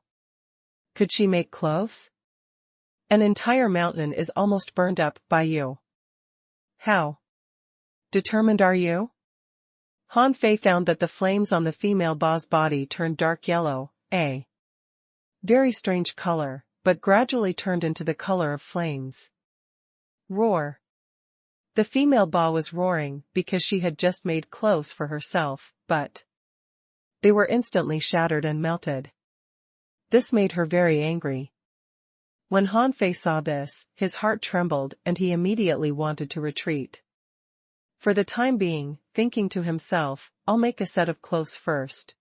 could she make cloves? An entire mountain is almost burned up by you. How determined are you? Han Fei found that the flames on the female Ba's body turned dark yellow, a very strange color, but gradually turned into the color of flames. Roar. The female Ba was roaring because she had just made clothes for herself, but they were instantly shattered and melted. This made her very angry. When Han Fei saw this, his heart trembled and he immediately wanted to retreat. For the time being, thinking to himself, I'll make a set of clothes first.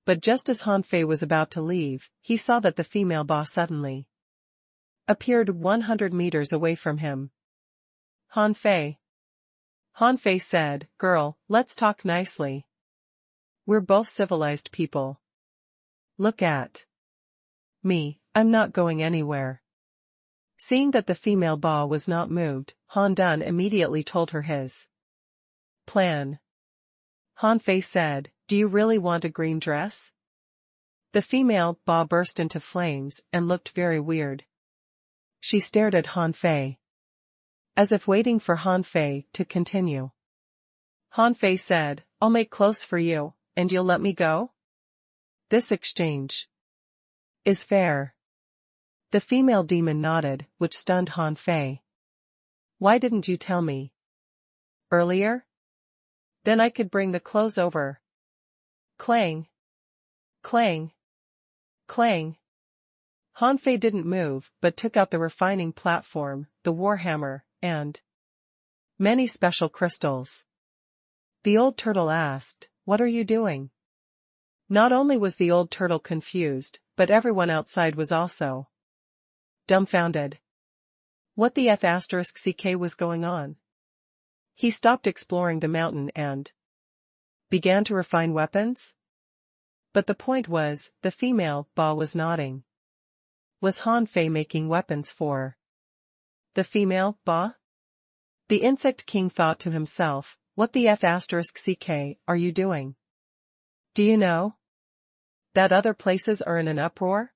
But just as Han Fei was about to leave, he saw that the female Ba suddenly appeared 100 meters away from him. Han Fei. Han Fei said, girl, let's talk nicely. We're both civilized people. Look at me, I'm not going anywhere. Seeing that the female Ba was not moved, Han Dun immediately told her his plan. Han Fei said, do you really want a green dress? The female Ba burst into flames and looked very weird. She stared at Han Fei, as if waiting for Han Fei to continue. Han Fei said, I'll make clothes for you, and you'll let me go? This exchange is fair. The female demon nodded, which stunned Han Fei. Why didn't you tell me earlier? Then I could bring the clothes over. Clang. Clang. Clang. Han Fei didn't move, but took out the refining platform, the warhammer, and many special crystals. The old turtle asked, what are you doing? Not only was the old turtle confused, but everyone outside was also dumbfounded. What the F***ck was going on? He stopped exploring the mountain and began to refine weapons? But the point was, the female Ba was nodding. Was Han Fei making weapons for the female Ba? The insect king thought to himself, what the F***ck are you doing? Do you know that other places are in an uproar?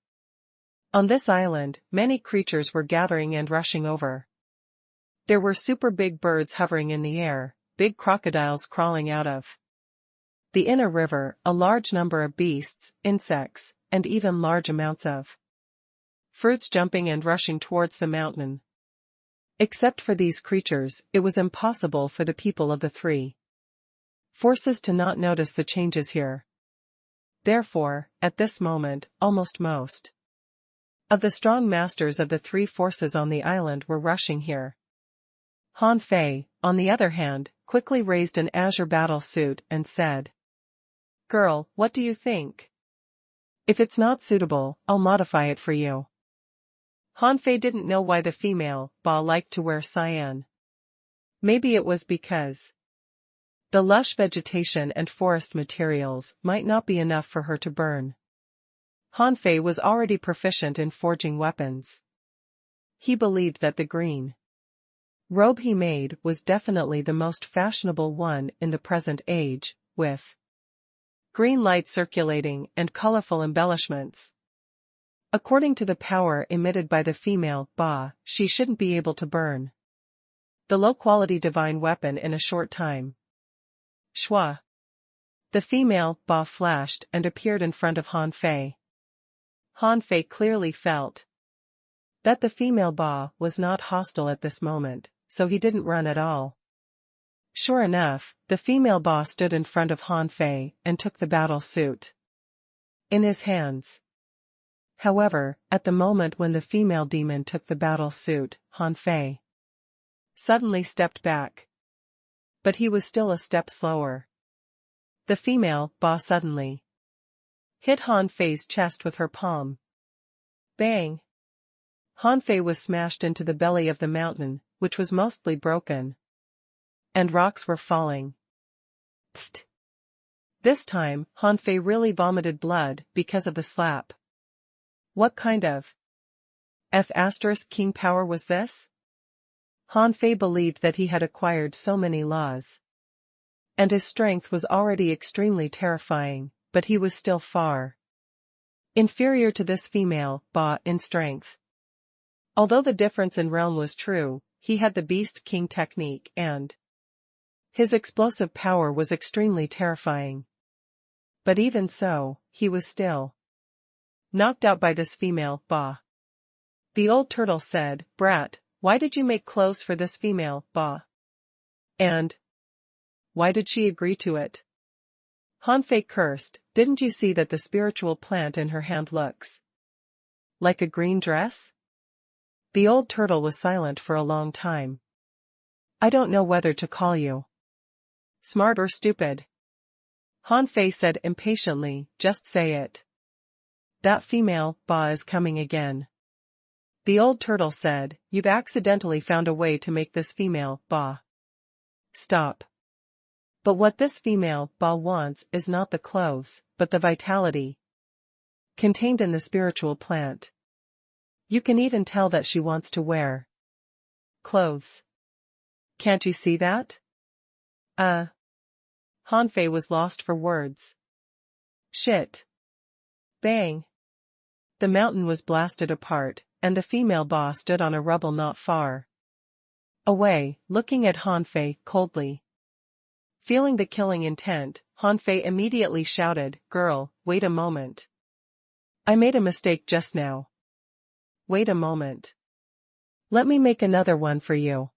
On this island, many creatures were gathering and rushing over. There were super big birds hovering in the air, big crocodiles crawling out of the inner river, a large number of beasts, insects, and even large amounts of fruits jumping and rushing towards the mountain. Except for these creatures, it was impossible for the people of the three forces to not notice the changes here. Therefore, at this moment, almost most of the strong masters of the three forces on the island were rushing here. Han Fei, on the other hand, quickly raised an azure battle suit and said, "Girl, what do you think? If it's not suitable, I'll modify it for you." Han Fei didn't know why the female Ba liked to wear cyan. Maybe it was because the lush vegetation and forest materials might not be enough for her to burn. Han Fei was already proficient in forging weapons. He believed that the green robe he made was definitely the most fashionable one in the present age, with green light circulating and colorful embellishments. According to the power emitted by the female Ba, she shouldn't be able to burn the low-quality divine weapon in a short time. Shwa. The female Ba flashed and appeared in front of Han Fei. Han Fei clearly felt that the female Ba was not hostile at this moment, so he didn't run at all. Sure enough, the female Ba stood in front of Han Fei and took the battle suit in his hands. However, at the moment when the female demon took the battle suit, Han Fei suddenly stepped back. But he was still a step slower. The female Ba suddenly hit Han Fei's chest with her palm. Bang! Han Fei was smashed into the belly of the mountain, which was mostly broken. And rocks were falling. Pfft! This time, Han Fei really vomited blood because of the slap. What kind of king power was this? Han Fei believed that he had acquired so many laws. And his strength was already extremely terrifying, but he was still far inferior to this female Ba in strength. Although the difference in realm was true, he had the Beast King technique and his explosive power was extremely terrifying. But even so, he was still knocked out by this female Ba. The old turtle said, "Brat, why did you make clothes for this female Ba? And why did she agree to it?" Han Fei cursed, "Didn't you see that the spiritual plant in her hand looks like a green dress?" The old turtle was silent for a long time. "I don't know whether to call you smart or stupid," Han Fei said impatiently, "just say it." "That female Ba is coming again." The old turtle said, "You've accidentally found a way to make this female Ba stop. But what this female Ba wants is not the clothes, but the vitality contained in the spiritual plant. You can even tell that she wants to wear clothes. Can't you see that?" Han Fei was lost for words. Shit. Bang. The mountain was blasted apart, and the female Ba stood on a rubble not far away, looking at Han Fei coldly. Feeling the killing intent, Han Fei immediately shouted, "Girl, wait a moment. I made a mistake just now. Wait a moment. Let me make another one for you."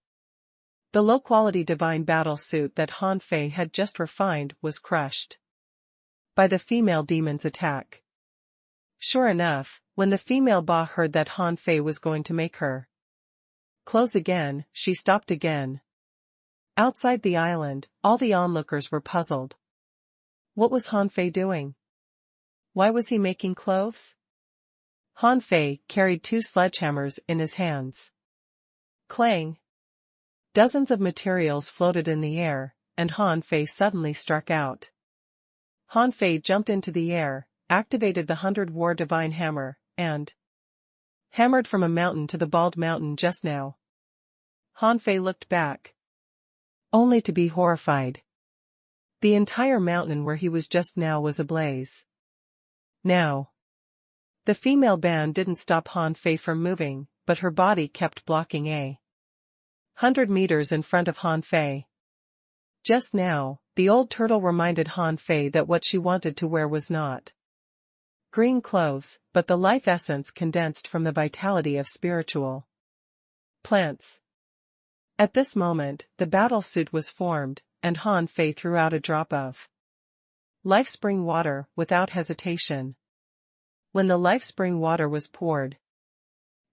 The low-quality divine battle suit that Han Fei had just refined was crushed by the female demon's attack. Sure enough, when the female Ba heard that Han Fei was going to make her clothes again, she stopped again. Outside the island, all the onlookers were puzzled. What was Han Fei doing? Why was he making clothes? Han Fei carried 2 sledgehammers in his hands. Clang! Dozens of materials floated in the air, and Han Fei suddenly struck out. Han Fei jumped into the air, activated the 100-war divine hammer, and hammered from a mountain to the bald mountain just now. Han Fei looked back, only to be horrified. The entire mountain where he was just now was ablaze. Now, the female band didn't stop Han Fei from moving, but her body kept blocking 100 meters in front of Han Fei. Just now, the old turtle reminded Han Fei that what she wanted to wear was not green clothes, but the life essence condensed from the vitality of spiritual plants. At this moment, the battle suit was formed, and Han Fei threw out a drop of life spring water without hesitation. When the life spring water was poured,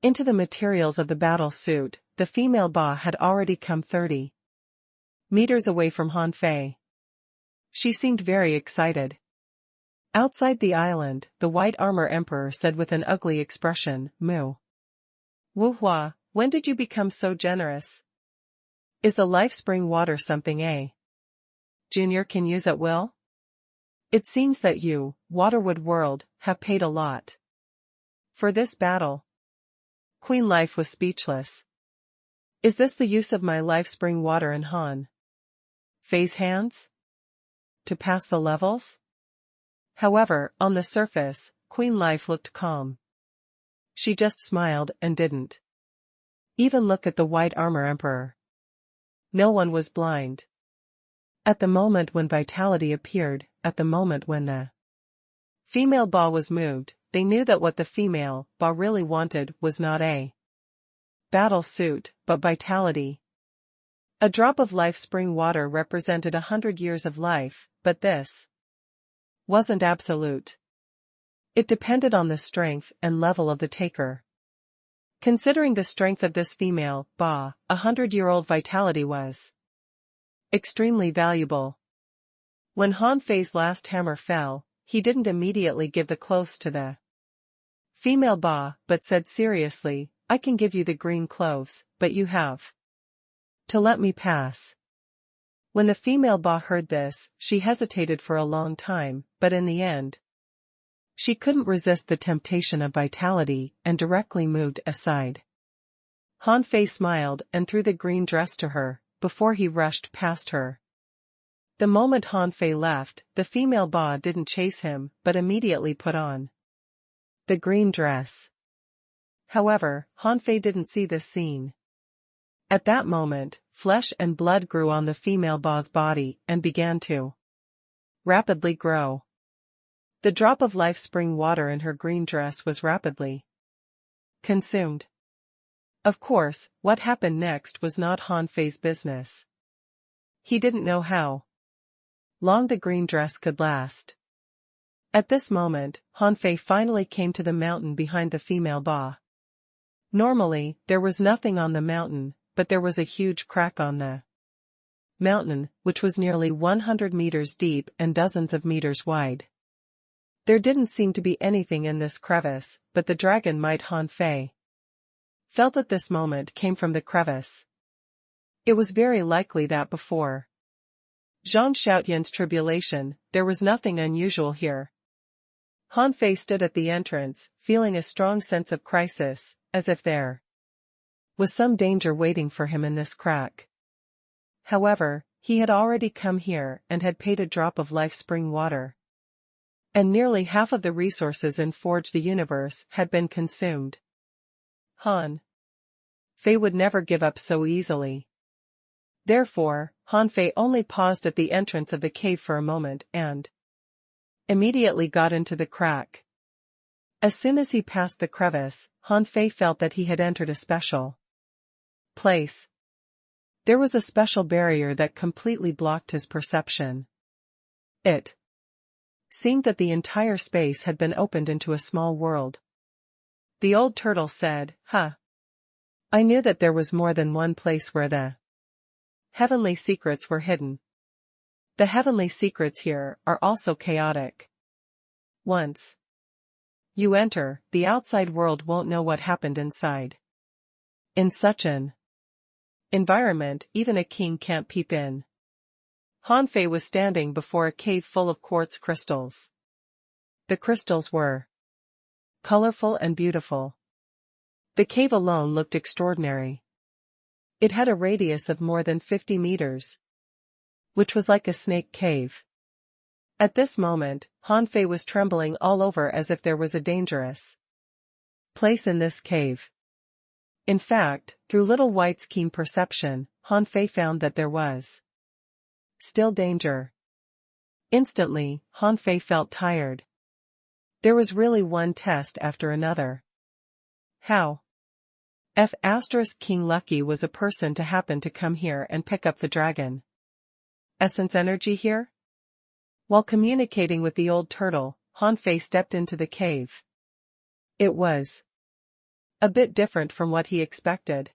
Into the materials of the battle suit, the female Ba had already come 30 meters away from Han Fei. She seemed very excited. Outside the island, the white armor emperor said with an ugly expression, "Moo. Wu Hua, when did you become so generous? Is the life spring water something Junior can use at will? It seems that you, Waterwood World, have paid a lot for this battle." Queen Life was speechless. Is this the use of my life spring water in Han Fei's hands? To pass the levels? However, on the surface, Queen Life looked calm. She just smiled and didn't even look at the white armor emperor. No one was blind. At the moment when vitality appeared, at the moment when the female Ba was moved, they knew that what the female Ba really wanted was not a battle suit, but vitality. A drop of life spring water represented 100 years of life, but this wasn't absolute. It depended on the strength and level of the taker. Considering the strength of this female Ba, 100-year-old vitality was extremely valuable. When Han Fei's last hammer fell, he didn't immediately give the clothes to the female Ba, but said seriously, "I can give you the green clothes, but you have to let me pass." When the female Ba heard this, she hesitated for a long time, but in the end, she couldn't resist the temptation of vitality and directly moved aside. Han Fei smiled and threw the green dress to her, before he rushed past her. The moment Han Fei left, the female Ba didn't chase him, but immediately put on the green dress. However, Han Fei didn't see this scene. At that moment, flesh and blood grew on the female Ba's body and began to rapidly grow. The drop of life spring water in her green dress was rapidly consumed. Of course, what happened next was not Han Fei's business. He didn't know how long the green dress could last. At this moment, Han Fei finally came to the mountain behind the female Ba. Normally, there was nothing on the mountain, but there was a huge crack on the mountain, which was nearly 100 meters deep and dozens of meters wide. There didn't seem to be anything in this crevice, but the dragon might Han Fei felt at this moment came from the crevice. It was very likely that before Zhang Xiaotian's tribulation, there was nothing unusual here. Han Fei stood at the entrance, feeling a strong sense of crisis, as if there was some danger waiting for him in this crack. However, he had already come here and had paid a drop of life spring water. And nearly half of the resources in Forge the Universe had been consumed. Han Fei would never give up so easily. Therefore, Han Fei only paused at the entrance of the cave for a moment and immediately got into the crack. As soon as he passed the crevice, Han Fei felt that he had entered a special place. There was a special barrier that completely blocked his perception. It seemed that the entire space had been opened into a small world. The old turtle said, "Huh. I knew that there was more than one place where the heavenly secrets were hidden. The heavenly secrets here are also chaotic. Once you enter, the outside world won't know what happened inside. In such an environment, even a king can't peep in." Han Fei was standing before a cave full of quartz crystals. The crystals were colorful and beautiful. The cave alone looked extraordinary. It had a radius of more than 50 meters, which was like a snake cave. At this moment, Han Fei was trembling all over as if there was a dangerous place in this cave. In fact, through Little White's keen perception, Han Fei found that there was still danger. Instantly, Han Fei felt tired. There was really one test after another. How? King Lucky was a person to happen to come here and pick up the dragon essence energy here? While communicating with the old turtle, Han Fei stepped into the cave. It was A bit different from what he expected.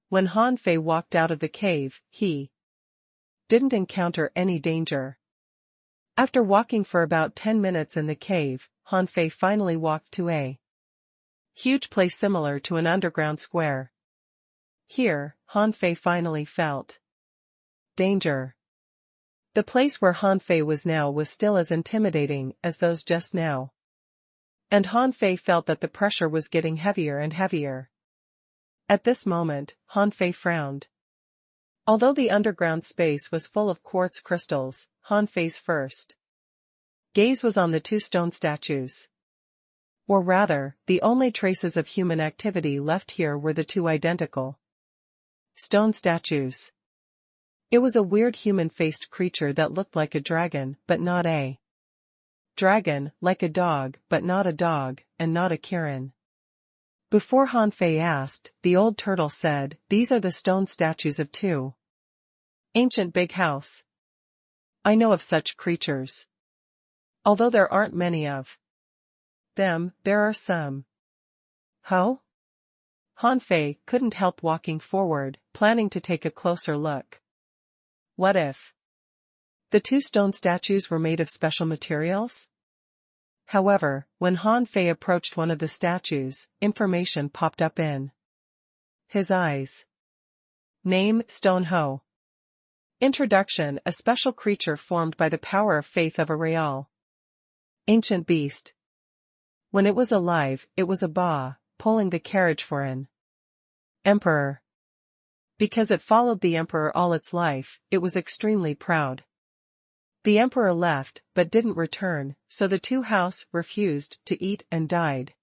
When Han Fei walked out of the cave, he didn't encounter any danger. After walking for about 10 minutes in the cave, Han Fei finally walked to a huge place similar to an underground square. Here, Han Fei finally felt danger. The place where Han Fei was now was still as intimidating as those just now. And Han Fei felt that the pressure was getting heavier and heavier. At this moment, Han Fei frowned. Although the underground space was full of quartz crystals, Han Fei's first gaze was on the two stone statues. Or rather, the only traces of human activity left here were the two identical stone statues. It was a weird human-faced creature that looked like a dragon, but not a dragon, like a dog, but not a dog, and not a Kirin. Before Han Fei asked, the old turtle said, "These are the stone statues of two ancient big house. I know of such creatures. Although there aren't many of them, there are some." How? Han Fei couldn't help walking forward, planning to take a closer look. What if the two stone statues were made of special materials? However, when Han Fei approached one of the statues, information popped up in his eyes. Name: Stone Ho. Introduction: a special creature formed by the power of faith of a real ancient beast. When it was alive, it was a ba, pulling the carriage for an emperor. Because it followed the emperor all its life, it was extremely proud. The emperor left, but didn't return, so the two house refused to eat and died.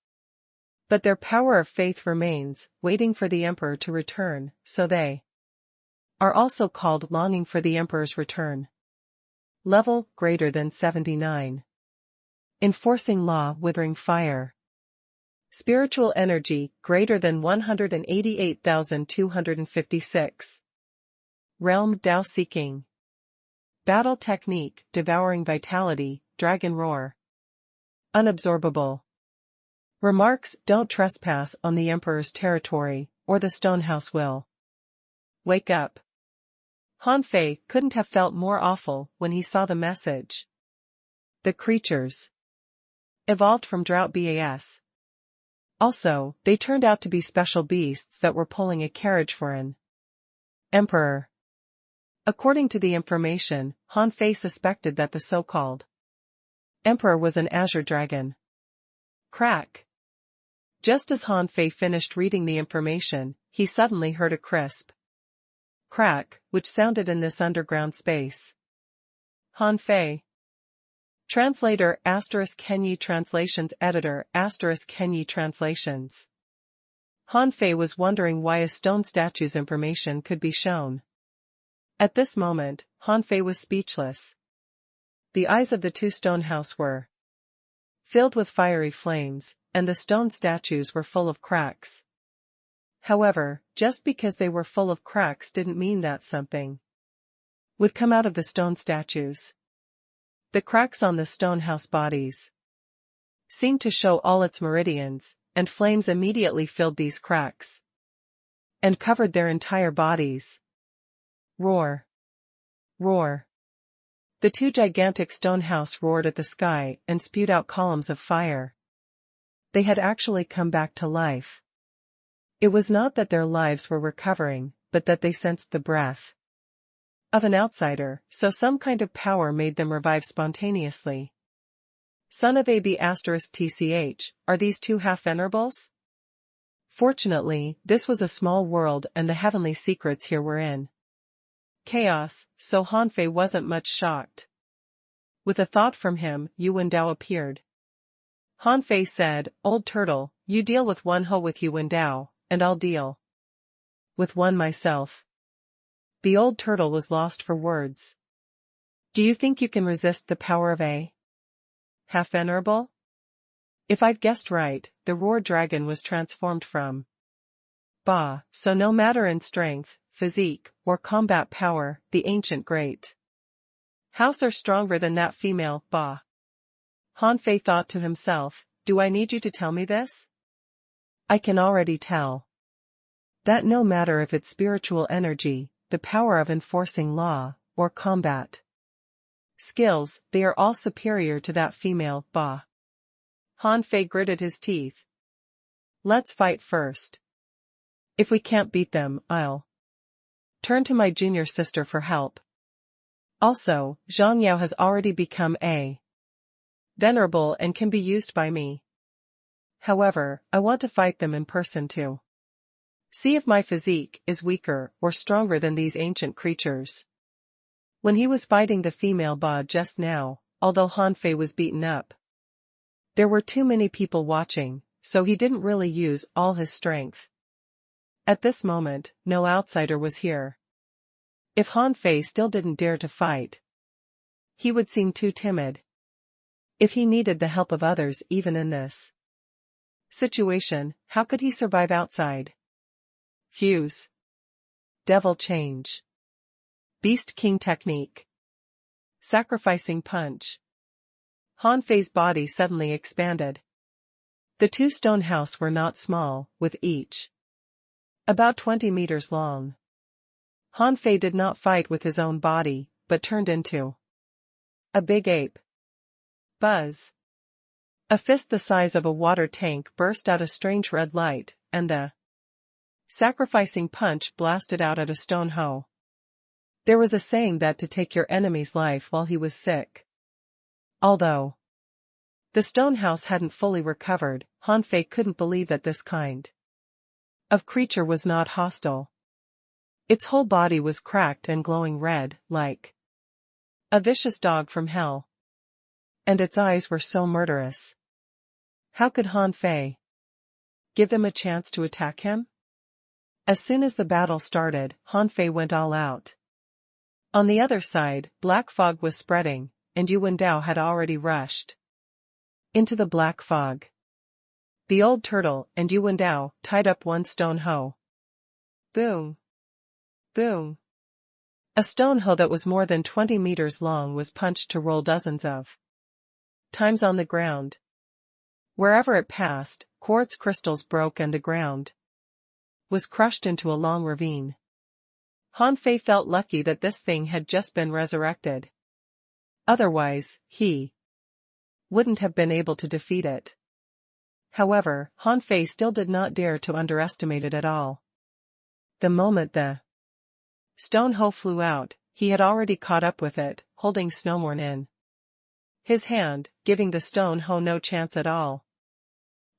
But their power of faith remains, waiting for the emperor to return, so they are also called longing for the emperor's return. Level, greater than 79. Enforcing law, withering fire. Spiritual energy, greater than 188,256. Realm, Tao seeking. Battle technique, devouring vitality, dragon roar. Unabsorbable. Remarks: don't trespass on the emperor's territory, or the stonehouse will wake up. Han Fei couldn't have felt more awful when he saw the message. The creatures evolved from drought BAS. Also, they turned out to be special beasts that were pulling a carriage for an emperor. According to the information, Han Fei suspected that the so-called emperor was an azure dragon. Crack. Just as Han Fei finished reading the information, he suddenly heard a crisp crack, which sounded in this underground space. Han Fei. Translator ** Kenyi Translations Editor ** Kenyi Translations. Han Fei was wondering why a stone statue's information could be shown. At this moment, Han Fei was speechless. The eyes of the two stone house were filled with fiery flames, and the stone statues were full of cracks. However, just because they were full of cracks didn't mean that something would come out of the stone statues. The cracks on the stone house bodies seemed to show all its meridians, and flames immediately filled these cracks and covered their entire bodies. Roar. Roar. The two gigantic stone house roared at the sky and spewed out columns of fire. They had actually come back to life. It was not that their lives were recovering, but that they sensed the breath of an outsider, so some kind of power made them revive spontaneously. Son of AB *TCH, are these two half-venerables? Fortunately, this was a small world and the heavenly secrets here were in chaos, so Han Fei wasn't much shocked. With a thought from him, Yu Wendao appeared. Han Fei said, "Old turtle, you deal with one ho with Yu Wendao, and I'll deal with one myself." The old turtle was lost for words. "Do you think you can resist the power of a half-venerable?" If I'd guessed right, the roar dragon was transformed from Ba, so no matter in strength, physique, or combat power, the ancient great house are stronger than that female Ba. Han Fei thought to himself, "Do I need you to tell me this?" I can already tell that no matter if it's spiritual energy, the power of enforcing law, or combat skills, they are all superior to that female, bah. Han Fei gritted his teeth. Let's fight first. If we can't beat them, I'll turn to my junior sister for help. Also, Zhang Yao has already become a venerable and can be used by me. However, I want to fight them in person too. See if my physique is weaker or stronger than these ancient creatures. When he was fighting the female Ba just now, although Han Fei was beaten up, there were too many people watching, so he didn't really use all his strength. At this moment, no outsider was here. If Han Fei still didn't dare to fight, he would seem too timid. If he needed the help of others even in this situation, how could he survive outside? Fuse. Devil change. Beast King technique. Sacrificing punch. Han Fei's body suddenly expanded. The two stone houses were not small, with each about 20 meters long. Han Fei did not fight with his own body, but turned into a big ape. Buzz. A fist the size of a water tank burst out a strange red light, and the sacrificing punch blasted out at a stone hoe. There was a saying that to take your enemy's life while he was sick. Although the stone house hadn't fully recovered, Han Fei couldn't believe that this kind of creature was not hostile. Its whole body was cracked and glowing red, like a vicious dog from hell. And its eyes were so murderous. How could Han Fei give them a chance to attack him? As soon as the battle started, Han Fei went all out. On the other side, black fog was spreading, and Yu Wendao had already rushed into the black fog. The old turtle and Yu Wendao tied up one stone hoe. Boom! Boom! A stone hoe that was more than 20 meters long was punched to roll dozens of times on the ground. Wherever it passed, quartz crystals broke and the ground was crushed into a long ravine. Han Fei felt lucky that this thing had just been resurrected. Otherwise, he wouldn't have been able to defeat it. However, Han Fei still did not dare to underestimate it at all. The moment the stone hoe flew out, he had already caught up with it, holding Snowmorn in his hand, giving the stone hoe no chance at all.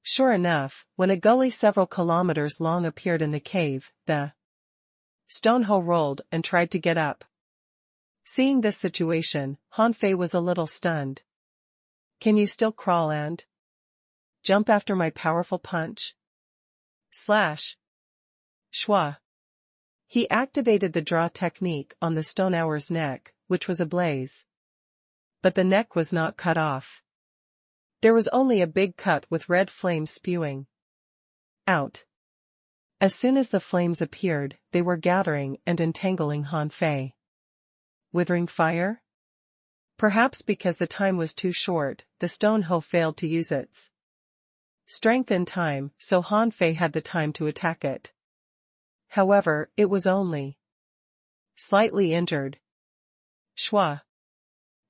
Sure enough, when a gully several kilometers long appeared in the cave, the stone hoe rolled and tried to get up. Seeing this situation, Han Fei was a little stunned. Can you still crawl and jump after my powerful punch? Slash. Shwa. He activated the draw technique on the stone hour's neck, which was ablaze. But the neck was not cut off. There was only a big cut with red flames spewing out. As soon as the flames appeared, they were gathering and entangling Han Fei. Withering fire? Perhaps because the time was too short, the stone hoe failed to use its strength in time, so Han Fei had the time to attack it. However, it was only slightly injured. Shwa.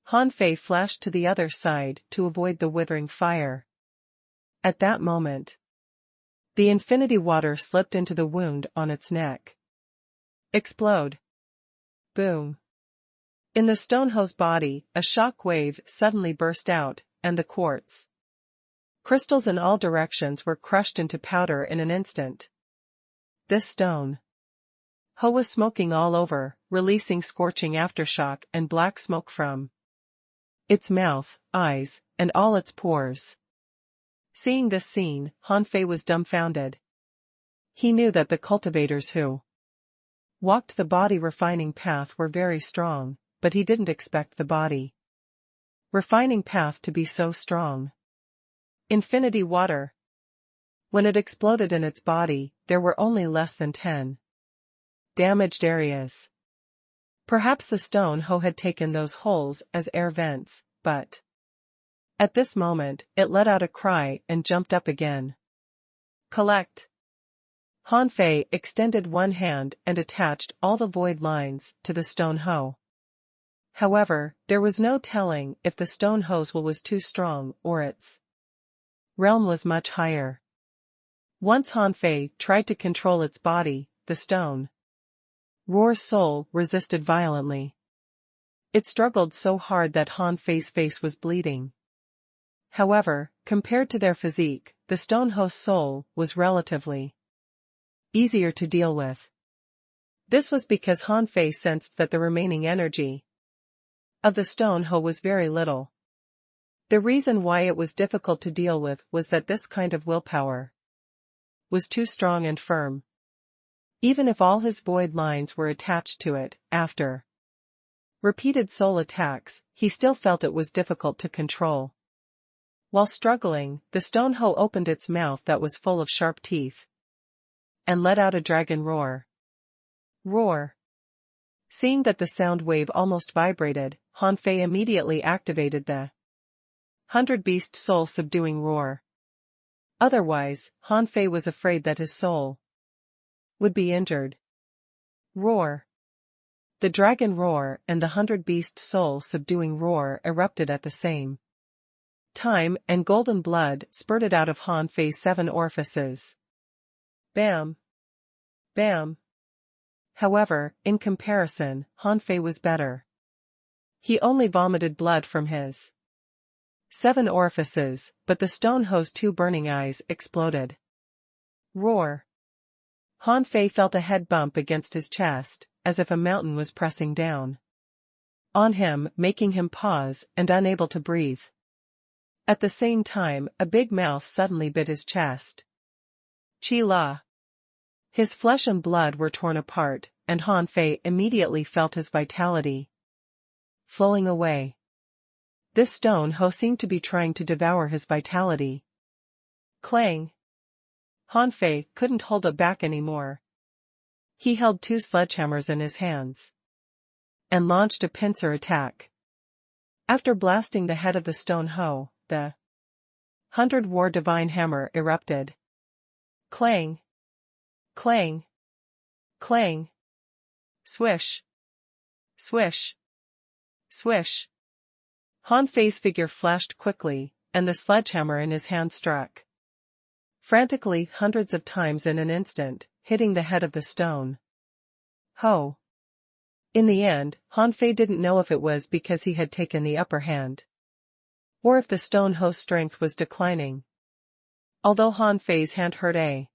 Han Fei flashed to the other side to avoid the withering fire. At that moment, the infinity water slipped into the wound on its neck. Explode. Boom. In the stone hoe's body, a shock wave suddenly burst out, and the quartz crystals in all directions were crushed into powder in an instant. This stone hoe was smoking all over, releasing scorching aftershock and black smoke from its mouth, eyes, and all its pores. Seeing this scene, Han Fei was dumbfounded. He knew that the cultivators who walked the body refining path were very strong, but he didn't expect the body refining path to be so strong. Infinity water. When it exploded in its body, there were only less than 10 damaged areas. Perhaps the stone hoe had taken those holes as air vents, but at this moment, it let out a cry and jumped up again. Collect. Han Fei extended one hand and attached all the void lines to the stone hoe. However, there was no telling if the stone hoe's will was too strong or its realm was much higher. Once Han Fei tried to control its body, the stone roar's soul resisted violently. It struggled so hard that Han Fei's face was bleeding. However, compared to their physique, the stone hoe's soul was relatively easier to deal with. This was because Han Fei sensed that the remaining energy of the stone hoe was very little. The reason why it was difficult to deal with was that this kind of willpower was too strong and firm. Even if all his void lines were attached to it, after repeated soul attacks, he still felt it was difficult to control. While struggling, the stone hoe opened its mouth that was full of sharp teeth and let out a dragon roar. Roar. Seeing that the sound wave almost vibrated, Han Fei immediately activated the 100-beast soul-subduing roar. Otherwise, Han Fei was afraid that his soul would be injured. Roar. The dragon roar and the 100-beast soul-subduing roar erupted at the same time, and golden blood spurted out of Han Fei's 7 orifices. Bam. Bam. However, in comparison, Han Fei was better. He only vomited blood from his 7 orifices, but the stone hoe's 2 burning eyes exploded. Roar. Han Fei felt a head bump against his chest, as if a mountain was pressing down on him, making him pause and unable to breathe. At the same time, a big mouth suddenly bit his chest. Chi La. His flesh and blood were torn apart, and Han Fei immediately felt his vitality flowing away. This stone hoe seemed to be trying to devour his vitality. Clang. Han Fei couldn't hold it back anymore. He held 2 sledgehammers in his hands and launched a pincer attack. After blasting the head of the stone hoe, the 100-war divine hammer erupted. Clang. Clang. Clang. Swish. Swish. Swish. Han Fei's figure flashed quickly, and the sledgehammer in his hand struck frantically hundreds of times in an instant, hitting the head of the stone hoe. In the end, Han Fei didn't know if it was because he had taken the upper hand, or if the stone hoe's strength was declining. Although Han Fei's hand hurt a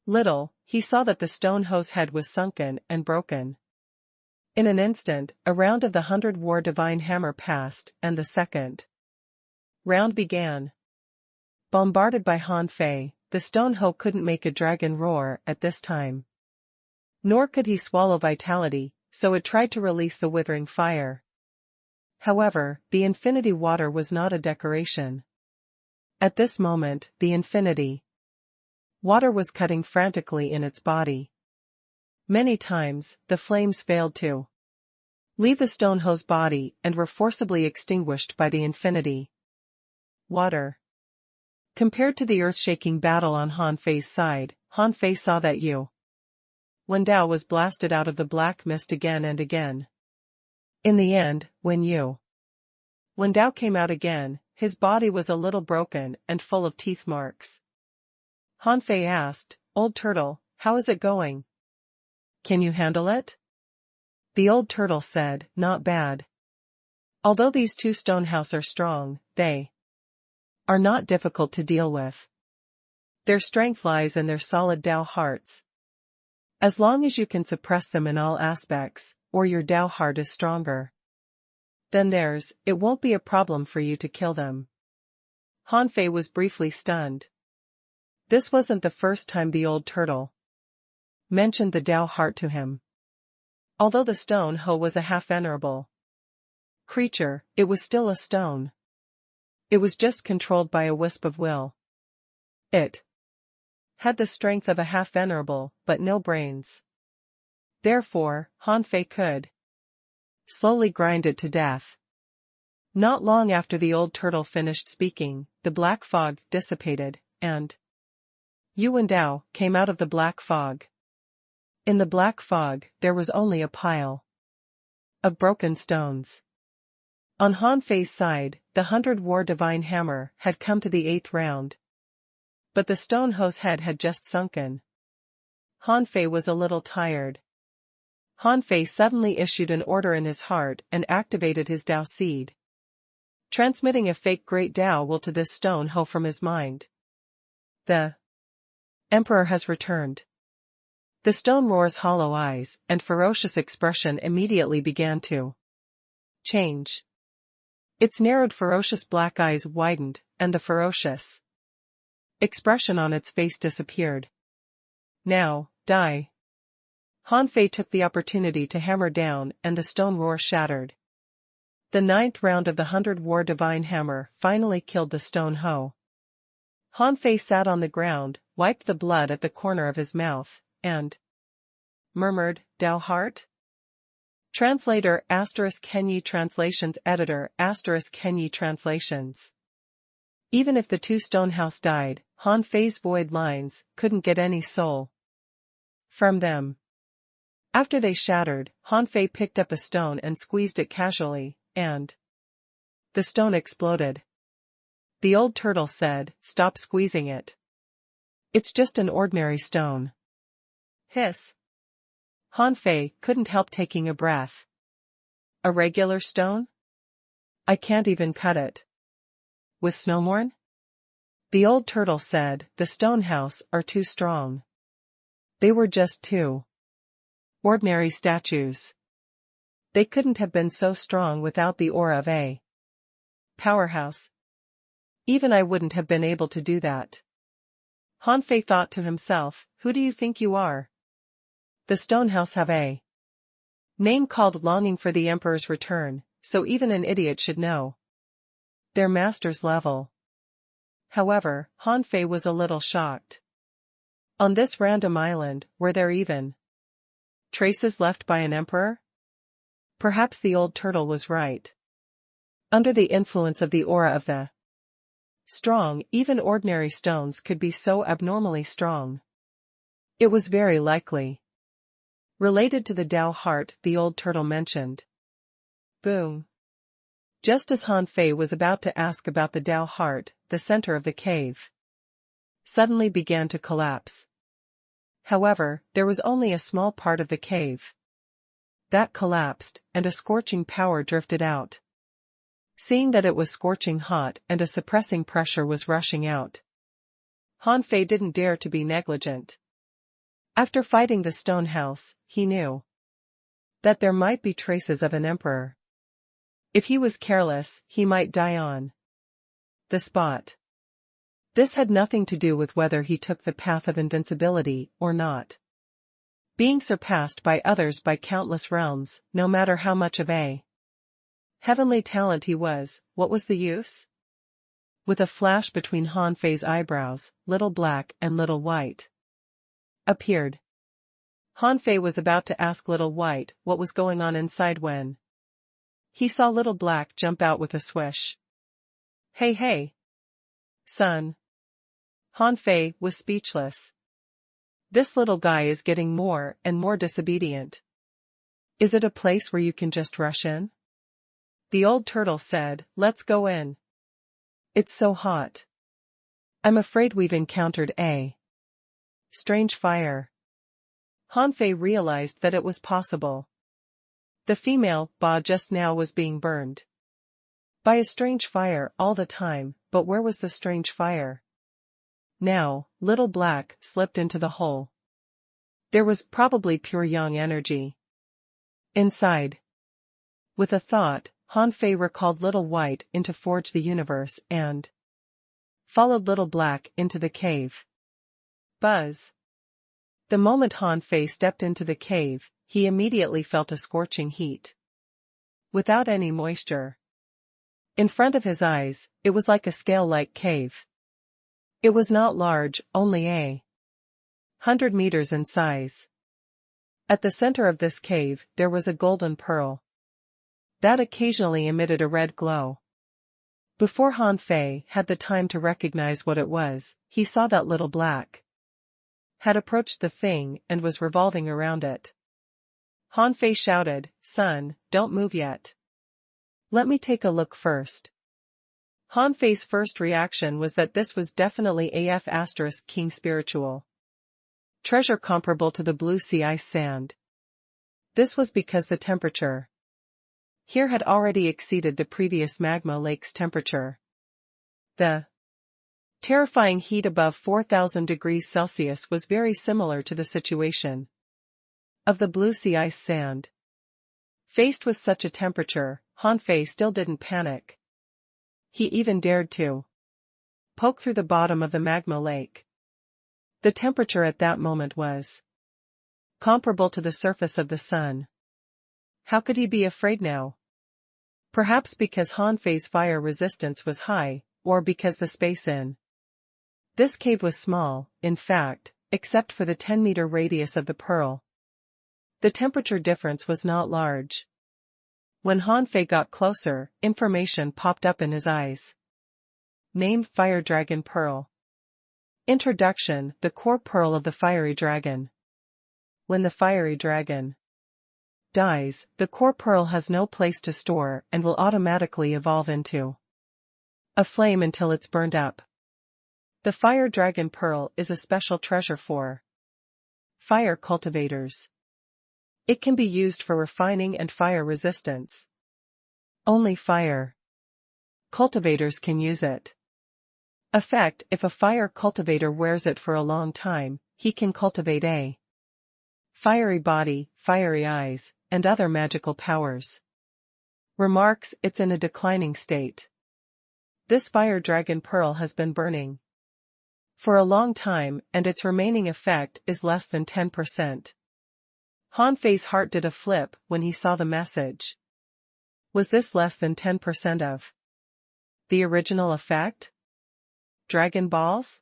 little, he saw that the stone hoe's head was sunken and broken. In an instant, a round of the 100-war divine hammer passed, and the second round began. Bombarded by Han Fei, the stone hoe couldn't make a dragon roar at this time. Nor could he swallow vitality, so it tried to release the withering fire. However, the infinity water was not a decoration. At this moment, the infinity water was cutting frantically in its body. Many times, the flames failed to leave the stone hoe's body and were forcibly extinguished by the infinity water. Compared to the earth-shaking battle on Han Fei's side, Han Fei saw that Wen Dao was blasted out of the black mist again and again. In the end, when Wen Dao came out again, his body was a little broken and full of teeth marks. Han Fei asked, "Old turtle, how is it going? Can you handle it?" The old turtle said, "Not bad. Although these 2 stonehouse are strong, they are not difficult to deal with. Their strength lies in their solid Dao hearts. As long as you can suppress them in all aspects, or your Dao heart is stronger than theirs, it won't be a problem for you to kill them." Han Fei was briefly stunned. This wasn't the first time the old turtle mentioned the Dao heart to him. Although the stone hoe was a half-venerable creature, it was still a stone. It was just controlled by a wisp of will. It had the strength of a half-venerable, but no brains. Therefore, Han Fei could slowly grind it to death. Not long after the old turtle finished speaking, the black fog dissipated, and Yu and Dao came out of the black fog. In the black fog, there was only a pile of broken stones. On Han Fei's side, the 100-war divine hammer had come to the 8th round. But the stone hoe's head had just sunken. Han Fei was a little tired. Han Fei suddenly issued an order in his heart and activated his Dao seed, transmitting a fake great Dao will to this stone hoe from his mind. The Emperor has returned. The stone roar's hollow eyes and ferocious expression immediately began to change. Its narrowed ferocious black eyes widened, and the ferocious expression on its face disappeared. Now, die. Han Fei took the opportunity to hammer down, and the stone roar shattered. The 9th round of the 100-war divine hammer finally killed the stone hoe. Han Fei sat on the ground, wiped the blood at the corner of his mouth, and murmured, Dao heart? Translator *** Kenyi Translations Editor *** Kenyi Translations. Even if the two stonehouse died, Han Fei's void lines couldn't get any soul from them. After they shattered, Han Fei picked up a stone and squeezed it casually, and the stone exploded. The old turtle said, Stop squeezing it. It's just an ordinary stone. Hiss. Han Fei couldn't help taking a breath. A regular stone? I can't even cut it. With snowmorn? The old turtle said, The stonehouse are too strong. They were just two ordinary statues. They couldn't have been so strong without the aura of a powerhouse. Even I wouldn't have been able to do that. Han Fei thought to himself, Who do you think you are? The stonehouse have a name called longing for the emperor's return, so even an idiot should know their master's level. However, Han Fei was a little shocked. On this random island, were there even traces left by an emperor? Perhaps the old turtle was right. Under the influence of the aura of the strong, even ordinary stones could be so abnormally strong. It was very likely related to the Dao heart the old turtle mentioned. Boom. Just as Han Fei was about to ask about the Dao heart, the center of the cave suddenly began to collapse. However, there was only a small part of the cave that collapsed, and a scorching power drifted out. Seeing that it was scorching hot and a suppressing pressure was rushing out, Han Fei didn't dare to be negligent. After fighting the stone house, he knew that there might be traces of an emperor. If he was careless, he might die on the spot. This had nothing to do with whether he took the path of invincibility or not. Being surpassed by others by countless realms, no matter how much of a heavenly talent he was, what was the use? With a flash between Han Fei's eyebrows, Little Black and Little White appeared. Han Fei was about to ask Little White what was going on inside when he saw Little Black jump out with a swish. Hey hey! Son! Han Fei was speechless. This little guy is getting more and more disobedient. Is it a place where you can just rush in? The old turtle said, Let's go in. It's so hot. I'm afraid we've encountered a strange fire. Han Fei realized that it was possible. The female Ba just now was being burned by a strange fire all the time, but where was the strange fire? Now, Little Black slipped into the hole. There was probably pure yang energy inside. With a thought, Han Fei recalled Little White into Forge the Universe and followed Little Black into the cave. Buzz. The moment Han Fei stepped into the cave, he immediately felt a scorching heat. Without any moisture. In front of his eyes, it was like a scale-like cave. It was not large, only 100 meters in size. At the center of this cave, there was a golden pearl that occasionally emitted a red glow. Before Han Fei had the time to recognize what it was, he saw that Little Black had approached the thing and was revolving around it. Han Fei shouted, "Son, don't move yet. Let me take a look first." Han Fei's first reaction was that this was definitely King spiritual treasure comparable to the blue sea ice sand. This was because the temperature here had already exceeded the previous magma lake's temperature. The terrifying heat above 4,000 degrees Celsius was very similar to the situation of the blue sea ice sand. Faced with such a temperature, Han Fei still didn't panic. He even dared to poke through the bottom of the magma lake. The temperature at that moment was comparable to the surface of the sun. How could he be afraid now? Perhaps because Han Fei's fire resistance was high, or because the space in this cave was small, in fact, except for the 10-meter radius of the pearl. The temperature difference was not large. When Han Fei got closer, information popped up in his eyes. Named Fire Dragon Pearl. Introduction: the core pearl of the fiery dragon. When the fiery dragon dies, the core pearl has no place to store and will automatically evolve into a flame until it's burned up. The Fire Dragon Pearl is a special treasure for fire cultivators. It can be used for refining and fire resistance. Only fire cultivators can use it. Effect: if a fire cultivator wears it for a long time, he can cultivate a fiery body, fiery eyes, and other magical powers. Remarks: it's in a declining state. This Fire Dragon Pearl has been burning for a long time, and its remaining effect is less than 10%. Han Fei's heart did a flip when he saw the message. Was this less than 10% of the original effect? Dragon Balls?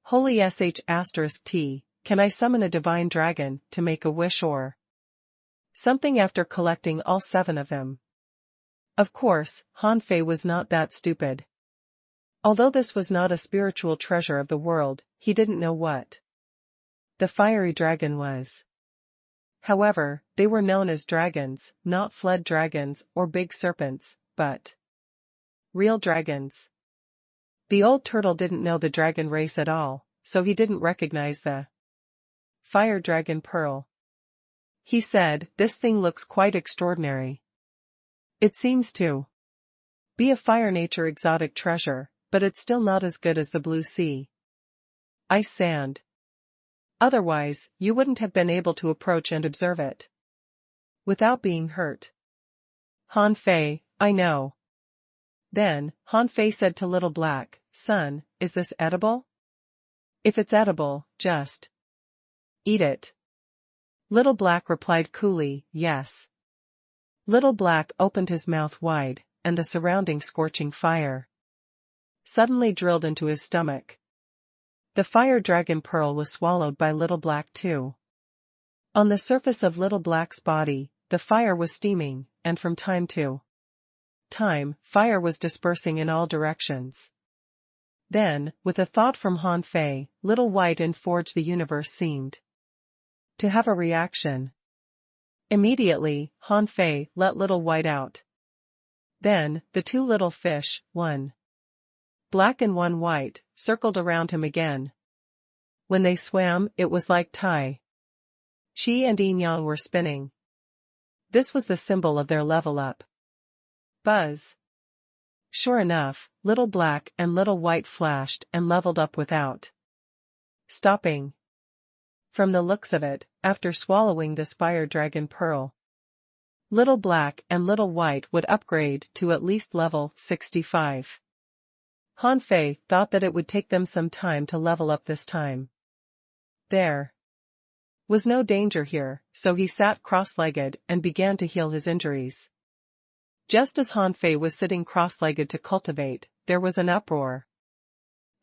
Holy **T, can I summon a divine dragon to make a wish or something after collecting all 7 of them? Of course, Han Fei was not that stupid. Although this was not a spiritual treasure of the world, he didn't know what the fiery dragon was. However, they were known as dragons, not fled dragons or big serpents, but real dragons. The old turtle didn't know the dragon race at all, so he didn't recognize the Fire Dragon Pearl. He said, "This thing looks quite extraordinary. It seems to be a fire nature exotic treasure, but it's still not as good as the blue sea ice sand. Otherwise, you wouldn't have been able to approach and observe it without being hurt." Han Fei: "I know." Then, Han Fei said to Little Black, "Son, is this edible? If it's edible, just eat it." Little Black replied coolly, "Yes." Little Black opened his mouth wide, and the surrounding scorching fire suddenly drilled into his stomach. The Fire Dragon Pearl was swallowed by Little Black too. On the surface of Little Black's body, the fire was steaming, and from time to time, fire was dispersing in all directions. Then, with a thought from Han Fei, Little White and Forge the Universe seemed to have a reaction. Immediately, Han Fei let Little White out. Then, the 2 little fish, one black and one white, circled around him again. When they swam, it was like Tai Chi and Yin Yang were spinning. This was the symbol of their level up. Buzz. Sure enough, Little Black and Little White flashed and leveled up without stopping. From the looks of it, after swallowing this Fire Dragon Pearl, Little Black and Little White would upgrade to at least level 65. Han Fei thought that it would take them some time to level up this time. There was no danger here, so he sat cross-legged and began to heal his injuries. Just as Han Fei was sitting cross-legged to cultivate, there was an uproar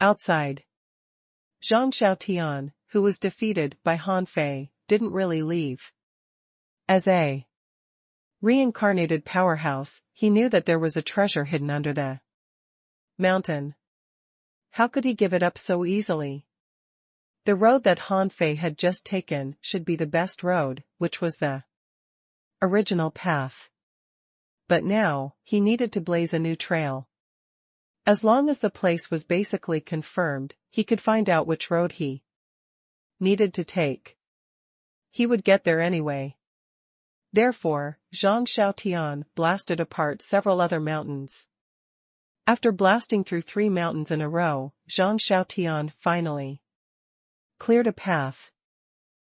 outside. Zhang Xiaotian, who was defeated by Han Fei, didn't really leave. As a reincarnated powerhouse, he knew that there was a treasure hidden under the mountain. How could he give it up so easily? The road that Han Fei had just taken should be the best road, which was the original path. But now, he needed to blaze a new trail. As long as the place was basically confirmed, he could find out which road he needed to take. He would get there anyway. Therefore, Zhang Xiaotian blasted apart several other mountains. After blasting through 3 mountains in a row, Zhang Xiaotian finally cleared a path.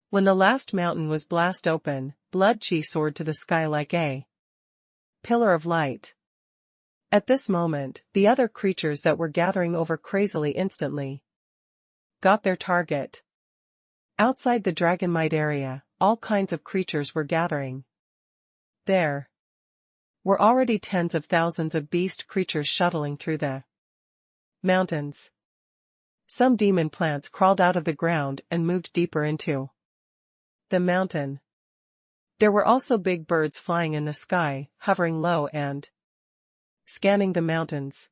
When the last mountain was blast open, blood qi soared to the sky like a pillar of light. At this moment, the other creatures that were gathering over crazily instantly got their target. Outside the Dragonmite area, all kinds of creatures were gathering. There were already tens of thousands of beast creatures shuttling through the mountains. Some demon plants crawled out of the ground and moved deeper into the mountain. There were also big birds flying in the sky, hovering low and scanning the mountains.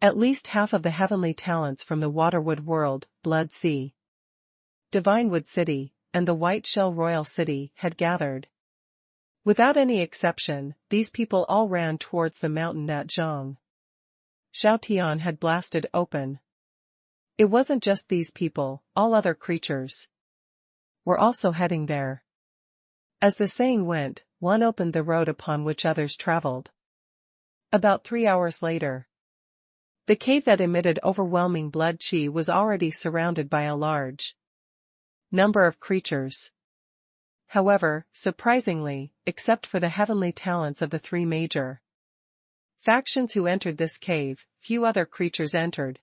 At least half of the heavenly talents from the Waterwood world, Blood Sea, Divinewood City, and the White Shell Royal City had gathered. Without any exception, these people all ran towards the mountain that Zhang Xiaotian had blasted open. It wasn't just these people, all other creatures were also heading there. As the saying went, one opened the road upon which others traveled. About 3 hours later, the cave that emitted overwhelming blood qi was already surrounded by a large number of creatures. However, surprisingly, except for the heavenly talents of the 3 major factions who entered this cave, few other creatures entered.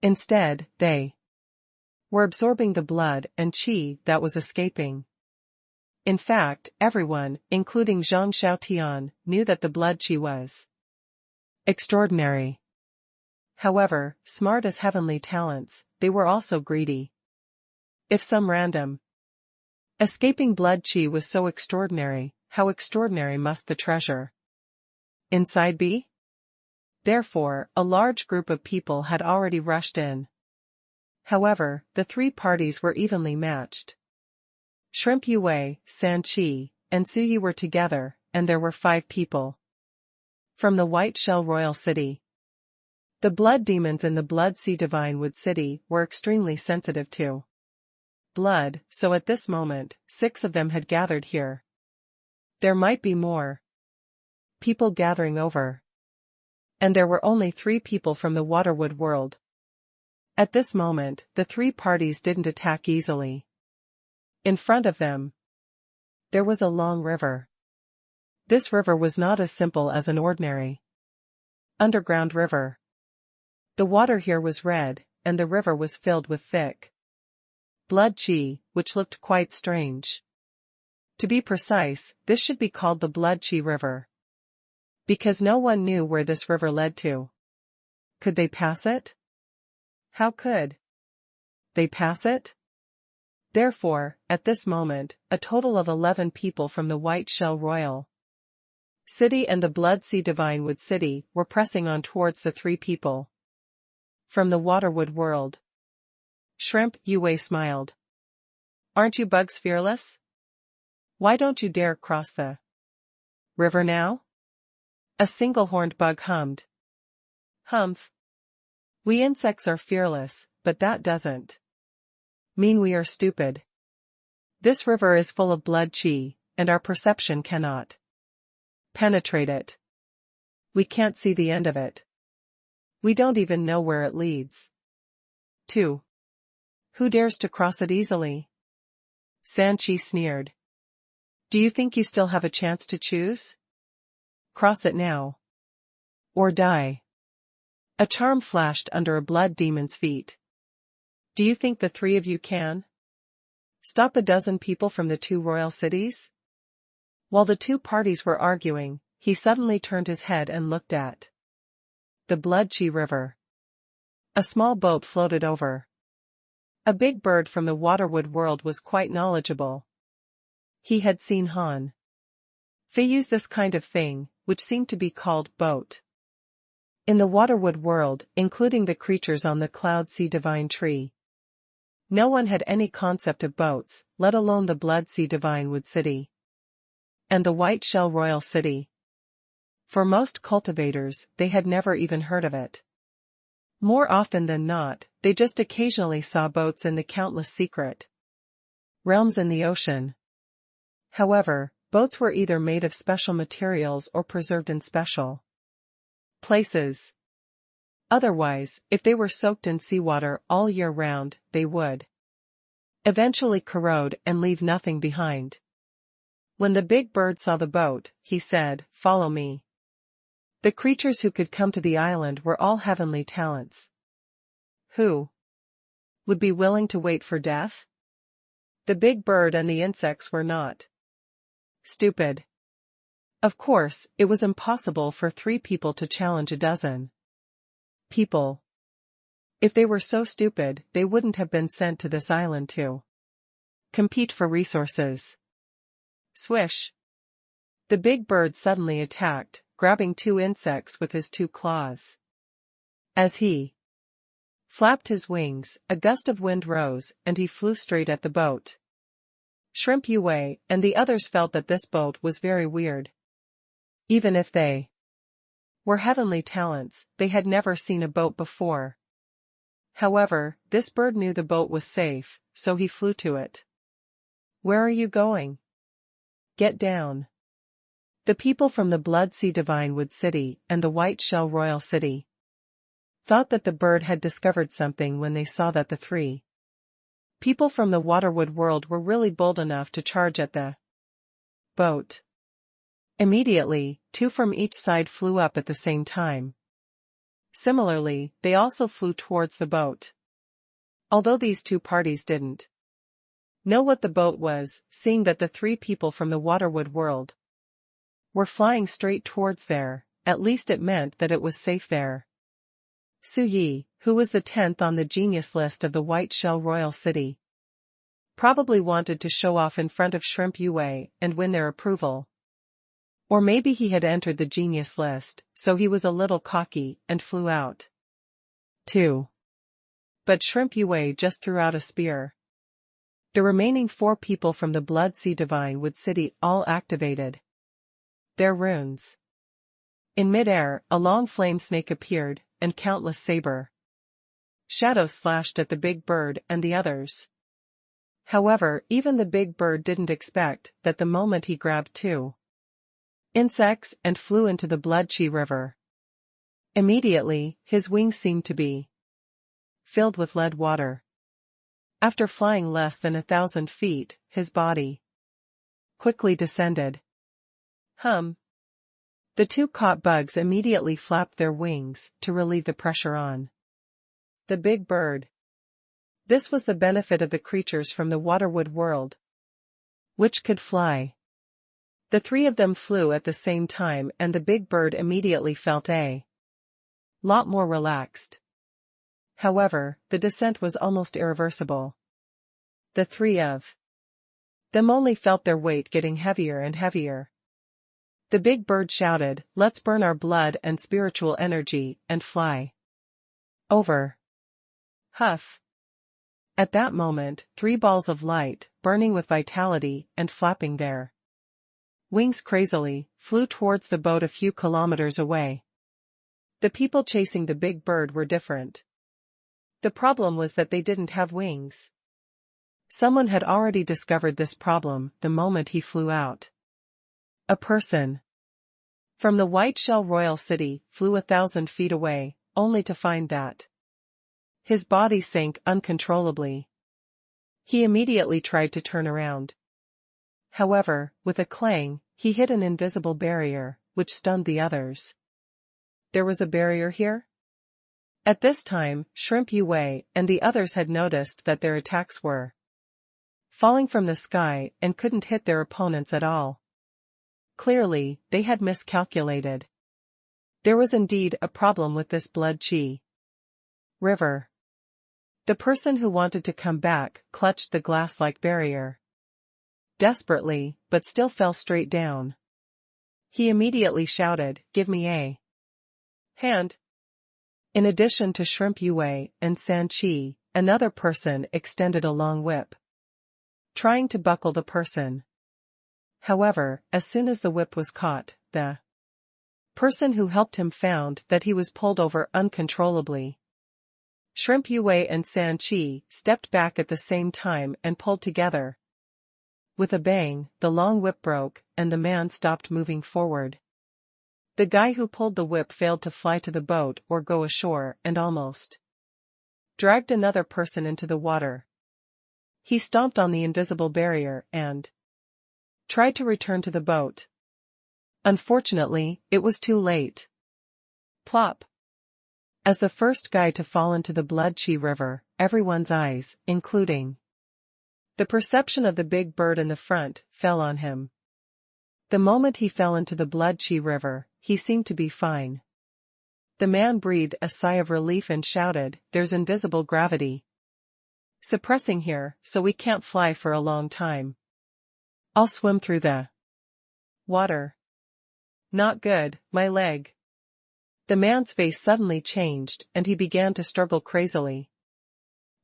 Instead, they were absorbing the blood and qi that was escaping. In fact, everyone, including Zhang Xiaotian, knew that the blood qi was extraordinary. However, smart as heavenly talents, they were also greedy. If some random escaping blood qi was so extraordinary, how extraordinary must the treasure inside be? Therefore, a large group of people had already rushed in. However, the 3 parties were evenly matched. Shrimp Yue, San Qi, and Su Yi were together, and there were 5 people from the White Shell Royal City. The blood demons in the Blood Sea Divinewood City were extremely sensitive to blood, so at this moment, 6 of them had gathered here. There might be more people gathering over. And there were only 3 people from the Waterwood world. At this moment, the 3 parties didn't attack easily. In front of them, there was a long river. This river was not as simple as an ordinary underground river. The water here was red, and the river was filled with thick blood qi, which looked quite strange. To be precise, this should be called the Blood Qi River, because no one knew where this river led to. Could they pass it? How could they pass it? Therefore, at this moment, a total of 11 people from the White Shell Royal City and the Blood Sea Divinewood City were pressing on towards the 3 people from the Waterwood world. Shrimp Yue smiled. Aren't you bugs fearless? Why don't you dare cross the river now? A single-horned bug hummed. Humph. We insects are fearless, but that doesn't mean we are stupid. This river is full of blood qi, and our perception cannot penetrate it. We can't see the end of it. We don't even know where it leads. 2. Who dares to cross it easily? San Qi sneered. Do you think you still have a chance to choose? Cross it now. Or die. A charm flashed under a blood demon's feet. Do you think the 3 of you can stop a dozen people from the 2 royal cities? While the 2 parties were arguing, he suddenly turned his head and looked at the Blood Qi River. A small boat floated over. A big bird from the Waterwood world was quite knowledgeable. He had seen Han Fei use this kind of thing, which seemed to be called boat. In the Waterwood world, including the creatures on the Cloud Sea Divine Tree, No one had any concept of boats, let alone the Blood Sea Divinewood City. And the White Shell Royal City. For most cultivators, they had never even heard of it. More often than not, they just occasionally saw boats in the countless secret realms in the ocean. However, boats were either made of special materials or preserved in special places. Otherwise, if they were soaked in seawater all year round, they would eventually corrode and leave nothing behind. When the big bird saw the boat, he said, "Follow me." The creatures who could come to the island were all heavenly talents. Who would be willing to wait for death? The big bird and the insects were not stupid. Of course, it was impossible for 3 people to challenge a dozen people. If they were so stupid, they wouldn't have been sent to this island to compete for resources. Swish! The big bird suddenly attacked, grabbing 2 insects with his 2 claws. As he flapped his wings, a gust of wind rose, and he flew straight at the boat. Shrimp Yue and the others felt that this boat was very weird. Even if they were heavenly talents, they had never seen a boat before. However, this bird knew the boat was safe, so he flew to it. "Where are you going?" "Get down." The people from the Blood Sea Divinewood City and the White Shell Royal City thought that the bird had discovered something when they saw that the 3 people from the Waterwood world were really bold enough to charge at the boat. Immediately, 2 from each side flew up at the same time. Similarly, they also flew towards the boat. Although these 2 parties didn't know what the boat was, seeing that the 3 people from the Waterwood world were flying straight towards there, at least it meant that it was safe there. Su Yi, who was the 10th on the genius list of the White Shell Royal City, probably wanted to show off in front of Shrimp Yue and win their approval. Or maybe he had entered the genius list, so he was a little cocky and flew out too. But Shrimp Yue just threw out a spear. The remaining 4 people from the Blood Sea Divinewood City all activated their runes. In midair, a long flame snake appeared, and countless saber shadows slashed at the big bird and the others. However, even the big bird didn't expect that the moment he grabbed 2 insects and flew into the Blood Chi River. Immediately, his wings seemed to be filled with lead water. After flying less than 1,000 feet, his body quickly descended. The 2 caught bugs immediately flapped their wings to relieve the pressure on the big bird. This was the benefit of the creatures from the Waterwood world, which could fly. The 3 of them flew at the same time and the big bird immediately felt a lot more relaxed. However, the descent was almost irreversible. The 3 of them only felt their weight getting heavier and heavier. The big bird shouted, "Let's burn our blood and spiritual energy and fly over." Huff! At that moment, 3 balls of light, burning with vitality and flapping their wings crazily, flew towards the boat a few kilometers away. The people chasing the big bird were different. The problem was that they didn't have wings. Someone had already discovered this problem the moment he flew out. A person from the White Shell Royal City flew 1,000 feet away, only to find that his body sank uncontrollably. He immediately tried to turn around. However, with a clang, he hit an invisible barrier, which stunned the others. There was a barrier here? At this time, Shrimp Yue and the others had noticed that their attacks were falling from the sky and couldn't hit their opponents at all. Clearly, they had miscalculated. There was indeed a problem with this Blood Chi River. The person who wanted to come back clutched the glass-like barrier desperately, but still fell straight down. He immediately shouted, "Give me a hand." In addition to Shrimp Yue and San Chi, another person extended a long whip, trying to buckle the person. However, as soon as the whip was caught, the person who helped him found that he was pulled over uncontrollably. Shrimp Yue and Sanchi stepped back at the same time and pulled together. With a bang, the long whip broke, and the man stopped moving forward. The guy who pulled the whip failed to fly to the boat or go ashore and almost dragged another person into the water. He stomped on the invisible barrier and tried to return to the boat. Unfortunately, it was too late. Plop. As the first guy to fall into the Blood Chi River, everyone's eyes, including the perception of the big bird in the front, fell on him. The moment he fell into the Blood Chi River, he seemed to be fine. The man breathed a sigh of relief and shouted, "There's invisible gravity suppressing here, so we can't fly for a long time. I'll swim through the water." "Not good, my leg." The man's face suddenly changed and he began to struggle crazily.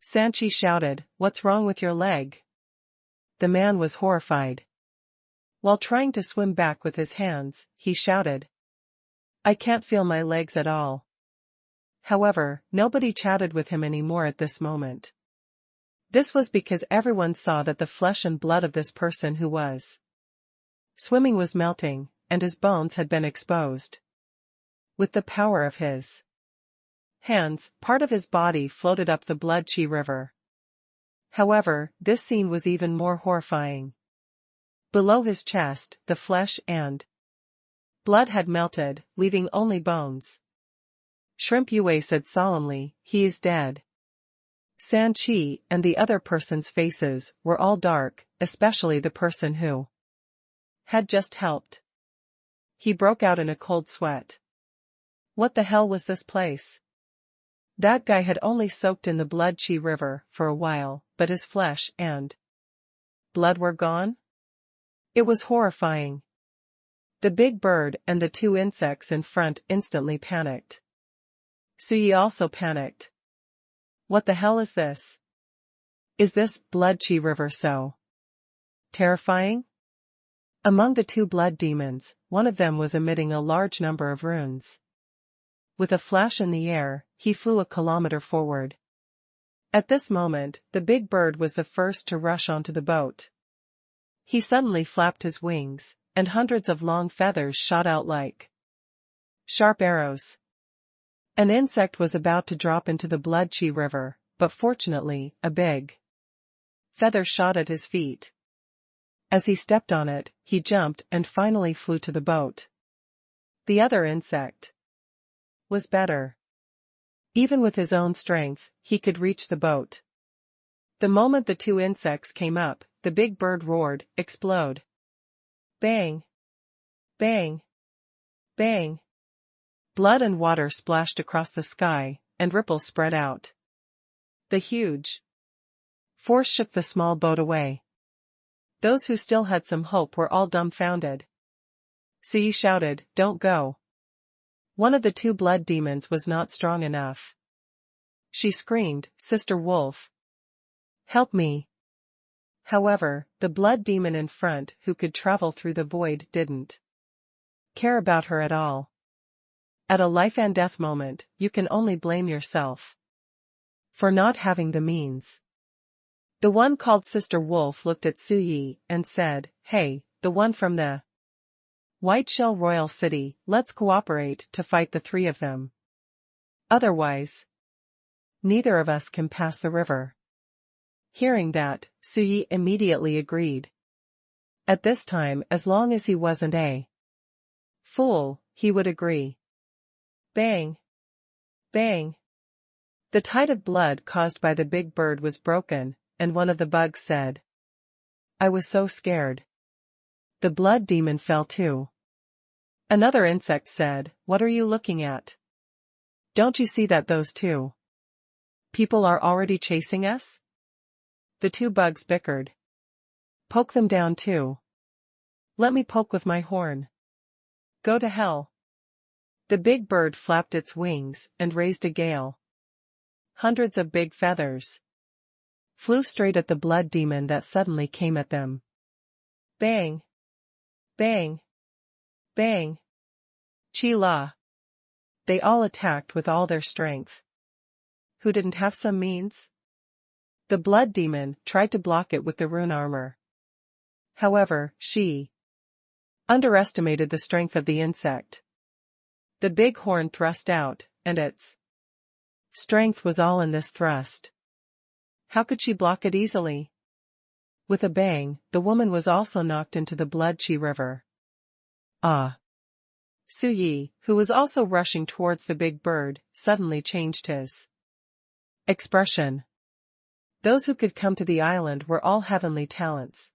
Sanchi shouted, "What's wrong with your leg?" The man was horrified. While trying to swim back with his hands, he shouted, "I can't feel my legs at all." However, nobody chatted with him anymore at this moment. This was because everyone saw that the flesh and blood of this person who was swimming was melting, and his bones had been exposed. With the power of his hands, part of his body floated up the Blood Chi River. However, this scene was even more horrifying. Below his chest, the flesh and blood had melted, leaving only bones. Shrimp Yue said solemnly, "He is dead." Sanchi and the other person's faces were all dark, especially the person who had just helped. He broke out in a cold sweat. What the hell was this place? That guy had only soaked in the Blood Chi River for a while, but his flesh and blood were gone? It was horrifying. The big bird and the two insects in front instantly panicked. Suyi also panicked. What the hell is this? Is this Blood Chi River so terrifying? Among the two blood demons, one of them was emitting a large number of runes. With a flash in the air, he flew a kilometer forward. At this moment, the big bird was the first to rush onto the boat. He suddenly flapped his wings, and hundreds of long feathers shot out like sharp arrows. An insect was about to drop into the Blood Chi River, but fortunately, a big feather shot at his feet. As he stepped on it, he jumped and finally flew to the boat. The other insect was better. Even with his own strength, he could reach the boat. The moment the two insects came up, the big bird roared, "Explode!" Bang! Bang! Bang! Blood and water splashed across the sky, and ripples spread out. The huge force shook the small boat away. Those who still had some hope were all dumbfounded. Suyi shouted, "Don't go." One of the two blood demons was not strong enough. She screamed, "Sister Wolf, help me." However, the blood demon in front who could travel through the void didn't care about her at all. At a life and death moment, you can only blame yourself for not having the means. The one called Sister Wolf looked at Suyi and said, "Hey, the one from the White Shell Royal City, let's cooperate to fight the three of them. Otherwise, neither of us can pass the river." Hearing that, Suyi immediately agreed. At this time, as long as he wasn't a fool, he would agree. Bang! Bang! The tide of blood caused by the big bird was broken, and one of the bugs said, "I was so scared." The blood demon fell too. Another insect said, "What are you looking at? Don't you see that those two people are already chasing us?" The two bugs bickered. "Poke them down too." "Let me poke with my horn." "Go to hell." The big bird flapped its wings and raised a gale. hundreds of big feathers flew straight at the blood demon that suddenly came at them. Bang! Bang! Bang! Chi-la! They all attacked with all their strength. Who didn't have some means? The blood demon tried to block it with the rune armor. However, she underestimated the strength of the insect. The big horn thrust out, and its strength was all in this thrust. How could she block it easily? With a bang, the woman was also knocked into the blood chi river. Ah! Su Yi, who was also rushing towards the big bird, suddenly changed his expression. Those who could come to the island were all heavenly talents.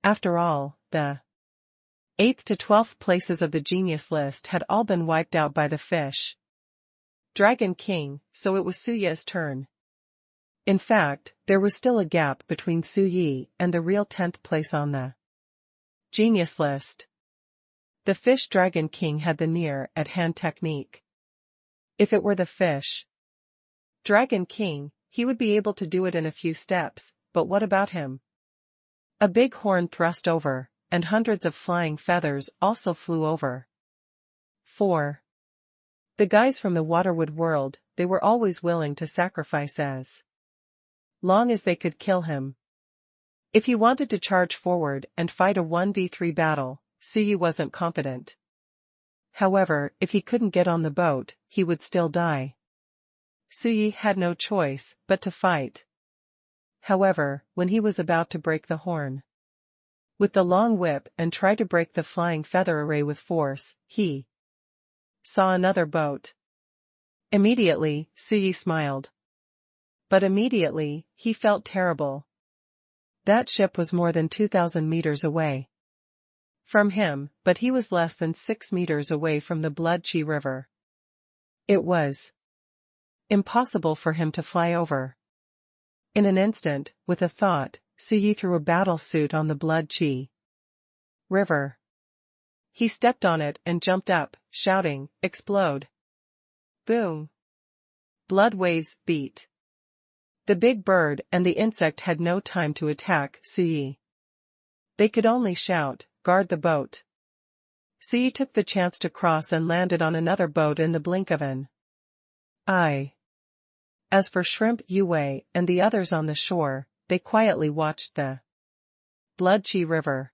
After all, the 8th to 12th places of the genius list had all been wiped out by the fish Dragon King, so it was Su Yi's turn. In fact, there was still a gap between Su Yi and the real 10th place on the genius list. The fish Dragon King had the near-at-hand technique. If it were the fish Dragon King, he would be able to do it in a few steps, but what about him? A big horn thrust over, and hundreds of flying feathers also flew over. 4. The guys from the Waterwood world, they were always willing to sacrifice as long as they could kill him. If he wanted to charge forward and fight a 1v3 battle, Su Yi wasn't confident. However, if he couldn't get on the boat, he would still die. Su Yi had no choice but to fight. However, when he was about to break the horn with the long whip and try to break the flying feather array with force, he saw another boat. Immediately, Su Yi smiled. But immediately, he felt terrible. That ship was more than 2,000 meters away from him, but he was less than 6 meters away from the Blood Chi River. It was impossible for him to fly over. In an instant, with a thought, Su Yi threw a battle suit on the Blood Chi River. He stepped on it and jumped up, shouting, "Explode!" Boom! Blood waves beat. The big bird and the insect had no time to attack Su Yi. They could only shout, "Guard the boat!" Su Yi took the chance to cross and landed on another boat in the blink of an eye. As for Shrimp Yue and the others on the shore, they quietly watched the Blood Chi River.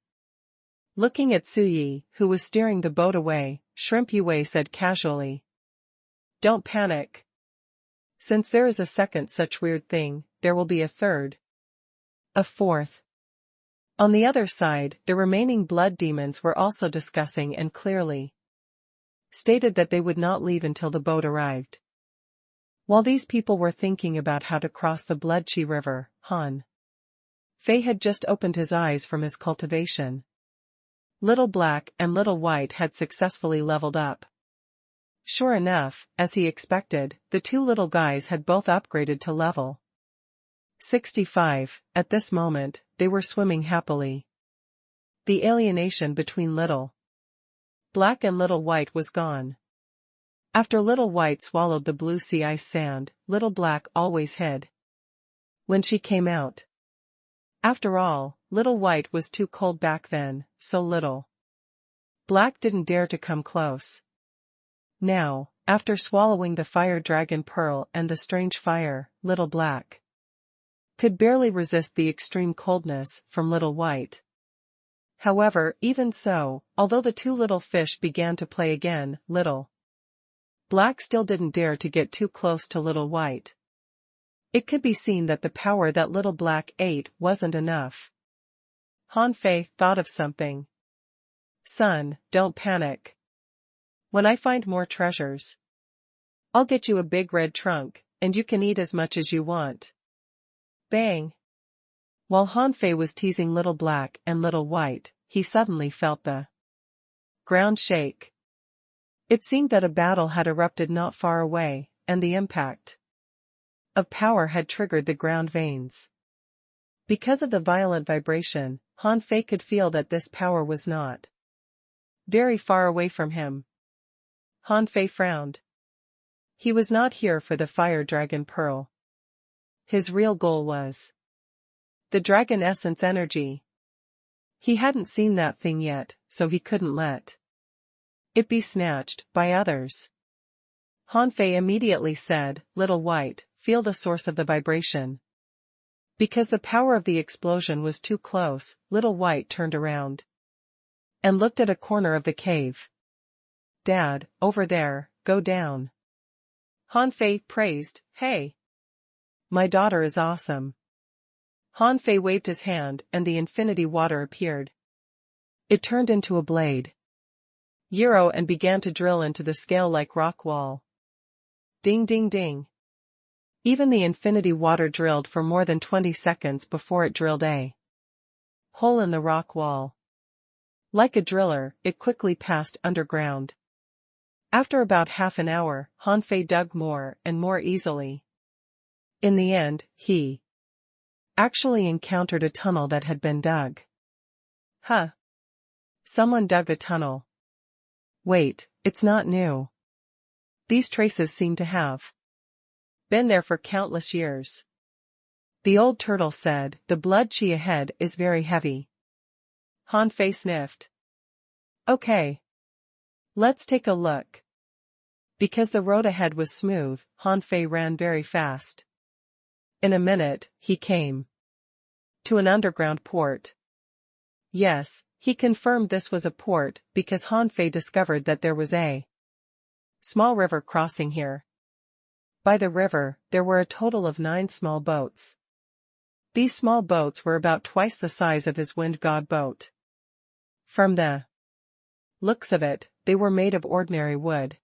Looking at Su Yi, who was steering the boat away, Shrimp Yue said casually, "Don't panic. Since there is a second such weird thing, there will be a third. A fourth." On the other side, the remaining blood demons were also discussing and clearly stated that they would not leave until the boat arrived. While these people were thinking about how to cross the Blood Chi River, Han Fei had just opened his eyes from his cultivation. Little Black and Little White had successfully leveled up. Sure enough, as he expected, the two little guys had both upgraded to level 65. At this moment, they were swimming happily. The alienation between Little Black and Little White was gone. After Little White swallowed the blue sea ice sand, Little Black always hid when she came out. After all, Little White was too cold back then, so Little Black didn't dare to come close. Now, after swallowing the fire dragon pearl and the strange fire, Little Black could barely resist the extreme coldness from Little White. However, even so, although the two little fish began to play again, Little Black still didn't dare to get too close to Little White. It could be seen that the power that Little Black ate wasn't enough. Han Fei thought of something. "Son, don't panic. When I find more treasures, I'll get you a big red trunk, and you can eat as much as you want." Bang! While Han Fei was teasing Little Black and Little White, he suddenly felt the ground shake. It seemed that a battle had erupted not far away, and the impact of power had triggered the ground veins. Because of the violent vibration, Han Fei could feel that this power was not very far away from him. Han Fei frowned. He was not here for the fire dragon pearl. His real goal was the dragon essence energy. He hadn't seen that thing yet, so he couldn't let it be snatched by others. Hanfei immediately said, "Little White, feel the source of the vibration." Because the power of the explosion was too close, Little White turned around and looked at a corner of the cave. "Dad, over there, go down." Hanfei praised, "Hey! My daughter is awesome." Hanfei waved his hand and the infinity water appeared. It turned into a blade and began to drill into the scale-like rock wall. Ding ding ding. Even the infinity water drilled for more than 20 seconds before it drilled a hole in the rock wall. Like a driller, it quickly passed underground. After about half an hour, Hanfei dug more and more easily. In the end, he actually encountered a tunnel that had been dug. Huh. Someone dug a tunnel. Wait, it's not new. These traces seem to have been there for countless years. The old turtle said, "The blood chi ahead is very heavy." Hanfei sniffed. "Okay. Let's take a look." Because the road ahead was smooth, Hanfei ran very fast. In a minute, he came to an underground port. Yes, he confirmed this was a port because Hanfei discovered that there was a small river crossing here. By the river, there were a total of 9 small boats. These small boats were about twice the size of his wind god boat. From the looks of it, they were made of ordinary wood.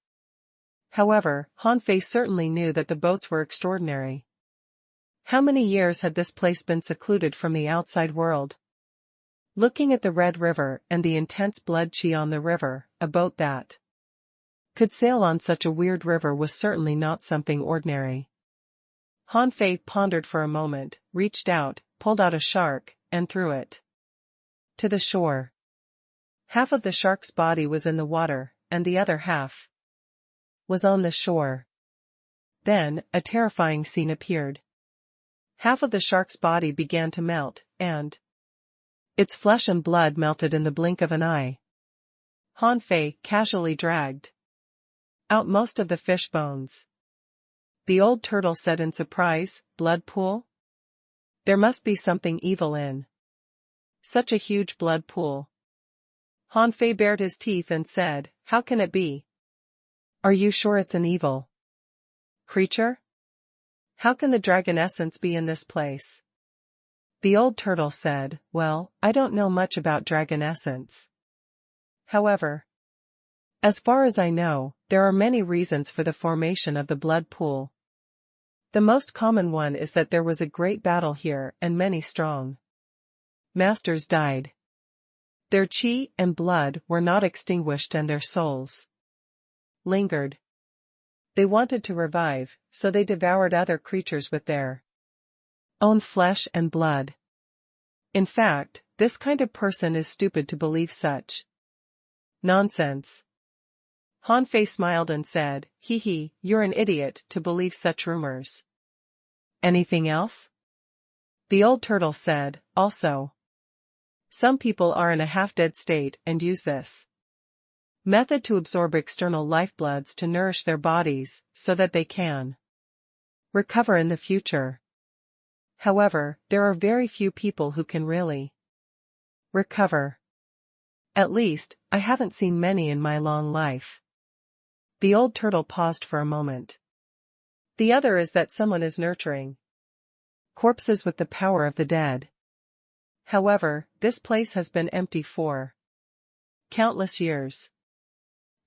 However, Hanfei certainly knew that the boats were extraordinary. How many years had this place been secluded from the outside world? Looking at the Red River and the intense blood chi on the river, a boat that could sail on such a weird river was certainly not something ordinary. Hanfei pondered for a moment, reached out, pulled out a shark, and threw it to the shore. Half of the shark's body was in the water, and the other half was on the shore. Then, a terrifying scene appeared. Half of the shark's body began to melt, and its flesh and blood melted in the blink of an eye. Hanfei casually dragged out most of the fish bones. The old turtle said in surprise, "Blood pool? There must be something evil in such a huge blood pool." Hanfei bared his teeth and said, "How can it be? Are you sure it's an evil creature? How can the dragon essence be in this place?" The old turtle said, "Well, I don't know much about dragon essence. However, as far as I know, there are many reasons for the formation of the blood pool. The most common one is that there was a great battle here and many strong masters died. Their chi and blood were not extinguished and their souls lingered. They wanted to revive, so they devoured other creatures with their own flesh and blood. In fact, this kind of person is stupid to believe such nonsense." Hanfei smiled and said, "Hee hee, you're an idiot to believe such rumors." "Anything else?" The old turtle said, "Also, some people are in a half-dead state and use this method to absorb external lifebloods to nourish their bodies so that they can recover in the future. However, there are very few people who can really recover. At least, I haven't seen many in my long life." The old turtle paused for a moment. "The other is that someone is nurturing corpses with the power of the dead. However, this place has been empty for countless years.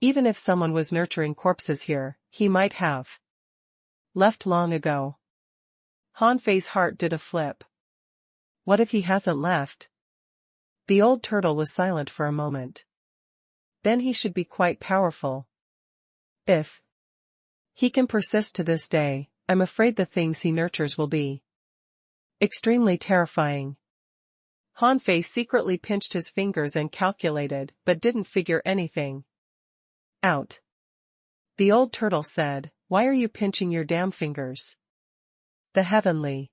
Even if someone was nurturing corpses here, he might have left long ago." Hanfei's heart did a flip. What if he hasn't left? The old turtle was silent for a moment. Then he should be quite powerful. If he can persist to this day, I'm afraid the things he nurtures will be extremely terrifying. Hanfei secretly pinched his fingers and calculated, but didn't figure anything out. The old turtle said, why are you pinching your damn fingers? The heavenly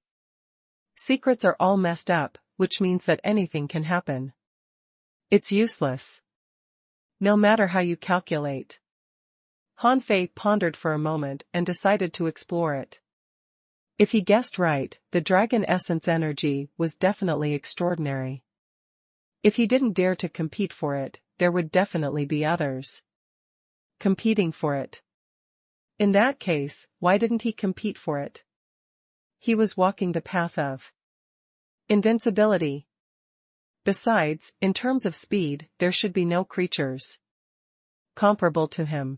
secrets are all messed up, which means that anything can happen. It's useless. No matter how you calculate. Han Fei pondered for a moment and decided to explore it. If he guessed right, the dragon essence energy was definitely extraordinary. If he didn't dare to compete for it, there would definitely be others competing for it. In that case, why didn't he compete for it? He was walking the path of invincibility. Besides, in terms of speed, there should be no creatures comparable to him.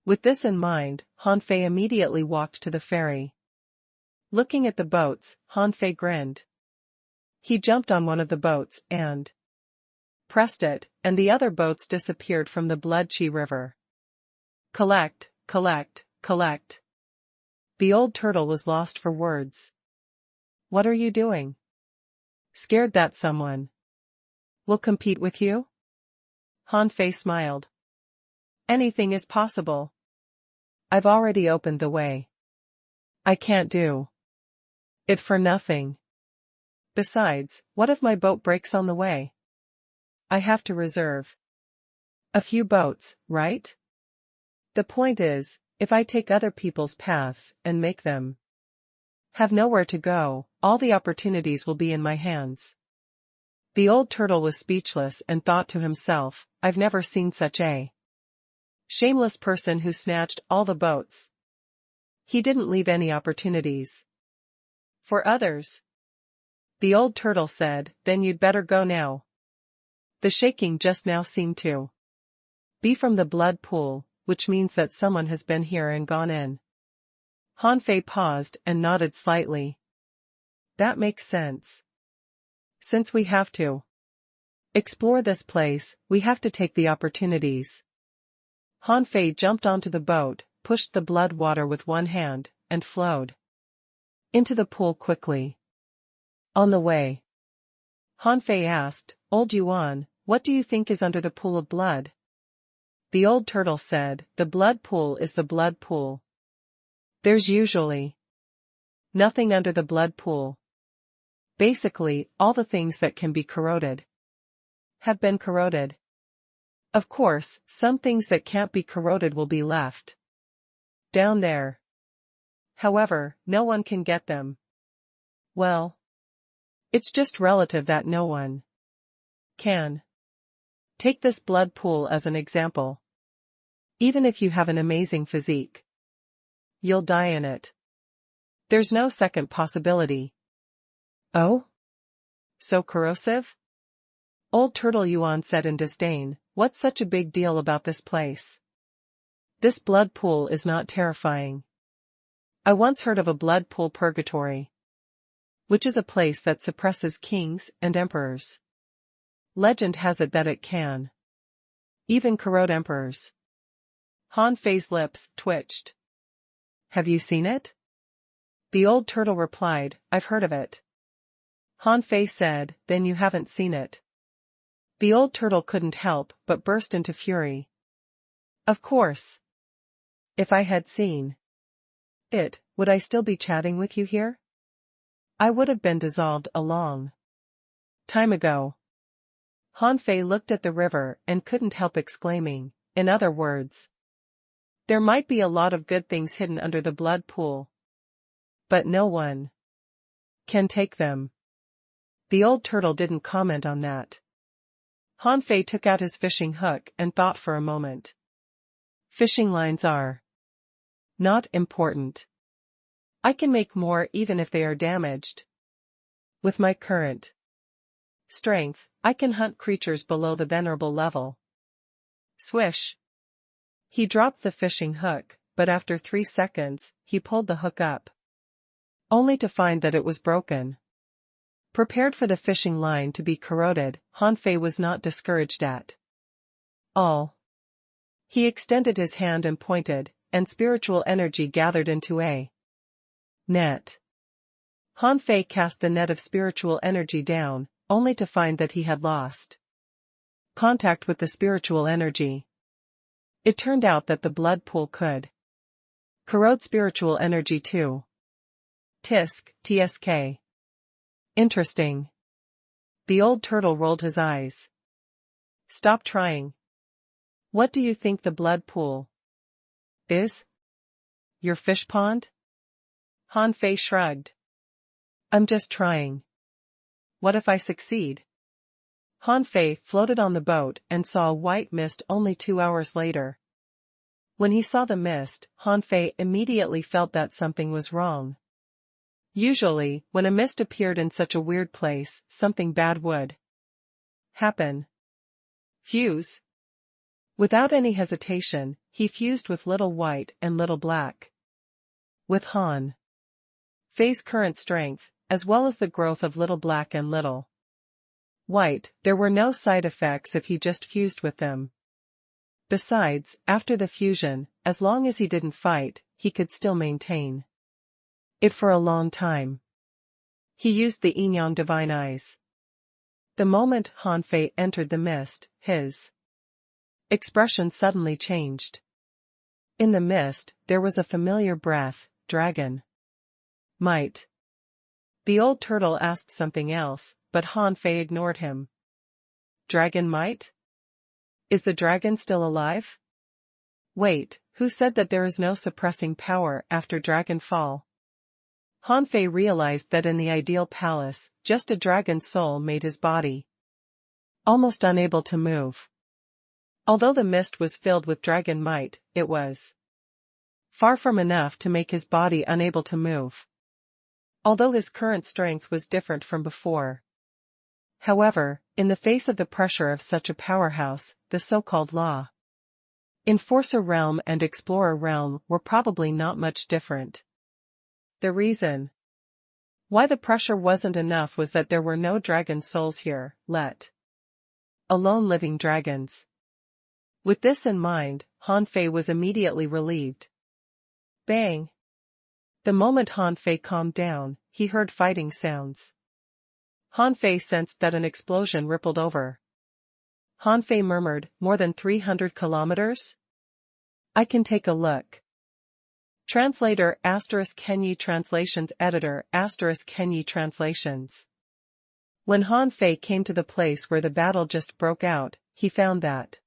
With this in mind, Han Fei immediately walked to the ferry. Looking at the boats, Han Fei grinned. He jumped on one of the boats and pressed it, and the other boats disappeared from the Blood Chi River. Collect, collect, collect. The old turtle was lost for words. What are you doing? Scared that someone will compete with you? Han Fei smiled. Anything is possible. I've already opened the way. I can't do it for nothing. Besides, what if my boat breaks on the way? I have to reserve a few boats, right? The point is, if I take other people's paths and make them have nowhere to go, all the opportunities will be in my hands. The old turtle was speechless and thought to himself, I've never seen such a shameless person who snatched all the boats. He didn't leave any opportunities for others. The old turtle said, then you'd better go now. The shaking just now seemed to be from the blood pool, which means that someone has been here and gone in. Han Fei paused and nodded slightly. That makes sense. Since we have to explore this place, we have to take the opportunities. Han Fei jumped onto the boat, pushed the blood water with one hand, and flowed into the pool quickly. On the way, Han Fei asked, Old Yuan, what do you think is under the pool of blood? The old turtle said, the blood pool is the blood pool. There's usually nothing under the blood pool. Basically, all the things that can be corroded have been corroded. Of course, some things that can't be corroded will be left down there. However, no one can get them. Well, it's just relative that no one can. Take this blood pool as an example. Even if you have an amazing physique, you'll die in it. There's no second possibility. Oh? So corrosive? Old Turtle Yuan said in disdain, what's such a big deal about this place? This blood pool is not terrifying. I once heard of a blood pool purgatory, which is a place that suppresses kings and emperors. Legend has it that it can even corrode emperors. Han Fei's lips twitched. Have you seen it? The old turtle replied, I've heard of it. Han Fei said, then you haven't seen it. The old turtle couldn't help but burst into fury. Of course. If I had seen it, would I still be chatting with you here? I would have been dissolved a long time ago. Han Fei looked at the river and couldn't help exclaiming, in other words, there might be a lot of good things hidden under the blood pool. But no one can take them. The old turtle didn't comment on that. Han Fei took out his fishing hook and thought for a moment. Fishing lines are not important. I can make more even if they are damaged. With my current strength, I can hunt creatures below the venerable level. Swish. He dropped the fishing hook, but after 3 seconds, he pulled the hook up, only to find that it was broken. Prepared for the fishing line to be corroded, Han Fei was not discouraged at all. He extended his hand and pointed, and spiritual energy gathered into a net. Han Fei cast the net of spiritual energy down, only to find that he had lost contact with the spiritual energy. It turned out that the blood pool could Corrode spiritual energy too. Tisk, tsk. Interesting. The old turtle rolled his eyes. Stop trying. What do you think the blood pool is? Your fish pond? Han Fei shrugged. I'm just trying. What if I succeed? Han Fei floated on the boat and saw a white mist only 2 hours later. When he saw the mist, Han Fei immediately felt that something was wrong. Usually, when a mist appeared in such a weird place, something bad would happen. Fuse. Without any hesitation, he fused with Little White and Little Black. With Han Fei's current strength, as well as the growth of Little Black and Little White, there were no side effects if he just fused with them. Besides, after the fusion, as long as he didn't fight, he could still maintain it for a long time. He used the Yin-Yang Divine Eyes. The moment Han Fei entered the mist, his expression suddenly changed. In the mist, there was a familiar breath, dragon might. The old turtle asked something else, but Han Fei ignored him. Dragon might? Is the dragon still alive? Wait, who said that there is no suppressing power after dragon fall? Han Fei realized that in the ideal palace, just a dragon's soul made his body almost unable to move. Although the mist was filled with dragon might, it was far from enough to make his body unable to move. Although his current strength was different from before. However, in the face of the pressure of such a powerhouse, the so-called law Enforcer realm and Explorer realm were probably not much different. The reason why the pressure wasn't enough was that there were no dragon souls here, let alone living dragons. With this in mind, Han Fei was immediately relieved. Bang! The moment Han Fei calmed down, he heard fighting sounds. Han Fei sensed that an explosion rippled over. Han Fei murmured, more than 300 kilometers? I can take a look. Translator ** Kenyi Translations Editor ** Kenyi Translations. When Han Fei came to the place where the battle just broke out, he found that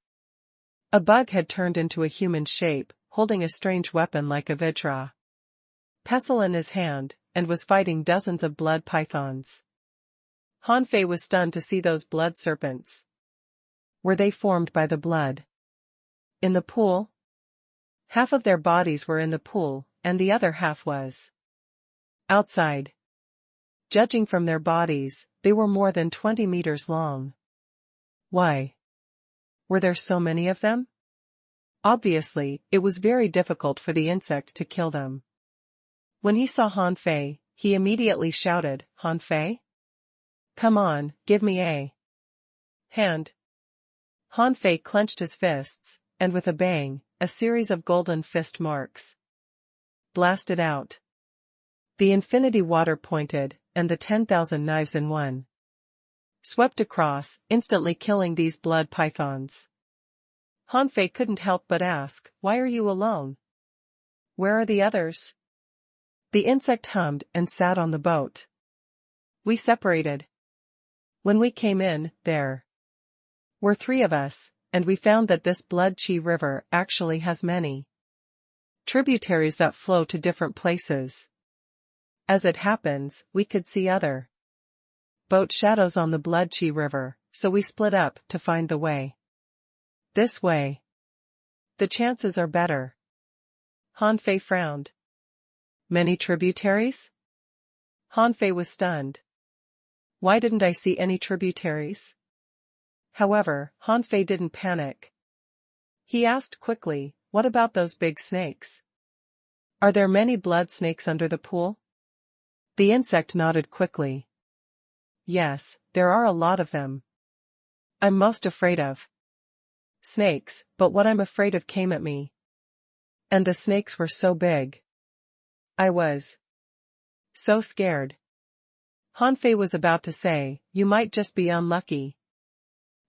a bug had turned into a human shape, holding a strange weapon like a Vajra pestle in his hand, and was fighting dozens of blood pythons. Han Fei was stunned to see those blood serpents. Were they formed by the blood in the pool? Half of their bodies were in the pool, and the other half was outside. Judging from their bodies, they were more than 20 meters long. Why were there so many of them? Obviously, it was very difficult for the insect to kill them. When he saw Han Fei, he immediately shouted, Han Fei? Come on, give me a hand. Han Fei clenched his fists, and with a bang, a series of golden fist marks blasted out. The infinity water pointed, and the 10,000 knives in one swept across, instantly killing these blood pythons. Han Fei couldn't help but ask, why are you alone? Where are the others? The insect hummed and sat on the boat. We separated. When we came in, there were 3 of us, and we found that this Blood Chi River actually has many tributaries that flow to different places. As it happens, we could see other boat shadows on the Blood Chi River, so we split up to find the way. This way. The chances are better. Han Fei frowned. Many tributaries? Han Fei was stunned. Why didn't I see any tributaries? However, Han Fei didn't panic. He asked quickly, what about those big snakes? Are there many blood snakes under the pool? The insect nodded quickly. Yes, there are a lot of them. I'm most afraid of snakes, but what I'm afraid of came at me. And the snakes were so big. I was so scared. Han Fei was about to say, you might just be unlucky.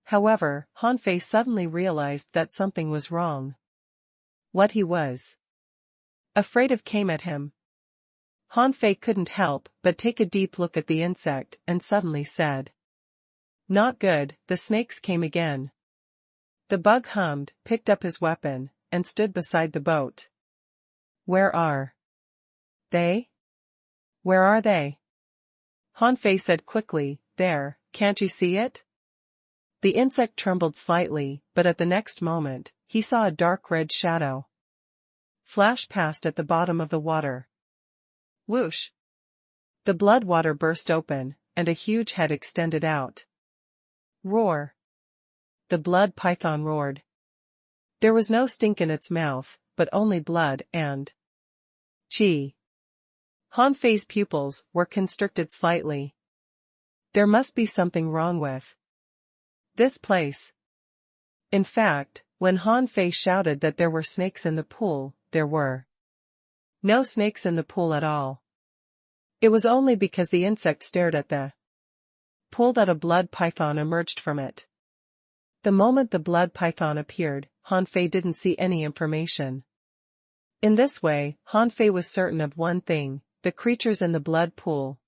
However, Han Fei suddenly realized that something was wrong. What he was Afraid of came at him. Han Fei couldn't help but take a deep look at the insect and suddenly said, "Not good." The snakes came again. The bug hummed, picked up his weapon, and stood beside the boat. "Where are they? Where are they?" Han Fei said quickly, "There, can't you see it?" The insect trembled slightly, but at the next moment, he saw a dark red shadow flash past at the bottom of the water. Whoosh! The blood water burst open, and a huge head extended out. Roar! The blood python roared. There was no stink in its mouth, but only blood and chi. Han Fei's pupils were constricted slightly. There must be something wrong with this place. In fact, when Han Fei shouted that there were snakes in the pool, there were no snakes in the pool at all. It was only because the insect stared at the pool that a blood python emerged from it. The moment the blood python appeared, Han Fei didn't see any information. In this way, Han Fei was certain of one thing: the creatures in the blood pool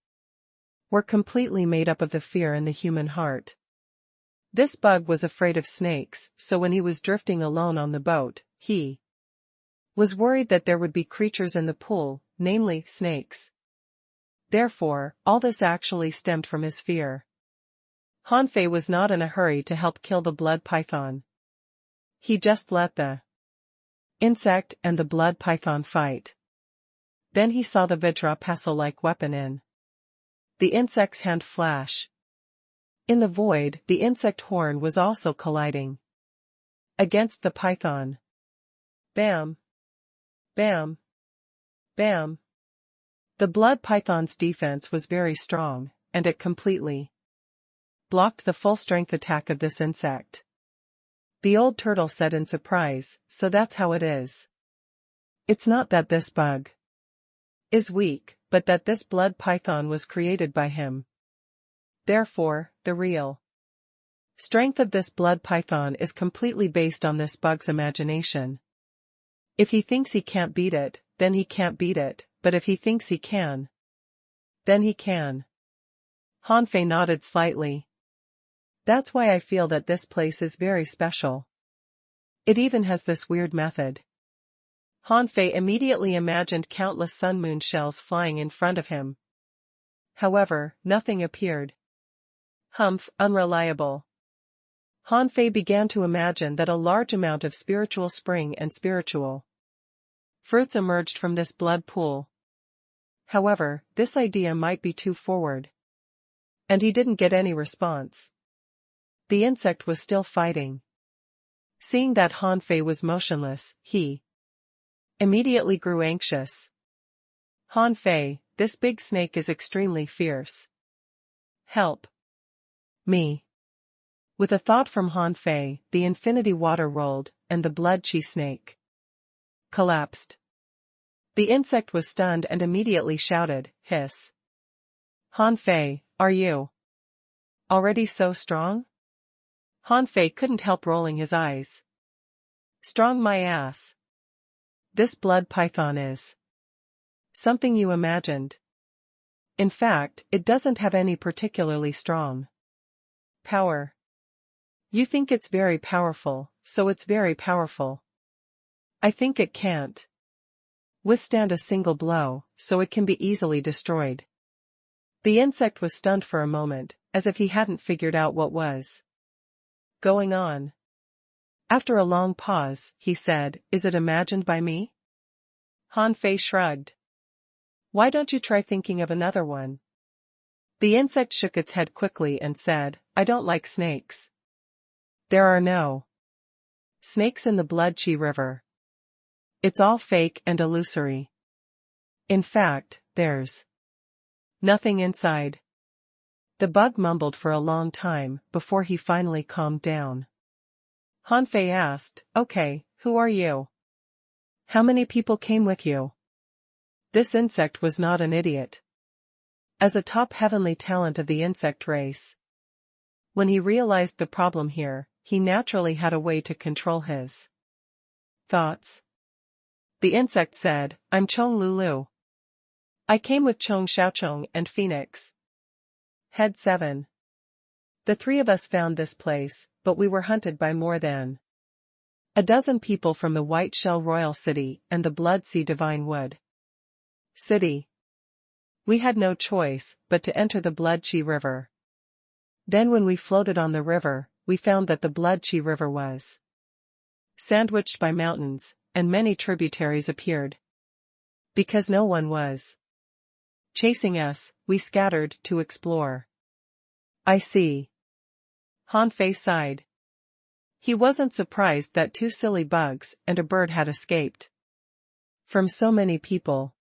were completely made up of the fear in the human heart. This bug was afraid of snakes, so when he was drifting alone on the boat, he was worried that there would be creatures in the pool, namely, snakes. Therefore, all this actually stemmed from his fear. Han Fei was not in a hurry to help kill the blood python. He just let the insect and the blood python fight. Then he saw the Vajra pestle-like weapon in the insect's hand flash. In the void, the insect horn was also colliding against the python. Bam! Bam! Bam! The blood python's defense was very strong, and it completely blocked the full-strength attack of this insect. The old turtle said in surprise, "So that's how it is. It's not that this bug is weak, but that this blood python was created by him. Therefore, the real strength of this blood python is completely based on this bug's imagination. If he thinks he can't beat it, then he can't beat it, but if he thinks he can, then he can." Han Fei nodded slightly. "That's why I feel that this place is very special. It even has this weird method." Han Fei immediately imagined countless sun-moon shells flying in front of him. However, nothing appeared. Humph, unreliable. Han Fei began to imagine that a large amount of spiritual spring and spiritual fruits emerged from this blood pool. However, this idea might be too forward. And he didn't get any response. The insect was still fighting. Seeing that Han Fei was motionless, he immediately grew anxious. "Han Fei, this big snake is extremely fierce. Help me." With a thought from Han Fei, the infinity water rolled, and the blood chi snake collapsed. The insect was stunned and immediately shouted, "Hiss! Han Fei, are you already so strong?" Han Fei couldn't help rolling his eyes. "Strong my ass. This blood python is something you imagined. In fact, it doesn't have any particularly strong power. You think it's very powerful, so it's very powerful. I think it can't withstand a single blow, so it can be easily destroyed." The insect was stunned for a moment, as if he hadn't figured out what was going on. After a long pause, he said, "Is it imagined by me?" Han Fei shrugged. "Why don't you try thinking of another one?" The insect shook its head quickly and said, "I don't like snakes. There are no snakes in the blood chi river. It's all fake and illusory. In fact, there's nothing inside." The bug mumbled for a long time before he finally calmed down. Han Fei asked, "Okay, who are you? How many people came with you?" This insect was not an idiot. As a top heavenly talent of the insect race, when he realized the problem here, he naturally had a way to control his thoughts. The insect said, I'm Chong Lulu. I came with Chong Xiaochong and Phoenix. Head 7. The three of us found this place, but we were hunted by more than a dozen people from the White Shell Royal City and the Blood Sea Divine Wood City. We had no choice but to enter the Blood Chi River. Then when we floated on the river, we found that the Blood Chi River was sandwiched by mountains, and many tributaries appeared. Because no one was chasing us, we scattered to explore. I see. Han Fei sighed. He wasn't surprised that 2 silly bugs and a bird had escaped from so many people.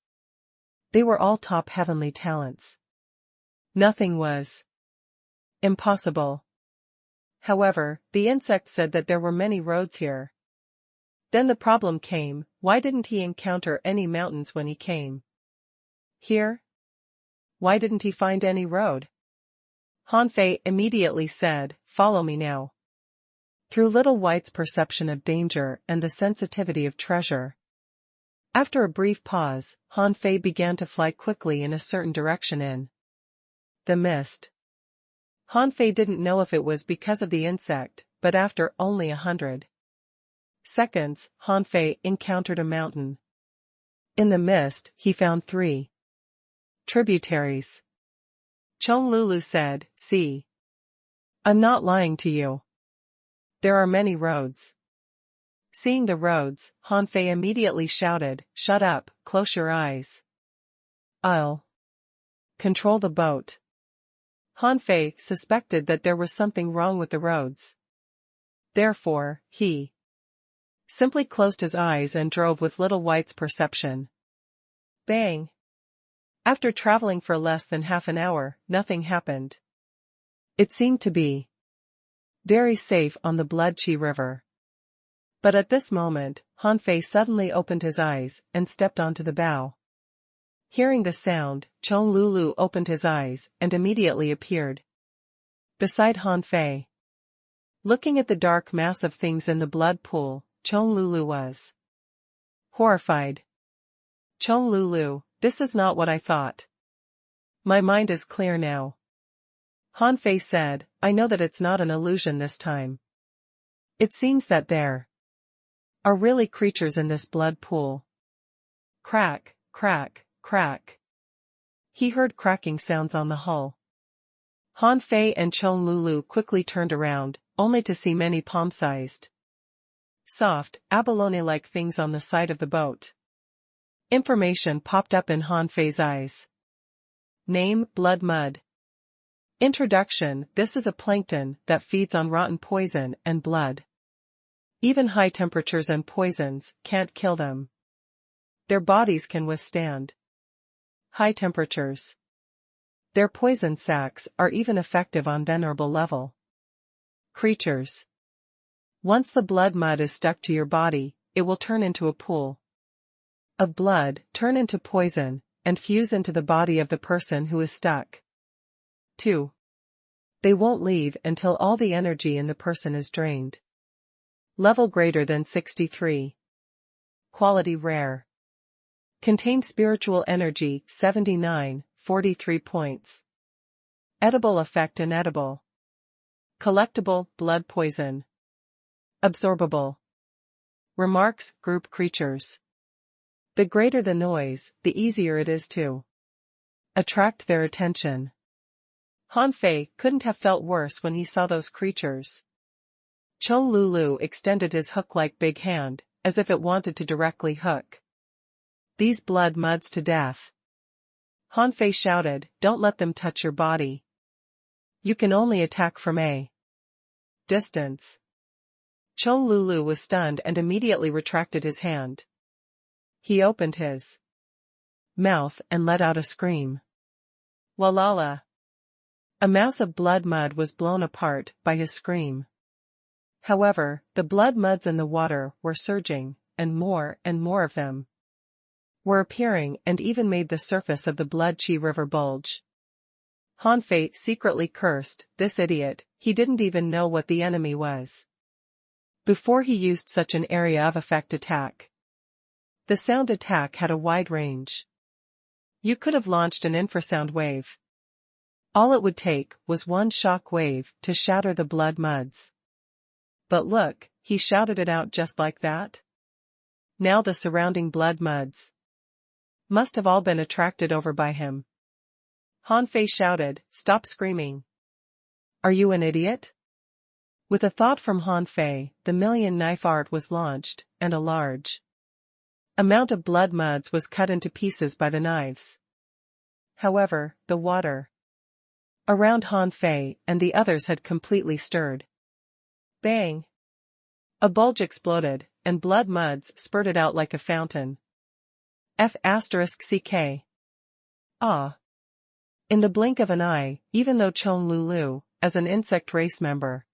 They were all top heavenly talents. Nothing was impossible. However, the insect said that there were many roads here. Then the problem came, why didn't he encounter any mountains when he came here? Why didn't he find any road? Han Fei immediately said, follow me now. Through Little White's perception of danger and the sensitivity of treasure. After a brief pause, Han Fei began to fly quickly in a certain direction in the mist. Han Fei didn't know if it was because of the insect, but after only 100 seconds, Han Fei encountered a mountain. In the mist, he found 3 tributaries. Chong Lulu said, see. I'm not lying to you. There are many roads. Seeing the roads, Han Fei immediately shouted, shut up, close your eyes. I'll control the boat. Han Fei suspected that there was something wrong with the roads. Therefore, he simply closed his eyes and drove with Little White's perception. Bang! After traveling for less than half an hour, nothing happened. It seemed to be very safe on the Blood Chi River. But at this moment, Han Fei suddenly opened his eyes and stepped onto the bow. Hearing the sound, Chong Lulu opened his eyes and immediately appeared beside Han Fei. Looking at the dark mass of things in the blood pool, Chong Lulu was horrified. Chong Lulu, this is not what I thought. My mind is clear now. Han Fei said, I know that it's not an illusion this time. It seems that there are really creatures in this blood pool. Crack, crack, crack. He heard cracking sounds on the hull. Han Fei and Chong Lulu quickly turned around, only to see many palm-sized, soft, abalone-like things on the side of the boat. Information popped up in Han Fei's eyes. Name, blood mud. Introduction, this is a plankton that feeds on rotten poison and blood. Even high temperatures and poisons can't kill them. Their bodies can withstand high temperatures. Their poison sacs are even effective on vulnerable level creatures. Once the blood mud is stuck to your body, it will turn into a pool of blood, turn into poison, and fuse into the body of the person who is stuck. 2. They won't leave until all the energy in the person is drained. Level greater than 63. Quality rare. Contain spiritual energy 79, 43 points. Edible effect inedible. Collectible, blood poison. Absorbable. Remarks, group creatures. The greater the noise, the easier it is to attract their attention. Han Fei couldn't have felt worse when he saw those creatures. Chong Lulu extended his hook-like big hand, as if it wanted to directly hook these blood muds to death. Han Fei shouted, don't let them touch your body. You can only attack from a distance. Chong Lulu was stunned and immediately retracted his hand. He opened his mouth and let out a scream. Walala! A mass of blood mud was blown apart by his scream. However, the blood muds in the water were surging, and more of them were appearing and even made the surface of the Blood Chi River bulge. Han Fei secretly cursed, this idiot, he didn't even know what the enemy was before he used such an area of effect attack. The sound attack had a wide range. You could have launched an infrasound wave. All it would take was one shock wave to shatter the blood muds. But look, he shouted it out just like that. Now the surrounding blood muds must have all been attracted over by him. Han Fei shouted, "Stop screaming. Are you an idiot?" With a thought from Han Fei, the million knife art was launched, and a large amount of blood muds was cut into pieces by the knives. However, the water around Han Fei and the others had completely stirred. Bang! A bulge exploded, and blood muds spurted out like a fountain. F***ck. Ah! In the blink of an eye, even though Chong Lulu, as an insect race member,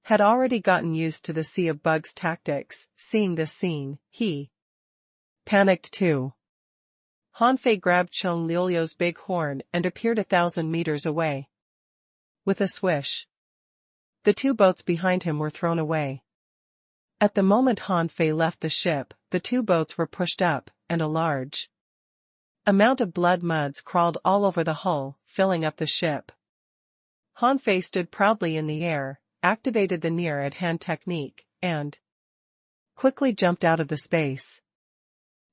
had already gotten used to the Sea of Bugs tactics, seeing this scene, he panicked too. Han Fei grabbed Chong Lulu's big horn and appeared 1,000 meters away. With a swish, the two boats behind him were thrown away. At the moment Han Fei left the ship, the two boats were pushed up, and a large amount of blood muds crawled all over the hull, filling up the ship. Han Fei stood proudly in the air, activated the near-at-hand technique, and quickly jumped out of the space.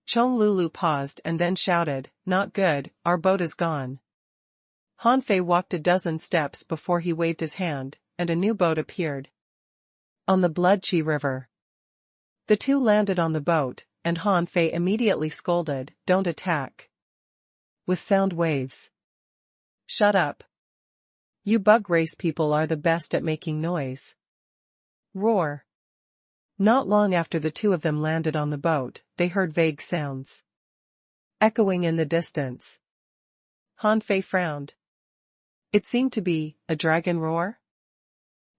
Chong Lulu paused and then shouted, "Not good, our boat is gone." Han Fei walked a dozen steps before he waved his hand, and a new boat appeared on the Blood Chi River. The two landed on the boat, and Han Fei immediately scolded, "Don't attack with sound waves. Shut up. You bug race people are the best at making noise." Roar. Not long after the two of them landed on the boat, they heard vague sounds echoing in the distance. Han Fei frowned. It seemed to be a dragon roar.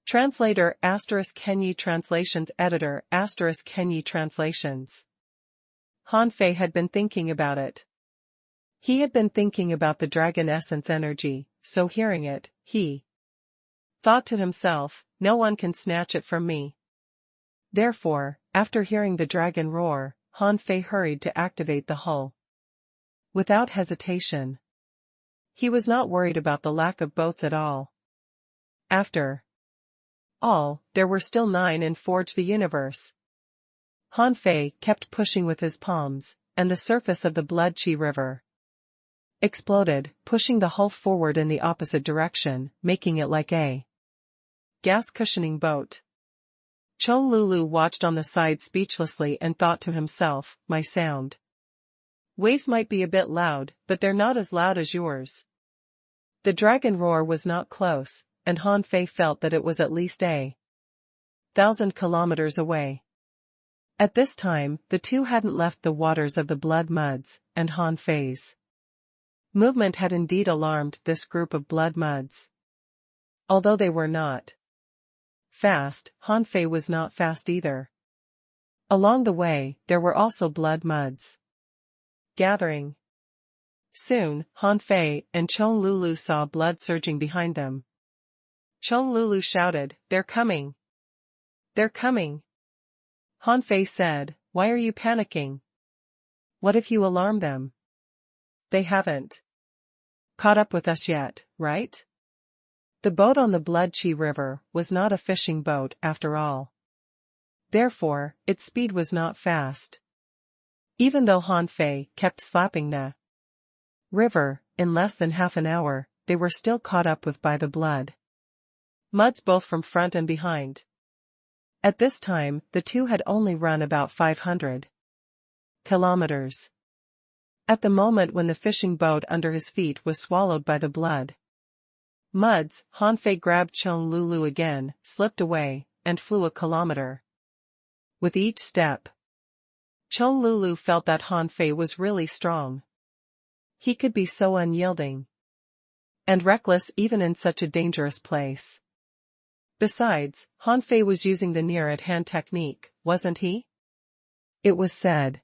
Translator *Kenyi Translations Editor *Kenyi Translations. Han Fei had been thinking about it. He had been thinking about the dragon essence energy, so hearing it, he thought to himself, "No one can snatch it from me." Therefore, after hearing the dragon roar, Han Fei hurried to activate the hull. Without hesitation. He was not worried about the lack of boats at all. After all, there were still 9 in Forge the Universe. Han Fei kept pushing with his palms, and the surface of the Blood Chi River exploded, pushing the hull forward in the opposite direction, making it like a gas cushioning boat. Chong Lulu watched on the side speechlessly and thought to himself, "My sound waves might be a bit loud, but they're not as loud as yours." The dragon roar was not close, and Han Fei felt that it was at least 1,000 kilometers away. At this time, the two hadn't left the waters of the blood muds, and Han Fei's movement had indeed alarmed this group of blood muds. Although they were not fast, Han Fei was not fast either. Along the way, there were also blood muds gathering. Soon, Han Fei and Chong Lulu saw blood surging behind them. Chong Lulu shouted, "They're coming! They're coming!" Han Fei said, "Why are you panicking? What if you alarm them? They haven't caught up with us yet, right?" The boat on the Blood Chi River was not a fishing boat after all. Therefore, its speed was not fast. Even though Han Fei kept slapping the river, in less than half an hour, they were still caught up with by the blood muds both from front and behind. At this time, the two had only run about 500 kilometers. At the moment when the fishing boat under his feet was swallowed by the blood muds, Han Fei grabbed Chong Lulu again, slipped away, and flew a kilometer. With each step, Chong Lulu felt that Han Fei was really strong. He could be so unyielding and reckless even in such a dangerous place. Besides, Han Fei was using the near-at-hand technique, wasn't he? It was said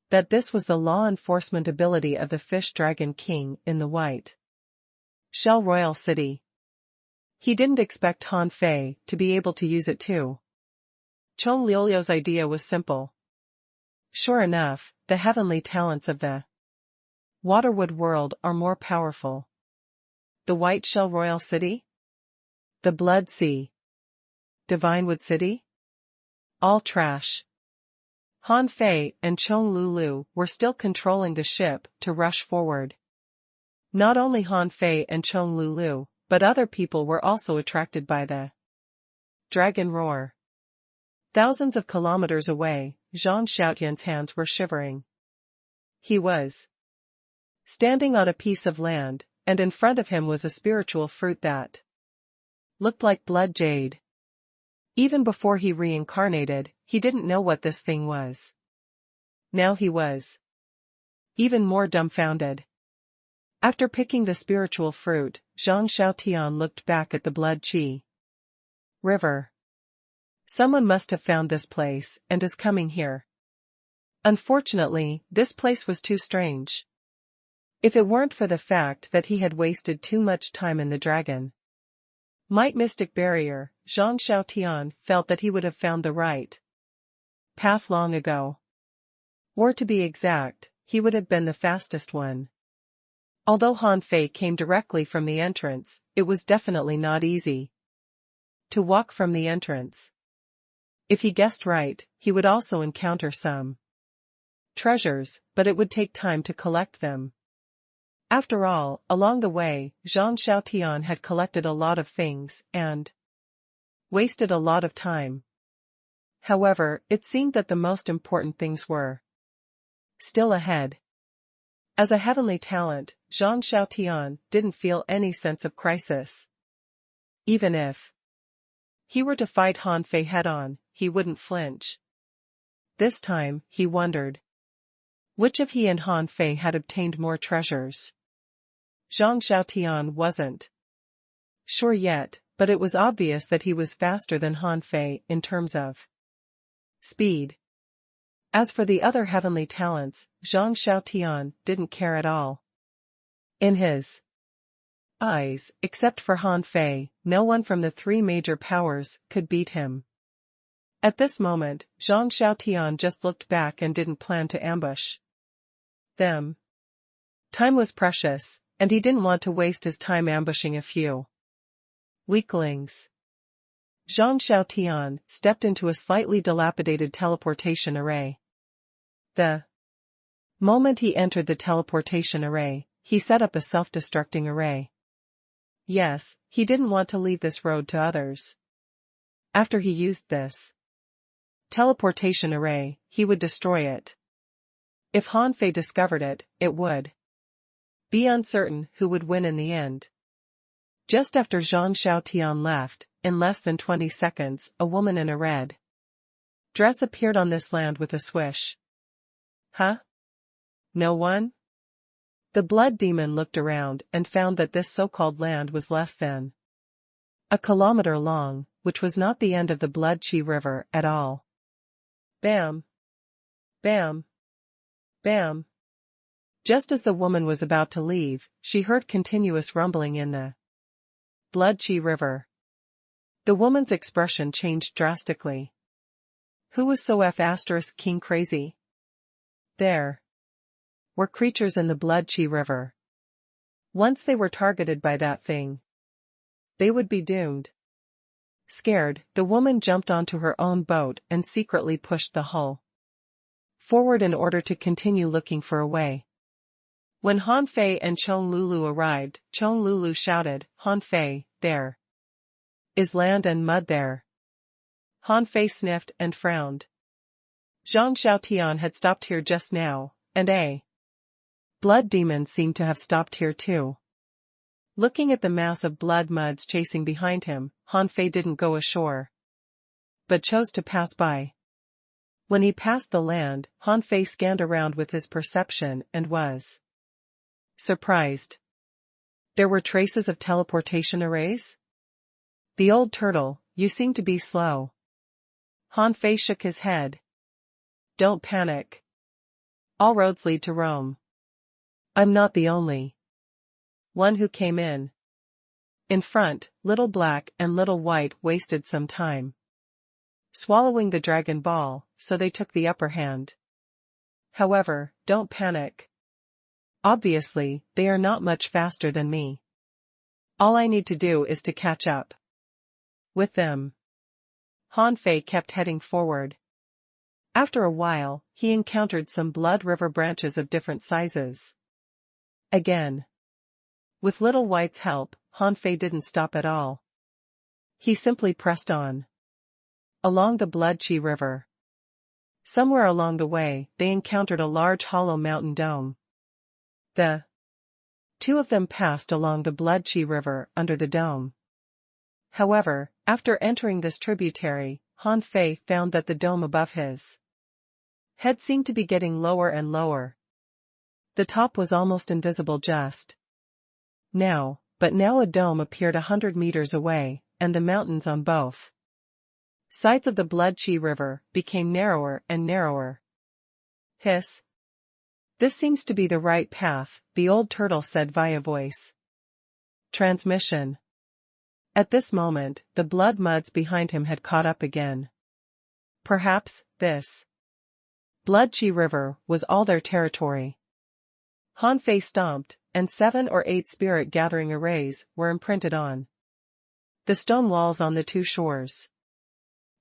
that this was the law enforcement ability of the Fish Dragon King in the White Shell Royal City. He didn't expect Han Fei to be able to use it too. Chong Lulu's idea was simple. Sure enough, the heavenly talents of the Waterwood world are more powerful. The White Shell Royal City? The Blood Sea? Divinewood City? All trash. Han Fei and Chong Lulu were still controlling the ship to rush forward. Not only Han Fei and Chong Lulu, but other people were also attracted by the dragon roar. Thousands of kilometers away, Zhang Xiaotian's hands were shivering. He was standing on a piece of land, and in front of him was a spiritual fruit that looked like blood jade. Even before he reincarnated, he didn't know what this thing was. Now he was even more dumbfounded. After picking the spiritual fruit, Zhang Xiaotian looked back at the blood qi river. Someone must have found this place and is coming here. Unfortunately, this place was too strange. If it weren't for the fact that he had wasted too much time in the dragon Might mystic barrier, Zhang Xiaotian felt that he would have found the right path long ago. Or to be exact, he would have been the fastest one. Although Han Fei came directly from the entrance, it was definitely not easy to walk from the entrance. If he guessed right, he would also encounter some treasures, but it would take time to collect them. After all, along the way, Zhang Xiaotian had collected a lot of things and wasted a lot of time. However, it seemed that the most important things were still ahead. As a heavenly talent, Zhang Xiaotian didn't feel any sense of crisis. Even if he were to fight Han Fei head-on, he wouldn't flinch. This time, he wondered which of he and Han Fei had obtained more treasures. Zhang Xiaotian wasn't sure yet, but it was obvious that he was faster than Han Fei in terms of speed. As for the other heavenly talents, Zhang Xiaotian didn't care at all. In his eyes, except for Han Fei, no one from the three major powers could beat him. At this moment, Zhang Xiaotian just looked back and didn't plan to ambush them. Time was precious, and he didn't want to waste his time ambushing a few weaklings. Zhang Xiaotian stepped into a slightly dilapidated teleportation array. The moment he entered the teleportation array, he set up a self-destructing array. Yes, he didn't want to leave this road to others. After he used this teleportation array, he would destroy it. If Han Fei discovered it, it would be uncertain who would win in the end. Just after Zhang Xiaotian left, in less than 20 seconds, a woman in a red dress appeared on this land with a swish. Huh? No one? The blood demon looked around and found that this so-called land was less than a kilometer long, which was not the end of the Blood Qi River at all. Bam! Bam! Bam! Just as the woman was about to leave, she heard continuous rumbling in the Blood Qi River. The woman's expression changed drastically. Who was so king crazy? There were creatures in the Blood Qi River. Once they were targeted by that thing, they would be doomed. Scared, the woman jumped onto her own boat and secretly pushed the hull forward in order to continue looking for a way. When Han Fei and Chong Lulu arrived, Chong Lulu shouted, "Han Fei, there is land and mud there." Han Fei sniffed and frowned. Zhang Xiaotian had stopped here just now, and a blood demon seemed to have stopped here too. Looking at the mass of blood muds chasing behind him, Han Fei didn't go ashore, but chose to pass by. When he passed the land, Han Fei scanned around with his perception and was surprised. There were traces of teleportation arrays? The old turtle, you seem to be slow. Han Fei shook his head. Don't panic. All roads lead to Rome. I'm not the only one who came in. In front, Little Black and Little White wasted some time swallowing the dragon ball, so they took the upper hand. However, don't panic. Obviously, they are not much faster than me. All I need to do is to catch up with them. Han Fei kept heading forward. After a while, he encountered some blood river branches of different sizes. Again. With Little White's help, Han Fei didn't stop at all. He simply pressed on. Along the Blood Chi River. Somewhere along the way, they encountered a large hollow mountain dome. The two of them passed along the Blood Chi River under the dome. However, after entering this tributary, Han Fei found that the dome above his head seemed to be getting lower and lower. The top was almost invisible just now, but now a dome appeared 100 meters away, and the mountains on both sides of the Blood Chi River became narrower and narrower. Hiss. This seems to be the right path, the old turtle said via voice transmission. At this moment, the blood muds behind him had caught up again. Perhaps, this Blood Chi River was all their territory. Han Fei stomped, and 7 or 8 spirit gathering arrays were imprinted on the stone walls on the two shores.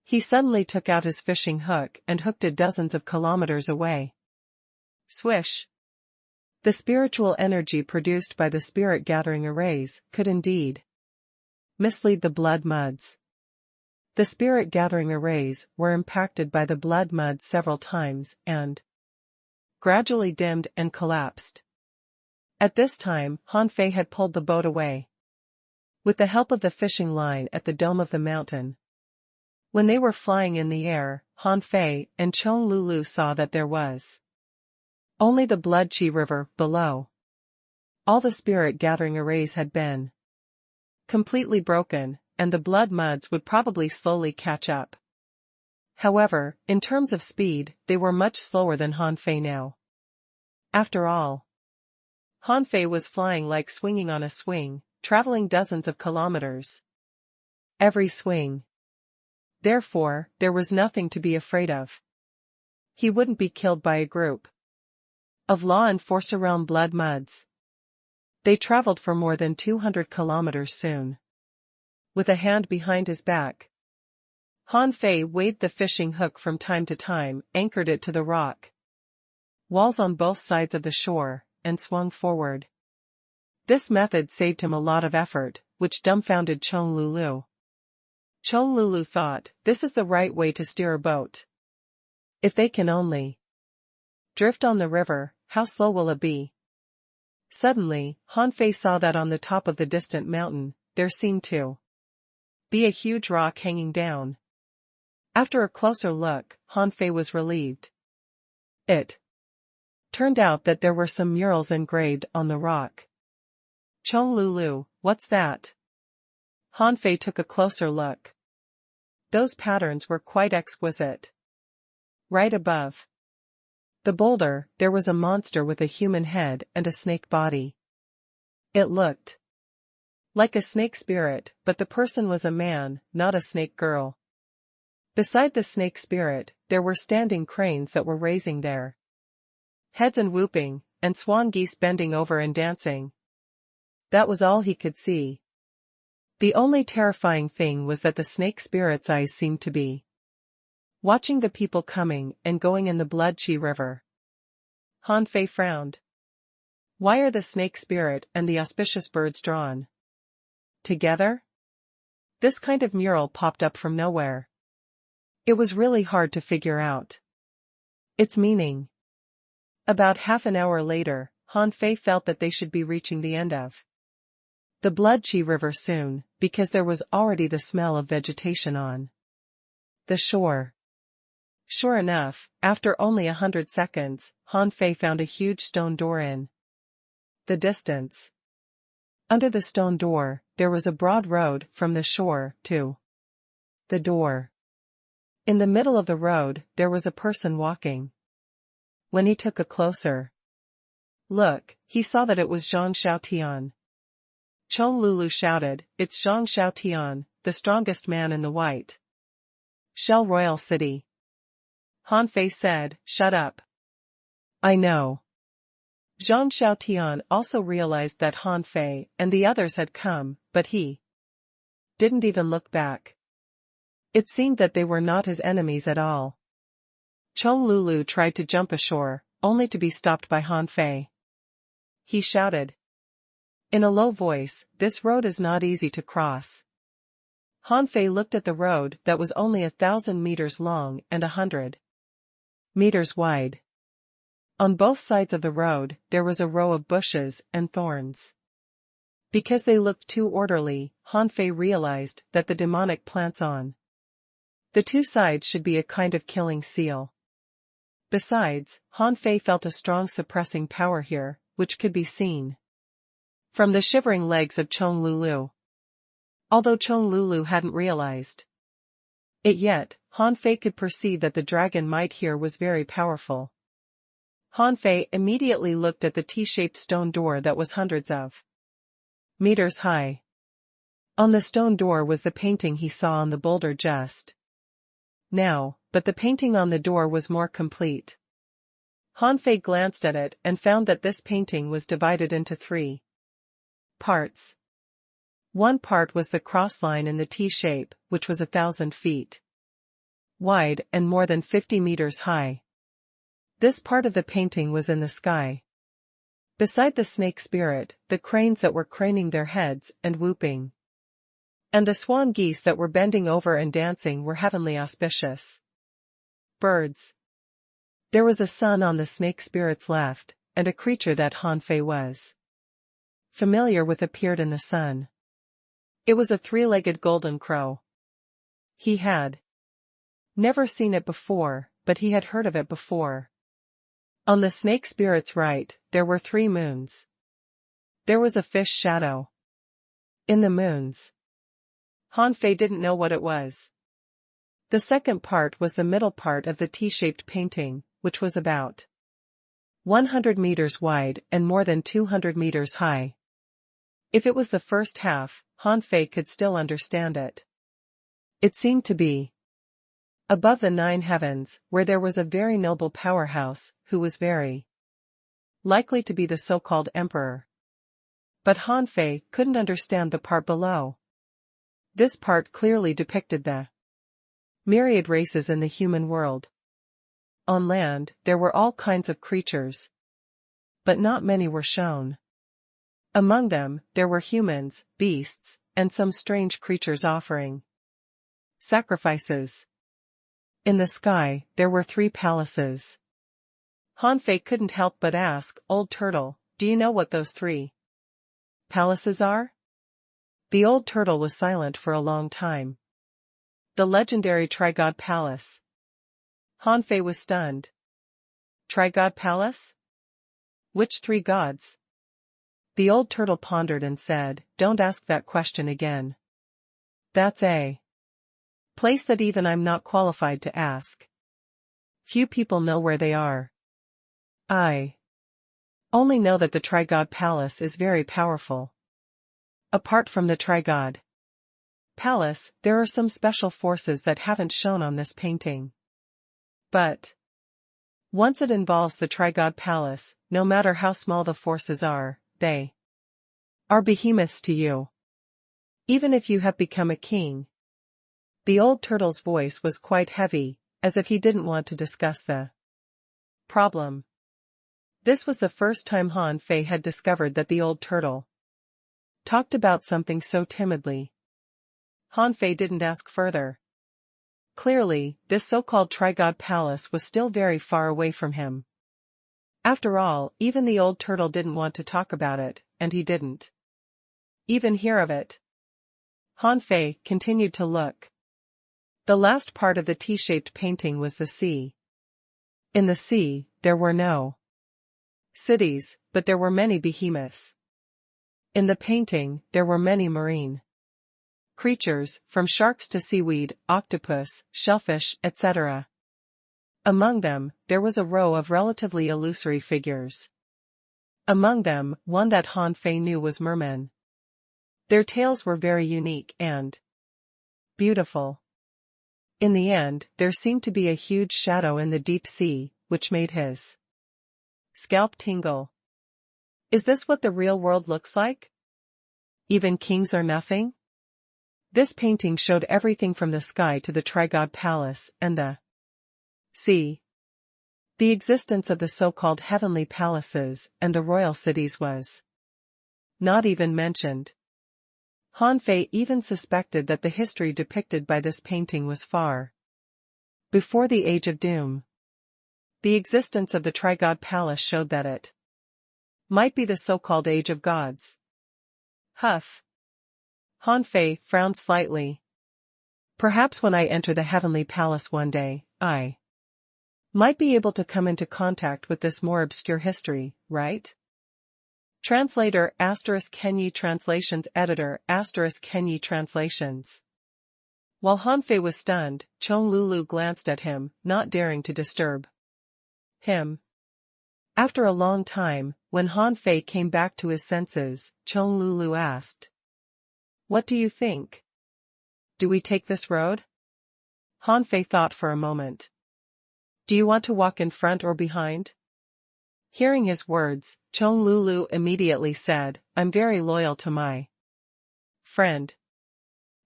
He suddenly took out his fishing hook and hooked it dozens of kilometers away. Swish! The spiritual energy produced by the spirit gathering arrays could indeed mislead the blood muds. The spirit gathering arrays were impacted by the blood muds several times and gradually dimmed and collapsed. At this time, Han Fei had pulled the boat away with the help of the fishing line at the dome of the mountain. When they were flying in the air, Han Fei and Chong Lulu saw that there was only the Blood Chi River below. All the spirit gathering arrays had been completely broken, and the blood muds would probably slowly catch up. However, in terms of speed, they were much slower than Han Fei now. After all, Han Fei was flying like swinging on a swing, traveling dozens of kilometers every swing. Therefore, there was nothing to be afraid of. He wouldn't be killed by a group of law enforcer realm blood muds. They traveled for more than 200 kilometers soon. With a hand behind his back, Han Fei waved the fishing hook from time to time, anchored it to the rock walls on both sides of the shore, and swung forward. This method saved him a lot of effort, which dumbfounded Chong Lulu. Chong Lulu thought, this is the right way to steer a boat. If they can only drift on the river, how slow will it be? Suddenly, Han Fei saw that on the top of the distant mountain, there seemed to be a huge rock hanging down. After a closer look, Han Fei was relieved. It turned out that there were some murals engraved on the rock. Chong Lulu, what's that? Han Fei took a closer look. Those patterns were quite exquisite. Right above the boulder, there was a monster with a human head and a snake body. It looked like a snake spirit, but the person was a man, not a snake girl. Beside the snake spirit, there were standing cranes that were raising their heads and whooping, and swan geese bending over and dancing. That was all he could see. The only terrifying thing was that the snake spirit's eyes seemed to be watching the people coming and going in the Blood Chi River. Han Fei frowned. Why are the snake spirit and the auspicious birds drawn together? This kind of mural popped up from nowhere. It was really hard to figure out its meaning. About half an hour later, Han Fei felt that they should be reaching the end of the Blood Chi River soon, because there was already the smell of vegetation on the shore. Sure enough, after only 100 seconds, Han Fei found a huge stone door in the distance. Under the stone door, there was a broad road from the shore to the door. In the middle of the road, there was a person walking. When he took a closer look, he saw that it was Zhang Xiaotian. Chong Lulu shouted, "It's Zhang Xiaotian, the strongest man in the White Shell Royal City." Han Fei said, "Shut up. I know. Zhang Xiaotian also realized that Han Fei and the others had come, but he didn't even look back. It seemed that they were not his enemies at all. Chong Lulu tried to jump ashore, only to be stopped by Han Fei. He shouted in a low voice, "This road is not easy to cross." Han Fei looked at the road that was only 1,000 meters long and 100 meters wide. On both sides of the road, there was a row of bushes and thorns. Because they looked too orderly, Han Fei realized that the demonic plants on the two sides should be a kind of killing seal. Besides, Han Fei felt a strong suppressing power here, which could be seen from the shivering legs of Chong Lulu. Although Chong Lulu hadn't realized it yet, Han Fei could perceive that the dragon might here was very powerful. Han Fei immediately looked at the T-shaped stone door that was hundreds of meters high. On the stone door was the painting he saw on the boulder just now, but the painting on the door was more complete. Han Fei glanced at it and found that this painting was divided into 3 parts. One part was the cross line in the T-shape, which was 1,000 feet wide and more than 50 meters high. This part of the painting was in the sky. Beside the snake spirit, the cranes that were craning their heads and whooping, and the swan geese that were bending over and dancing were heavenly auspicious birds. There was a sun on the snake spirit's left, and a creature that Han Fei was familiar with appeared in the sun. It was a 3-legged golden crow. He had never seen it before, but he had heard of it before. On the snake spirit's right, there were 3 moons. There was a fish shadow in the moons. Han Fei didn't know what it was. The second part was the middle part of the T-shaped painting, which was about 100 meters wide and more than 200 meters high. If it was the first half, Han Fei could still understand it. It seemed to be above the 9 heavens, where there was a very noble powerhouse, who was very likely to be the so-called emperor. But Han Fei couldn't understand the part below. This part clearly depicted the myriad races in the human world. On land, there were all kinds of creatures, but not many were shown. Among them, there were humans, beasts, and some strange creatures offering sacrifices. In the sky, there were 3 palaces. Han Fei couldn't help but ask, "Old Turtle, do you know what those 3 palaces are?" The old turtle was silent for a long time. The legendary Trigod Palace. Han Fei was stunned. Trigod Palace? Which 3 gods? The old turtle pondered and said, "Don't ask that question again. That's a place that even I'm not qualified to ask. Few people know where they are. I only know that the Trigod Palace is very powerful. Apart from the Trigod Palace, there are some special forces that haven't shown on this painting. But once it involves the Trigod Palace, no matter how small the forces are, they are behemoths to you. Even if you have become a king." The old turtle's voice was quite heavy, as if he didn't want to discuss the problem. This was the first time Han Fei had discovered that the old turtle talked about something so timidly. Han Fei didn't ask further. Clearly, this so-called Trigod Palace was still very far away from him. After all, even the old turtle didn't want to talk about it, and he didn't even hear of it. Han Fei continued to look. The last part of the T-shaped painting was the sea. In the sea, there were no cities, but there were many behemoths. In the painting, there were many marine creatures, from sharks to seaweed, octopus, shellfish, etc. Among them, there was a row of relatively illusory figures. Among them, one that Han Fei knew was mermen. Their tails were very unique and beautiful. In the end, there seemed to be a huge shadow in the deep sea, which made his Scalp tingle. Is this what the real world looks like? Even kings are nothing? This painting showed everything from the sky to the Trigod Palace and the sea. The existence of the so-called heavenly palaces and the royal cities was not even mentioned. Han Fei even suspected that the history depicted by this painting was far before the Age of Doom. The existence of the Trigod Palace showed that it might be the so-called Age of Gods. Huff. Han Fei frowned slightly. Perhaps when I enter the heavenly palace one day, I might be able to come into contact with this more obscure history, right? Translator *Kenyi Translations Editor *Kenyi Translations. While Han Fei was stunned, Chong Lulu glanced at him, not daring to disturb him. After a long time, when Han Fei came back to his senses, Chong Lulu asked, "What do you think? Do we take this road?" Han Fei thought for a moment. "Do you want to walk in front or behind?" Hearing his words, Chong Lulu immediately said, "I'm very loyal to my friend.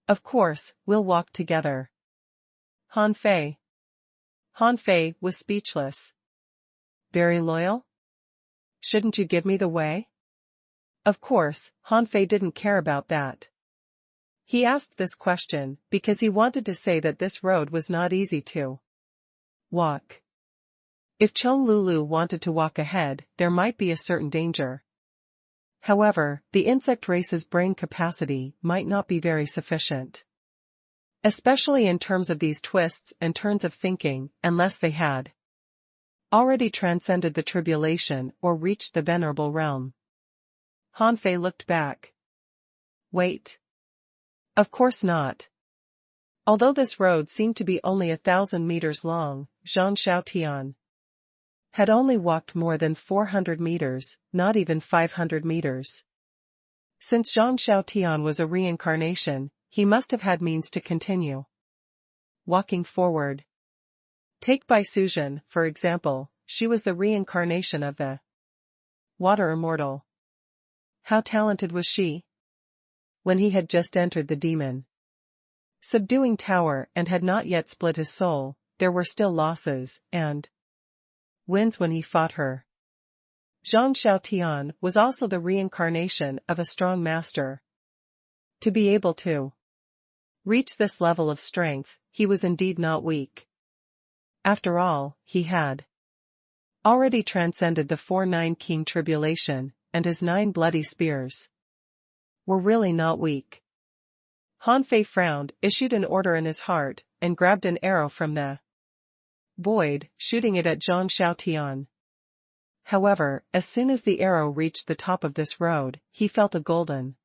Of course, we'll walk together." Han Fei was speechless. "Very loyal? Shouldn't you give me the way?" Of course, Han Fei didn't care about that. He asked this question because he wanted to say that this road was not easy to walk. If Chong Lulu wanted to walk ahead, there might be a certain danger. However, the insect race's brain capacity might not be very sufficient, especially in terms of these twists and turns of thinking, unless they had already transcended the tribulation or reached the venerable realm. Han Fei looked back. Wait. Of course not. Although this road seemed to be only 1,000 meters long, Zhang Xiaotian had only walked more than 400 meters, not even 500 meters. Since Zhang Xiaotian was a reincarnation, he must have had means to continue walking forward. Take Bai Suzhen, for example, she was the reincarnation of the water immortal. How talented was she? When he had just entered the demon subduing tower and had not yet split his soul, there were still losses and wins when he fought her. Zhang Xiaotian was also the reincarnation of a strong master. To be able to reach this level of strength, he was indeed not weak. After all, he had already transcended the 4-9 king tribulation, and his 9 bloody spears were really not weak. Han Fei frowned, issued an order in his heart, and grabbed an arrow from the void, shooting it at Zhang Xiaotian. However, as soon as the arrow reached the top of this road, he felt a golden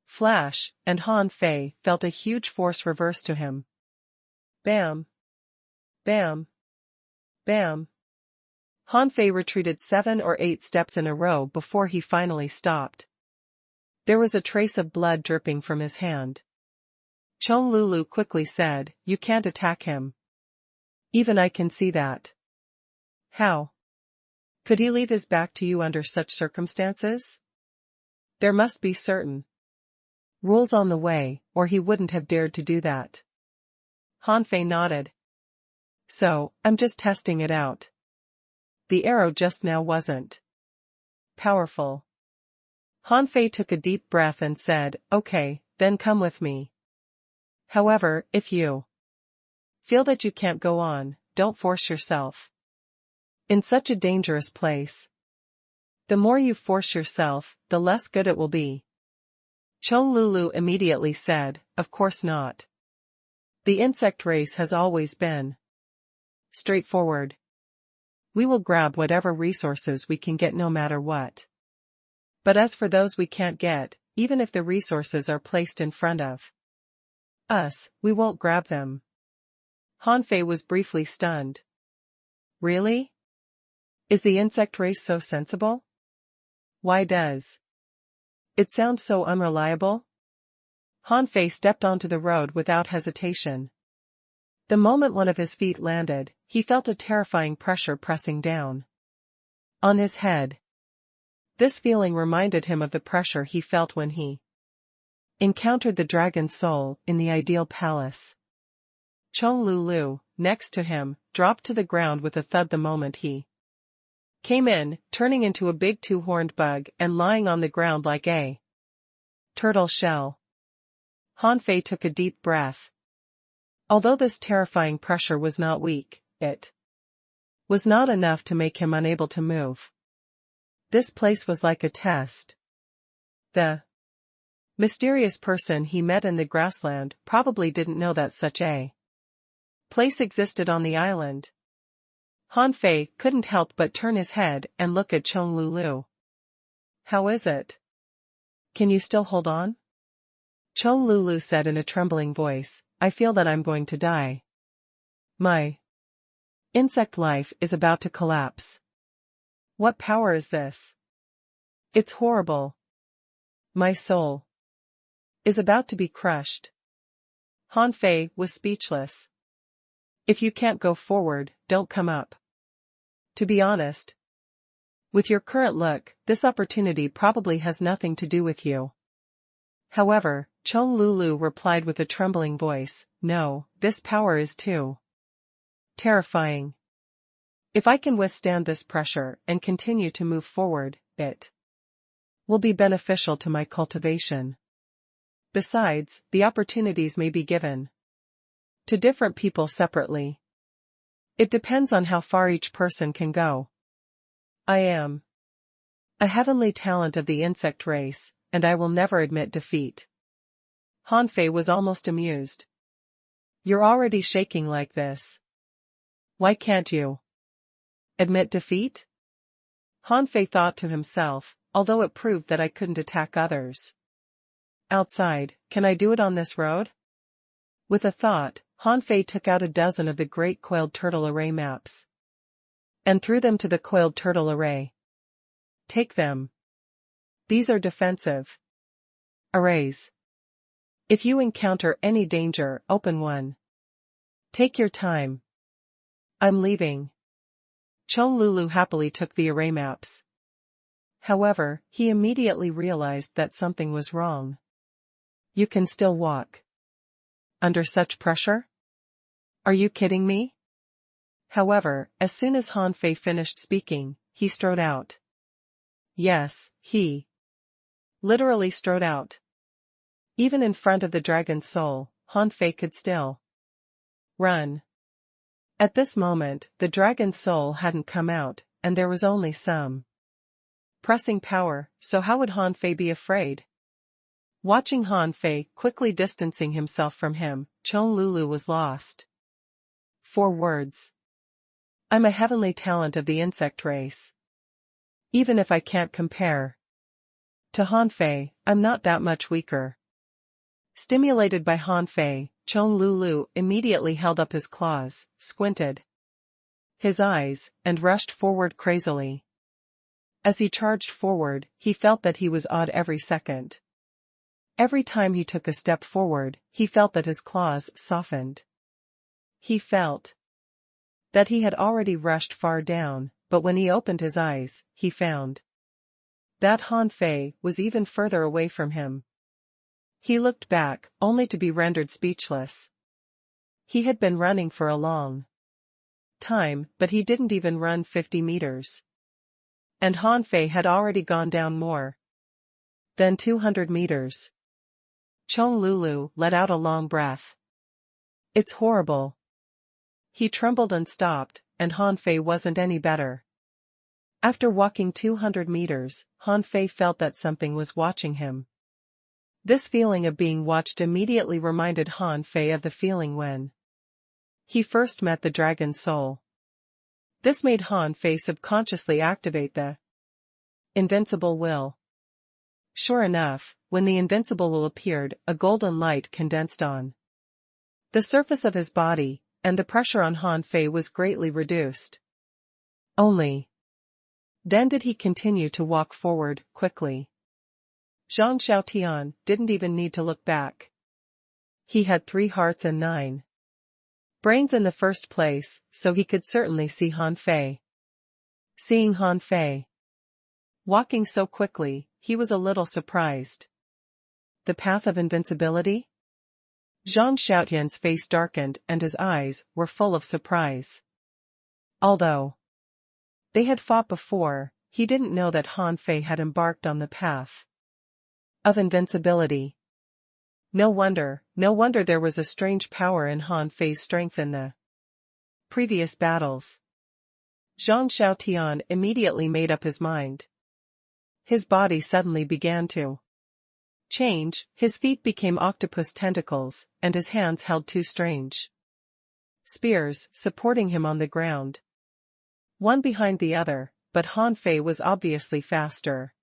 flash, and Han Fei felt a huge force reverse to him. Bam! Bam! Bam! Han Fei retreated 7 or 8 steps in a row before he finally stopped. There was a trace of blood dripping from his hand. Chong Lulu quickly said, "You can't attack him. Even I can see that." How could he leave his back to you under such circumstances? There must be certain rules on the way, or he wouldn't have dared to do that. Han Fei nodded. So, I'm just testing it out. The arrow just now wasn't powerful. Han Fei took a deep breath and said, "Okay, then come with me. However, if you feel that you can't go on, don't force yourself in such a dangerous place. The more you force yourself, the less good it will be." Chong Lulu immediately said, "Of course not. The insect race has always been straightforward. We will grab whatever resources we can get no matter what. But as for those we can't get, even if the resources are placed in front of us, we won't grab them." Han Fei was briefly stunned. Really? Is the insect race so sensible? Why does it sound so unreliable? Han Fei stepped onto the road without hesitation. The moment one of his feet landed, he felt a terrifying pressure pressing down on his head. This feeling reminded him of the pressure he felt when he encountered the dragon soul in the ideal palace. Chong Lulu, next to him, dropped to the ground with a thud the moment he came in, turning into a big two-horned bug and lying on the ground like a turtle shell. Han Fei took a deep breath. Although this terrifying pressure was not weak, it was not enough to make him unable to move. This place was like a test. The mysterious person he met in the grassland probably didn't know that such a place existed on the island. Han Fei couldn't help but turn his head and look at Chong Lulu. "How is it? Can you still hold on?" Chong Lulu said in a trembling voice, "I feel that I'm going to die. My insect life is about to collapse. What power is this? It's horrible. My soul is about to be crushed." Han Fei was speechless. "If you can't go forward, don't come up. To be honest, with your current look, this opportunity probably has nothing to do with you." However, Chong Lulu replied with a trembling voice, "No, this power is too terrifying. If I can withstand this pressure and continue to move forward, it will be beneficial to my cultivation. Besides, the opportunities may be given to different people separately. It depends on how far each person can go. I am a heavenly talent of the insect race, and I will never admit defeat." Han Fei was almost amused. "You're already shaking like this. Why can't you admit defeat?" Han Fei thought to himself, although it proved that I couldn't attack others outside, can I do it on this road? With a thought, Han Fei took out a dozen of the great coiled turtle array maps and threw them to the coiled turtle array. "Take them. These are defensive arrays. If you encounter any danger, open one. Take your time. I'm leaving." Chong Lulu happily took the array maps. However, he immediately realized that something was wrong. "You can still walk under such pressure? Are you kidding me?" However, as soon as Han Fei finished speaking, he strode out. Yes, he literally strode out. Even in front of the dragon's soul, Han Fei could still run. At this moment, the dragon's soul hadn't come out, and there was only some pressing power, so how would Han Fei be afraid? Watching Han Fei quickly distancing himself from him, Chong Lulu was lost. 4 words. I'm a heavenly talent of the insect race. Even if I can't compare to Han Fei, I'm not that much weaker. Stimulated by Han Fei, Chong Lulu immediately held up his claws, squinted his eyes, and rushed forward crazily. As he charged forward, he felt that he was awed every second. Every time he took a step forward, he felt that his claws softened. He felt that he had already rushed far down, but when he opened his eyes, he found that Han Fei was even further away from him. He looked back, only to be rendered speechless. He had been running for a long time, but he didn't even run 50 meters. And Han Fei had already gone down more than 200 meters. Chong Lulu let out a long breath. It's horrible. He trembled and stopped, and Han Fei wasn't any better. After walking 200 meters, Han Fei felt that something was watching him. This feeling of being watched immediately reminded Han Fei of the feeling when he first met the dragon soul. This made Han Fei subconsciously activate the invincible will. Sure enough, when the invincible will appeared, a golden light condensed on the surface of his body, and the pressure on Han Fei was greatly reduced. Only then did he continue to walk forward, quickly. Zhang Xiaotian didn't even need to look back. He had 3 hearts and 9 brains in the first place, so he could certainly see Han Fei Seeing Han Fei walking so quickly, he was a little surprised. The path of invincibility? Zhang Xiaotian's face darkened and his eyes were full of surprise. Although they had fought before, he didn't know that Han Fei had embarked on the path of invincibility. No wonder there was a strange power in Han Fei's strength in the previous battles. Zhang Xiaotian immediately made up his mind. His body suddenly began to change, his feet became octopus tentacles, and his hands held two strange spears, supporting him on the ground. One behind the other, but Han Fei was obviously faster.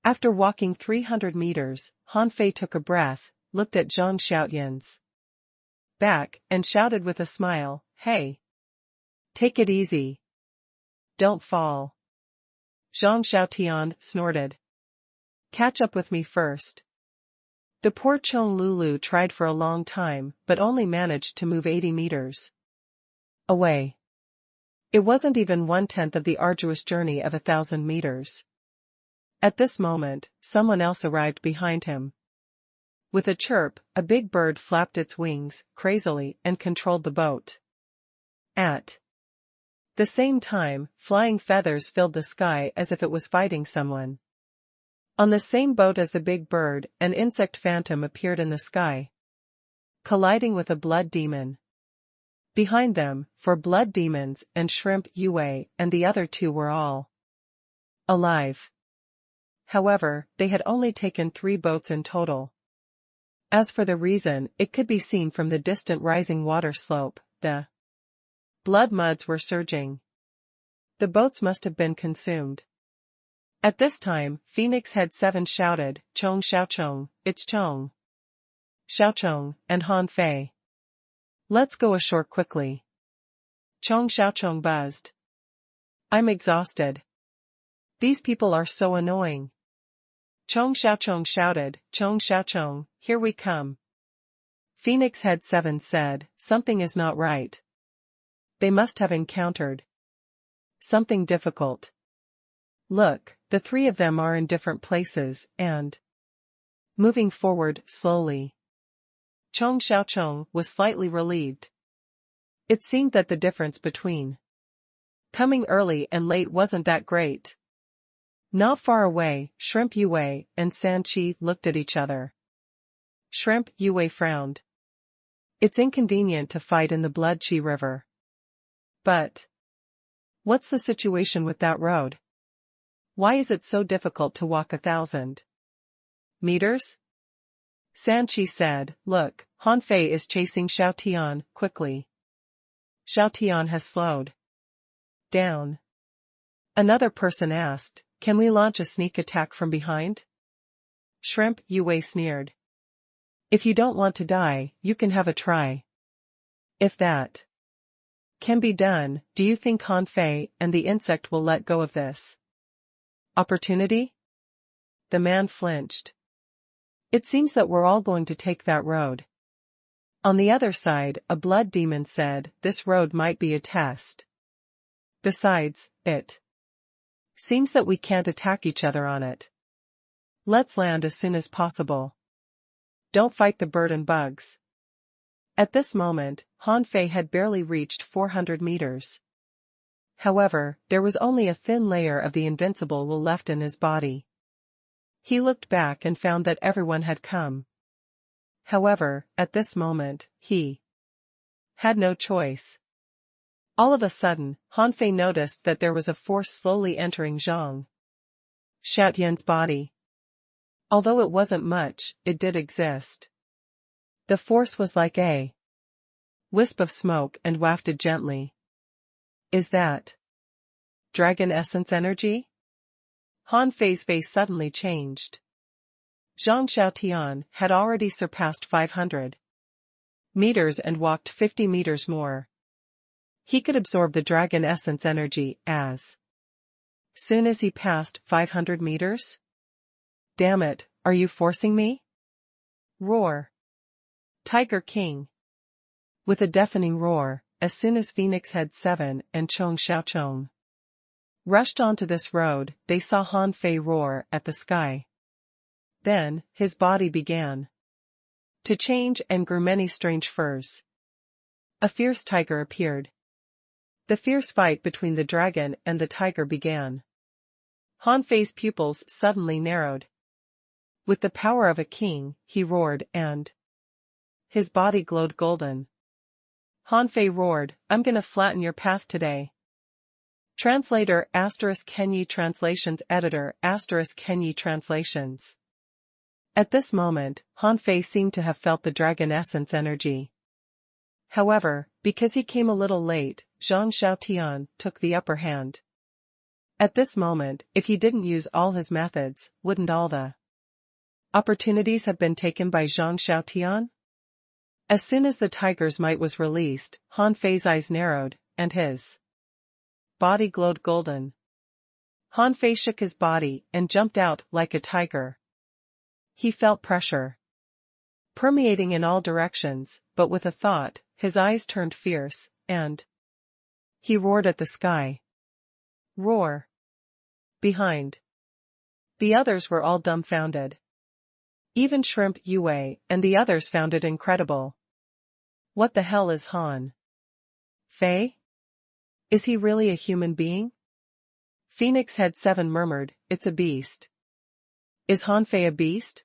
After walking 300 meters, Han Fei took a breath, looked at Zhang Xiaotian's back, and shouted with a smile, "Hey! Take it easy. Don't fall." Zhang Xiaotian snorted. "Catch up with me first." The poor Chong Lulu tried for a long time but only managed to move 80 meters away. It wasn't even 1/10 of the arduous journey of 1,000 meters. At this moment, someone else arrived behind him. With a chirp, a big bird flapped its wings crazily and controlled the boat. At the same time, flying feathers filled the sky as if it was fighting someone. On the same boat as the big bird, an insect phantom appeared in the sky, colliding with a blood demon behind them, for blood demons and shrimp Yue and the other two were all alive. However, they had only taken 3 boats in total. As for the reason, it could be seen from the distant rising water slope. The blood muds were surging. The boats must have been consumed. At this time, Phoenix Head 7 shouted, "Chong Xiaochong, it's Chong Xiaochong and Han Fei. Let's go ashore quickly." Chong Xiaochong buzzed. "I'm exhausted. These people are so annoying." Chong Xiaochong shouted, "Chong Xiaochong, here we come." Phoenix Head 7 said, "Something is not right. They must have encountered something difficult. Look, the 3 of them are in different places and moving forward slowly." Chong Xiaochong was slightly relieved. It seemed that the difference between coming early and late wasn't that great. Not far away, Shrimp Yue and San Chi looked at each other. Shrimp Yue frowned. "It's inconvenient to fight in the Blood Chi River. But what's the situation with that road? Why is it so difficult to walk 1,000 meters? San Chi said, "Look, Han Fei is chasing Xiaotian quickly. Xiaotian has slowed down." Another person asked, "Can we launch a sneak attack from behind?" Shrimp Yue sneered. "If you don't want to die, you can have a try. If that can be done, do you think Han Fei and the insect will let go of this opportunity?" The man flinched. "It seems that we're all going to take that road." On the other side, a blood demon said, "This road might be a test. Besides, it seems that we can't attack each other on it. Let's land as soon as possible. Don't fight the bird and bugs." At this moment, Han Fei had barely reached 400 meters. However, there was only a thin layer of the invincible will left in his body. He looked back and found that everyone had come. However, at this moment, he had no choice. All of a sudden, Han Fei noticed that there was a force slowly entering Zhang Xiaotian's body. Although it wasn't much, it did exist. The force was like a wisp of smoke and wafted gently. "Is that dragon essence energy?" Han Fei's face suddenly changed. Zhang Xiaotian had already surpassed 500 meters and walked 50 meters more. He could absorb the dragon essence energy as soon as he passed 500 meters? "Damn it, are you forcing me?" Roar. Tiger King. With a deafening roar, as soon as Phoenix Head 7 and Chong Xiaochong Rushed onto this road, they saw Han Fei roar at the sky. Then, his body began to change and grew many strange furs. A fierce tiger appeared. The fierce fight between the dragon and the tiger began. Han Fei's pupils suddenly narrowed. With the power of a king, he roared and his body glowed golden. Han Fei roared, "I'm gonna flatten your path today." Translator *Kenyi Translations Editor *Kenyi Translations. At this moment, Han Fei seemed to have felt the dragon essence energy. However, because he came a little late, Zhang Xiaotian took the upper hand. At this moment, if he didn't use all his methods, wouldn't all the opportunities have been taken by Zhang Xiaotian? As soon as the tiger's might was released, Han Fei's eyes narrowed, and his body glowed golden. Han Fei shook his body and jumped out like a tiger. He felt pressure permeating in all directions, but with a thought, his eyes turned fierce, and he roared at the sky. Roar. Behind. The others were all dumbfounded. Even Shrimp Yue and the others found it incredible. What the hell is Han Fei? Is he really a human being? Phoenix Head 7 murmured, "It's a beast." Is Han Fei a beast?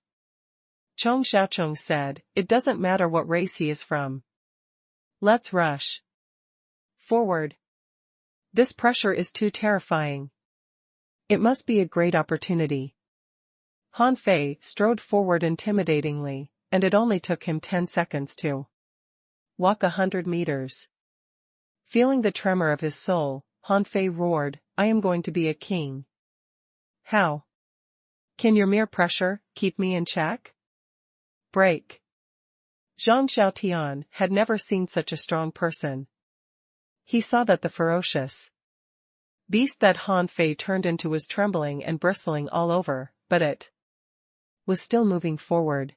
Chong Xiaochong said, "It doesn't matter what race he is from. Let's rush forward. This pressure is too terrifying. It must be a great opportunity." Han Fei strode forward intimidatingly, and it only took him 10 seconds to walk 100 meters. Feeling the tremor of his soul, Han Fei roared, "I am going to be a king." How can your mere pressure keep me in check? Break. Zhang Xiaotian had never seen such a strong person. He saw that the ferocious beast that Han Fei turned into was trembling and bristling all over, but it was still moving forward.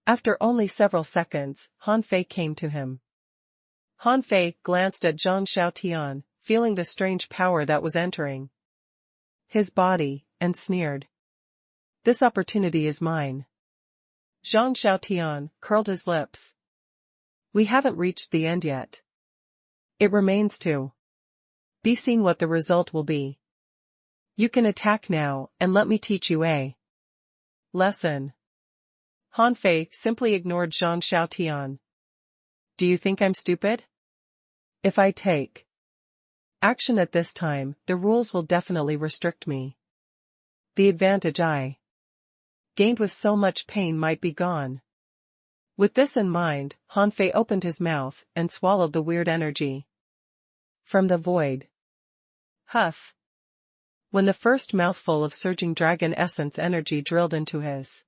After only several seconds, Han Fei came to him. Han Fei glanced at Zhang Xiaotian, feeling the strange power that was entering his body, and sneered. "This opportunity is mine." Zhang Xiaotian curled his lips. "We haven't reached the end yet. It remains to be seen what the result will be. You can attack now, and let me teach you a lesson." Han Fei simply ignored Zhang Xiaotian. "Do you think I'm stupid? If I take action at this time, the rules will definitely restrict me. The advantage I gained with so much pain might be gone." With this in mind, Han Fei opened his mouth and swallowed the weird energy from the void. Huff. When the first mouthful of surging dragon essence energy drilled into his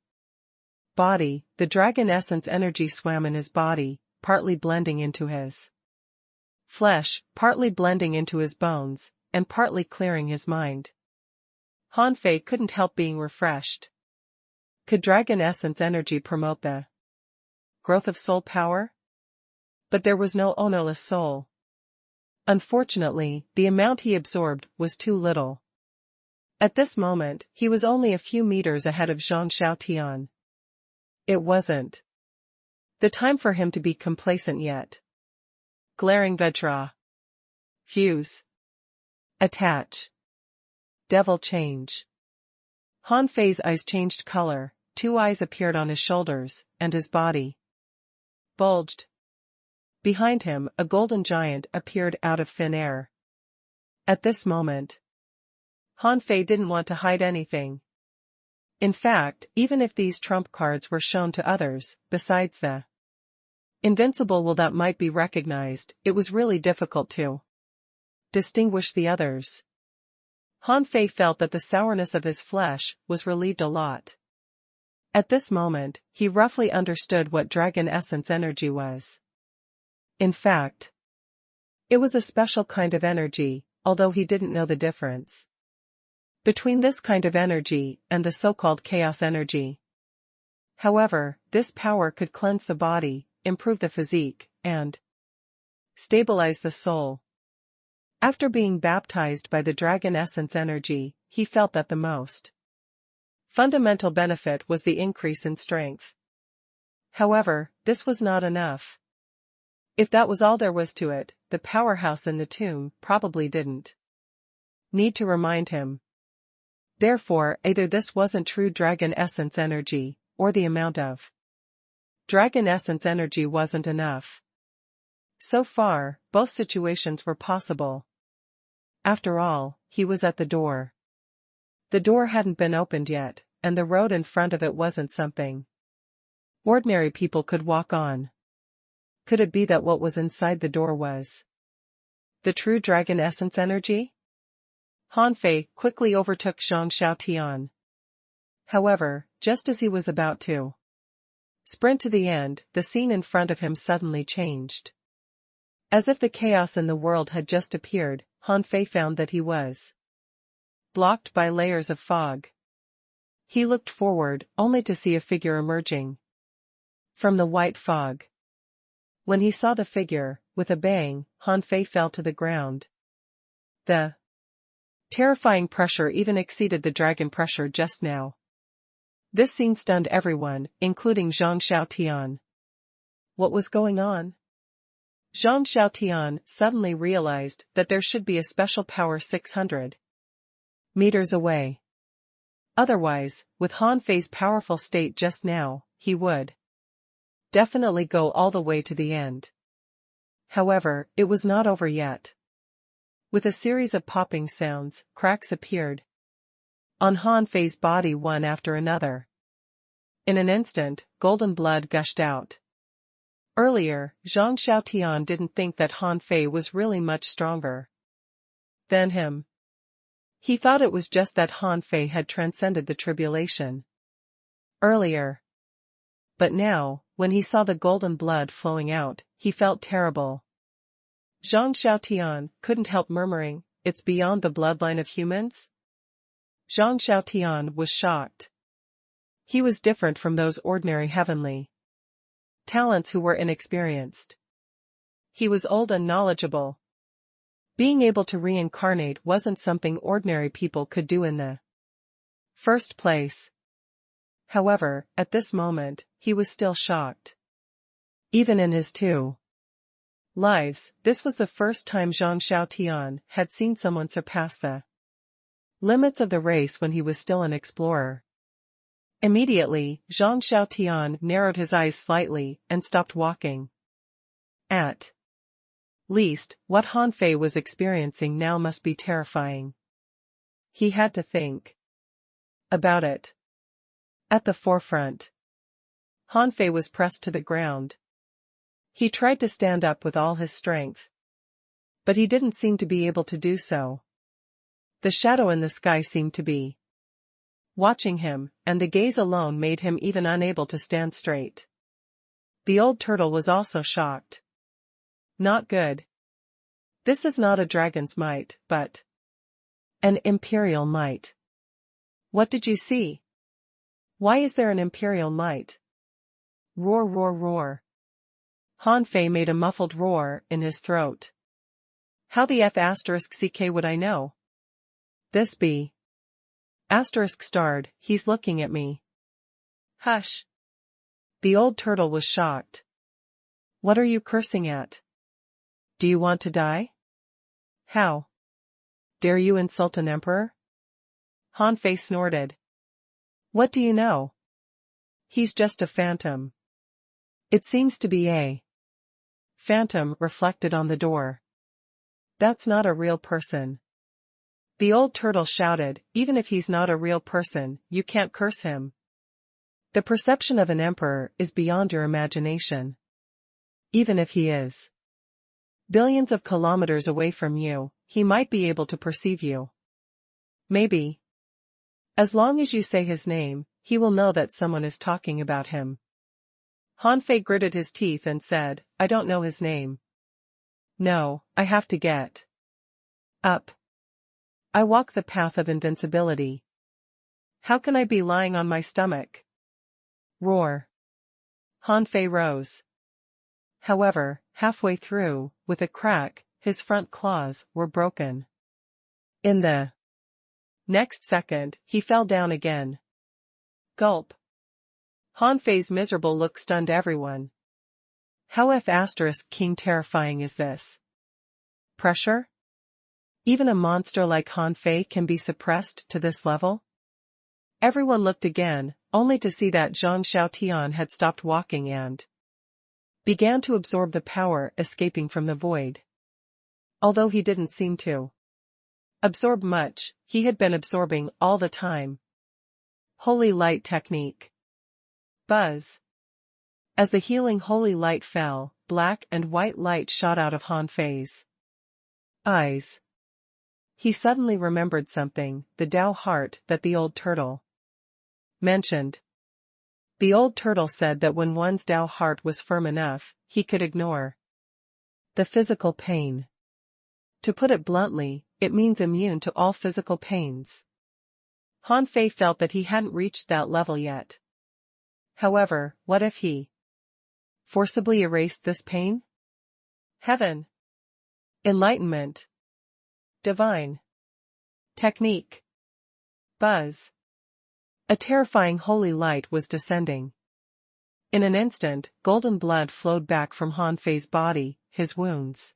body, the dragon essence energy swam in his body, partly blending into his flesh, partly blending into his bones, and partly clearing his mind. Han Fei couldn't help being refreshed. Could dragon essence energy promote the growth of soul power? But there was no ownerless soul. Unfortunately, the amount he absorbed was too little. At this moment, he was only a few meters ahead of Zhang Xiaotian. It wasn't the time for him to be complacent yet. Glaring Vajra. Fuse. Attach. Devil change. Han Fei's eyes changed color, 2 eyes appeared on his shoulders, and his body bulged. Behind him, a golden giant appeared out of thin air. At this moment, Han Fei didn't want to hide anything. In fact, even if these trump cards were shown to others, besides the invincible will that might be recognized, it was really difficult to distinguish the others. Han Fei felt that the sourness of his flesh was relieved a lot. At this moment, he roughly understood what dragon essence energy was. In fact, it was a special kind of energy, although he didn't know the difference between this kind of energy and the so-called chaos energy. However, this power could cleanse the body, improve the physique, and stabilize the soul. After being baptized by the dragon essence energy, he felt that the most fundamental benefit was the increase in strength. However, this was not enough. If that was all there was to it, the powerhouse in the tomb probably didn't need to remind him. Therefore, either this wasn't true dragon essence energy, or the amount of dragon essence energy wasn't enough. So far, both situations were possible. After all, he was at the door. The door hadn't been opened yet, and the road in front of it wasn't something ordinary people could walk on. Could it be that what was inside the door was the true dragon essence energy? Han Fei quickly overtook Zhang Xiaotian. However, just as he was about to sprint to the end, the scene in front of him suddenly changed. As if the chaos in the world had just appeared, Han Fei found that he was blocked by layers of fog. He looked forward, only to see a figure emerging from the white fog. When he saw the figure, with a bang, Han Fei fell to the ground. The terrifying pressure even exceeded the dragon pressure just now. This scene stunned everyone, including Zhang Xiaotian. What was going on? Zhang Xiaotian suddenly realized that there should be a special power 600 meters away. Otherwise, with Han Fei's powerful state just now, he would definitely go all the way to the end. However, it was not over yet. With a series of popping sounds, cracks appeared on Han Fei's body one after another. In an instant, golden blood gushed out. Earlier, Zhang Xiaotian didn't think that Han Fei was really much stronger than him. He thought it was just that Han Fei had transcended the tribulation earlier. But now, when he saw the golden blood flowing out, he felt terrible. Zhang Xiaotian couldn't help murmuring, "It's beyond the bloodline of humans?" Zhang Xiaotian was shocked. He was different from those ordinary heavenly talents who were inexperienced. He was old and knowledgeable. Being able to reincarnate wasn't something ordinary people could do in the first place. However, at this moment, he was still shocked. Even in his two lives, this was the first time Zhang Xiaotian had seen someone surpass the limits of the race when he was still an explorer. Immediately, Zhang Xiaotian narrowed his eyes slightly and stopped walking. At least, what Han Fei was experiencing now must be terrifying. He had to think about it. At the forefront, Han Fei was pressed to the ground. He tried to stand up with all his strength, but he didn't seem to be able to do so. The shadow in the sky seemed to be watching him, and the gaze alone made him even unable to stand straight. The old turtle was also shocked. Not good. This is not a dragon's might, but an imperial might. What did you see? Why is there an imperial might? Roar, roar, roar. Han Fei made a muffled roar in his throat. How the *CK would I know? This be *starred, he's looking at me. Hush. The old turtle was shocked. What are you cursing at? Do you want to die? How dare you insult an emperor? Han Fei snorted. What do you know? He's just a phantom. It seems to be a phantom reflected on the door. That's not a real person. The old turtle shouted, even if he's not a real person, you can't curse him. The perception of an emperor is beyond your imagination. Even if he is billions of kilometers away from you, he might be able to perceive you. Maybe. As long as you say his name, he will know that someone is talking about him. Han Fei gritted his teeth and said, I don't know his name. No, I have to get up. I walk the path of invincibility. How can I be lying on my stomach? Roar. Han Fei rose. However, halfway through, with a crack, his front claws were broken. In the next second, he fell down again. Gulp. Han Fei's miserable look stunned everyone. How F***king terrifying is this? Pressure? Even a monster like Han Fei can be suppressed to this level? Everyone looked again, only to see that Zhang Xiaotian had stopped walking and began to absorb the power escaping from the void. Although he didn't seem to absorb much, he had been absorbing all the time. Holy light technique. Buzz. As the healing holy light fell, black and white light shot out of Han Fei's eyes. He suddenly remembered something, the Tao heart that the old turtle mentioned. The old turtle said that when one's Tao heart was firm enough, he could ignore the physical pain. To put it bluntly, it means immune to all physical pains. Han Fei felt that he hadn't reached that level yet. However, what if he forcibly erased this pain? Heaven. Enlightenment. Divine technique. Buzz. A terrifying holy light was descending. In an instant, golden blood flowed back from Han Fei's body, his wounds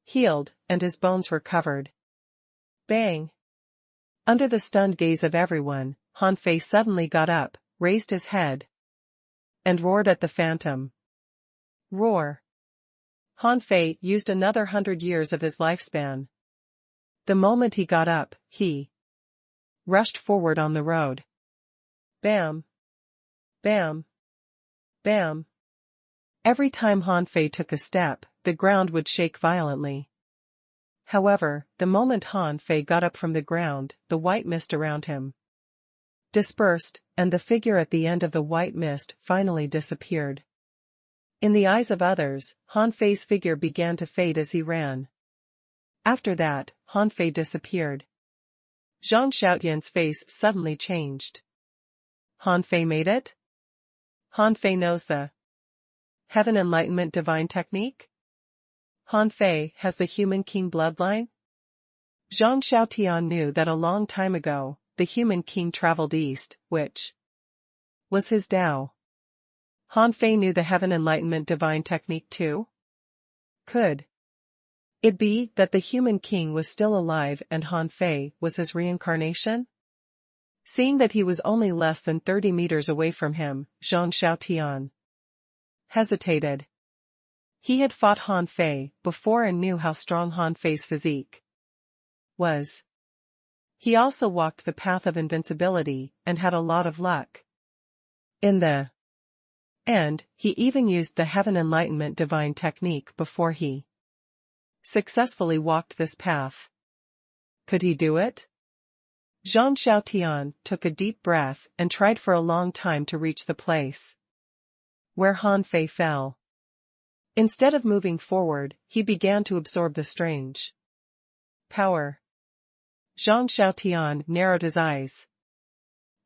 healed, and his bones recovered. Bang! Under the stunned gaze of everyone, Han Fei suddenly got up, raised his head, and roared at the phantom. Roar! Han Fei used another 100 years of his lifespan. The moment he got up, he rushed forward on the road. Bam! Bam! Bam! Every time Han Fei took a step, the ground would shake violently. However, the moment Han Fei got up from the ground, the white mist around him dispersed, and the figure at the end of the white mist finally disappeared. In the eyes of others, Han Fei's figure began to fade as he ran. After that, Han Fei disappeared. Zhang Xiaotian's face suddenly changed. Han Fei made it? Han Fei knows the Heaven Enlightenment divine technique? Han Fei has the human king bloodline? Zhang Xiaotian knew that a long time ago, the human king traveled east, which was his Tao. Han Fei knew the Heaven Enlightenment divine technique too? Could it be that the human king was still alive and Han Fei was his reincarnation? Seeing that he was only less than 30 meters away from him, Zhang Xiaotian hesitated. He had fought Han Fei before and knew how strong Han Fei's physique was. He also walked the path of invincibility and had a lot of luck. In the end, he even used the Heaven Enlightenment divine technique before he successfully walked this path. Could he do it? Zhang Xiaotian took a deep breath and tried for a long time to reach the place where Han Fei fell. Instead of moving forward, he began to absorb the strange power. Zhang Xiaotian narrowed his eyes.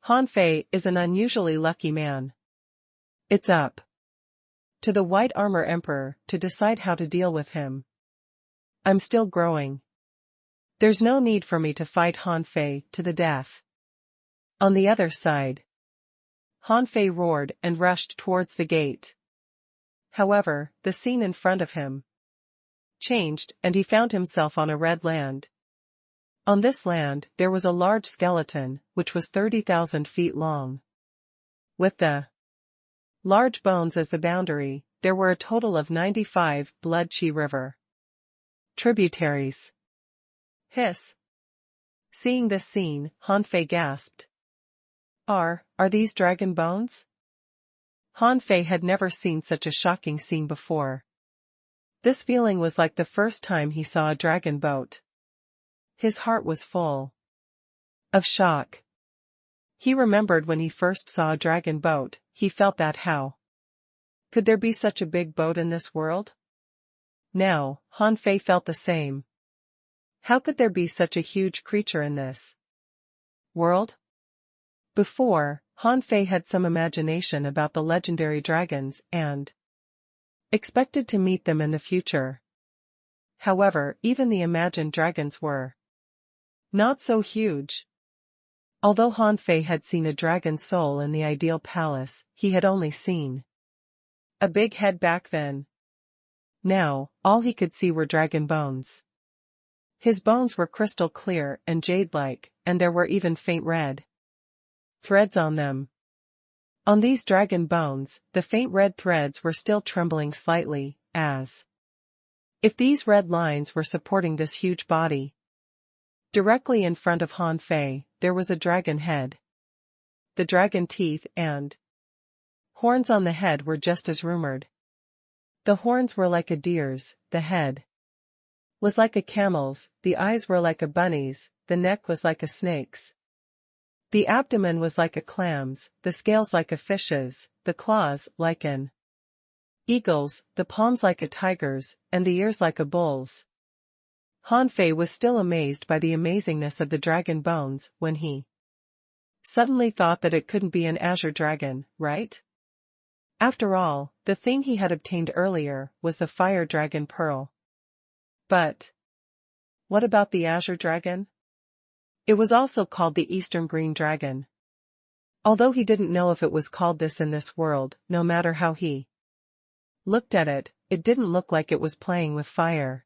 Han Fei is an unusually lucky man. It's up to the White Armor Emperor to decide how to deal with him. I'm still growing. There's no need for me to fight Han Fei to the death. On the other side, Han Fei roared and rushed towards the gate. However, the scene in front of him changed and he found himself on a red land. On this land, there was a large skeleton, which was 30,000 feet long. With the large bones as the boundary, there were a total of 95 Blood Chi River tributaries. Hiss. Seeing this scene, Han Fei gasped. Are these dragon bones? Han Fei had never seen such a shocking scene before. This feeling was like the first time he saw a dragon boat. His heart was full of shock. He remembered when he first saw a dragon boat, he felt that how could there be such a big boat in this world? Now, Han Fei felt the same. How could there be such a huge creature in this world? Before, Han Fei had some imagination about the legendary dragons and expected to meet them in the future. However, even the imagined dragons were not so huge. Although Han Fei had seen a dragon's soul in the ideal palace, he had only seen a big head back then. Now, all he could see were dragon bones. His bones were crystal clear and jade-like, and there were even faint red threads on them. On these dragon bones, the faint red threads were still trembling slightly, as if these red lines were supporting this huge body. Directly in front of Han Fei, there was a dragon head. The dragon teeth and horns on the head were just as rumored. The horns were like a deer's, the head was like a camel's, the eyes were like a bunny's, the neck was like a snake's. The abdomen was like a clam's, the scales like a fish's, the claws like an eagle's, the palms like a tiger's, and the ears like a bull's. Han Fei was still amazed by the amazingness of the dragon bones when he suddenly thought that it couldn't be an azure dragon, right? After all, the thing he had obtained earlier was the fire dragon pearl. But what about the azure dragon? It was also called the eastern green dragon. Although he didn't know if it was called this in this world, no matter how he looked at it, it didn't look like it was playing with fire.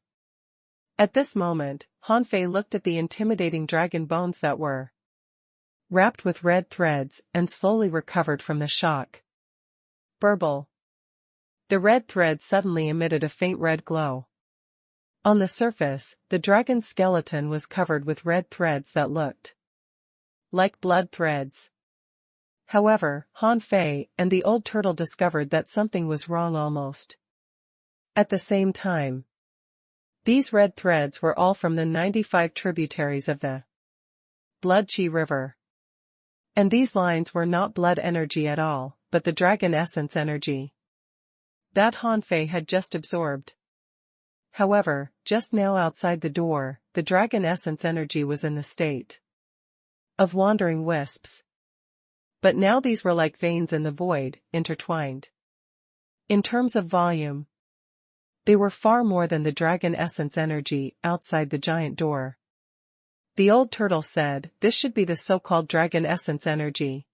At this moment, Han Fei looked at the intimidating dragon bones that were wrapped with red threads and slowly recovered from the shock. Burble. The red threads suddenly emitted a faint red glow. On the surface, the dragon's skeleton was covered with red threads that looked like blood threads. However, Han Fei and the old turtle discovered that something was wrong almost at the same time. These red threads were all from the 95 tributaries of the Blood Chi River. And these lines were not blood energy at all, but the dragon essence energy that Han Fei had just absorbed. However, just now outside the door, the dragon essence energy was in the state of wandering wisps. But now these were like veins in the void, intertwined. In terms of volume, they were far more than the dragon essence energy outside the giant door. The old turtle said, "This should be the so-called dragon essence energy.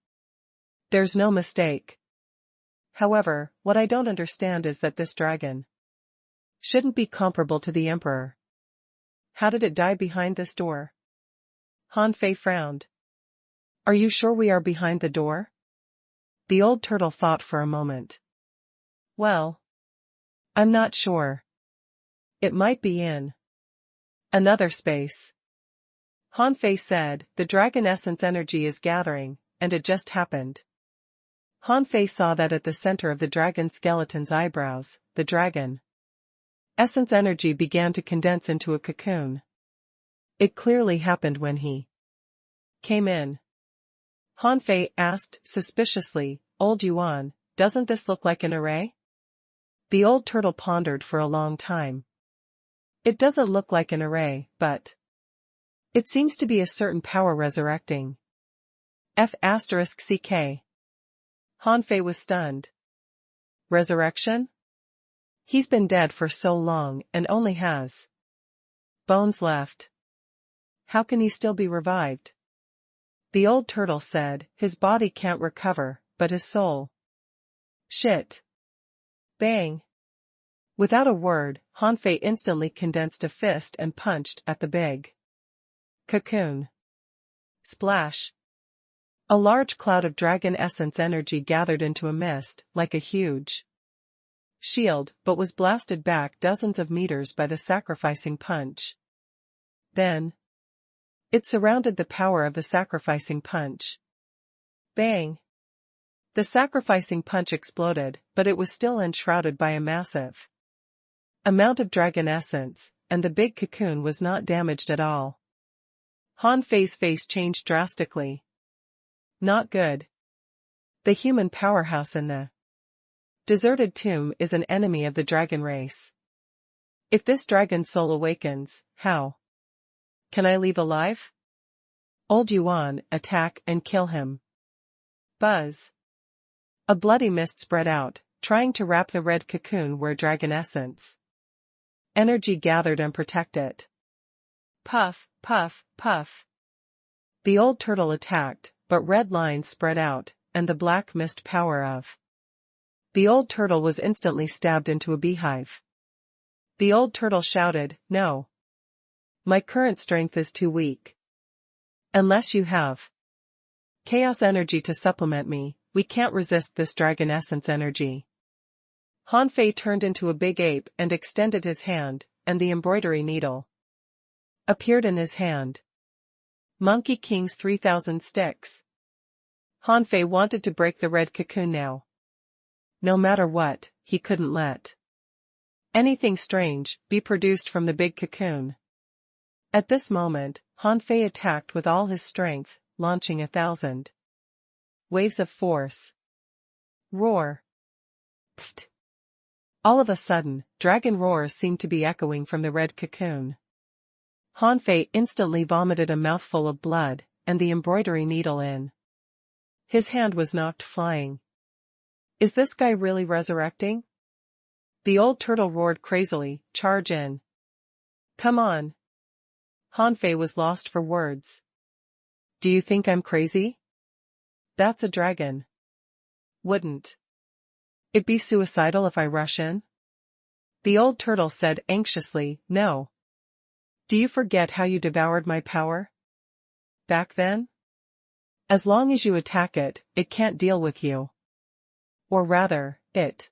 There's no mistake. However, what I don't understand is that this dragon shouldn't be comparable to the emperor. How did it die behind this door?" Han Fei frowned. "Are you sure we are behind the door?" The old turtle thought for a moment. "Well, I'm not sure. It might be in another space." Han Fei said, "The dragon essence energy is gathering, and it just happened." Han Fei saw that at the center of the dragon skeleton's eyebrows, the dragon essence energy began to condense into a cocoon. It clearly happened when he came in. Han Fei asked suspiciously, "Old Yuan, doesn't this look like an array?" The old turtle pondered for a long time. "It doesn't look like an array, but it seems to be a certain power resurrecting. F***ck. Han Fei was stunned. Resurrection? He's been dead for so long and only has bones left. How can he still be revived? The old turtle said, "His body can't recover, but his soul." Shit. Bang. Without a word, Han Fei instantly condensed a fist and punched at the big cocoon. Splash. A large cloud of dragon essence energy gathered into a mist, like a huge shield, but was blasted back dozens of meters by the sacrificing punch. Then it surrounded the power of the sacrificing punch. Bang! The sacrificing punch exploded, but it was still enshrouded by a massive amount of dragon essence, and the big cocoon was not damaged at all. Han Fei's face changed drastically. Not good. The human powerhouse in the deserted tomb is an enemy of the dragon race. If this dragon soul awakens, how can I leave alive? Old Yuan, attack and kill him. Buzz. A bloody mist spread out, trying to wrap the red cocoon where dragon essence energy gathered and protect it. Puff, puff, puff. The old turtle attacked, but red lines spread out, and the black mist power of the old turtle was instantly stabbed into a beehive. The old turtle shouted, "No. My current strength is too weak. Unless you have chaos energy to supplement me, we can't resist this dragon essence energy." Han Fei turned into a big ape and extended his hand, and the embroidery needle appeared in his hand. Monkey King's 3,000 sticks. Han Fei wanted to break the red cocoon now. No matter what, he couldn't let anything strange be produced from the big cocoon. At this moment, Han Fei attacked with all his strength, launching 1,000 waves of force. Roar. Pft. All of a sudden, dragon roars seemed to be echoing from the red cocoon. Han Fei instantly vomited a mouthful of blood, and the embroidery needle in his hand was knocked flying. Is this guy really resurrecting? The old turtle roared crazily, "Charge in. Come on." Han Fei was lost for words. Do you think I'm crazy? That's a dragon. Wouldn't it be suicidal if I rush in? The old turtle said anxiously, "No. Do you forget how you devoured my power back then? As long as you attack it, it can't deal with you. Or rather, it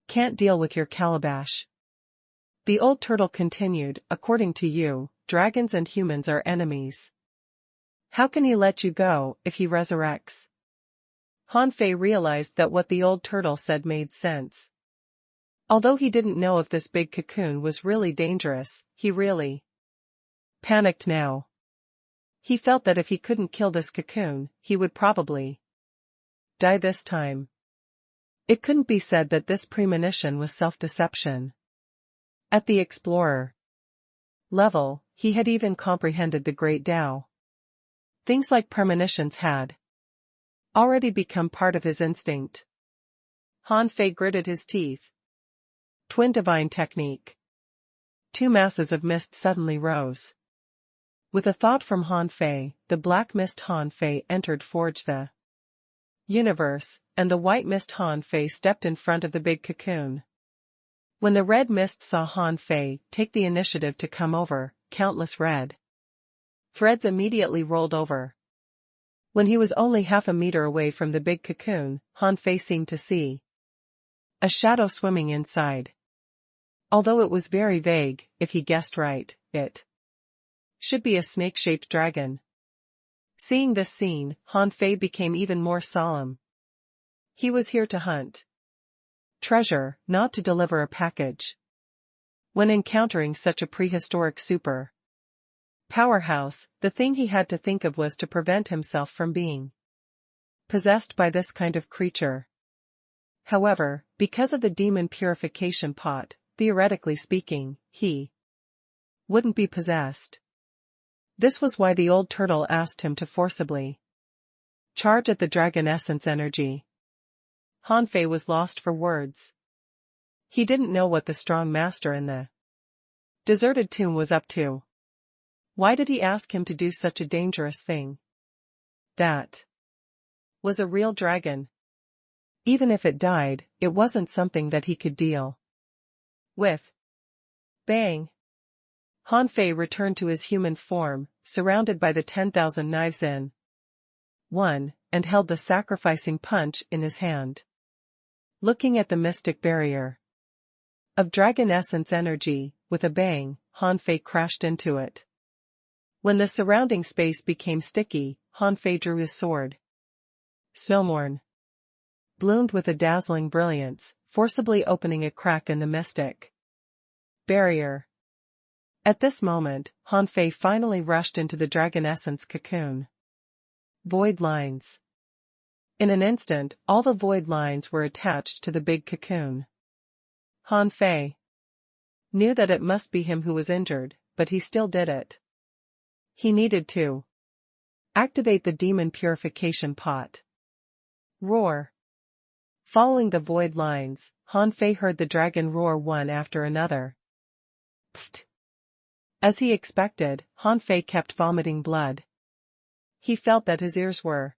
can't deal with your calabash." The old turtle continued, "According to you, dragons and humans are enemies. How can he let you go if he resurrects?" Han Fei realized that what the old turtle said made sense. Although he didn't know if this big cocoon was really dangerous, he really panicked now. He felt that if he couldn't kill this cocoon, he would probably die this time. It couldn't be said that this premonition was self-deception. At the explorer level, he had even comprehended the Great Tao. Things like premonitions had already become part of his instinct. Han Fei gritted his teeth. Twin divine technique. Two masses of mist suddenly rose. With a thought from Han Fei, the black mist Han Fei entered Forge the universe, and the white mist Han Fei stepped in front of the big cocoon. When the red mist saw Han Fei take the initiative to come over, countless red threads immediately rolled over. When he was only half a meter away from the big cocoon, Han Fei seemed to see a shadow swimming inside. Although it was very vague, if he guessed right, it should be a snake-shaped dragon. Seeing this scene, Han Fei became even more solemn. He was here to hunt treasure, not to deliver a package. When encountering such a prehistoric super powerhouse, the thing he had to think of was to prevent himself from being possessed by this kind of creature. However, because of the demon purification pot, theoretically speaking, he wouldn't be possessed. This was why the old turtle asked him to forcibly charge at the dragon essence energy. Han Fei was lost for words. He didn't know what the strong master in the deserted tomb was up to. Why did he ask him to do such a dangerous thing? That was a real dragon. Even if it died, it wasn't something that he could deal with. Bang! Han Fei returned to his human form, surrounded by the 10,000 knives in one, and held the sacrificing punch in his hand. Looking at the mystic barrier of dragon essence energy, with a bang, Han Fei crashed into it. When the surrounding space became sticky, Han Fei drew his sword. Snowmorn bloomed with a dazzling brilliance, forcibly opening a crack in the mystic barrier. At this moment, Han Fei finally rushed into the dragon essence cocoon. Void lines. In an instant, all the void lines were attached to the big cocoon. Han Fei knew that it must be him who was injured, but he still did it. He needed to activate the demon purification pot. Roar. Following the void lines, Han Fei heard the dragon roar one after another. Pfft. As he expected, Han Fei kept vomiting blood. He felt that his ears were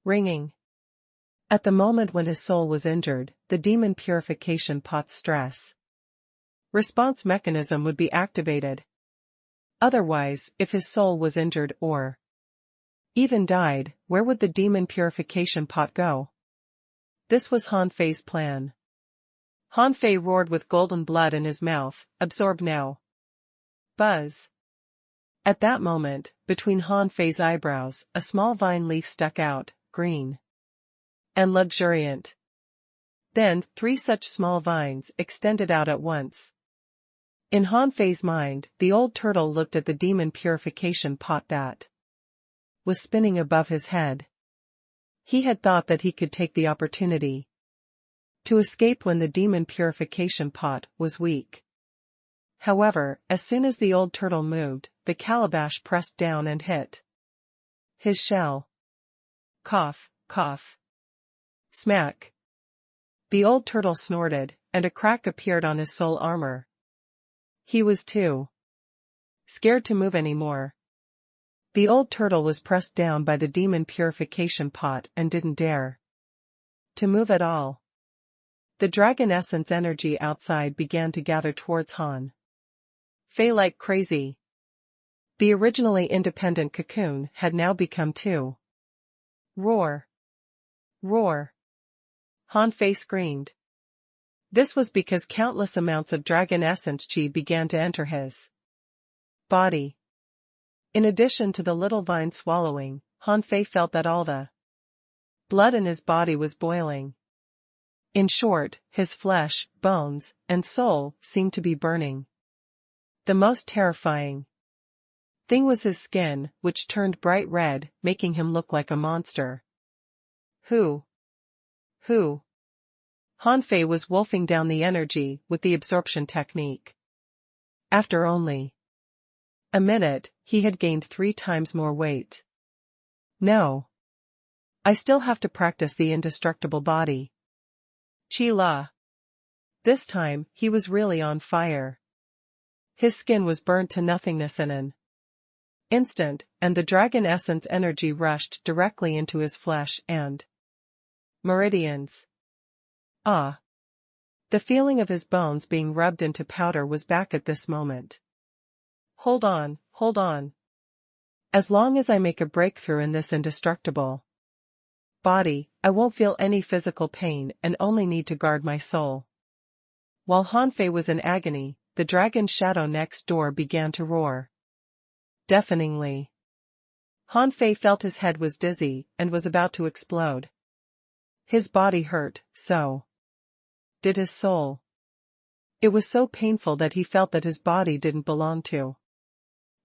ringing. At the moment when his soul was injured, the demon purification pot's stress response mechanism would be activated. Otherwise, if his soul was injured or even died, where would the demon purification pot go? This was Han Fei's plan. Han Fei roared with golden blood in his mouth, absorb now. Buzz. At that moment, between Han Fei's eyebrows, a small vine leaf stuck out, green and luxuriant. Then, 3 such small vines extended out at once. In Han Fei's mind, the old turtle looked at the demon purification pot that was spinning above his head. He had thought that he could take the opportunity to escape when the demon purification pot was weak. However, as soon as the old turtle moved, the calabash pressed down and hit his shell. Cough, cough. Smack. The old turtle snorted, and a crack appeared on his soul armor. He was too scared to move anymore. The old turtle was pressed down by the demon purification pot and didn't dare to move at all. The dragon essence energy outside began to gather towards Han Fei like crazy. The originally independent cocoon had now become two. Roar! Roar! Han Fei screamed. This was because countless amounts of dragon essence chi began to enter his body. In addition to the little vine swallowing, Han Fei felt that all the blood in his body was boiling. In short, his flesh, bones, and soul seemed to be burning. The most terrifying thing was his skin, which turned bright red, making him look like a monster. Who? Han Fei was wolfing down the energy with the absorption technique. After only a minute, he had gained 3 times more weight. No. I still have to practice the indestructible body. Chi La. This time, he was really on fire. His skin was burnt to nothingness in an instant, and the dragon essence energy rushed directly into his flesh and meridians. Ah! The feeling of his bones being rubbed into powder was back at this moment. Hold on. As long as I make a breakthrough in this indestructible body, I won't feel any physical pain and only need to guard my soul. While Han Fei was in agony, the dragon's shadow next door began to roar deafeningly. Han Fei felt his head was dizzy and was about to explode. His body hurt, so did his soul. It was so painful that he felt that his body didn't belong to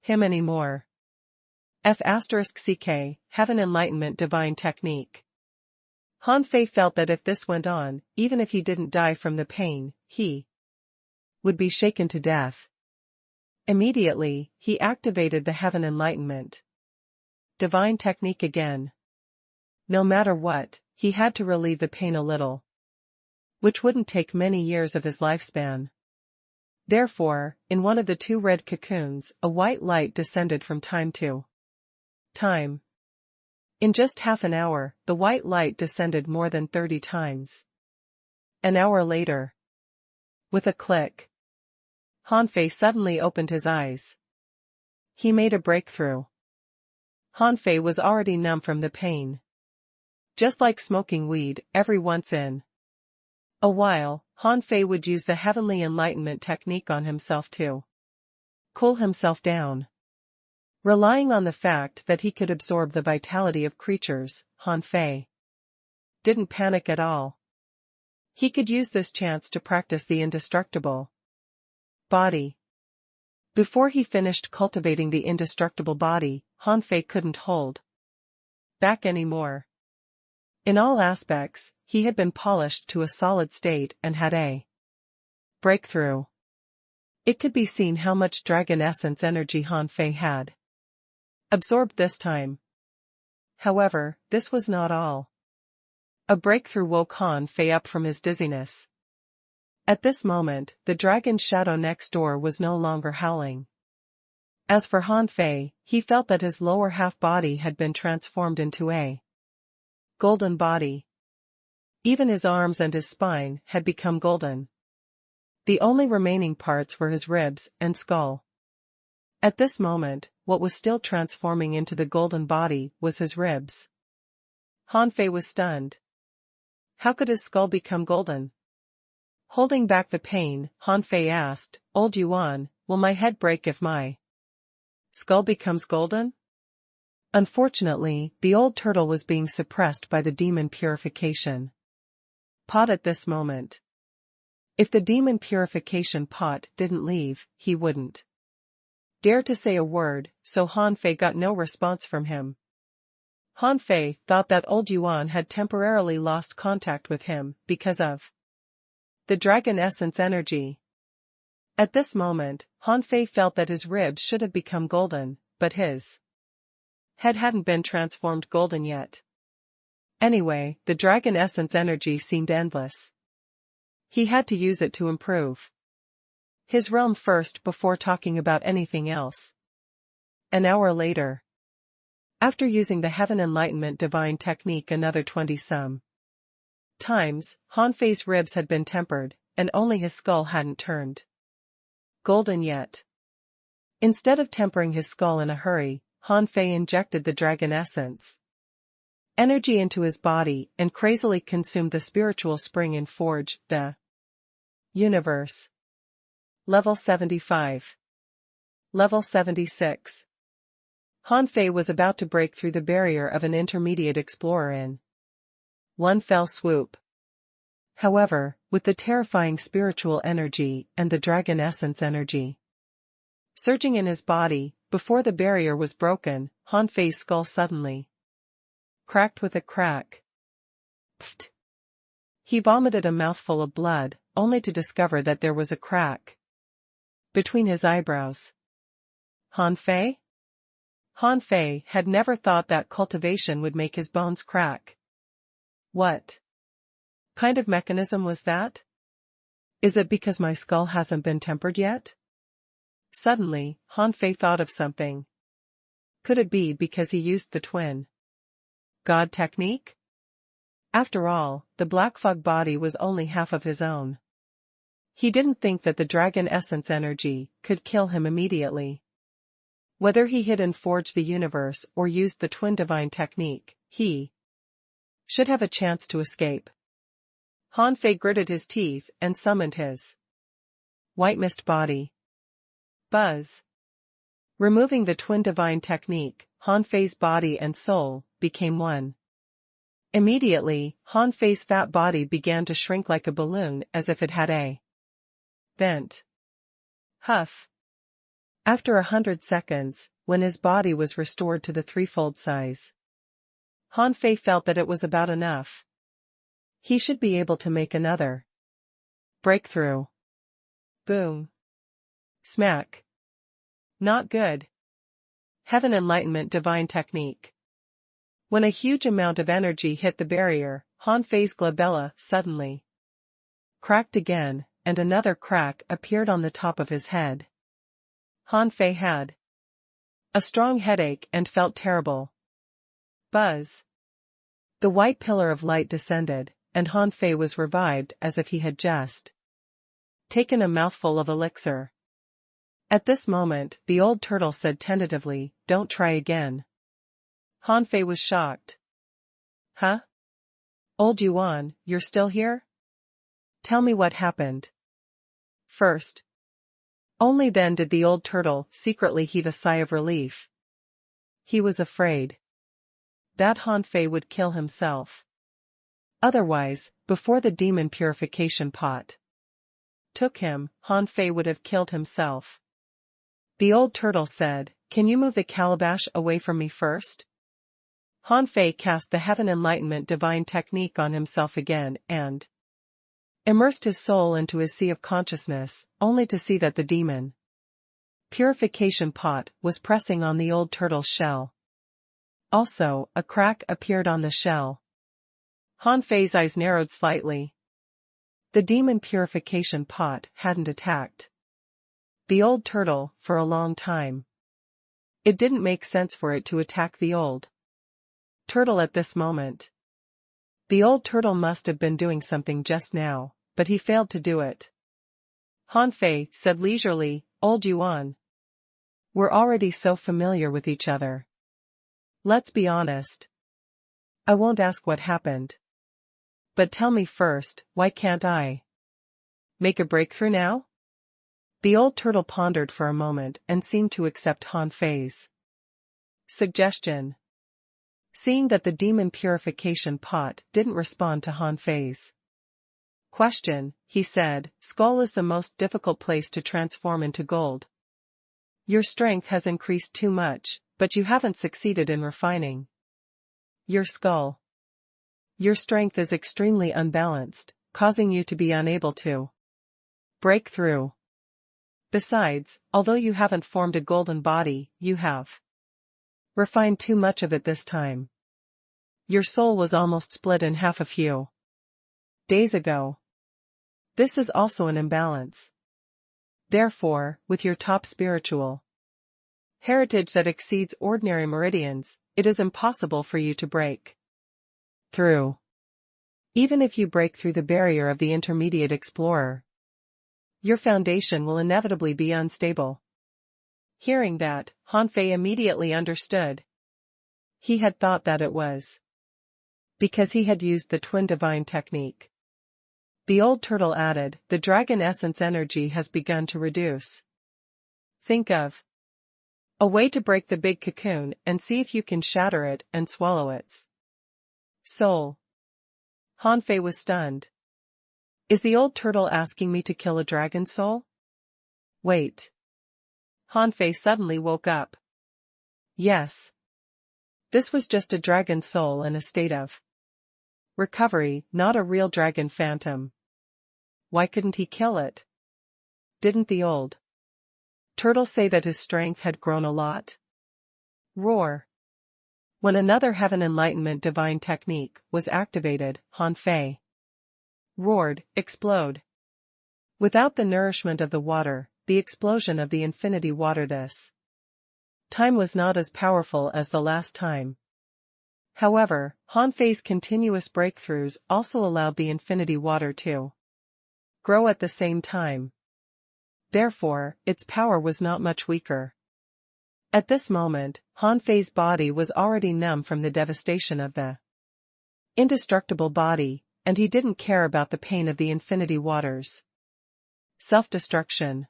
him anymore. F***ck, Heaven Enlightenment Divine Technique. Han Fei felt that if this went on, even if he didn't die from the pain, he would be shaken to death. Immediately, he activated the Heaven Enlightenment Divine Technique again. No matter what, he had to relieve the pain a little, which wouldn't take many years of his lifespan. Therefore, in one of the 2 red cocoons, a white light descended from time to time. In just half an hour, the white light descended more than 30 times. An hour later, with a click, Han Fei suddenly opened his eyes. He made a breakthrough. Han Fei was already numb from the pain. Just like smoking weed, every once in a while, Han Fei would use the heavenly enlightenment technique on himself to cool himself down. Relying on the fact that he could absorb the vitality of creatures, Han Fei didn't panic at all. He could use this chance to practice the indestructible body. Before he finished cultivating the indestructible body, Han Fei couldn't hold back anymore. In all aspects, he had been polished to a solid state and had a breakthrough. It could be seen how much dragon essence energy Han Fei had absorbed this time. However, this was not all. A breakthrough woke Han Fei up from his dizziness. At this moment, the dragon's shadow next door was no longer howling. As for Han Fei, he felt that his lower half-body had been transformed into a golden body. Even his arms and his spine had become golden. The only remaining parts were his ribs and skull. At this moment, what was still transforming into the golden body was his ribs. Han Fei was stunned. How could his skull become golden? Holding back the pain, Han Fei asked, "Old Yuan, will my head break if my skull becomes golden?" Unfortunately, the old turtle was being suppressed by the demon purification pot at this moment. If the demon purification pot didn't leave, he wouldn't dare to say a word, so Han Fei got no response from him. Han Fei thought that old Yuan had temporarily lost contact with him because of the dragon essence energy. At this moment, Han Fei felt that his ribs should have become golden, but his head hadn't been transformed golden yet. Anyway, the dragon essence energy seemed endless. He had to use it to improve his realm first before talking about anything else. An hour later. After using the Heaven Enlightenment Divine Technique another 20-some times, Han Fei's ribs had been tempered, and only his skull hadn't turned golden yet. Instead of tempering his skull in a hurry, Han Fei injected the dragon essence energy into his body and crazily consumed the spiritual spring and forge the universe. Level 75. Level 76. Han Fei was about to break through the barrier of an intermediate explorer in one fell swoop. However, with the terrifying spiritual energy and the dragon essence energy surging in his body, before the barrier was broken, Han Fei's skull suddenly cracked with a crack. Pfft! He vomited a mouthful of blood, only to discover that there was a crack between his eyebrows. Han Fei? Han Fei had never thought that cultivation would make his bones crack. What kind of mechanism was that? Is it because my skull hasn't been tempered yet? Suddenly, Han Fei thought of something. Could it be because he used the twin God technique? After all, the black fog body was only half of his own. He didn't think that the dragon essence energy could kill him immediately. Whether he hid and forged the universe or used the twin divine technique, he should have a chance to escape. Han Fei gritted his teeth and summoned his white mist body. Buzz. Removing the twin divine technique, Han Fei's body and soul became one. Immediately, Han Fei's fat body began to shrink like a balloon as if it had a vent. Huff. After 100 seconds, when his body was restored to the threefold size, Han Fei felt that it was about enough. He should be able to make another breakthrough. Boom. Smack. Not good. Heaven Enlightenment Divine Technique. When a huge amount of energy hit the barrier, Han Fei's glabella suddenly cracked again, and another crack appeared on the top of his head. Han Fei had a strong headache and felt terrible. Buzz. The white pillar of light descended, and Han Fei was revived as if he had just taken a mouthful of elixir. At this moment, the old turtle said tentatively, "Don't try again." Han Fei was shocked. Huh? Old Yuan, you're still here? Tell me what happened. First. Only then did the old turtle secretly heave a sigh of relief. He was afraid that Han Fei would kill himself. Otherwise, before the demon purification pot took him, Han Fei would have killed himself. The old turtle said, "Can you move the calabash away from me first?" Han Fei cast the Heaven Enlightenment Divine Technique on himself again and immersed his soul into his sea of consciousness, only to see that the demon purification pot was pressing on the old turtle's shell. Also, a crack appeared on the shell. Han Fei's eyes narrowed slightly. The demon purification pot hadn't attacked the old turtle for a long time. It didn't make sense for it to attack the old turtle at this moment. The old turtle must have been doing something just now, but he failed to do it. Han Fei said leisurely, "Old Yuan. We're already so familiar with each other. Let's be honest. I won't ask what happened. But tell me first, why can't I make a breakthrough now?" The old turtle pondered for a moment and seemed to accept Han Fei's suggestion. Seeing that the demon purification pot didn't respond to Han Fei's question, he said, "Skull is the most difficult place to transform into gold. Your strength has increased too much, but you haven't succeeded in refining your skull. Your strength is extremely unbalanced, causing you to be unable to break through. Besides, although you haven't formed a golden body, you have refined too much of it this time. Your soul was almost split in half a few days ago. This is also an imbalance. Therefore, with your top spiritual heritage that exceeds ordinary meridians, it is impossible for you to break through. Even if you break through the barrier of the intermediate explorer, your foundation will inevitably be unstable." Hearing that, Han Fei immediately understood. He had thought that it was because he had used the twin divine technique. The old turtle added, "The dragon essence energy has begun to reduce. Think of a way to break the big cocoon and see if you can shatter it and swallow its soul." Han Fei was stunned. Is the old turtle asking me to kill a dragon soul? Wait. Han Fei suddenly woke up. Yes. This was just a dragon soul in a state of recovery, not a real dragon phantom. Why couldn't he kill it? Didn't the old turtle say that his strength had grown a lot? Roar. When another heaven enlightenment divine technique was activated, Han Fei roared, "Explode." Without the nourishment of the water, the explosion of the infinity water this time was not as powerful as the last time. However, Han Fei's continuous breakthroughs also allowed the infinity water to grow at the same time. Therefore, its power was not much weaker. At this moment, Han Fei's body was already numb from the devastation of the indestructible body, and he didn't care about the pain of the infinity waters. Self-destruction.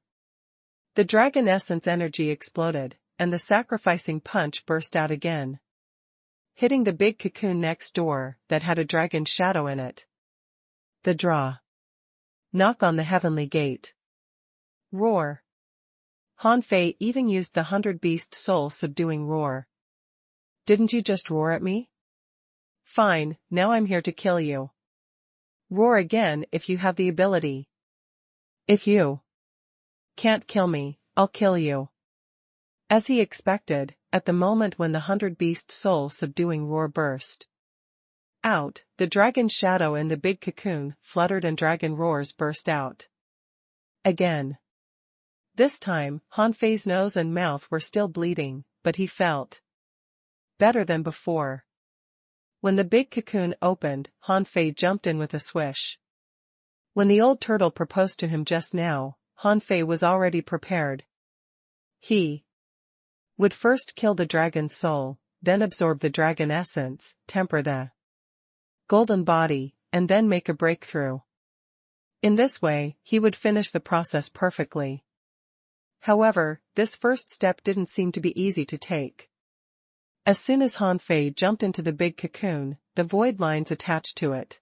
The dragon essence energy exploded, and the sacrificing punch burst out again, hitting the big cocoon next door that had a dragon shadow in it. The draw. Knock on the heavenly gate. Roar. Han Fei even used the 100-beast soul-subduing roar. Didn't you just roar at me? Fine, now I'm here to kill you. Roar again if you have the ability. If you can't kill me, I'll kill you. As he expected, at the moment when the 100-beast soul-subduing roar burst out, the dragon shadow in the big cocoon fluttered and dragon roars burst out again. This time, Han Fei's nose and mouth were still bleeding, but he felt better than before. When the big cocoon opened, Han Fei jumped in with a swish. When the old turtle proposed to him just now, Han Fei was already prepared. He would first kill the dragon's soul, then absorb the dragon essence, temper the golden body, and then make a breakthrough. In this way, he would finish the process perfectly. However, this first step didn't seem to be easy to take. As soon as Han Fei jumped into the big cocoon, the void lines attached to it.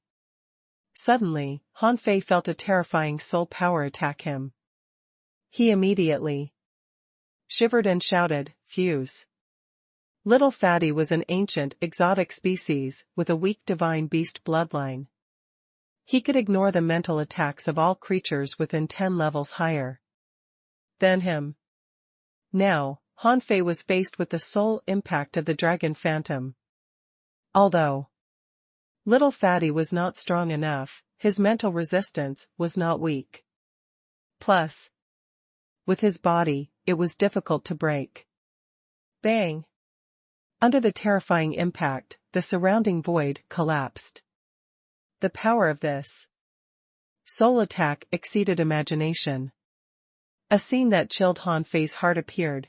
Suddenly, Han Fei felt a terrifying soul power attack him. He immediately shivered and shouted, "Fuse." Little Fatty was an ancient, exotic species, with a weak divine beast bloodline. He could ignore the mental attacks of all creatures within 10 levels higher than him. Now, Han Fei was faced with the soul impact of the dragon phantom. Although Little Fatty was not strong enough, his mental resistance was not weak. Plus, with his body, it was difficult to break. Bang! Under the terrifying impact, the surrounding void collapsed. The power of this soul attack exceeded imagination. A scene that chilled Han Fei's heart appeared.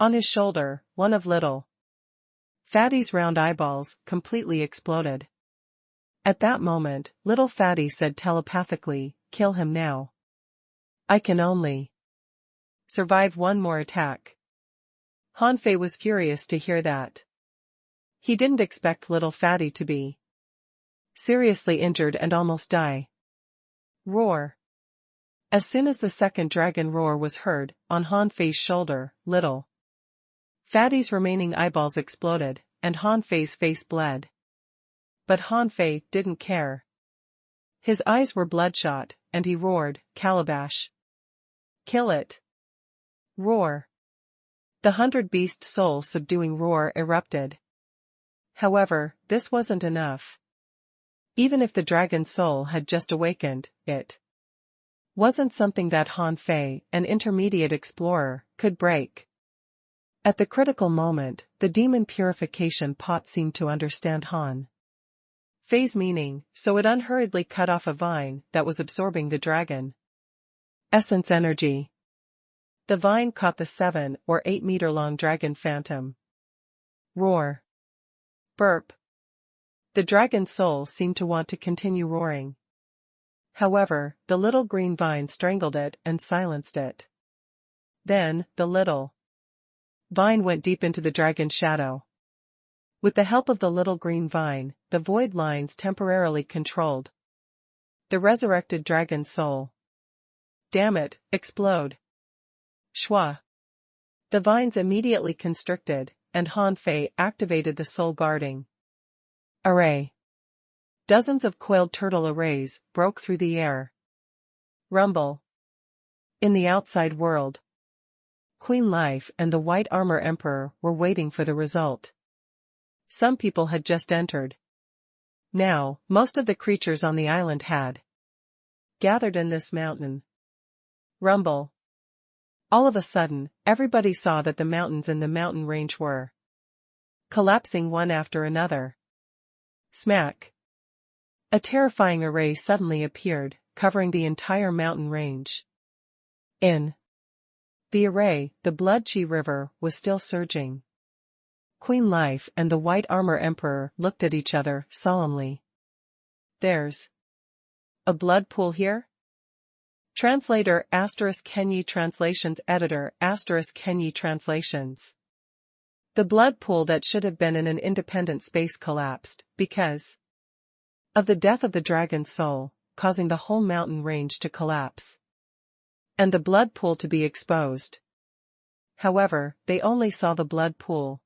On his shoulder, one of little Fatty's round eyeballs completely exploded. At that moment, little Fatty said telepathically, "Kill him now. I can only survive one more attack." Han Fei was furious to hear that. He didn't expect little Fatty to be seriously injured and almost die. Roar. As soon as the second dragon roar was heard, on Han Fei's shoulder, little Fatty's remaining eyeballs exploded, and Han Fei's face bled. But Han Fei didn't care. His eyes were bloodshot, and he roared, "Calabash! Kill it!" Roar. The 100-beast soul-subduing roar erupted. However, this wasn't enough. Even if the dragon soul had just awakened, it wasn't something that Han Fei, an intermediate explorer, could break. At the critical moment, the demon purification pot seemed to understand Han Fei's meaning, so it unhurriedly cut off a vine that was absorbing the dragon essence energy. The vine caught the 7 or 8 meter long dragon phantom. Roar. Burp. The dragon soul seemed to want to continue roaring. However, the little green vine strangled it and silenced it. Then, the little vine went deep into the dragon's shadow. With the help of the little green vine, the void lines temporarily controlled the resurrected dragon soul. Damn it, explode. Shwa. The vines immediately constricted, and Han Fei activated the soul guarding array. Dozens of coiled turtle arrays broke through the air. Rumble. In the outside world, Queen Life and the White Armor Emperor were waiting for the result. Some people had just entered. Now, most of the creatures on the island had gathered in this mountain. Rumble. All of a sudden, everybody saw that the mountains in the mountain range were collapsing one after another. Smack. A terrifying array suddenly appeared, covering the entire mountain range. In the array, the Blood Chi River was still surging. Queen Life and the White Armor Emperor looked at each other solemnly. "There's a blood pool here?" Translator *Kenyi Translations Editor *Kenyi Translations. The blood pool that should have been in an independent space collapsed, because of the death of the dragon soul, causing the whole mountain range to collapse and the blood pool to be exposed. However, they only saw the blood pool.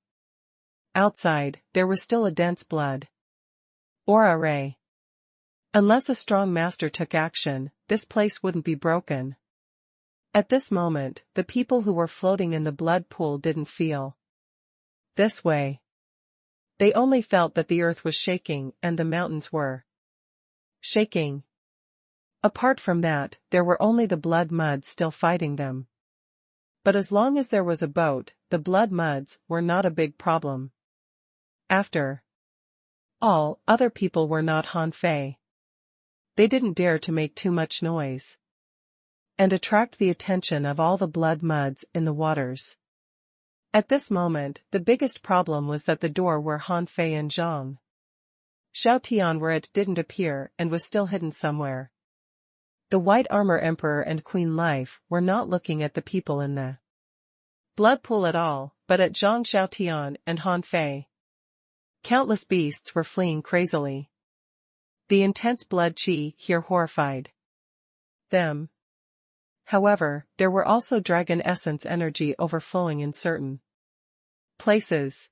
Outside, there was still a dense blood aura array. Unless a strong master took action, this place wouldn't be broken. At this moment, the people who were floating in the blood pool didn't feel this way. They only felt that the earth was shaking and the mountains were shaking. Apart from that, there were only the blood muds still fighting them. But as long as there was a boat, the blood muds were not a big problem. After all, other people were not Han Fei. They didn't dare to make too much noise and attract the attention of all the blood muds in the waters. At this moment, the biggest problem was that the door where Han Fei and Zhang Xiaotian were at didn't appear and was still hidden somewhere. The White Armor Emperor and Queen Life were not looking at the people in the blood pool at all, but at Zhang Xiaotian and Han Fei. Countless beasts were fleeing crazily. The intense blood chi here horrified them. However, there were also dragon essence energy overflowing in certain places.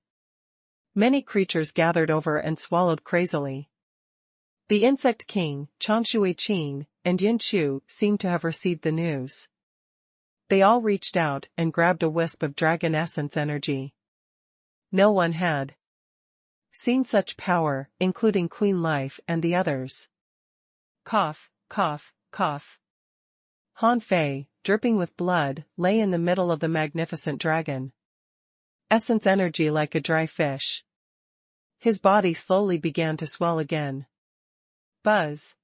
Many creatures gathered over and swallowed crazily. The Insect King, Changshui Qing, and Yin Chu seemed to have received the news. They all reached out and grabbed a wisp of dragon essence energy. No one had seen such power, including Queen Life and the others. Cough, cough, cough. Han Fei, dripping with blood, lay in the middle of the magnificent dragon. Essence energy like a dry fish. His body slowly began to swell again. Buzz.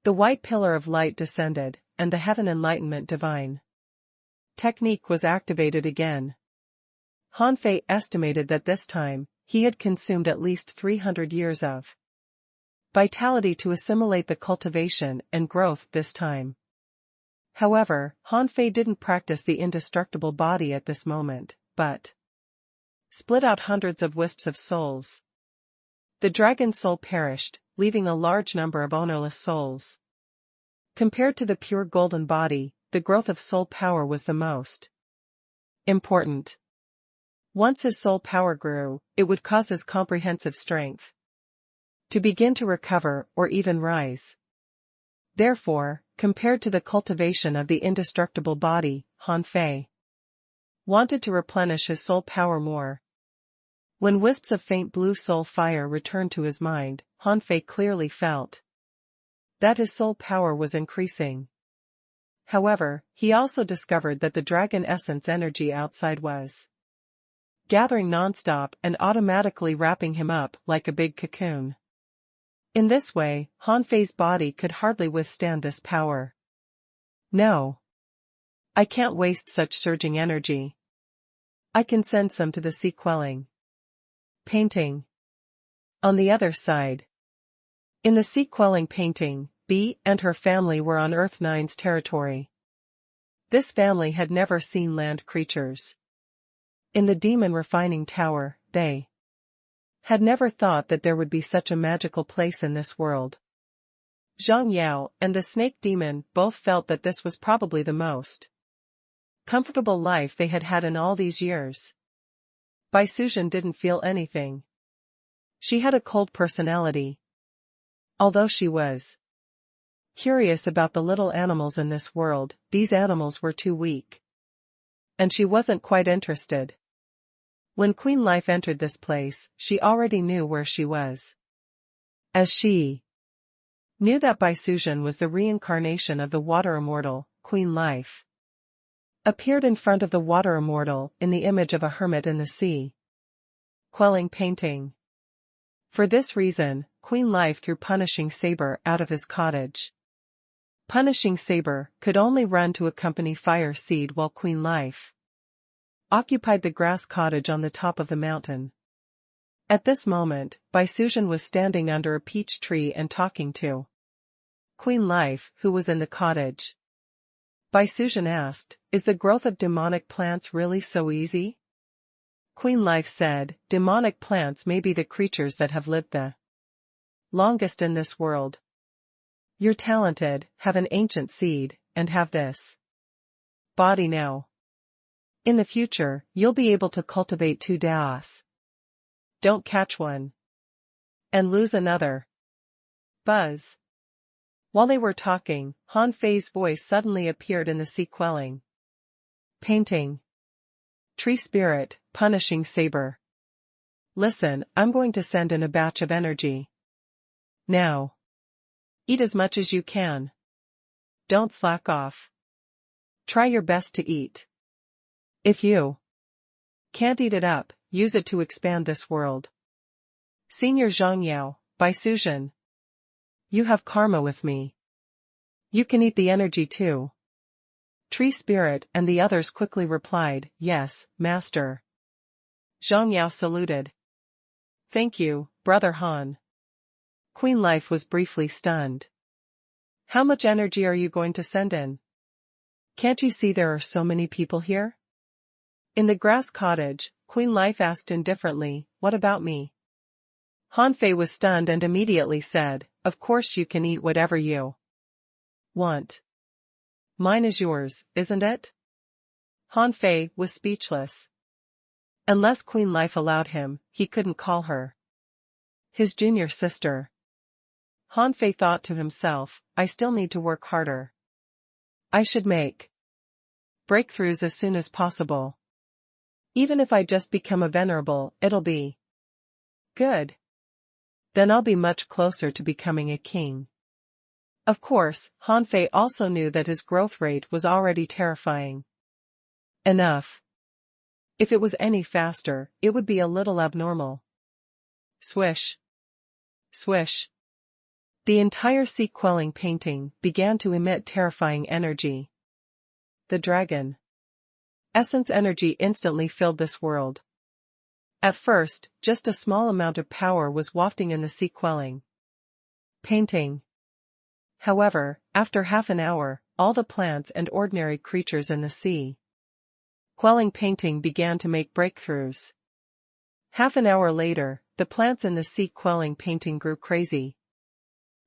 The white pillar of light descended, and the heaven enlightenment divine technique was activated again. Han Fei estimated that this time, he had consumed at least 300 years of vitality to assimilate the cultivation and growth this time. However, Han Fei didn't practice the indestructible body at this moment, but split out hundreds of wisps of souls. The dragon's soul perished, leaving a large number of ownerless souls. Compared to the pure golden body, the growth of soul power was the most important. Once his soul power grew, it would cause his comprehensive strength to begin to recover or even rise. Therefore, compared to the cultivation of the indestructible body, Han Fei wanted to replenish his soul power more. When wisps of faint blue soul fire returned to his mind, Han Fei clearly felt that his soul power was increasing. However, he also discovered that the dragon essence energy outside was gathering nonstop and automatically wrapping him up like a big cocoon. In this way, Han Fei's body could hardly withstand this power. No. I can't waste such surging energy. I can send some to the sea quelling painting. On the other side. In the sea quelling painting, B and her family were on Earth 9's territory. This family had never seen land creatures. In the demon refining tower, they had never thought that there would be such a magical place in this world. Zhang Yao and the snake demon both felt that this was probably the most comfortable life they had had in all these years. Bai Suzhen didn't feel anything. She had a cold personality. Although she was curious about the little animals in this world, these animals were too weak. And she wasn't quite interested. When Queen Life entered this place, she already knew where she was. As she knew that Bai Suzhen was the reincarnation of the water immortal, Queen Life appeared in front of the water immortal in the image of a hermit in the sea quelling painting. For this reason, Queen Life threw Punishing Saber out of his cottage. Punishing Saber could only run to accompany Fire Seed while Queen Life occupied the grass cottage on the top of the mountain. At this moment, Bai Suzhen was standing under a peach tree and talking to Queen Life, who was in the cottage. Bai Suzhen asked, "Is the growth of demonic plants really so easy?" Queen Life said, "Demonic plants may be the creatures that have lived the longest in this world. You're talented, have an ancient seed, and have this body now. In the future, you'll be able to cultivate 2 daos. Don't catch one and lose another." Buzz. While they were talking, Han Fei's voice suddenly appeared in the sea quelling painting. "Tree Spirit, Punishing Saber. Listen, I'm going to send in a batch of energy. Now. Eat as much as you can. Don't slack off. Try your best to eat. If you can't eat it up, use it to expand this world. Senior Zhang Yao, Bai Suzhen. You have karma with me. You can eat the energy too." Tree Spirit and the others quickly replied, "Yes, Master." Zhang Yao saluted. "Thank you, Brother Han." Queen Life was briefly stunned. "How much energy are you going to send in? Can't you see there are so many people here?" In the grass cottage, Queen Life asked indifferently, "What about me?" Han Fei was stunned and immediately said, "Of course you can eat whatever you want. Mine is yours, isn't it?" Han Fei was speechless. Unless Queen Life allowed him, he couldn't call her his junior sister. Han Fei thought to himself, "I still need to work harder. I should make breakthroughs as soon as possible. Even if I just become a venerable, it'll be good. Then I'll be much closer to becoming a king." Of course, Han Fei also knew that his growth rate was already terrifying. Enough. If it was any faster, it would be a little abnormal. Swish. Swish. The entire sea-quelling painting began to emit terrifying energy. The dragon essence energy instantly filled this world. At first, just a small amount of power was wafting in the sea-quelling painting. However, after half an hour, all the plants and ordinary creatures in the sea-quelling painting began to make breakthroughs. Half an hour later, the plants in the sea-quelling painting grew crazy.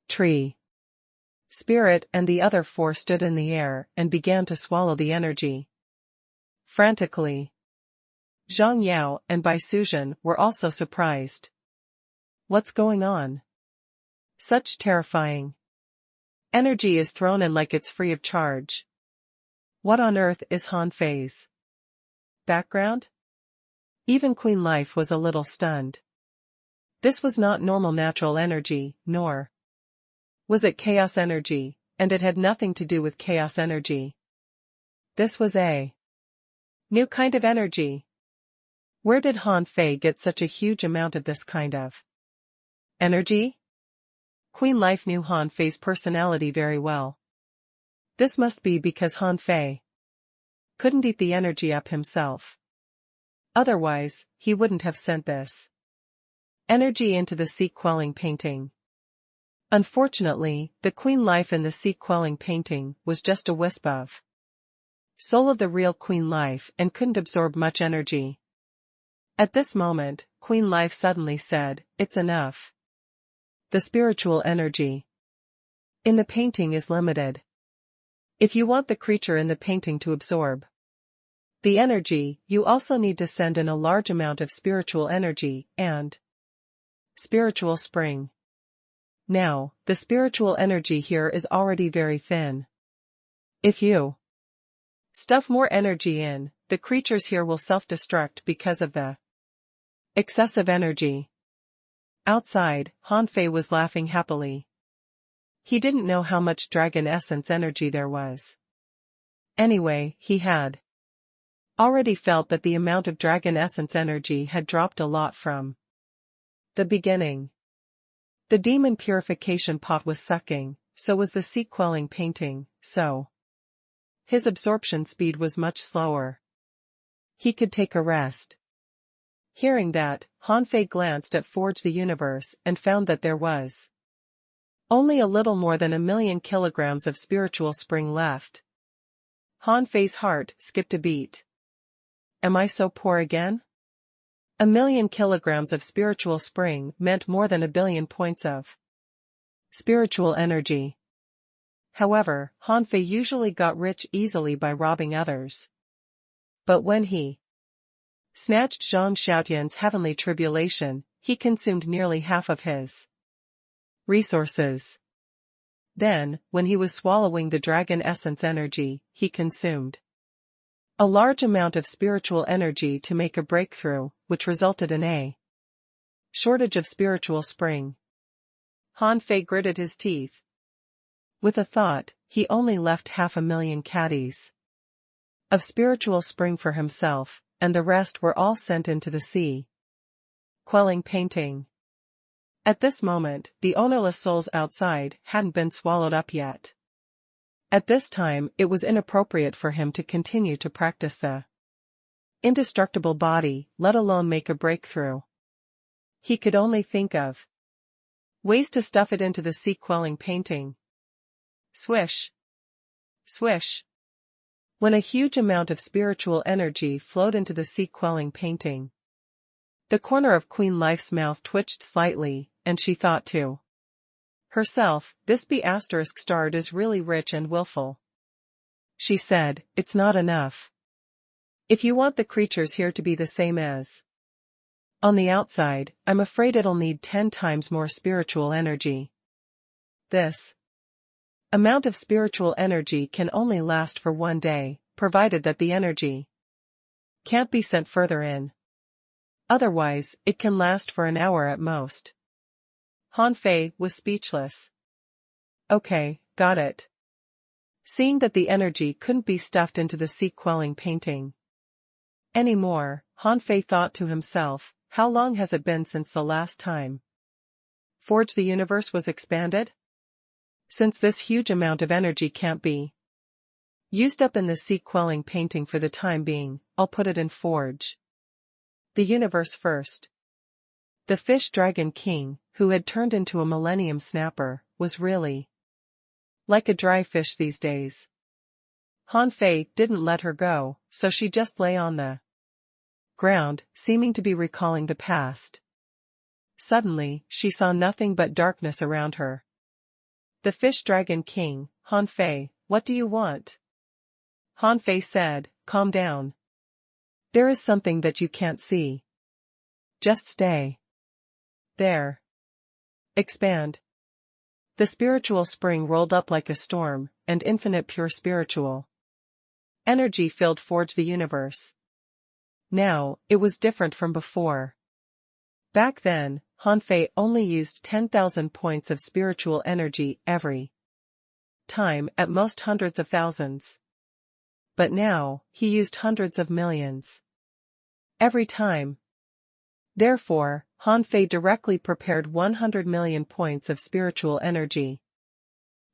Tree, Spirit and the other four stood in the air and began to swallow the energy frantically. Zhang Yao and Bai Suzhen were also surprised. What's going on? Such terrifying energy is thrown in like it's free of charge. What on earth is Han Fei's background? Even Queen Life was a little stunned. This was not normal natural energy, nor was it chaos energy, and it had nothing to do with chaos energy. This was a new kind of energy. Where did Han Fei get such a huge amount of this kind of energy? Queen Life knew Han Fei's personality very well. This must be because Han Fei couldn't eat the energy up himself. Otherwise, he wouldn't have sent this energy into the sea-quelling painting. Unfortunately, the Queen Life in the sea-quelling painting was just a wisp of soul of the real Queen Life and couldn't absorb much energy. At this moment, Queen Life suddenly said, "It's enough. The spiritual energy in the painting is limited. If you want the creature in the painting to absorb the energy, you also need to send in a large amount of spiritual energy and spiritual spring. Now, the spiritual energy here is already very thin. If you stuff more energy in, the creatures here will self-destruct because of the excessive energy." Outside, Han Fei was laughing happily. He didn't know how much dragon essence energy there was. Anyway, he had already felt that the amount of dragon essence energy had dropped a lot from the beginning. The demon purification pot was sucking, so was the sea-quelling painting, so his absorption speed was much slower. He could take a rest. Hearing that, Han Fei glanced at Forge the Universe and found that there was only a little more than 1,000,000 kilograms of spiritual spring left. Han Fei's heart skipped a beat. Am I so poor again? 1,000,000 kilograms of spiritual spring meant more than 1 billion points of spiritual energy. However, Han Fei usually got rich easily by robbing others. But when he snatched Zhang Xiaotian's heavenly tribulation, he consumed nearly half of his resources. Then, when he was swallowing the dragon essence energy, he consumed a large amount of spiritual energy to make a breakthrough, which resulted in a shortage of spiritual spring. Han Fei gritted his teeth. With a thought, he only left 500,000 caddies of spiritual spring for himself, and the rest were all sent into the sea-quelling painting. At this moment, the ownerless souls outside hadn't been swallowed up yet. At this time, it was inappropriate for him to continue to practice the indestructible body, let alone make a breakthrough. He could only think of ways to stuff it into the sea-quelling painting. Swish. Swish. When a huge amount of spiritual energy flowed into the sea-quelling painting, the corner of Queen Life's mouth twitched slightly, and she thought to herself, "This B***starred is really rich and willful." She said, "It's not enough. If you want the creatures here to be the same as on the outside, I'm afraid it'll need 10 times more spiritual energy. This amount of spiritual energy can only last for 1 day, provided that the energy can't be sent further in. Otherwise, it can last for an hour at most." Han Fei was speechless. Okay, got it. Seeing that the energy couldn't be stuffed into the sea-quelling painting anymore, Han Fei thought to himself, how long has it been since the last time Forge the Universe was expanded? Since this huge amount of energy can't be used up in the sea-quelling painting for the time being, I'll put it in Forge the Universe first. The Fish Dragon King, who had turned into a Millennium Snapper, was really like a dry fish these days. Han Fei didn't let her go, so she just lay on the ground, seeming to be recalling the past. Suddenly, she saw nothing but darkness around her. The Fish Dragon King, Han Fei, what do you want? Han Fei said, calm down. There is something that you can't see. Just stay there. Expand. The spiritual spring rolled up like a storm, and infinite pure spiritual energy filled Forge the Universe. Now, it was different from before. Back then, Han Fei only used 10,000 points of spiritual energy every time, at most hundreds of thousands. But now, he used hundreds of millions every time. Therefore, Han Fei directly prepared 100 million points of spiritual energy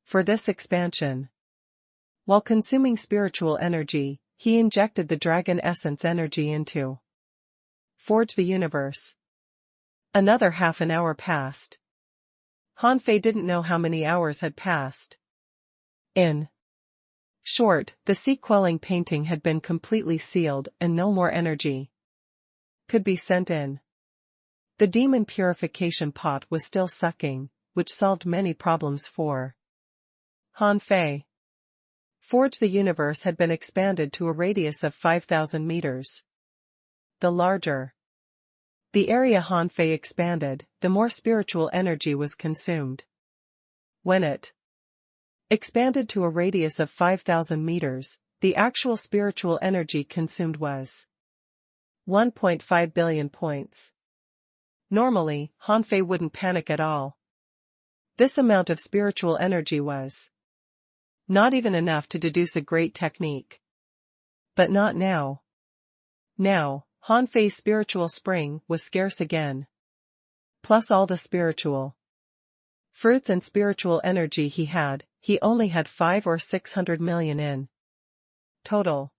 for this expansion. While consuming spiritual energy, he injected the dragon essence energy into Forge the Universe. Another half an hour passed. Han Fei didn't know how many hours had passed. In short, the sea-quelling painting had been completely sealed and no more energy could be sent in. The demon purification pot was still sucking, which solved many problems for Han Fei. Forge the Universe had been expanded to a radius of 5,000 meters. The larger the area Han Fei expanded, the more spiritual energy was consumed. When it expanded to a radius of 5,000 meters, the actual spiritual energy consumed was 1.5 billion points. Normally, Han Fei wouldn't panic at all. This amount of spiritual energy was not even enough to deduce a great technique. But not now. Now, Han Fei's spiritual spring was scarce again. Plus all the spiritual fruits and spiritual energy he only had 500 or 600 million in total.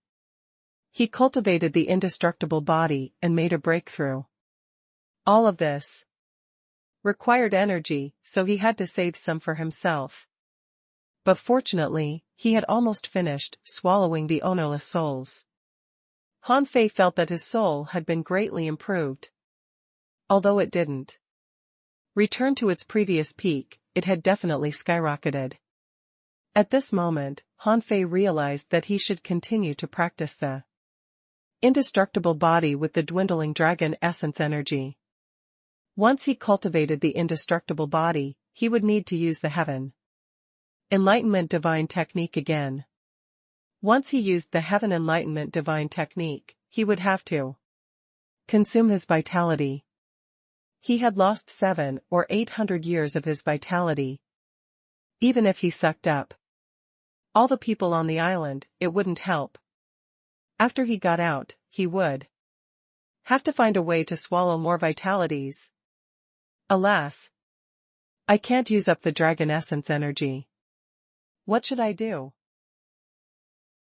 He cultivated the indestructible body and made a breakthrough. All of this required energy, so he had to save some for himself. But fortunately, he had almost finished swallowing the ownerless souls. Han Fei felt that his soul had been greatly improved. Although it didn't return to its previous peak, it had definitely skyrocketed. At this moment, Han Fei realized that he should continue to practice the indestructible body with the dwindling dragon essence energy. Once he cultivated the indestructible body, he would need to use the Heaven Enlightenment Divine Technique again. Once he used the Heaven Enlightenment Divine Technique, he would have to consume his vitality. He had lost 700 or 800 years of his vitality. Even if he sucked up all the people on the island, it wouldn't help. After he got out, he would have to find a way to swallow more vitalities. Alas, I can't use up the dragon essence energy. What should I do?